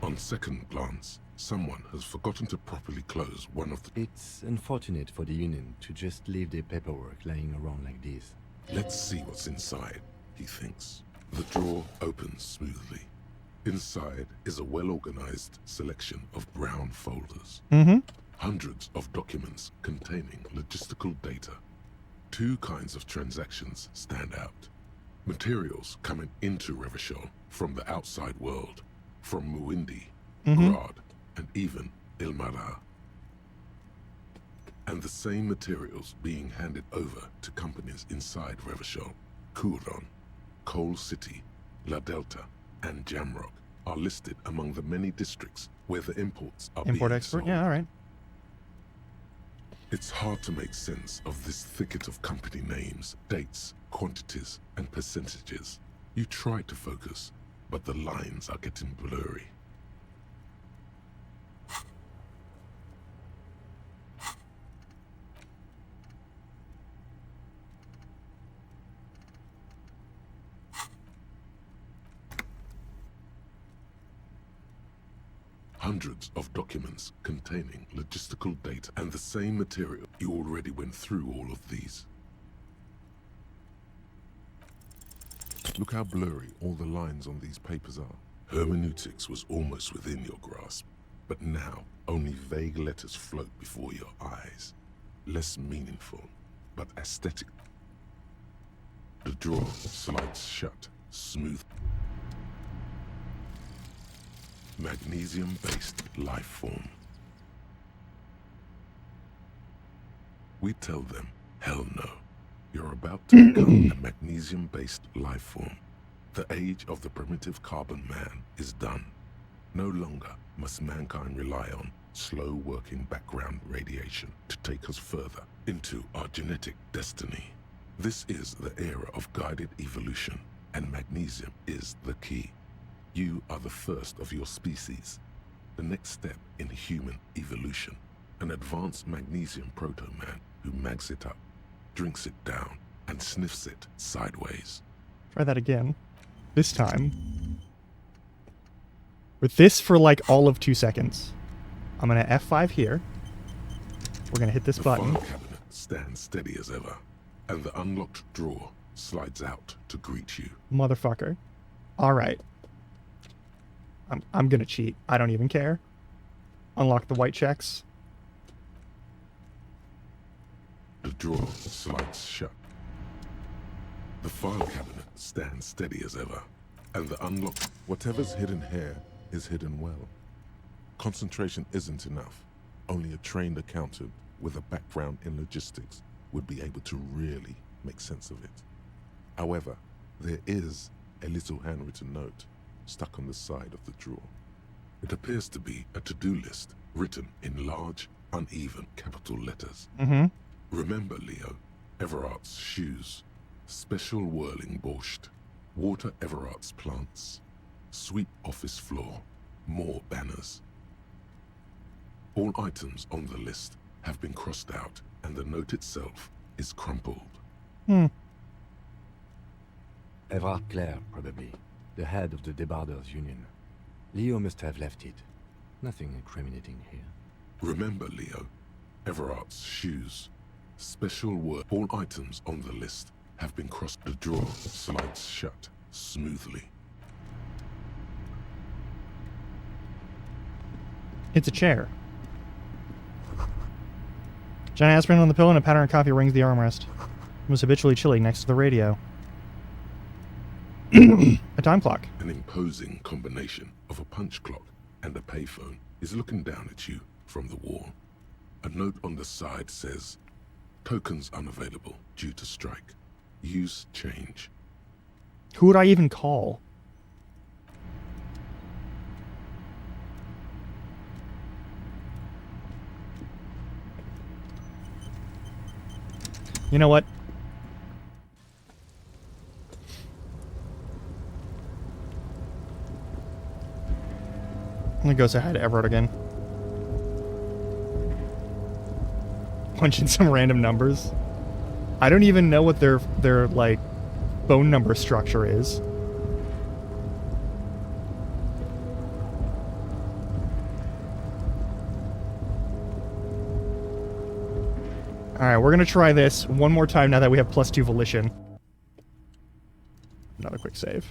E: On second glance, someone has forgotten to properly close one of the...
H: It's unfortunate for the Union to just leave their paperwork lying around like this.
E: Let's see what's inside, he thinks. The drawer opens smoothly. Inside is a well-organized selection of brown folders.
B: Mm-hmm.
E: Hundreds of documents containing logistical data. Two kinds of transactions stand out. Materials coming into Revachol from the outside world, from Muindi, Grad, and even Ilmara. And the same materials being handed over to companies inside Revachol, Kuron, Coal City, La Delta, and Jamrock are listed among the many districts where the imports are being
B: Import-export?
E: sold.
B: Yeah, alright.
E: It's hard to make sense of this thicket of company names, dates, quantities, and percentages. You try to focus, but the lines are getting blurry. Hundreds of documents containing logistical data and the same material. You already went through all of these. Look how blurry all the lines on these papers are. Hermeneutics was almost within your grasp, but now only vague letters float before your eyes. Less meaningful, but aesthetic. The drawer slides shut, smooth. Magnesium-based life form. We tell them, hell no. You're about to become a magnesium-based life form. The age of the primitive carbon man is done. No longer must mankind rely on slow-working background radiation to take us further into our genetic destiny. This is the era of guided evolution, and magnesium is the key. You are the first of your species. The next step in human evolution. An advanced magnesium proto-man who mags it up, drinks it down, and sniffs it sideways.
B: Try that again. This time. With this for like all of 2 seconds. I'm gonna F5 here. We're gonna hit this button.
E: The file cabinet stands steady as ever, and the unlocked drawer slides out to greet you.
B: Motherfucker. Alright. I'm gonna cheat. I don't even care. Unlock the white checks.
E: The drawer slides shut. The file cabinet stands steady as ever, and the unlocked... Whatever's hidden here is hidden well. Concentration isn't enough. Only a trained accountant with a background in logistics would be able to really make sense of it. However, there is a little handwritten note stuck on the side of the drawer. It appears to be a to-do list written in large, uneven capital letters.
B: Mm-hmm.
E: Remember, Leo, Everart's shoes. Special whirling borscht. Water Everart's plants. Sweep office floor. More banners. All items on the list have been crossed out, and the note itself is crumpled.
H: Everard Clare, probably. The head of the Debarders Union. Leo must have left it. Nothing incriminating here.
E: Remember, Leo, Everart's shoes. Special word. All items on the list have been crossed. The drawer slides shut smoothly.
B: It's a chair. Giant aspirin on the pillow and a pattern of coffee rings the armrest. It was habitually chilly next to the radio. A time clock.
E: An imposing combination of a punch clock and a payphone is looking down at you from the wall. A note on the side says, tokens unavailable due to strike. Use change.
B: Who would I even call? You know what? I'm gonna go say hi to Everett again. Punch in some random numbers. I don't even know what their like phone number structure is. Alright, we're gonna try this one more time now that we have +2 volition. Another quick save.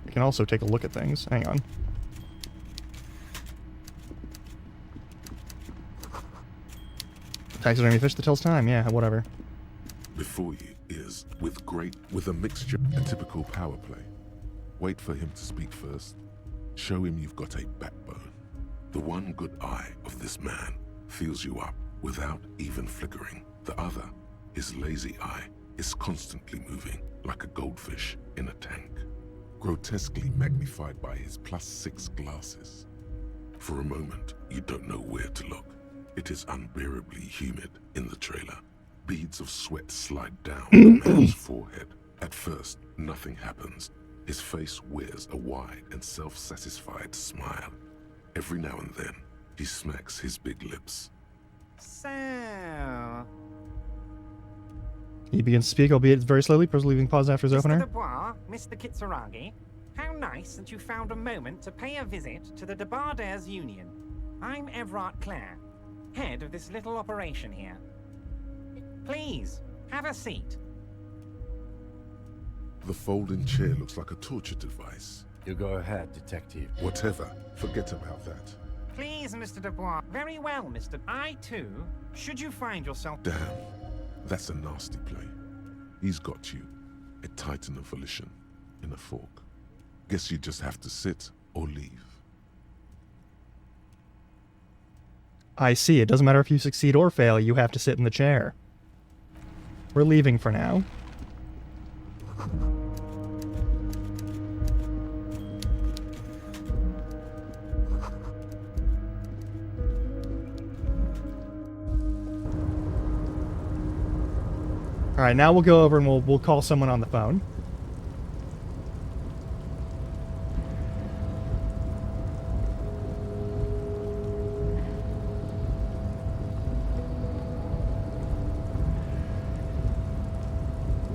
B: We can also take a look at things. Hang on. Taxidermy fish that tells time. Yeah, whatever.
E: Before you is, with a mixture, a typical power play. Wait for him to speak first. Show him you've got a backbone. The one good eye of this man fills you up without even flickering. The other, his lazy eye, is constantly moving like a goldfish in a tank, grotesquely magnified by his +6 glasses. For a moment, you don't know where to look. It is unbearably humid in the trailer. Beads of sweat slide down the man's forehead. At first, nothing happens. His face wears a wide and self-satisfied smile. Every now and then, he smacks his big lips.
V: So...
B: He begins to speak, albeit very slowly, leaving pause after his opener.
V: Mr. Dubois, Mr. Kitsuragi, how nice that you found a moment to pay a visit to the Debarders Union. I'm Everard Clare, head of this little operation here. Please, have a seat.
E: The folding chair looks like a torture device.
H: You go ahead, detective.
E: Whatever. Forget about that.
V: Please, Mr. Dubois. Very well, Mr. I, too, should you find yourself...
E: Damn. That's a nasty play. He's got you. A titan of volition. In a fork. Guess you just have to sit or leave.
B: I see. It doesn't matter if you succeed or fail, you have to sit in the chair. We're leaving for now. Alright, now we'll go over and we'll call someone on the phone.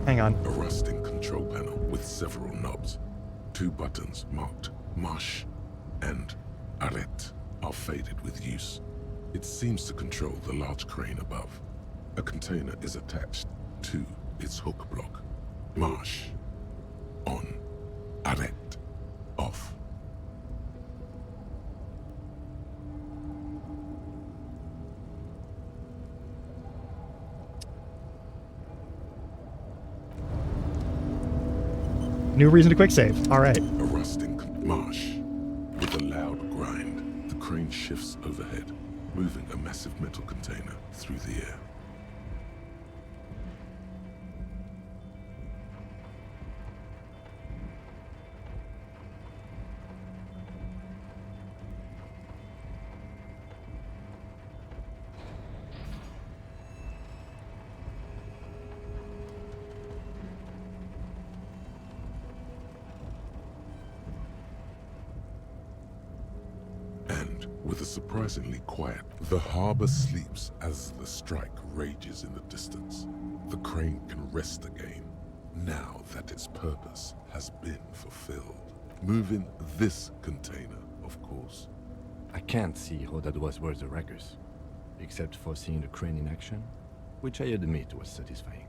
B: Hang on.
E: A rusting control panel with several knobs. 2 buttons marked Marsh and Arrête are faded with use. It seems to control the large crane above. A container is attached to its hook block. Marsh. On. Arrête. Off.
B: New reason to quick save. Alright.
E: A rusting marsh. With a loud grind, the crane shifts overhead, moving a massive metal container through the air. with a surprisingly quiet. The harbor sleeps as the strike rages in the distance. The crane can rest again, now that its purpose has been fulfilled. Moving this container, of course.
H: I can't see how that was worth the ruckus, except for seeing the crane in action, which I admit was satisfying.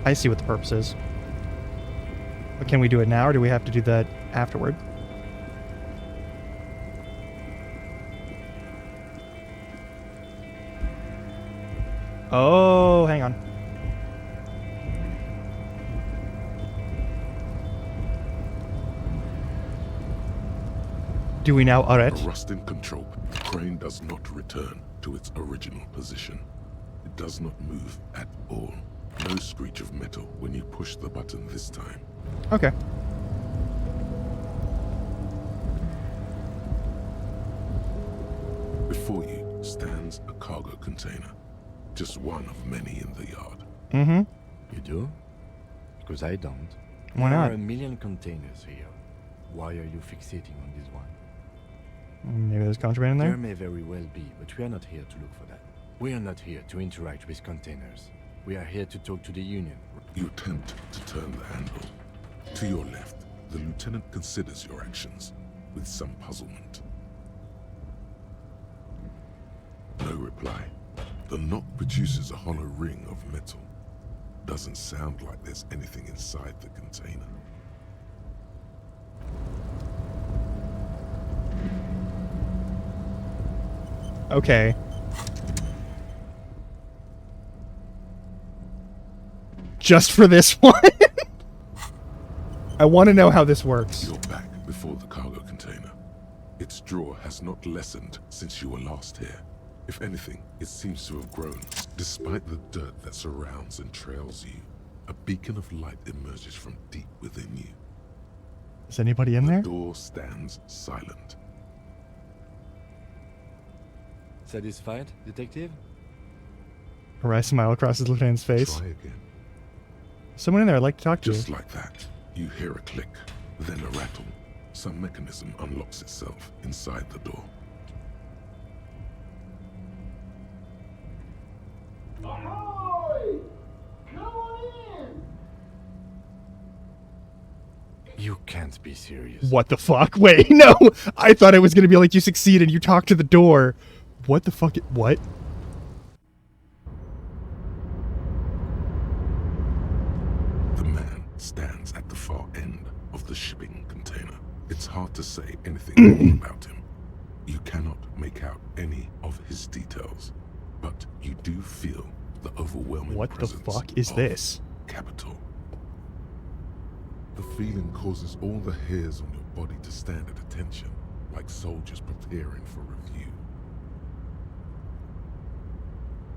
B: I see what the purpose is. But can we do it now, or do we have to do that afterward? Oh, hang on. Do we now arrest?
E: A rusting control. The crane does not return to its original position. It does not move at all. No screech of metal when you push the button this time.
B: Okay.
E: Before you stands a cargo container. Just one of many in the yard.
B: Mm-hmm.
H: You do? Because I don't.
B: Why not?
H: There are a million containers here. Why are you fixating on this one?
B: Maybe there's contraband in there?
H: There may very well be, but we are not here to look for that. We are not here to interact with containers. We are here to talk to the Union.
E: You attempt to turn the handle. To your left, the lieutenant considers your actions with some puzzlement. No reply. The knock produces a hollow ring of metal. Doesn't sound like there's anything inside the container.
B: Okay. Just for this one? I want to know how this works.
E: You're back before the cargo container. Its drawer has not lessened since you were last here. If anything, it seems to have grown. Despite the dirt that surrounds and trails you, a beacon of light emerges from deep within you.
B: Is anybody in there?
E: The door stands silent.
H: Satisfied, detective?
B: A wry smile crosses the lieutenant's face.
E: Try again.
B: Someone in there, I'd like to talk to.
E: Just like that, you hear a click, then a rattle. Some mechanism unlocks itself inside the door.
P: Ahoy! Come on in!
H: You can't be serious.
B: What the fuck? Wait, no! I thought it was gonna be like you succeed and you talk to the door. What the fuck? What?
E: The man stands at the far end of the shipping container. It's hard to say anything more about him. You cannot make out any of his details, but you do feel the overwhelming
B: What the
E: presence
B: fuck is
E: of
B: this?
E: Capital. The feeling causes all the hairs on your body to stand at attention, like soldiers preparing for review.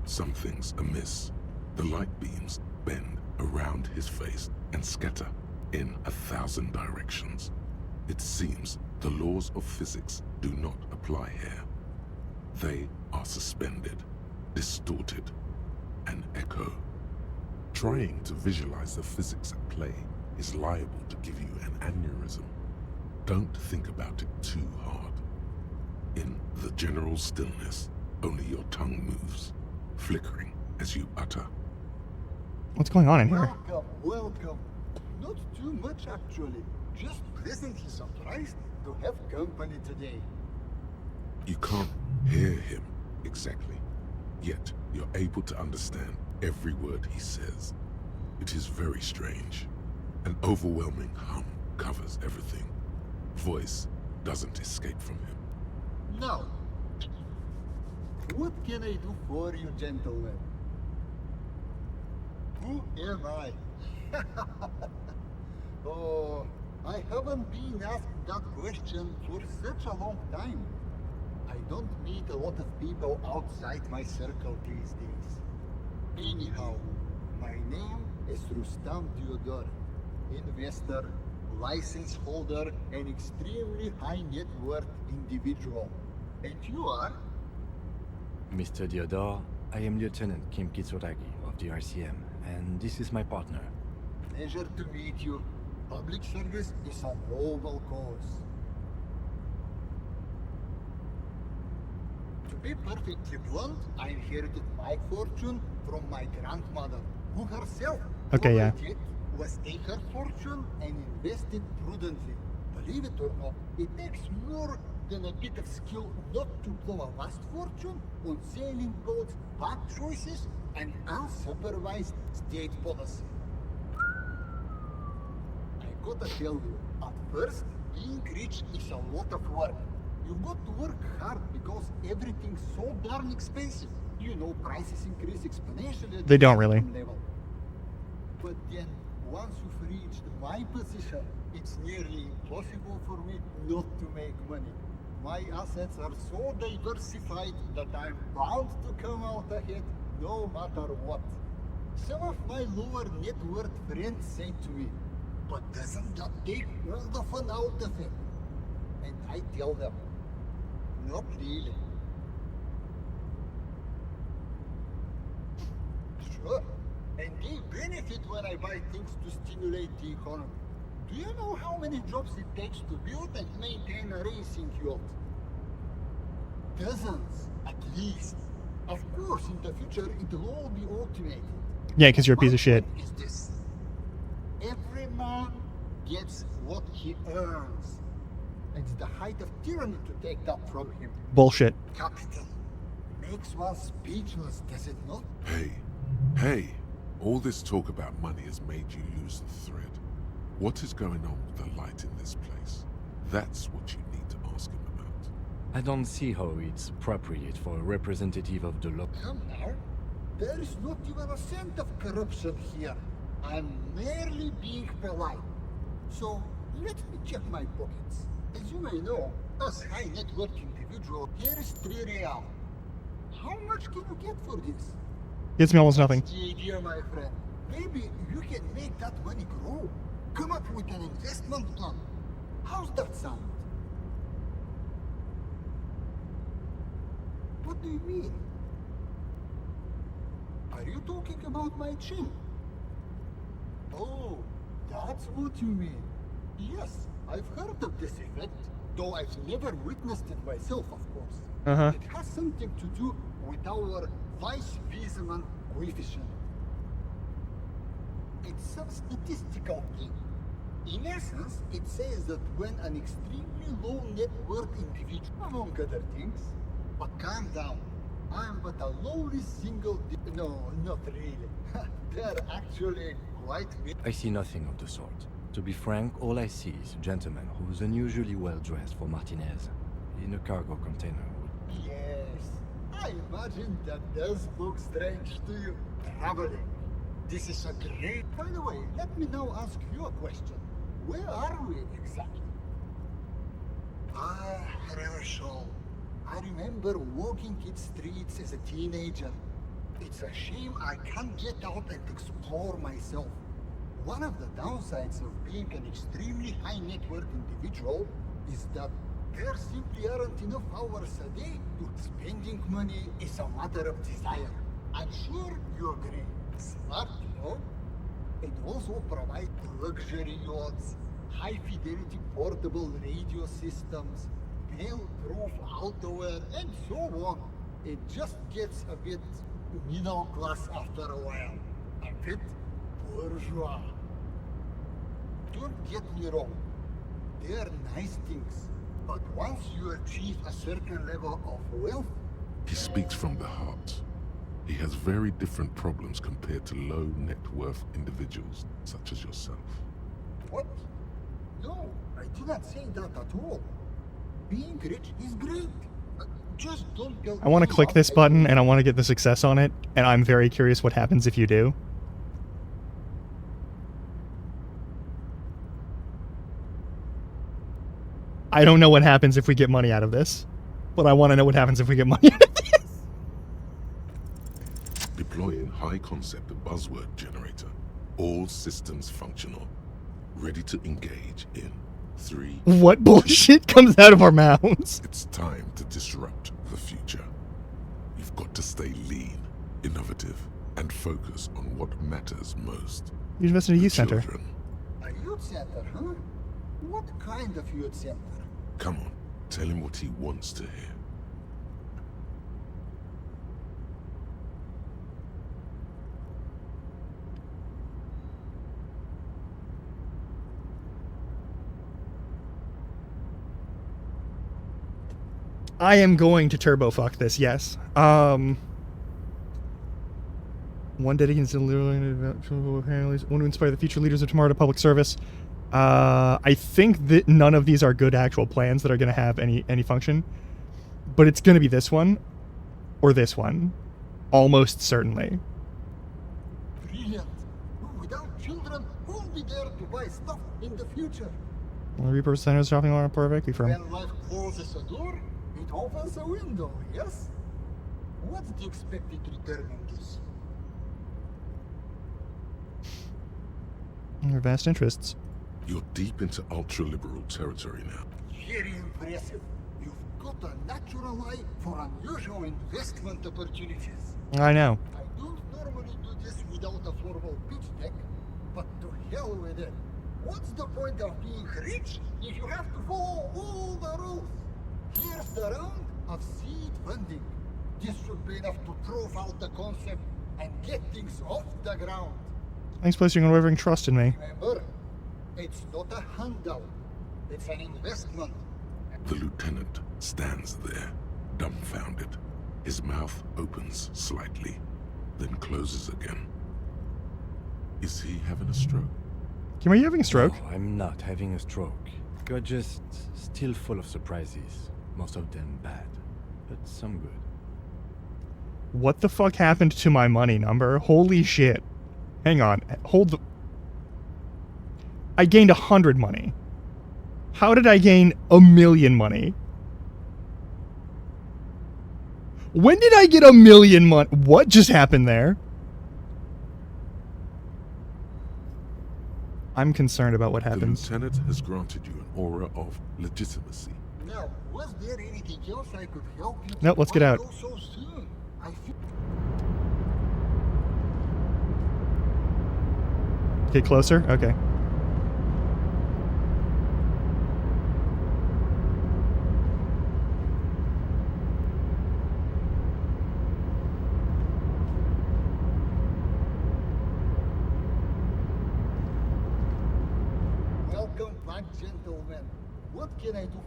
E: Something's amiss. The light beams bend around his face and scatter in 1,000 directions. It seems the laws of physics do not apply here. They are suspended, distorted, and echo. Trying to visualize the physics at play is liable to give you an aneurysm. Don't think about it too hard. In the general stillness, only your tongue moves, flickering as you utter.
B: What's going on in here?
A: Welcome, welcome. Not too much actually. Just pleasantly surprised to have company today.
E: You can't hear him exactly, yet you're able to understand every word he says. It is very strange. An overwhelming hum covers everything. Voice doesn't escape from him.
A: Now, what can I do for you, gentlemen? Who am I? Oh, I haven't been asked that question for such a long time. I don't meet a lot of people outside my circle these days. Anyhow, my name is Rustam Diodor, investor, license holder, and extremely high net worth individual. And you are?
H: Mr. Diodor, I am Lieutenant Kim Kitsuragi of the RCM, and this is my partner.
A: Pleasure to meet you. Public service is a noble cause. To be perfectly blunt, I inherited my fortune from my grandmother, who herself
B: Okay, yeah.
A: was take her fortune and invest it prudently. Believe it or not, it takes more than a bit of skill not to blow a vast fortune on sailing boats, bad choices, and unsupervised state policy. I gotta tell you, at first, being rich is a lot of work. You've got to work hard because everything's so darn expensive. You know, prices increase exponentially at
B: They don't
A: the
B: really.
A: income level. But then, once you've reached my position, it's nearly impossible for me not to make money. My assets are so diversified that I'm bound to come out ahead no matter what. Some of my lower net worth friends say to me, but doesn't that take all the fun out of it? And I tell them, not really. Sure, and they benefit when I buy things to stimulate the economy. Do you know how many jobs it takes to build and maintain a racing yacht? Dozens, at least. Of course, in the future, it will all be automated.
B: Yeah, because you're a piece of shit.
A: Is this? Every man gets what he earns. It's the height of tyranny to take that from him.
B: Bullshit.
A: Capital makes one speechless, does it not?
E: Hey, all this talk about money has made you lose the thread. What is going on with the light in this place? That's what you need to ask him about.
H: I don't see how it's appropriate for a representative of the law.
A: Come now. There is not even a cent of corruption here. I'm merely being polite. So, let me check my pockets. As you may know, as high net worth individual, here is 3 real. How much can you get for this?
B: Gets me almost nothing.
A: The idea, my friend. Maybe you can make that money grow. Come up with an investment plan. How's that sound? What do you mean? Are you talking about my chin? Oh, that's what you mean. Yes, I've heard of this effect, though I've never witnessed it myself, of course.
B: Uh-huh.
A: It has something to do with our Weiss-Wiesemann coefficient. It's some statistical thing. In essence, it says that when an extremely low net worth individual, among other things, but calm down, I'm but a lowly single no, not really. They're actually quite
H: I see nothing of the sort. To be frank, all I see is a gentleman who's unusually well dressed for Martinez, in a cargo container.
A: Yes, I imagine that does look strange to you. Traveling. This is a great... By the way, let me now ask you a question. Where are we exactly? Revachol. I remember walking its streets as a teenager. It's a shame I can't get out and explore myself. One of the downsides of being an extremely high net worth individual is that there simply aren't enough hours a day. Spending money is a matter of desire. I'm sure you agree. Smart, no? It also provides luxury yachts, high-fidelity portable radio systems, fail-proof outerwear, and so on. It just gets a bit middle class after a while. A bit bourgeois. Don't get me wrong. They are nice things. But once you achieve a certain level of wealth...
E: He speaks from the heart. He has very different problems compared to low net worth individuals such as yourself.
A: What? No, I did not say that at all. Being rich is great. Just don't tell
B: I want to
A: me
B: click
A: how
B: this
A: I
B: button
A: do.
B: and I want to get the success on it, and I'm very curious what happens if you do. I don't know what happens if we get money out of this, but I want to know what happens if we get money out of this.
E: Deploying high concept buzzword generator. All systems functional. Ready to engage in 3.
B: What bullshit comes out of our mouths?
E: It's time to disrupt the future. You've got to stay lean, innovative, and focus on what matters most.
B: You invest in a youth center.
E: Children.
A: A youth youth center, huh? What kind of youth center?
E: Come on, tell him what he wants to hear.
B: I am going to turbo fuck this, yes. One dedicated to want to inspire the future leaders of tomorrow to public service. I think that none of these are good actual plans that are going to have any function. But it's going to be this one or this one. Almost certainly.
A: Brilliant. Without children, who'll be there to buy stuff in the future?
B: Well, Reaper Center's shopping mall perfectly from.
A: When life closes a door, it opens a window, yes? What's the expected return on this?
B: Your vast interests.
E: You're deep into ultra-liberal territory now.
A: Very impressive. You've got a natural eye for unusual investment opportunities.
B: I know.
A: I don't normally do this without a formal pitch deck, but to hell with it. What's the point of being rich if you have to follow all the rules? Here's the round of seed funding. This should be enough to prove out the concept and get things off the ground.
B: Thanks for placing unwavering trust in me.
A: Remember, it's not a handout. It's an investment.
E: The lieutenant stands there, dumbfounded. His mouth opens slightly, then closes again. Is he having a stroke?
B: Kim, are you having a stroke?
H: No, I'm not having a stroke. You're just still full of surprises. Most of them bad, but some good.
B: What the fuck happened to my money number? Holy shit. Hang on. Hold the... I gained 100 money. How did I gain 1,000,000 money? When did I get 1,000,000 money? What just happened there? I'm concerned about what happens.
E: The lieutenant has granted you an aura of legitimacy.
A: Now, was there anything else I could help you?
B: Nope, let's get out.
A: Why go so soon? I feel...
B: Get closer? Okay.
A: Welcome back, gentlemen. What can I do?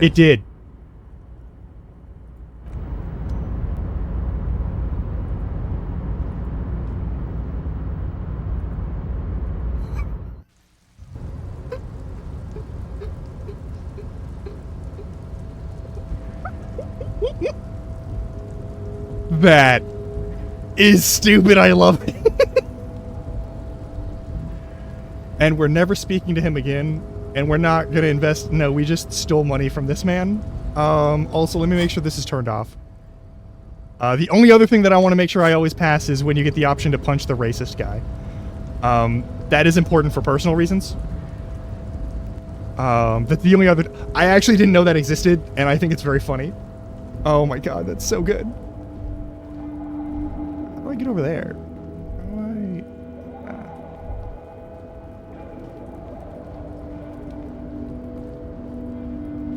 B: It did. That is stupid. I love it. And we're never speaking to him again. And we're not going to invest. No, we just stole money from this man. Also, let me make sure this is turned off. The only other thing that I want to make sure I always pass is when you get the option to punch the racist guy. That is important for personal reasons. That's the only other... I actually didn't know that existed, and I think it's very funny. Oh my god, that's so good. How do I get over there?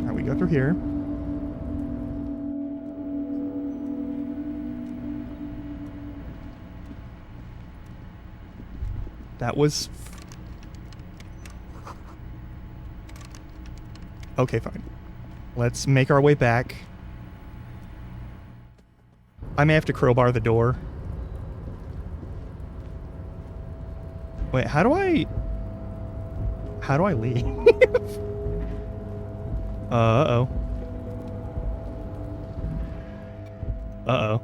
B: How do we go through here? That was... Okay, fine. Let's make our way back. I may have to crowbar the door. Wait, how do I leave? Uh-oh. Uh-oh.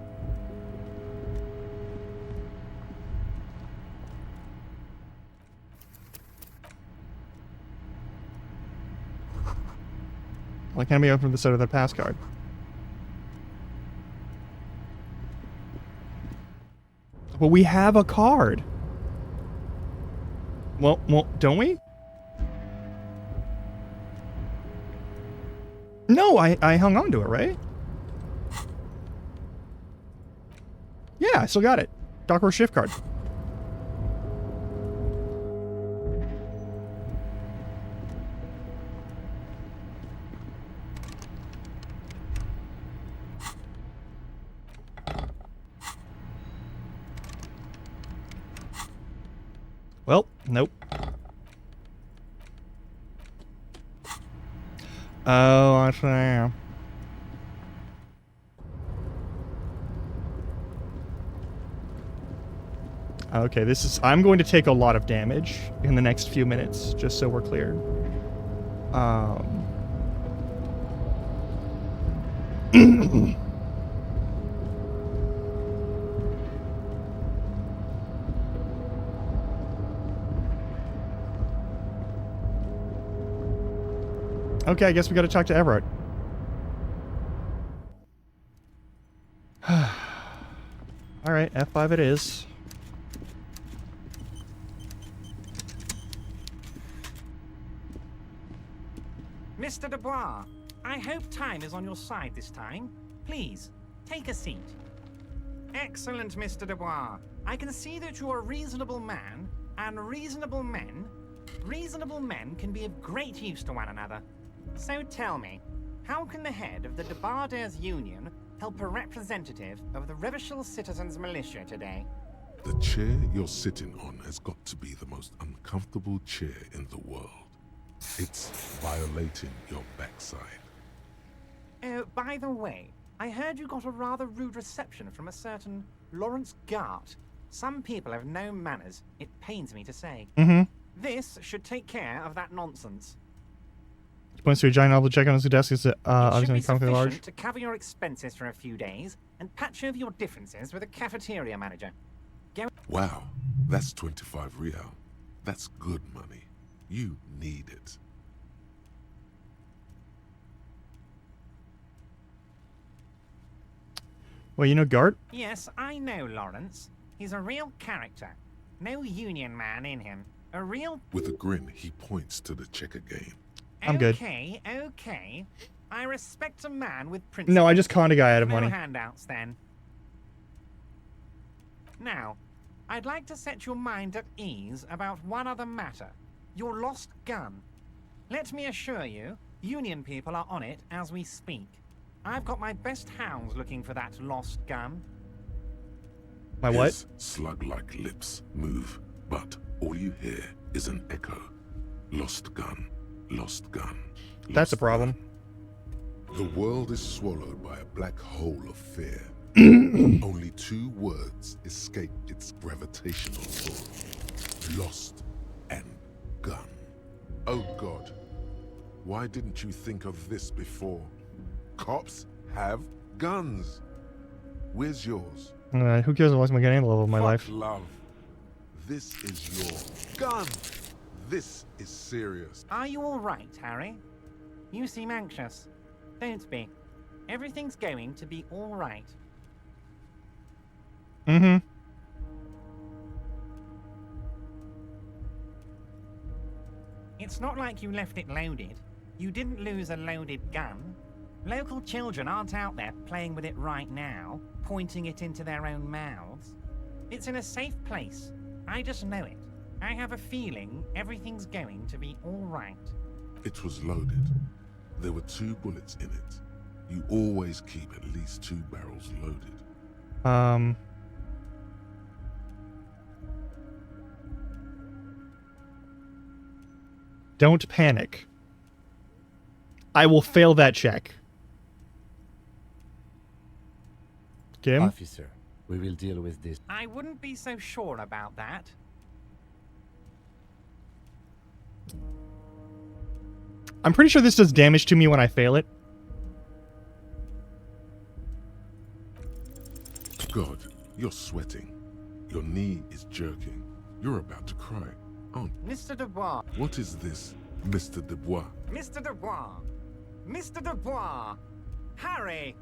B: Why can't we open the side of the pass card? Well, we have a card. Well, don't we? No, I hung on to it, right? Yeah, I still got it. Dock Horse shift card. Well, nope. Oh, I see. Okay, this is... I'm going to take a lot of damage in the next few minutes, just so we're clear. Okay, I guess we gotta talk to Everett. Alright, F5 it is.
V: Mr. Dubois, I hope time is on your side this time. Please, take a seat. Excellent, Mr. Dubois. I can see that you're a reasonable man, and reasonable men can be of great use to one another. So tell me, how can the head of the Debarders Union help a representative of the Revachol Citizens Militia today?
E: The chair you're sitting on has got to be the most uncomfortable chair in the world. It's violating your backside.
V: Oh, by the way, I heard you got a rather rude reception from a certain Lawrence Gart. Some people have no manners, it pains me to say. This should take care of that nonsense.
B: Points to a giant oval check on his desk is
V: It should
B: obviously
V: be
B: comically large.
V: sufficient to cover your expenses for a few days and patch over your differences with a cafeteria manager. Go.
E: Wow, that's 25 real. That's good money. You need it.
B: Well, you know Gart?
V: Yes, I know Lawrence. He's a real character. No union man in him. A real...
E: With a grin, he points to the checker game.
B: I'm good.
V: Okay, okay. I respect a man with principles.
B: No, I just conned a guy out of
V: No
B: money.
V: handouts, then. Now, I'd like to set your mind at ease about one other matter. Your lost gun. Let me assure you, Union people are on it as we speak. I've got my best hounds looking for that lost gun.
B: My what?
E: His slug-like lips move, but all you hear is an echo. Lost gun, lost gun.
B: That's a problem.
E: The world is swallowed by a black hole of fear. Only 2 words escape its gravitational pull. Lost and gun. Oh God, why didn't you think of this before? Cops have guns. Where's yours?
B: Who cares what's my getting level of my life?
E: Love. This is your gun. This is serious.
V: Are you all right, Harry? You seem anxious. Don't be. Everything's going to be all right. It's not like you left it loaded. You didn't lose a loaded gun. Local children aren't out there playing with it right now, pointing it into their own mouths. It's in a safe place. I just know it. I have a feeling everything's going to be all right.
E: It was loaded. There were 2 bullets in it. You always keep at least 2 barrels loaded.
B: Don't panic. I will fail that check. Kim?
H: Officer, we will deal with this.
V: I wouldn't be so sure about that.
B: I'm pretty sure this does damage to me when I fail it.
E: God, you're sweating. Your knee is jerking. You're about to cry, aren't you?
V: Mr. Dubois.
E: What is this, Mr. Dubois?
V: Mr. Dubois. Mr. Dubois. Harry.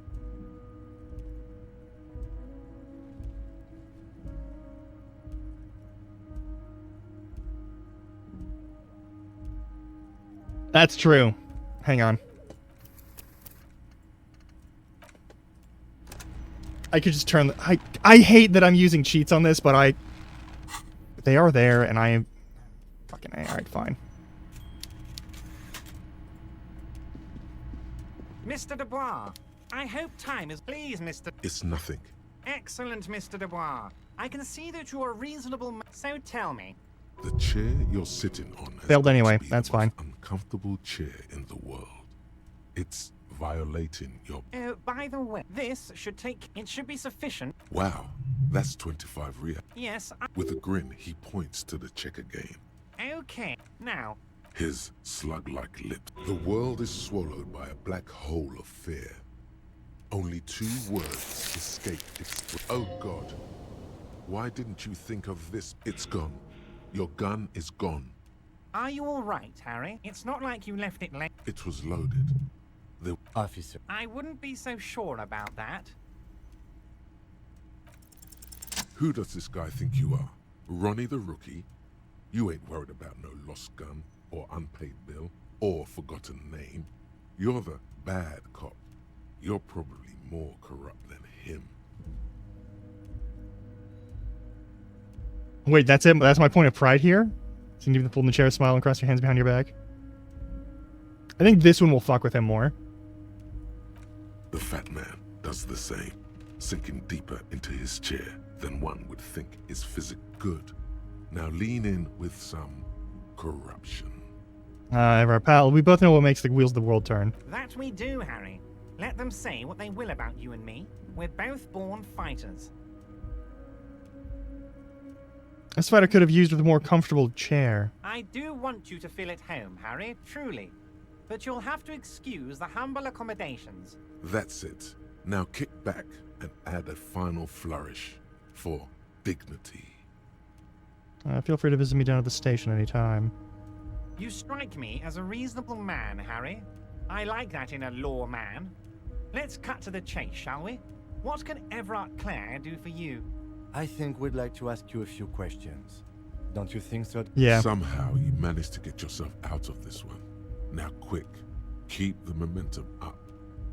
B: That's true. Hang on. I could just turn the... I hate that I'm using cheats on this, but they are there, and I am... Fucking A. Alright, fine.
V: Mr. Dubois, I hope time is... Please, Mr...
E: It's nothing.
V: Excellent, Mr. Dubois. I can see that you're a reasonable man. So tell me,
E: The chair you're sitting on has
B: Failed
E: got to
B: anyway.
E: be
B: That's
E: the most
B: fine.
E: uncomfortable chair in the world. It's violating your...
V: By the way, this should take... It should be sufficient.
E: Wow, that's 25 real.
V: Yes,
E: With a grin, he points to the checker game.
V: Okay, now,
E: His slug-like lips. The world is swallowed by a black hole of fear. Only 2 words escape its... Oh God. Why didn't you think of this? It's gone. Your gun is gone.
V: are you all right, Harry? It's not like you left it late.
E: It was loaded. The...
H: Officer.
V: I wouldn't be so sure about that.
E: Who does this guy think you are? Ronnie the Rookie? You ain't worried about no lost gun, or unpaid bill, or forgotten name. You're the bad cop. You're probably more corrupt than him.
B: Wait, that's it? That's my point of pride here? So you can pull in the chair, smile, and cross your hands behind your back? I think this one will fuck with him more.
E: The fat man does the same, sinking deeper into his chair than one would think is physic good. Now lean in with some corruption.
B: Ever, pal, we both know what makes the wheels of the world turn.
V: That we do, Harry. Let them say what they will about you and me. We're both born fighters.
B: This fighter could have used with a more comfortable chair.
V: I do want you to feel at home, Harry, truly. But you'll have to excuse the humble accommodations.
E: That's it. Now kick back and add a final flourish for dignity.
B: Feel free to visit me down at the station anytime.
V: You strike me as a reasonable man, Harry. I like that in a lawman. Let's cut to the chase, shall we? What can Everard Clare do for you?
H: I think we'd like to ask you a few questions. Don't you think so?
B: Yeah.
E: Somehow you managed to get yourself out of this one. Now quick, keep the momentum up.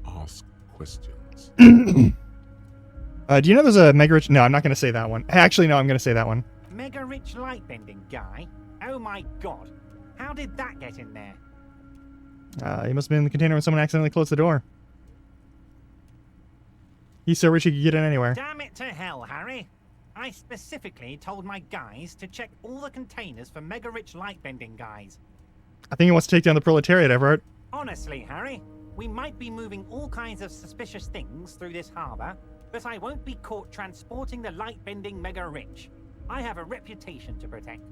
E: Ask questions.
B: Do you know there's a Mega Rich... No, I'm not going to say that one. Actually, no, I'm going to say that one.
V: Mega rich lightbending guy? Oh my god. How did that get in there?
B: He must have been in the container when someone accidentally closed the door. He's so rich he could get in anywhere.
V: Damn it to hell, Harry. I specifically told my guys to check all the containers for mega rich lightbending guys.
B: I think he wants to take down the proletariat, Everett.
V: Honestly, Harry, we might be moving all kinds of suspicious things through this harbor, but I won't be caught transporting the lightbending mega rich. I have a reputation to protect.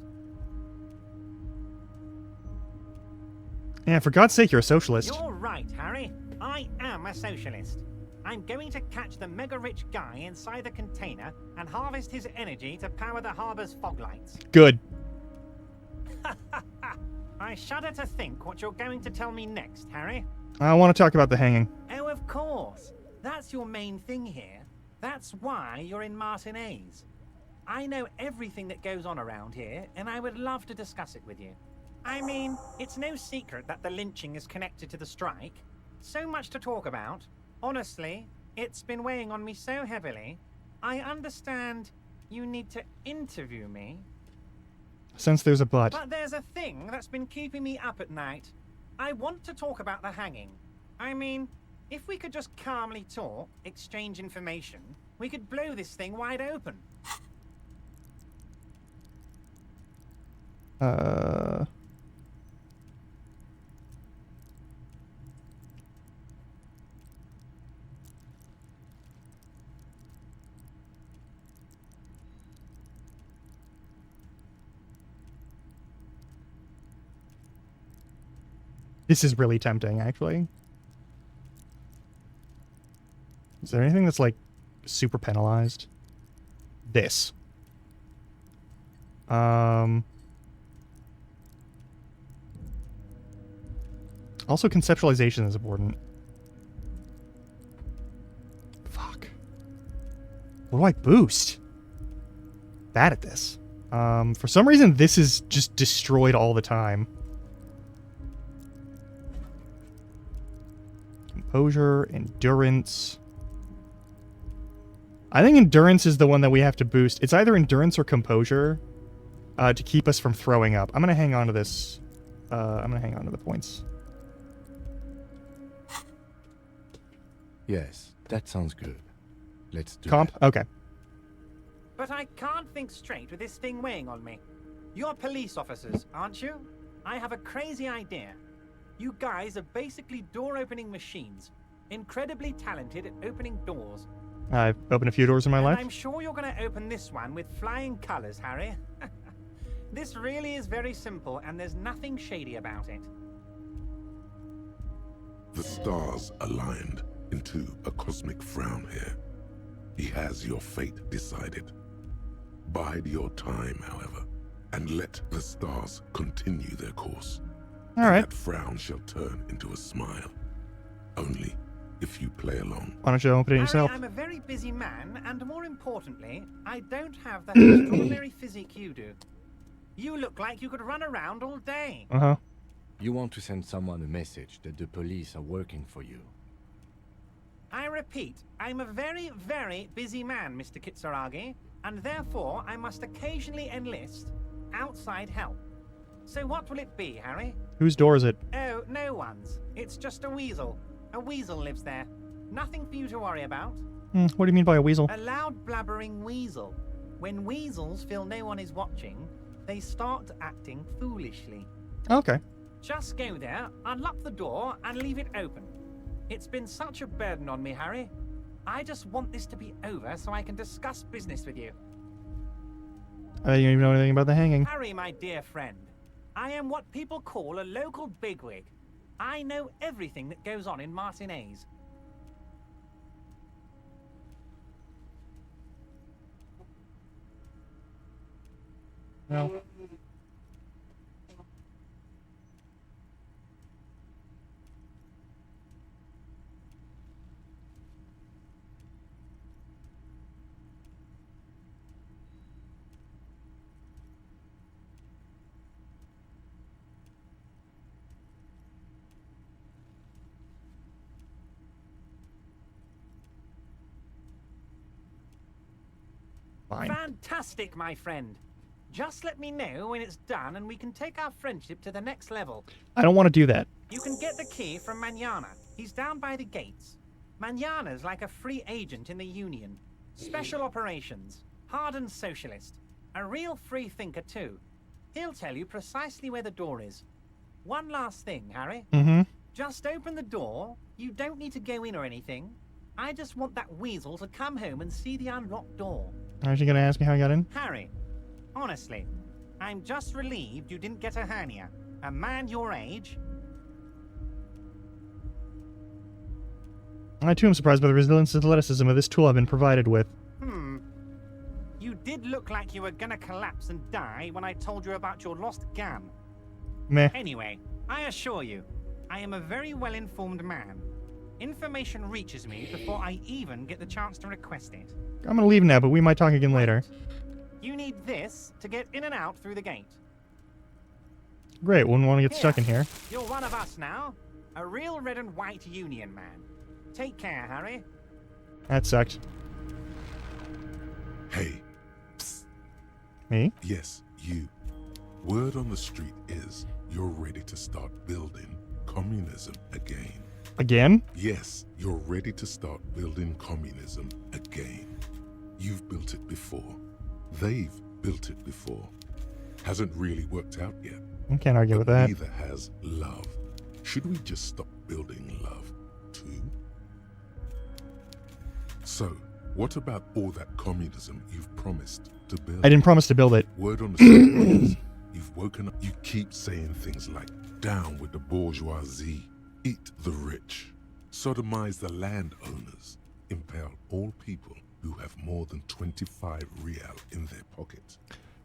B: Yeah, for God's sake, you're a socialist.
V: You're right, Harry. I am a socialist. I'm going to catch the mega-rich guy inside the container and harvest his energy to power the harbor's fog lights.
B: Good.
V: I shudder to think what you're going to tell me next, Harry.
B: I want to talk about the hanging.
V: Oh, of course. That's your main thing here. That's why you're in Martinez. I know everything that goes on around here, and I would love to discuss it with you. I mean, it's no secret that the lynching is connected to the strike. So much to talk about. Honestly, it's been weighing on me so heavily. I understand you need to interview me.
B: Since there's a but.
V: But there's a thing that's been keeping me up at night. I want to talk about the hanging. I mean, if we could just calmly talk, exchange information, we could blow this thing wide open.
B: This is really tempting, actually. Is there anything that's, like, super penalized? This. Also, conceptualization is important. Fuck. What do I boost? Bad at this. For some reason, this is just destroyed all the time. Composure, endurance. I think endurance is the one that we have to boost. It's either endurance or composure to keep us from throwing up. I'm going to hang on to this. I'm going to hang on to the points.
H: Yes, that sounds good. Let's do
B: Comp?
H: that.
B: Okay.
V: But I can't think straight with this thing weighing on me. You're police officers, aren't you? I have a crazy idea. You guys are basically door-opening machines. Incredibly talented at opening doors.
B: I've opened a few doors in my life.
V: I'm sure you're going to open this one with flying colors, Harry. This really is very simple, and there's nothing shady about it.
E: The stars aligned into a cosmic frown here. He has your fate decided. Bide your time, however, and let the stars continue their course.
B: All right.
E: That frown shall turn into a smile. Only if you play along.
B: Why don't you open it yourself?
V: Harry, I'm a very busy man, and more importantly, I don't have that extraordinary physique you do. You look like you could run around all day.
B: Uh-huh.
H: You want to send someone a message that the police are working for you.
V: I repeat, I'm a very, very busy man, Mr. Kitsuragi, and therefore I must occasionally enlist outside help. So what will it be, Harry?
B: Whose door is it?
V: Oh, no one's. It's just a weasel. A weasel lives there. Nothing for you to worry about.
B: What do you mean by a weasel?
V: A loud blabbering weasel. When weasels feel no one is watching, they start acting foolishly.
B: Okay.
V: Just go there, unlock the door, and leave it open. It's been such a burden on me, Harry. I just want this to be over so I can discuss business with you.
B: You don't even know anything about the hanging.
V: Harry, my dear friend, I am what people call a local bigwig. I know everything that goes on in Martinez.
B: No. Fine.
V: Fantastic, my friend. Just let me know when it's done and we can take our friendship to the next level.
B: I don't want to do that.
V: You can get the key from Manana. He's down by the gates. Manana's like a free agent in the Union. Special operations. Hardened socialist. A real free thinker, too. He'll tell you precisely where the door is. One last thing, Harry.
B: Mm-hmm.
V: Just open the door. You don't need to go in or anything. I just want that weasel to come home and see the unlocked door.
B: Aren't you going to ask me how I got in?
V: Harry, honestly, I'm just relieved you didn't get a hernia. A man your age.
B: I too am surprised by the resilience and athleticism of this tool I've been provided with.
V: You did look like you were gonna collapse and die when I told you about your lost gam.
B: Meh.
V: Anyway, I assure you, I am a very well-informed man. Information reaches me before I even get the chance to request it.
B: I'm going to leave now, but we might talk again later.
V: You need this to get in and out through the gate.
B: Great, wouldn't want to get stuck in here.
V: You're one of us now. A real red and white Union man. Take care, Harry.
B: That sucked.
E: Hey. Psst.
B: Me?
E: Yes, you. Word on the street is you're ready to start building communism again.
B: Again?
E: Yes, you're ready to start building communism again. You've built it before. They've built it before. Hasn't really worked out yet.
B: I can't argue with that.
E: Neither has love. Should we just stop building love, too? So, what about all that communism you've promised to build?
B: I didn't promise to build it.
E: Word on the street is you've woken up. You keep saying things like, down with the bourgeoisie, eat the rich, sodomize the landowners, impale all people who have more than 25 real in their pocket.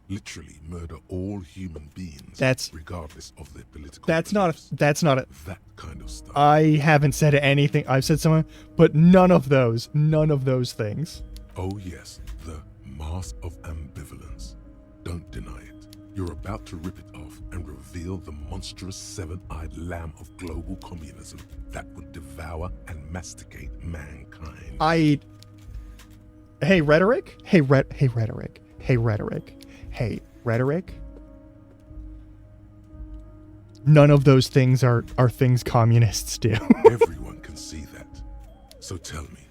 E: Literally murder all human beings, regardless of their political
B: That's not a...
E: That kind of stuff.
B: I haven't said anything. I've said something, but none of those things.
E: Oh yes, the mask of ambivalence. Don't deny it. You're about to rip it off and reveal the monstrous seven-eyed lamb of global communism that would devour and masticate mankind.
B: Hey, rhetoric? Hey, rhetoric. Hey, rhetoric. Hey, rhetoric. None of those things are things communists do.
E: Everyone can see that. So tell me,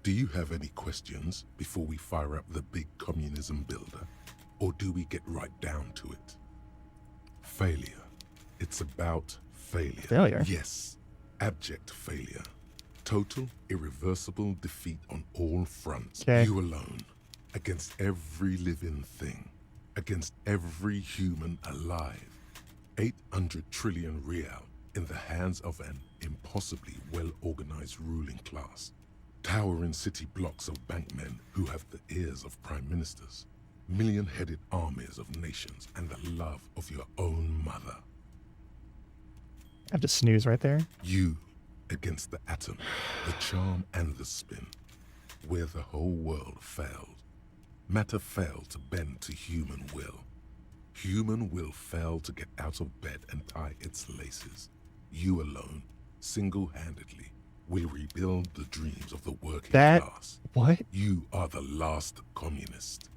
E: do you have any questions before we fire up the big communism builder? Or do we get right down to it? Failure. It's about failure.
B: Failure?
E: Yes. Abject failure. Total, irreversible defeat on all fronts.
B: Okay.
E: You alone. Against every living thing. Against every human alive. 800 trillion real in the hands of an impossibly well-organized ruling class. Towering city blocks of bankmen who have the ears of prime ministers. Million-headed armies of nations and the love of your own mother.
B: I have to snooze right there.
E: You against the atom, the charm and the spin. Where the whole world failed. Matter failed to bend to human will. Human will failed to get out of bed and tie its laces. You alone, single-handedly, will rebuild the dreams of the working class.
B: What?
E: You are the last communist.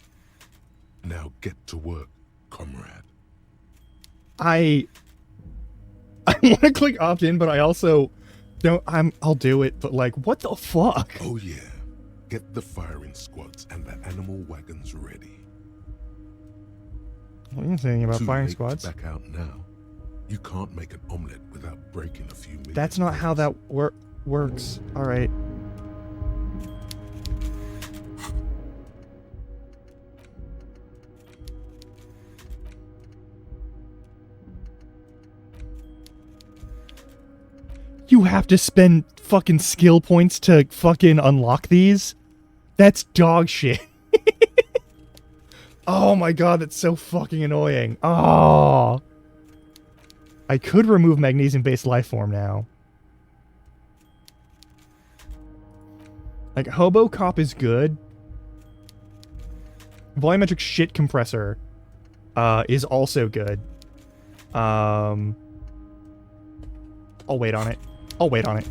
E: Now get to work, comrade.
B: I want to click opt in, but I also don't. I'll do it, but like, what the fuck?
E: Oh yeah, get the firing squads and the animal wagons ready.
B: What are you saying about
E: Too
B: firing
E: late
B: squads?
E: to back out now. You can't make an omelet without breaking a few million.
B: That's not how that works. All right. You have to spend fucking skill points to fucking unlock these? That's dog shit. Oh my god, that's so fucking annoying. Oh. I could remove magnesium-based life form now. Like, Hobo Cop is good. Volumetric shit compressor is also good. I'll wait on it. I'll wait on it.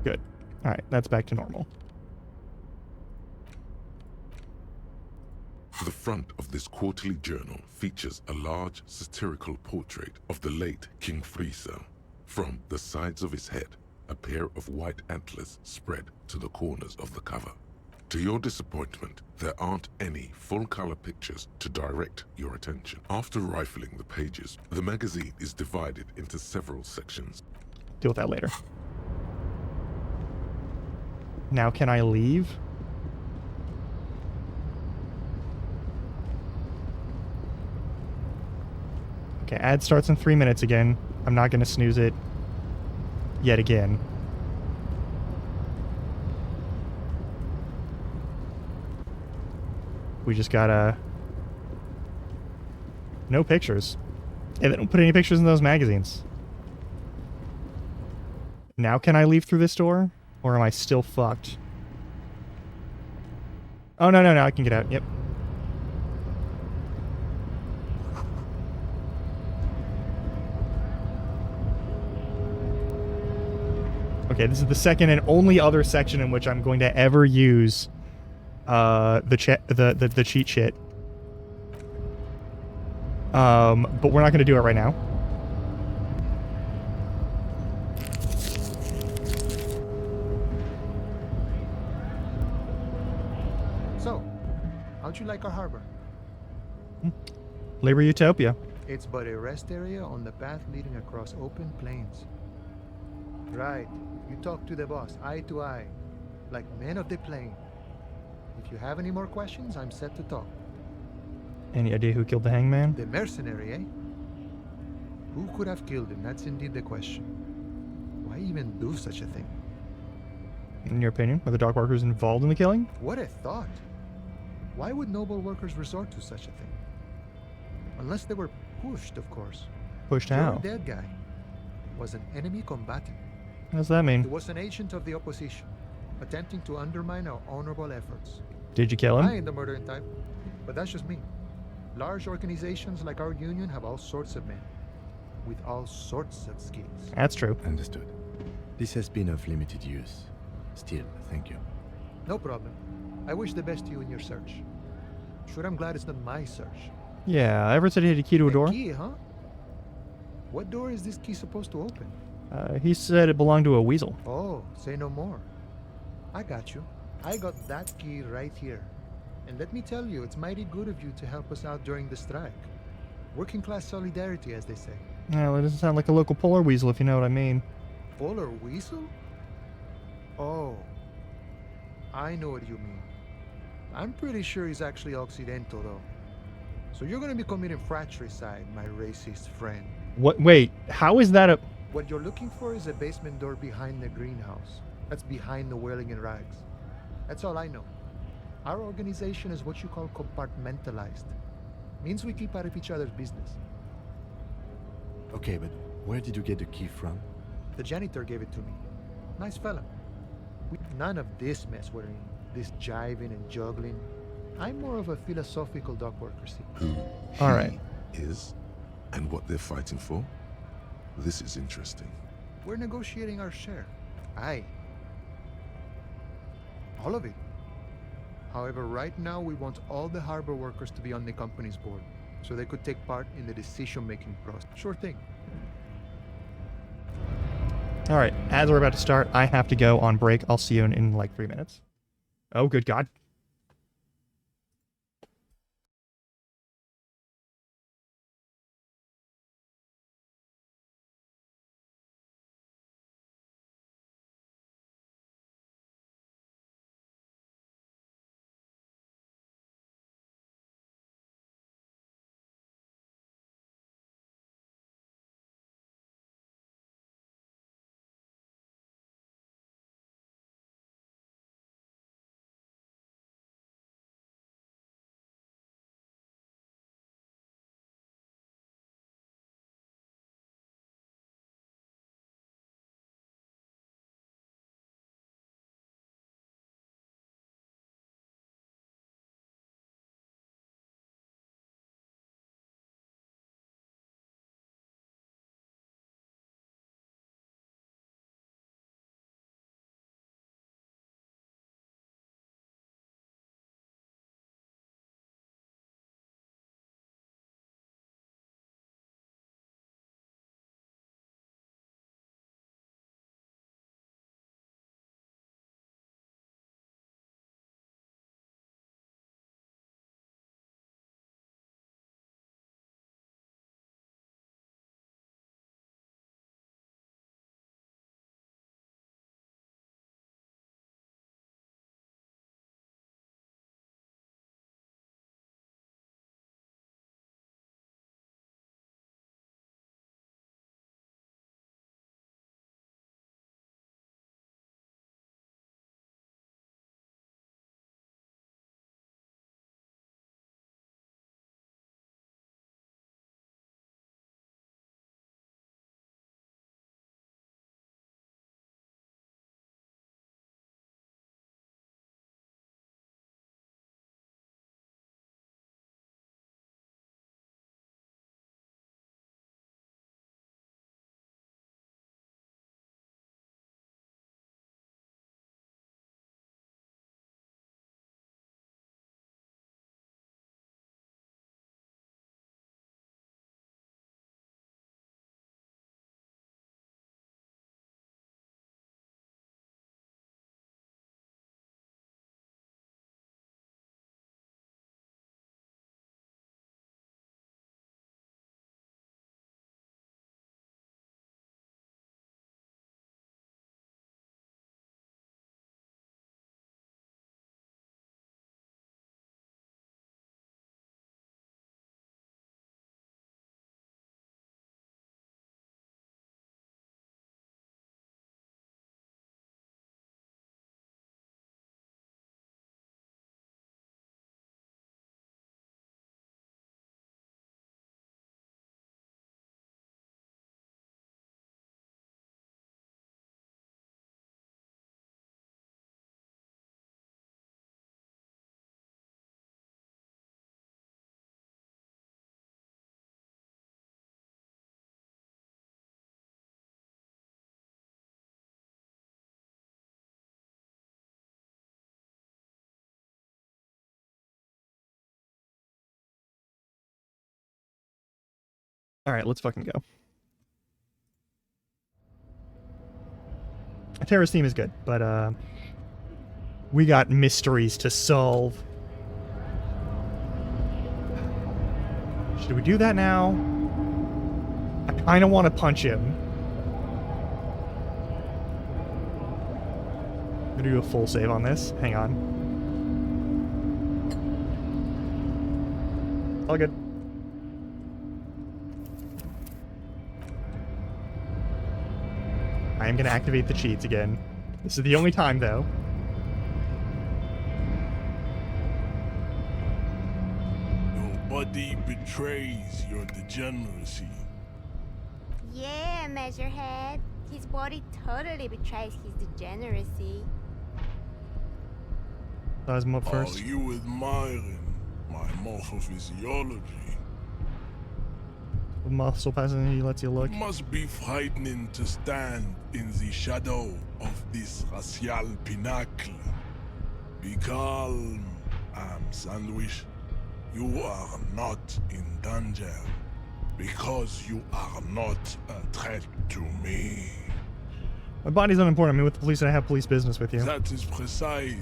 B: Good. Alright, that's back to normal.
E: The front of this quarterly journal features a large satirical portrait of the late King Friso. From the sides of his head, a pair of white antlers spread to the corners of the cover. To your disappointment, there aren't any full-color pictures to direct your attention. After rifling the pages, the magazine is divided into several sections.
B: Deal with that later. Now can I leave? Okay, ad starts in 3 minutes again. I'm not going to snooze it yet again. We just gotta... No pictures. Yeah, they don't put any pictures in those magazines. Now can I leave through this door? Or am I still fucked? Oh, no, I can get out. Yep. Okay, this is the second and only other section in which I'm going to ever use the cheat shit. But we're not going to do it right now.
N: So, how'd you like our harbor?
B: Labor Utopia.
N: It's but a rest area on the path leading across open plains. Right. You talk to the boss, eye to eye, like men of the plain. If you have any more questions, I'm set to talk.
B: Any idea who killed the hangman?
N: The mercenary, eh? Who could have killed him? That's indeed the question. Why even do such a thing?
B: In your opinion, were the dock workers involved in the killing?
N: What a thought. Why would noble workers resort to such a thing? Unless they were pushed, of course.
B: Pushed
N: Your
B: how?
N: dead guy was an enemy combatant.
B: What does that mean?
N: He was an agent of the opposition, attempting to undermine our honorable efforts.
B: Did you kill him?
N: I ain't the murdering type, but that's just me. Large organizations like our union have all sorts of men, with all sorts of skills.
B: That's true.
H: Understood. This has been of limited use. Still, thank you.
N: No problem. I wish the best to you in your search. Sure, I'm glad it's not my search.
B: Yeah, ever said he had a key to a door?
N: Key, huh? What door is this key supposed to open?
B: He said it belonged to a weasel.
N: Oh, say no more. I got you. I got that key right here. And let me tell you, it's mighty good of you to help us out during the strike. Working class solidarity, as they say.
B: Well, it doesn't sound like a local polar weasel, if you know what I mean.
N: Polar weasel? Oh, I know what you mean. I'm pretty sure he's actually Occidental, though. So you're gonna be committing fratricide, my racist friend.
B: What? Wait, how is that a...
N: What you're looking for is a basement door behind the greenhouse. That's behind the Whirling in Rags. That's all I know. Our organization is what you call compartmentalized. Means we keep out of each other's business.
H: Okay, but where did you get the key from?
N: The janitor gave it to me. Nice fella. None of this mess we're in. This jiving and juggling. I'm more of a philosophical dock worker, see.
E: Who
B: All right.
E: he is and what they're fighting for? This is interesting.
N: We're negotiating our share. Aye. All of it. However, right now we want all the harbor workers to be on the company's board, so they could take part in the decision-making process. Sure thing.
B: All right, as we're about to start, I have to go on break. I'll see you in like 3 minutes. Oh, good God. All right, let's fucking go. A terrorist theme is good, but we got mysteries to solve. Should we do that now? I kind of want to punch him. I'm gonna do a full save on this. Hang on. All good. I am gonna activate the cheats again. This is the only time, though.
I: Nobody betrays your degeneracy.
K: Yeah, Measurehead. His body totally betrays his degeneracy.
B: Size him up first.
I: Are you admiring my morphophysiology?
B: Muscle passing, he lets you look.
I: It must be frightening to stand in the shadow of this racial pinnacle. Be calm, Sandwich. You are not in danger because you are not a threat to me.
B: My body's unimportant. I'm with the police and I have police business with you.
I: That is precisely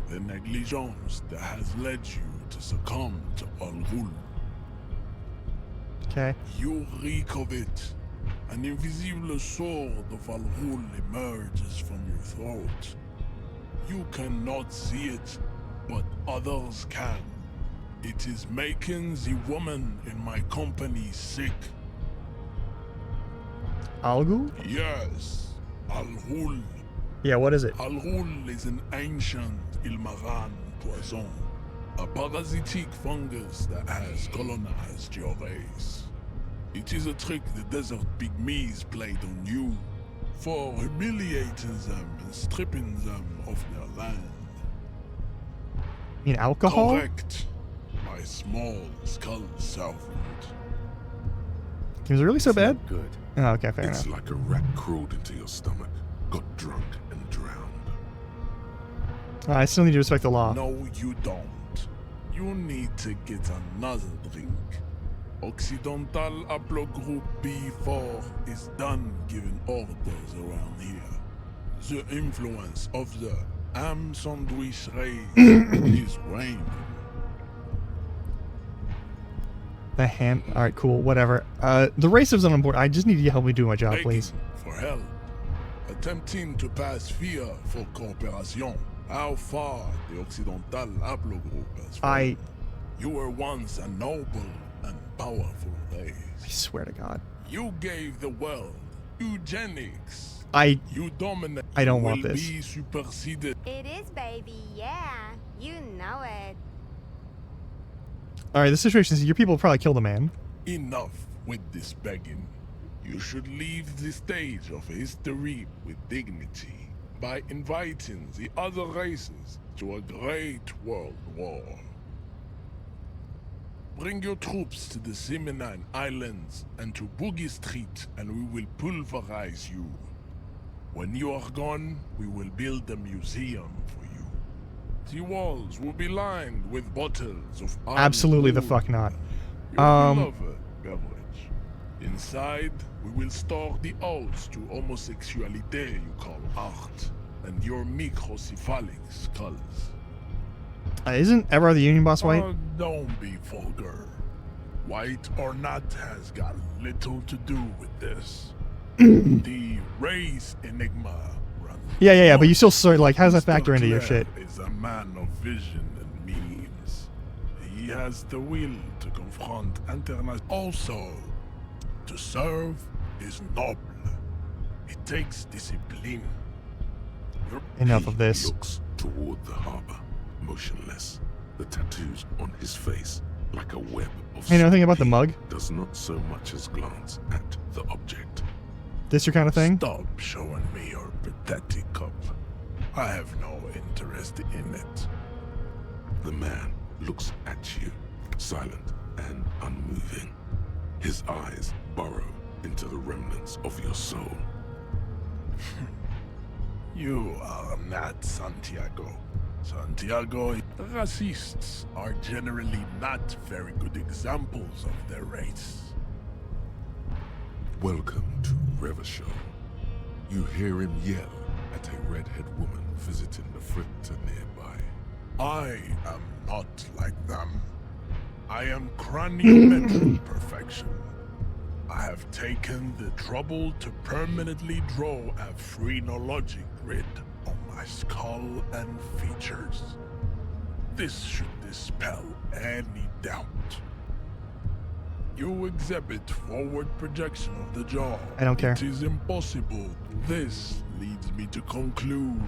I: the negligence that has led you to succumb to Al Ghul.
B: Okay.
I: You reek of it. An invisible sword of Al Ghul emerges from your throat. You cannot see it, but others can. It is making the woman in my company sick.
B: Al Ghul?
I: Yes, Al Ghul.
B: Yeah, what is it?
I: Al Ghul is an ancient Ilmaran poison, a parasitic fungus that has colonized your race. It is a trick the desert pygmies played on you for humiliating them and stripping them of their land.
B: You mean alcohol?
I: Correct. My small skull servant.
B: Was it really so bad?
E: Good.
B: Oh, okay, fair enough.
E: It's like a rat crawled into your stomach, got drunk and drowned.
B: I still need to respect the law.
I: No, you don't. You need to get another drink. Occidental Haplogroup B4 is done giving orders around here. The influence of the Ham Sandwich race is waning.
B: The ham. All right, cool. Whatever. The race is unimportant. I just need you to help me do my job, please.
I: For help. Attempting to pass fear for cooperation. How far the Occidental Haplogroup has fallen. You were once a noble and powerful race.
B: I swear to God.
I: You gave the world eugenics.
B: You
I: dominate.
B: I don't want
I: will
B: this.
I: Be superseded.
K: It is, baby, yeah. You know it.
B: All right, the situation is your people will probably kill the man.
I: Enough with this begging. You should leave the stage of history with dignity by inviting the other races to a great world war. Bring your troops to the Simonine Islands and to Boogie Street, and we will pulverize you. When you are gone, we will build a museum for you. The walls will be lined with bottles of
B: Absolutely the fuck not.
I: your beloved beverage. Inside, we will store the odes to homosexuality you call art, and your microcephalic skulls.
B: Isn't ever the Union boss white?
I: Don't be vulgar. White or not has got little to do with this. The race enigma runs.
B: Yeah, but you still sort like, how does that factor into your shit?
I: Is a man of vision and means. He has the will to confront international. Also, to serve is noble. It takes discipline.
B: Enough of this.
E: Looks toward the harbor, motionless. The tattoos on his face, like a web of
B: Hey, know anything about the mug?
E: does not so much as glance at the object.
B: This your kind of thing?
I: Stop showing me your pathetic cup. I have no interest in it.
E: The man looks at you, silent and unmoving. His eyes burrow into the remnants of your soul.
I: You are not Santiago. Santiago, racists are generally not very good examples of their race.
E: Welcome to Revachol. You hear him yell, at a redhead woman visiting the fritter nearby.
I: I am not like them. I am cranial perfection. I have taken the trouble to permanently draw a phrenologic grid on my skull and features. This should dispel any doubt. You exhibit forward projection of the jaw.
B: I don't care.
I: It is impossible. This leads me to conclude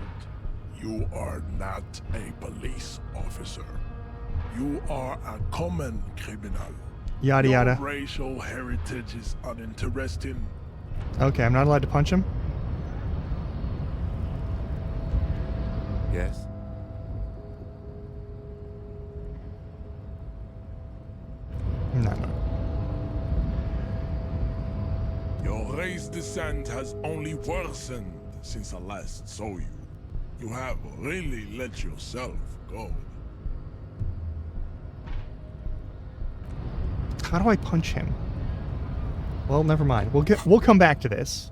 I: you are not a police officer. You are a common criminal.
B: Yada yada.
I: Your racial heritage is uninteresting.
B: Okay, I'm not allowed to punch him?
C: Yes?
B: No.
I: Your race descent has only worsened since I last saw you. You have really let yourself go.
B: How do I punch him? Well, never mind. We'll come back to this.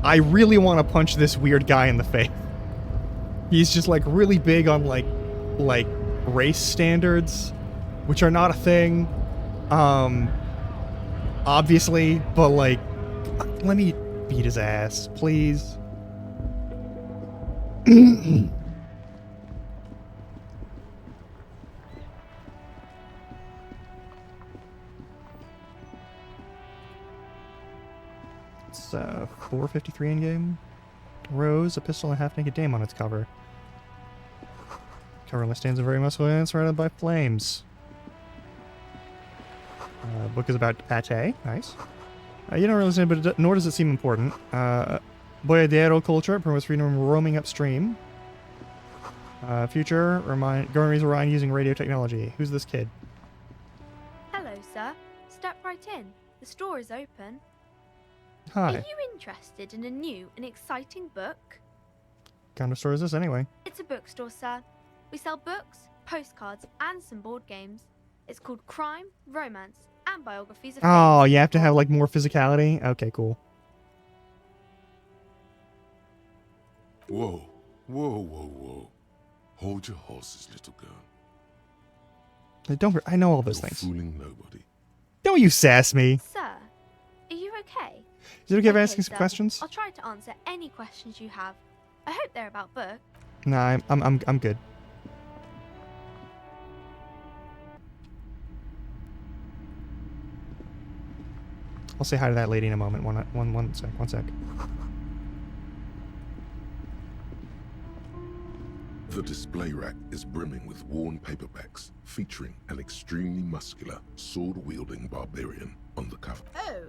B: I really want to punch this weird guy in the face. He's just like really big on like race standards, which are not a thing. Obviously, but like let me beat his ass, please. It's 453 in game. Rose, a pistol and a half-naked dame on its cover. Cover only stands a very muscular man surrounded by flames. Book is about pate. Nice. You don't really say, but nor does it seem important. Boyadero culture promotes freedom roaming upstream. Future, Gourmet's Orion using radio technology. Who's this kid?
L: Hello, sir. Step right in. The store is open.
B: Hi.
L: Are you interested in a new and exciting book?
B: What kind of store is this anyway?
L: It's a bookstore, sir. We sell books, postcards, and some board games. It's called Crime, Romance, and Biographies of
B: Oh,
L: Famous
B: you have to
L: People.
B: have like more physicality? Okay, cool.
E: Whoa, whoa, whoa, whoa. Hold your horses, little girl.
B: I know all those
E: You're
B: things.
E: fooling nobody.
B: Don't you sass me.
L: Sir, are you okay?
B: Is it okay if I ask
L: Okay,
B: you some
L: sir.
B: questions?
L: I'll try to answer any questions you have. I hope they're about books.
B: Nah, I'm good. I'll say hi to that lady in a moment. One sec.
E: The display rack is brimming with worn paperbacks featuring an extremely muscular, sword-wielding barbarian on the cover.
M: Oh,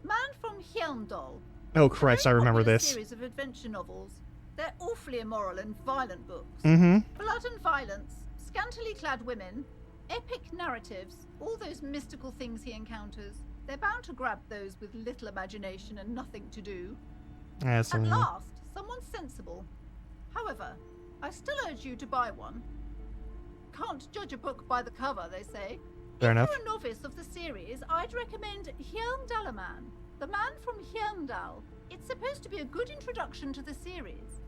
M: Man from Hjelmdal.
B: Oh Christ, I remember
M: Popular
B: this.
M: series of adventure novels. They're awfully immoral and violent books.
B: Mm-hmm.
M: Blood and violence, scantily clad women, epic narratives, all those mystical things he encounters. They're bound to grab those with little imagination and nothing to do.
B: That's
M: At last, someone sensible. However, I still urge you to buy one. Can't judge a book by the cover, they say.
B: Fair enough.
M: If you're a novice of the series, I'd recommend Hjelmdalaman, the man from Hjelmdal. It's supposed to be a good introduction to the series.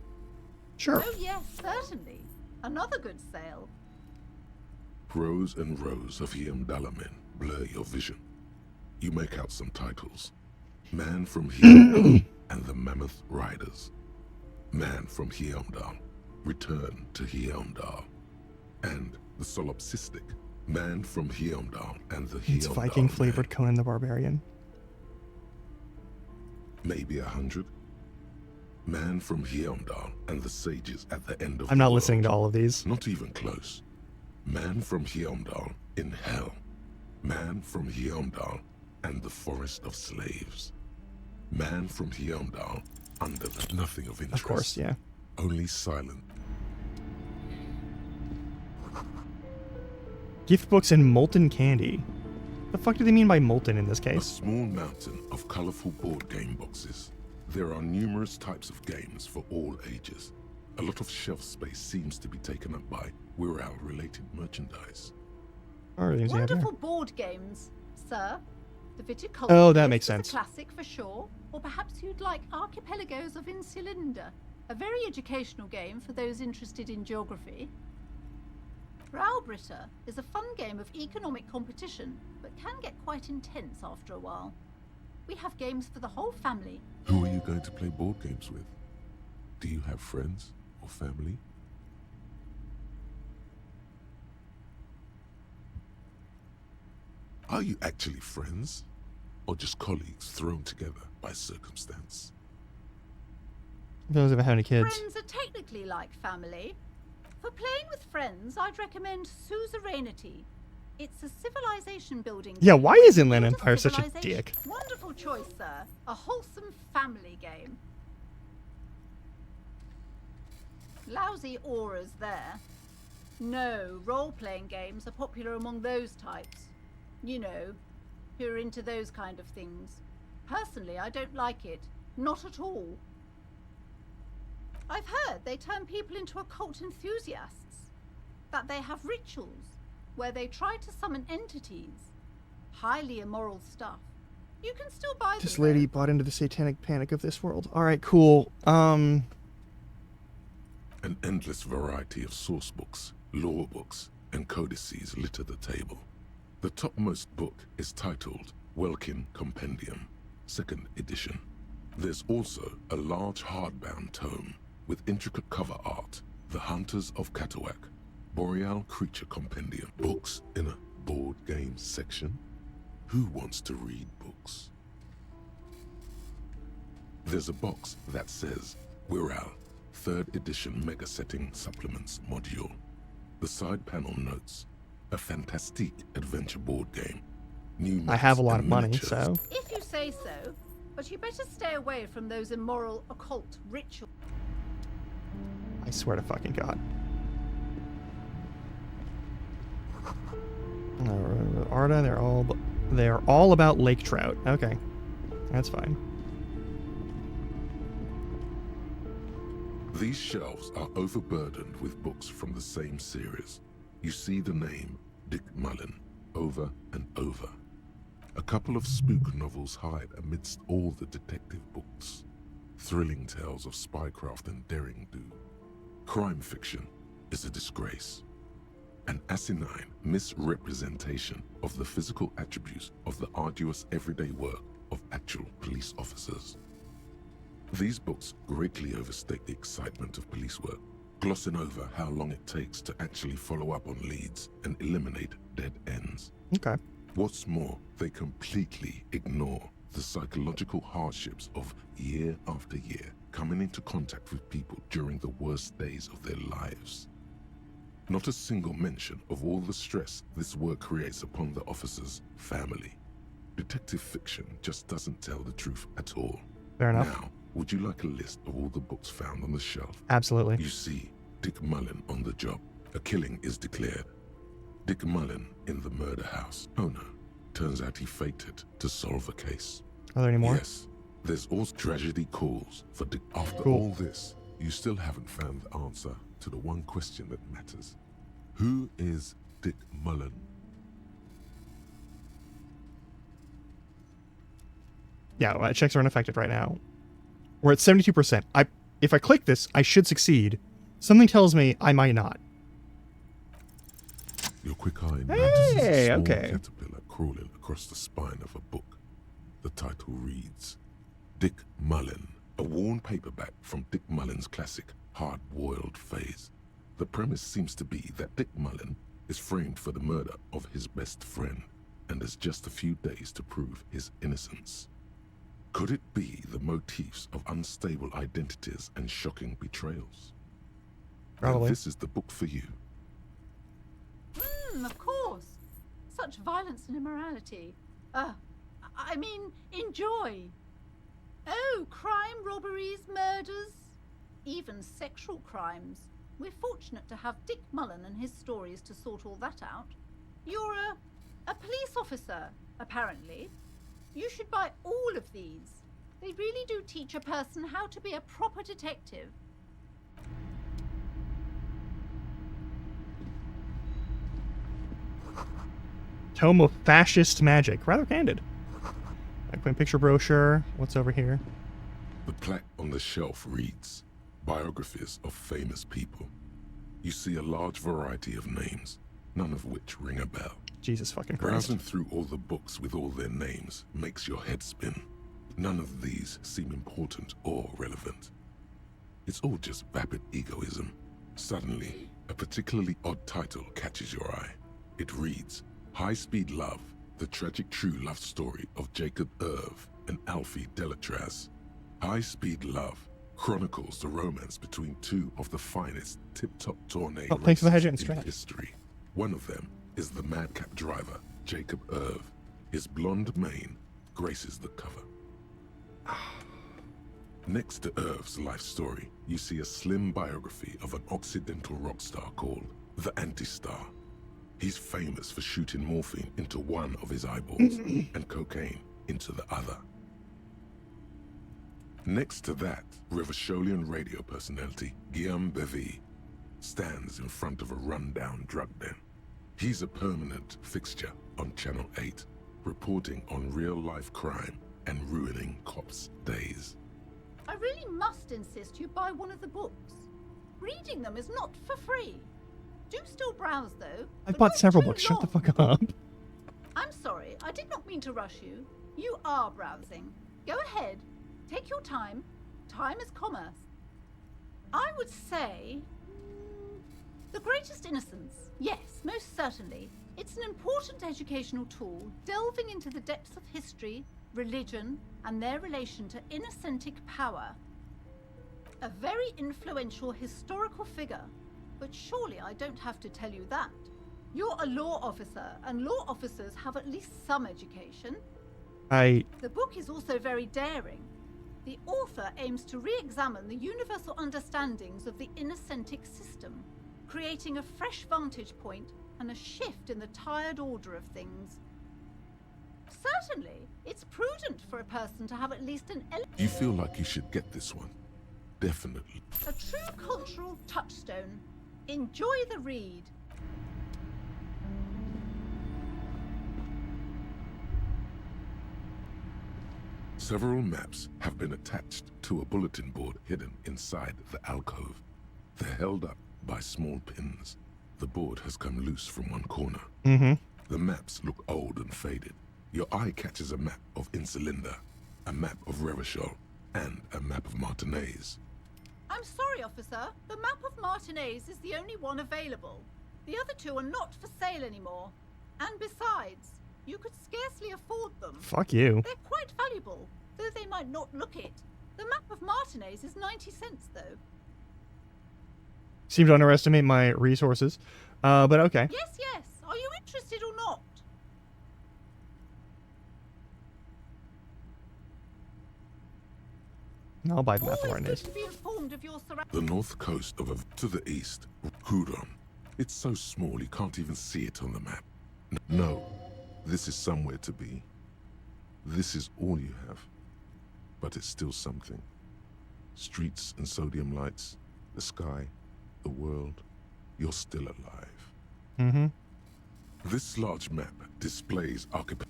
B: Sure.
M: Oh yes, certainly. Another good sale.
E: Rows and rows of Hjelmdalamen blur your vision. You make out some titles. Man from Hjelmdal and the Mammoth Riders. Man from Hjelmdal, Return to Hjelmdal. And the Solipsistic, Man from Hjelmdal and the
B: It's
E: Hjelmdal
B: Viking flavored Conan the Barbarian.
E: Maybe 100. Man from Hjelmdal and the Sages at the End of
B: I'm
E: the
B: not
E: World.
B: listening to all of these.
E: Not even close. Man from Hjelmdal in Hell. Man from Hjelmdal and the Forest of Slaves. Man from Hjelmdal under the nothing of interest.
B: Of course, yeah.
E: Only silent.
B: Gift books and molten candy. The fuck do they mean by molten in this
E: A
B: case?
E: small mountain of colorful board game boxes. There are numerous types of games for all ages. A lot of shelf space seems to be taken up by Wirral-related merchandise.
B: Alright,
M: Wonderful board games, sir. The Viticulturalist
B: Oh, that makes
M: is a
B: sense.
M: classic for sure. Or perhaps you'd like Archipelagos of Insulinda, a very educational game for those interested in geography. Braubritter is a fun game of economic competition, but can get quite intense after a while. We have games for the whole family.
E: Who are you going to play board games with? Do you have friends or family? Are you actually friends? Or just colleagues thrown together by circumstance?
B: Those of how many kids.
M: Friends are technically like family. For playing with friends, I'd recommend Suzerainty. It's a civilization building
B: Yeah,
M: game
B: why
M: where
B: is
M: you
B: Inland
M: build
B: Empire such a
M: civilization.
B: dick?
M: Wonderful choice, sir. A wholesome family game. Lousy auras there. No, role-playing games are popular among those types. You know, who are into those kind of things. Personally, I don't like it. Not at all. I've heard they turn people into occult enthusiasts. That they have rituals where they try to summon entities. Highly immoral stuff. You can still buy them.
B: This lady bought into the satanic panic of this world. All right, cool.
E: An endless variety of source books, lore books, and codices litter the table. The topmost book is titled Welkin Compendium, 2nd edition. There's also a large hardbound tome with intricate cover art, The Hunters of Katawak, Boreal Creature Compendium. Books in a board games section? Who wants to read books? There's a box that says Wirral, 3rd edition Mega Setting Supplements module. The side panel notes, a fantastique adventure board game. New
B: I have a
E: maps
B: lot
E: and
B: of money,
E: miniatures.
B: so.
M: If you say so, but you better stay away from those immoral occult rituals.
B: I swear to fucking God. Arda, they're all about lake trout. Okay, that's fine.
E: These shelves are overburdened with books from the same series. You see the name Dick Mullen over and over. A couple of spook novels hide amidst all the detective books. Thrilling tales of spycraft and daring do. Crime fiction is a disgrace. An asinine misrepresentation of the physical attributes of the arduous everyday work of actual police officers. These books greatly overstate the excitement of police work, glossing over how long it takes to actually follow up on leads and eliminate dead ends.
B: Okay.
E: What's more, they completely ignore the psychological hardships of year after year coming into contact with people during the worst days of their lives. Not a single mention of all the stress this work creates upon the officer's family. Detective fiction just doesn't tell the truth at all.
B: Fair enough.
E: Now, would you like a list of all the books found on the shelf?
B: Absolutely.
E: You see Dick Mullen on the job. A killing is declared. Dick Mullen in the murder house. Oh no, turns out he faked it to solve a case.
B: Are there any more?
E: Yes, there's also tragedy calls for Dick. After
B: Cool.
E: all this, you still haven't found the answer to the one question that matters. Who is Dick Mullen?
B: Yeah, well, checks are unaffected right now. We're at 72%. If I click this, I should succeed. Something tells me I might not.
E: Your quick eye notices a small
B: okay.
E: caterpillar crawling across the spine of a book. The title reads, Dick Mullen, a worn paperback from Dick Mullen's classic Hard-Boiled Phase. The premise seems to be that Dick Mullen is framed for the murder of his best friend and has just a few days to prove his innocence. Could it be the motifs of unstable identities and shocking betrayals?
B: Probably.
E: Then this is the book for you.
M: Of course. Such violence and immorality. I mean, enjoy. Oh, crime, robberies, murders, even sexual crimes. We're fortunate to have Dick Mullen and his stories to sort all that out. You're a police officer, apparently. You should buy all of these. They really do teach a person how to be a proper detective.
B: Tome of Fascist Magic. Rather candid. Backplane picture brochure. What's over here?
E: The plaque on the shelf reads, Biographies of Famous People. You see a large variety of names, none of which ring a bell.
B: Jesus fucking Christ.
E: Browsing through all the books with all their names makes your head spin. None of these seem important or relevant. It's all just vapid egoism. Suddenly, a particularly odd title catches your eye. It reads, High Speed Love, the tragic true love story of Jacob Irv and Alfie Delatraz. High Speed Love chronicles the romance between two of the finest tip-top tourney
B: thanks for the
E: racers
B: hedge
E: in
B: strat.
E: history. One of them is the madcap driver, Jacob Irv. His blonde mane graces the cover. Next to Irv's life story, you see a slim biography of an Occidental rock star called the Anti-Star. He's famous for shooting morphine into one of his eyeballs and cocaine into the other. Next to that, Revacholian radio personality Guillaume Bevy stands in front of a rundown drug den. He's a permanent fixture on Channel 8, reporting on real-life crime and ruining cops' days.
M: I really must insist you buy one of the books. Reading them is not for free. Do still browse, though.
B: I've
M: but
B: bought
M: not
B: several
M: too
B: books. Shut the
M: long.
B: fuck up.
M: I'm sorry, I did not mean to rush you. You are browsing. Go ahead. Take your time. Time is commerce. I would say... The Greatest Innocence. Yes, most certainly. It's an important educational tool, delving into the depths of history, religion, and their relation to innocentic power. A very influential historical figure, but surely I don't have to tell you that. You're a law officer, and law officers have at least some education. The book is also very daring. The author aims to re-examine the universal understandings of the innocentic system, creating a fresh vantage point and a shift in the tired order of things. Certainly, it's prudent for a person to have at least an
E: You feel like you should get this one. Definitely.
M: a true cultural touchstone. Enjoy the read.
E: Several maps have been attached to a bulletin board hidden inside the alcove. They're held up by small pins. The board has come loose from one corner. The maps look old and faded. Your eye catches a map of Insulinda, a map of Revachol, and a map of Martinez.
M: I'm sorry, officer. The map of Martinez is the only one available. The other two are not for sale anymore. And besides, you could scarcely afford them.
B: Fuck you.
M: They're quite valuable, though they might not look it. The map of Martinez is 90 cents, though.
B: Seem to underestimate my resources. But okay.
M: Yes, yes. Are you interested or not?
B: I'll buy the map of
M: Always good
B: Martinez.
M: to be informed of your surroundings.
E: The north coast of to the east, Huron. It's so small you can't even see it on the map. No, this is somewhere to be. This is all you have. But it's still something. Streets and sodium lights, the sky, the world. You're still alive. This large map displays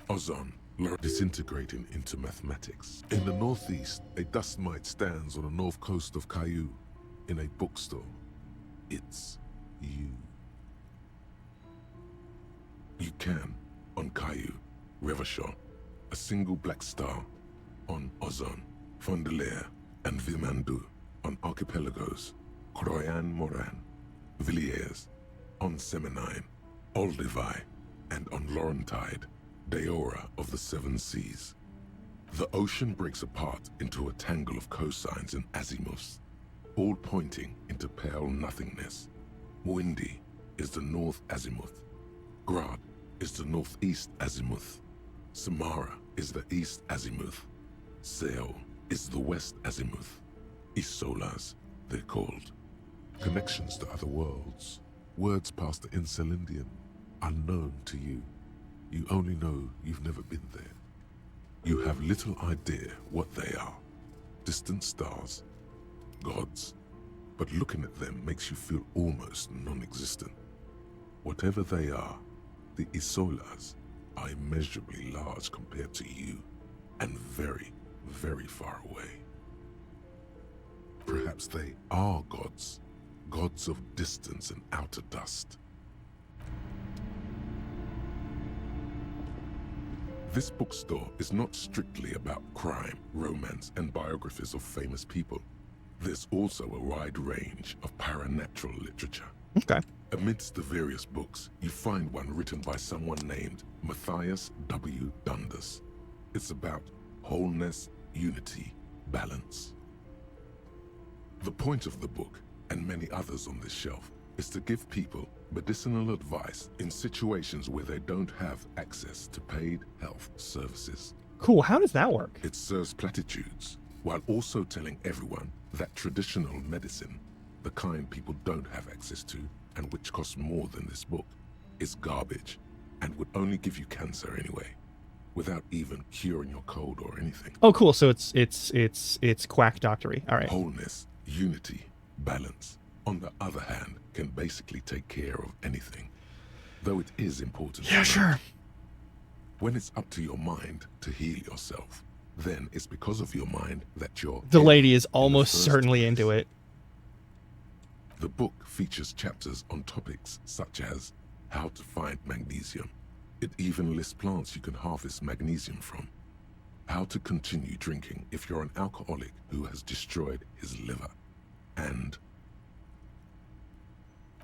E: Ozon disintegrating into mathematics. In the northeast, a dust mite stands on the north coast of Caillou in a bookstore. It's you. You can, on Caillou, Revachol, a single black star, on Ozon, Fondelier, and Vimandu, on archipelagos, Croyan Moran, Villiers, on Seminine, Olduvai, and on Laurentide, Deora of the Seven Seas. The ocean breaks apart into a tangle of cosines and azimuths, all pointing into pale nothingness. Windy is the north azimuth. Grad is the northeast azimuth. Samara is the east azimuth. Seol is the west azimuth. Isolas, they're called. Connections to other worlds. Words past the Insulindian, unknown to you. You only know you've never been there. You have little idea what they are. Distant stars, gods. But looking at them makes you feel almost non-existent. Whatever they are, the Isolas are immeasurably large compared to you. and very, very far away. Perhaps they are gods, gods of distance and outer dust. This bookstore is not strictly about crime, romance, and biographies of famous people. There's also a wide range of paranatural literature.
B: Okay.
E: Amidst the various books, you find one written by someone named Matthias W. Dundas. It's about wholeness, unity, balance. The point of the book, and many others on this shelf, is to give people medicinal advice in situations where they don't have access to paid health services.
B: Cool, how does that work?
E: It serves platitudes, while also telling everyone that traditional medicine, the kind people don't have access to, and which costs more than this book, is garbage, and would only give you cancer anyway, without even curing your cold or anything.
B: Oh, cool, so it's quack doctory. All right.
E: Wholeness, unity, balance, on the other hand, can basically take care of anything, though it is important.
B: Yeah, sure.
E: When it's up to your mind to heal yourself, then it's because of your mind that you're...
B: The lady is almost certainly into it.
E: The book features chapters on topics such as how to find magnesium. It even lists plants you can harvest magnesium from. How to continue drinking if you're an alcoholic who has destroyed his liver. And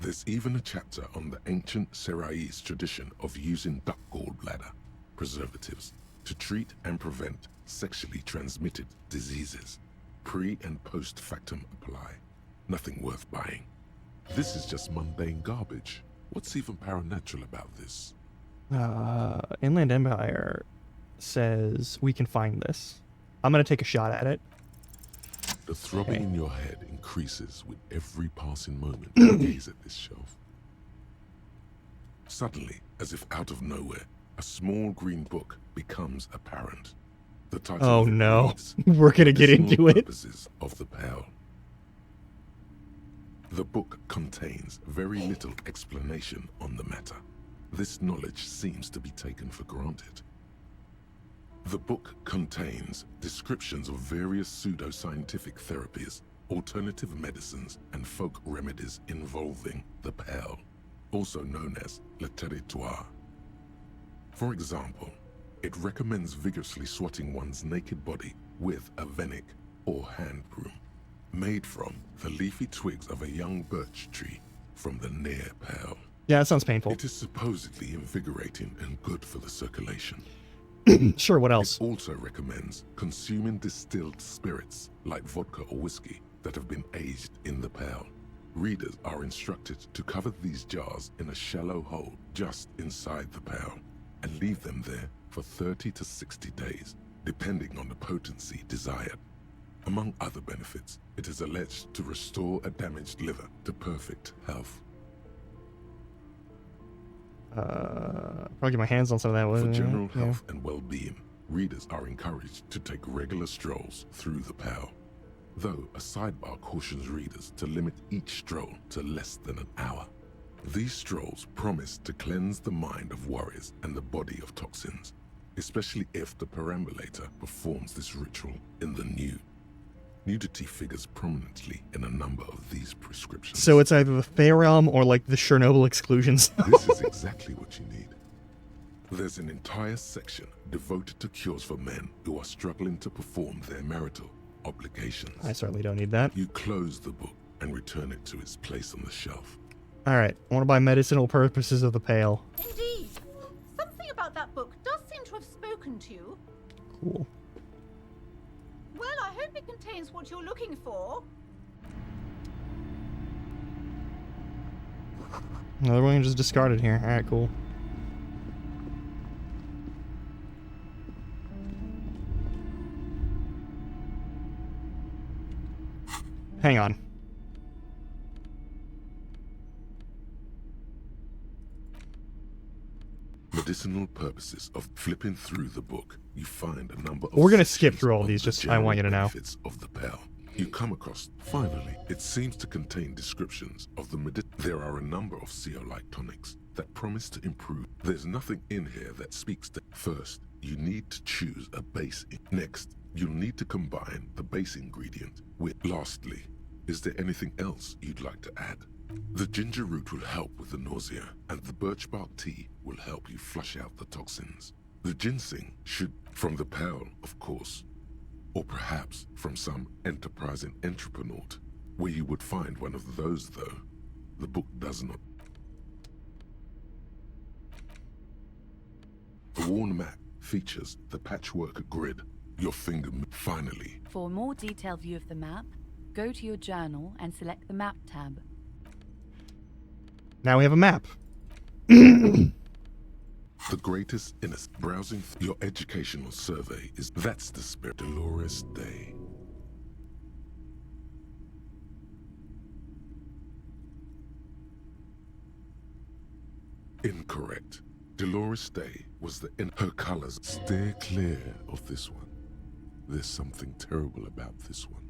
E: there's even a chapter on the ancient Seraïs tradition of using duck gallbladder preservatives to treat and prevent sexually transmitted diseases. Pre and post factum apply. Nothing worth buying. This is just mundane garbage. What's even paranatural about this?
B: Inland Empire says we can find this. I'm gonna take a shot at it.
E: The throbbing in your head increases with every passing moment you gaze at this shelf. Suddenly, as if out of nowhere, a small green book becomes apparent. The title
B: Oh
E: of it
B: no,
E: reads,
B: we're gonna get
E: Medicinal
B: into it.
E: Purposes of the Pale. The book contains very little explanation on the matter. This knowledge seems to be taken for granted. The book contains descriptions of various pseudoscientific therapies, alternative medicines, and folk remedies involving the Pale, also known as le territoire. For example, it recommends vigorously swatting one's naked body with a venik, or hand broom, made from the leafy twigs of a young birch tree from the near Pale.
B: Yeah, that sounds painful.
E: It is supposedly invigorating and good for the circulation.
B: Sure, what else?
E: It also recommends consuming distilled spirits like vodka or whiskey that have been aged in the Pale. Readers are instructed to cover these jars in a shallow hole just inside the Pale and leave them there for 30 to 60 days, depending on the potency desired. Among other benefits, it is alleged to restore a damaged liver to perfect health.
B: Probably get my hands on some of that.
E: For general health and well-being, readers are encouraged to take regular strolls through the Pale, though a sidebar cautions readers to limit each stroll to less than an hour. These strolls promise to cleanse the mind of worries and the body of toxins, especially if the perambulator performs this ritual in the nude. Nudity figures prominently in a number of these prescriptions.
B: So it's either the Thayram or like the Chernobyl exclusions.
E: This is exactly what you need. There's an entire section devoted to cures for men who are struggling to perform their marital obligations.
B: I certainly don't need that.
E: You close the book and return it to its place on the shelf.
B: All right, I want to buy Medicinal Purposes of the Pale.
M: Indeed. Something about that book does seem to have spoken to you.
B: Cool.
M: Well, I hope it contains what you're looking for.
B: Another one just discarded here. All right, cool. Hang on.
E: Medicinal purposes of flipping through the book, you find a number of
B: We're gonna skip
E: sections
B: through all
E: of
B: these,
E: the
B: just I want you to know.
E: benefits of the Pale. You come across, finally, it seems to contain descriptions of the There are a number of zeolite tonics that promise to improve. There's nothing in here that speaks to. First, you need to choose a base. Next, you'll need to combine the base ingredient with. Lastly, is there anything else you'd like to add? The ginger root will help with the nausea, and the birch bark tea will help you flush out the toxins. The ginseng should, from the pearl, of course, or perhaps from some enterprising entrepreneur, where you would find one of those, though. The book does not. The worn map features the patchwork grid. Your finger. Finally,
R: For a more detailed view of the map, go to your journal and select the Map tab.
B: Now we have a map.
E: the greatest innocence. Browsing your educational survey is. That's the spirit. Dolores Day. Incorrect. Dolores Day was in her colors. Steer clear of this one. There's something terrible about this one.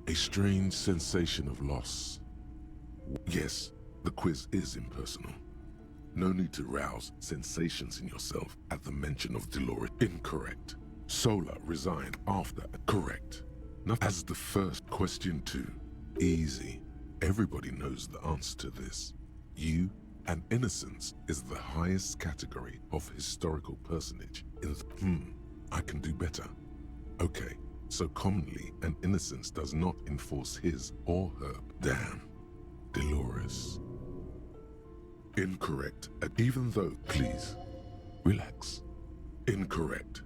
E: A strange sensation of loss. Yes, the quiz is impersonal. No need to rouse sensations in yourself at the mention of Dolores. Incorrect. Sola resigned after. Correct. Now, as the first question 2. Easy. Everybody knows the answer to this. You and innocence is the highest category of historical personage in the. I can do better. Okay, so commonly an innocence does not enforce his or her. Damn. Dolores. Incorrect. Even though, please, relax. Incorrect.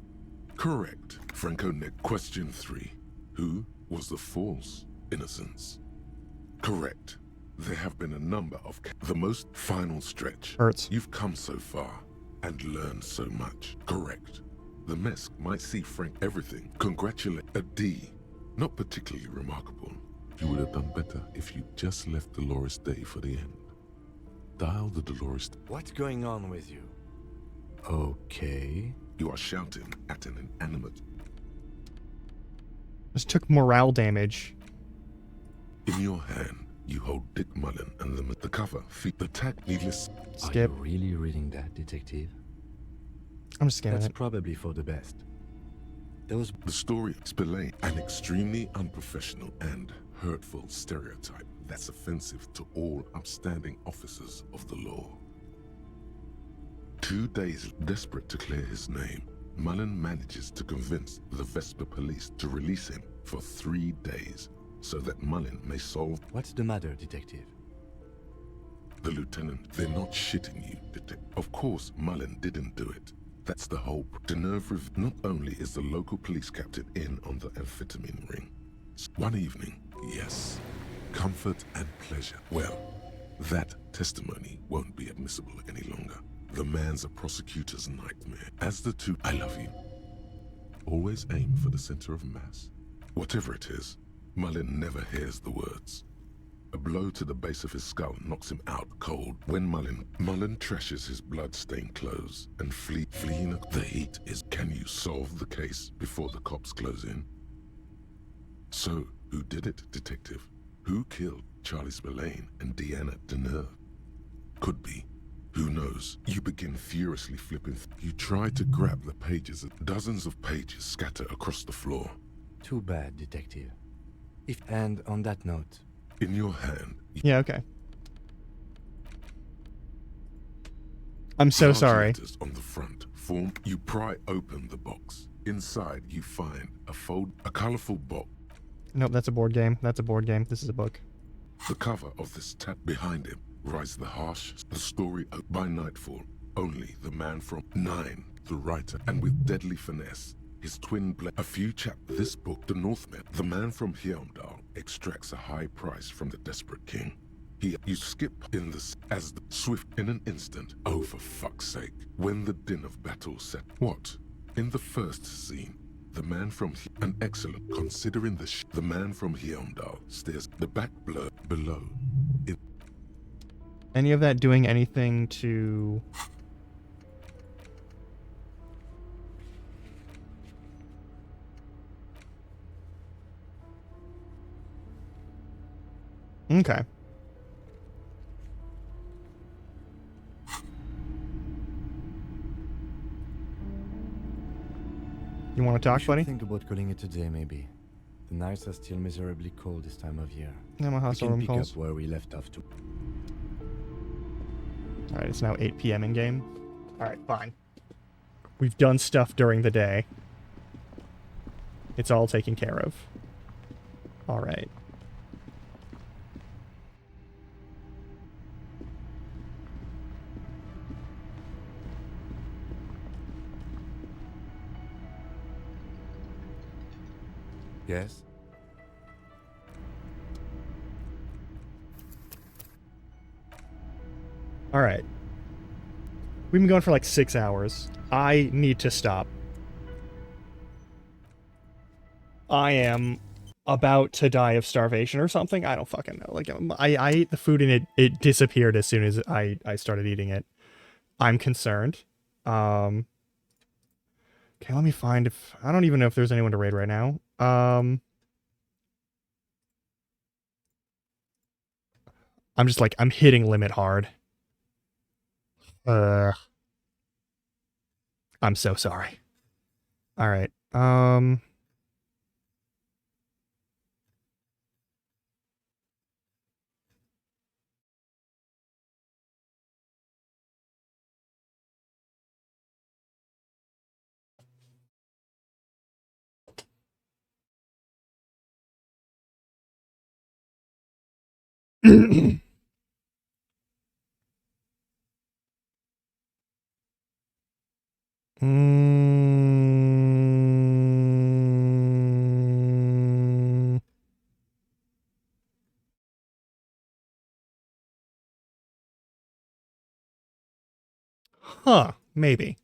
E: Correct. Franco Nick. Question 3. Who was the false innocence? Correct. There have been a number of the most final stretch.
B: Hurts.
E: You've come so far and learned so much. Correct. The mess might see Frank everything. Congratulate. A D. Not particularly remarkable. You would have done better if you just left Dolores Day for the end. Dial the Dolores.
H: What's going on with you? Okay.
E: You are shouting at an inanimate.
B: Just took morale damage.
E: In your hand, you hold Dick Mullen and the cover. Feet the tag. Needless.
B: Skip.
H: Are you really reading that, detective?
B: I'm just scanning
H: That's
B: it.
H: probably for the best. Those.
E: The story of Spillane, an extremely unprofessional and hurtful stereotype that's offensive to all upstanding officers of the law. 2 days desperate to clear his name, Mullen manages to convince the Vesper police to release him for 3 days so that Mullen may solve.
H: What's the matter, detective?
E: The lieutenant, they're not shitting you, detective. Of course, Mullen didn't do it. That's the whole. Not only is the local police captain in on the amphetamine ring. One evening, yes, comfort and pleasure. Well, that testimony won't be admissible any longer. The man's a prosecutor's nightmare. As the two, I love you. Always aim for the center of mass. Whatever it is, Mullen never hears the words. A blow to the base of his skull knocks him out cold. When Mullen trashes his blood-stained clothes and fleeing the heat is. Can you solve the case before the cops close in? So, who did it, detective? Who killed Charlie Spillane and Deanna Deneuve? Could be. Who knows? You begin furiously flipping. You try to grab the pages. Dozens of pages scatter across the floor.
H: Too bad, detective. And on that note.
E: In your hand.
B: Yeah, okay. I'm so sorry.
E: On the front form, you pry open the box. Inside, you find a colorful box.
B: Nope, that's a board game. That's a board game. This is a book.
E: The cover of this tab behind him writes the story by nightfall. Only the man from 9, the writer, and with deadly finesse, his twin a few this book, The Northman, the man from Heimdall, extracts a high price from the desperate king. You skip in this as the swift in an instant. Oh, for fuck's sake. When the din of battle set. What? In the first scene, the man from an excellent, considering the man from Heimdall stares the back blur below.
B: Any of that doing anything to... Okay. You want to talk, buddy?
H: Think about calling it a day, maybe. The nights are still miserably cold this time of year.
B: Yeah, my house
H: we can
B: room
H: pick
B: calls.
H: up where we left off to.
B: All right, it's now 8 p.m. in game. All right, fine. We've done stuff during the day. It's all taken care of. All right.
H: Yes?
B: All right. We've been going for like 6 hours. I need to stop. I am about to die of starvation or something. I don't fucking know. Like, I ate the food and it disappeared as soon as I started eating it. I'm concerned. Okay, let me find if... I don't even know if there's anyone to raid right now. I'm just like, I'm hitting limit hard. I'm so sorry. All right. Huh, maybe.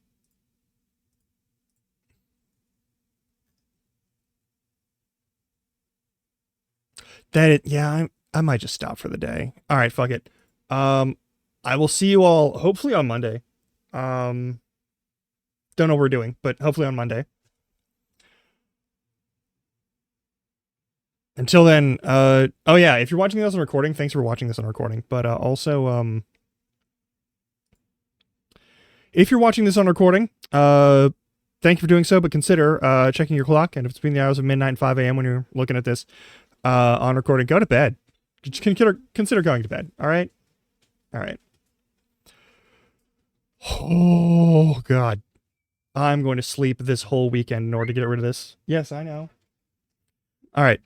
B: Yeah, I might just stop for the day. All right, fuck it. I will see you all hopefully on Monday. Don't know what we're doing, but hopefully on Monday. Until then, oh yeah, if you're watching this on recording, thanks for watching this on recording. But also, if you're watching this on recording, thank you for doing so, but consider checking your clock, and if it's between the hours of midnight and 5 a.m. when you're looking at this on recording, go to bed. Just consider going to bed, all right? All right. Oh, God. I'm going to sleep this whole weekend in order to get rid of this. Yes, I know. All right.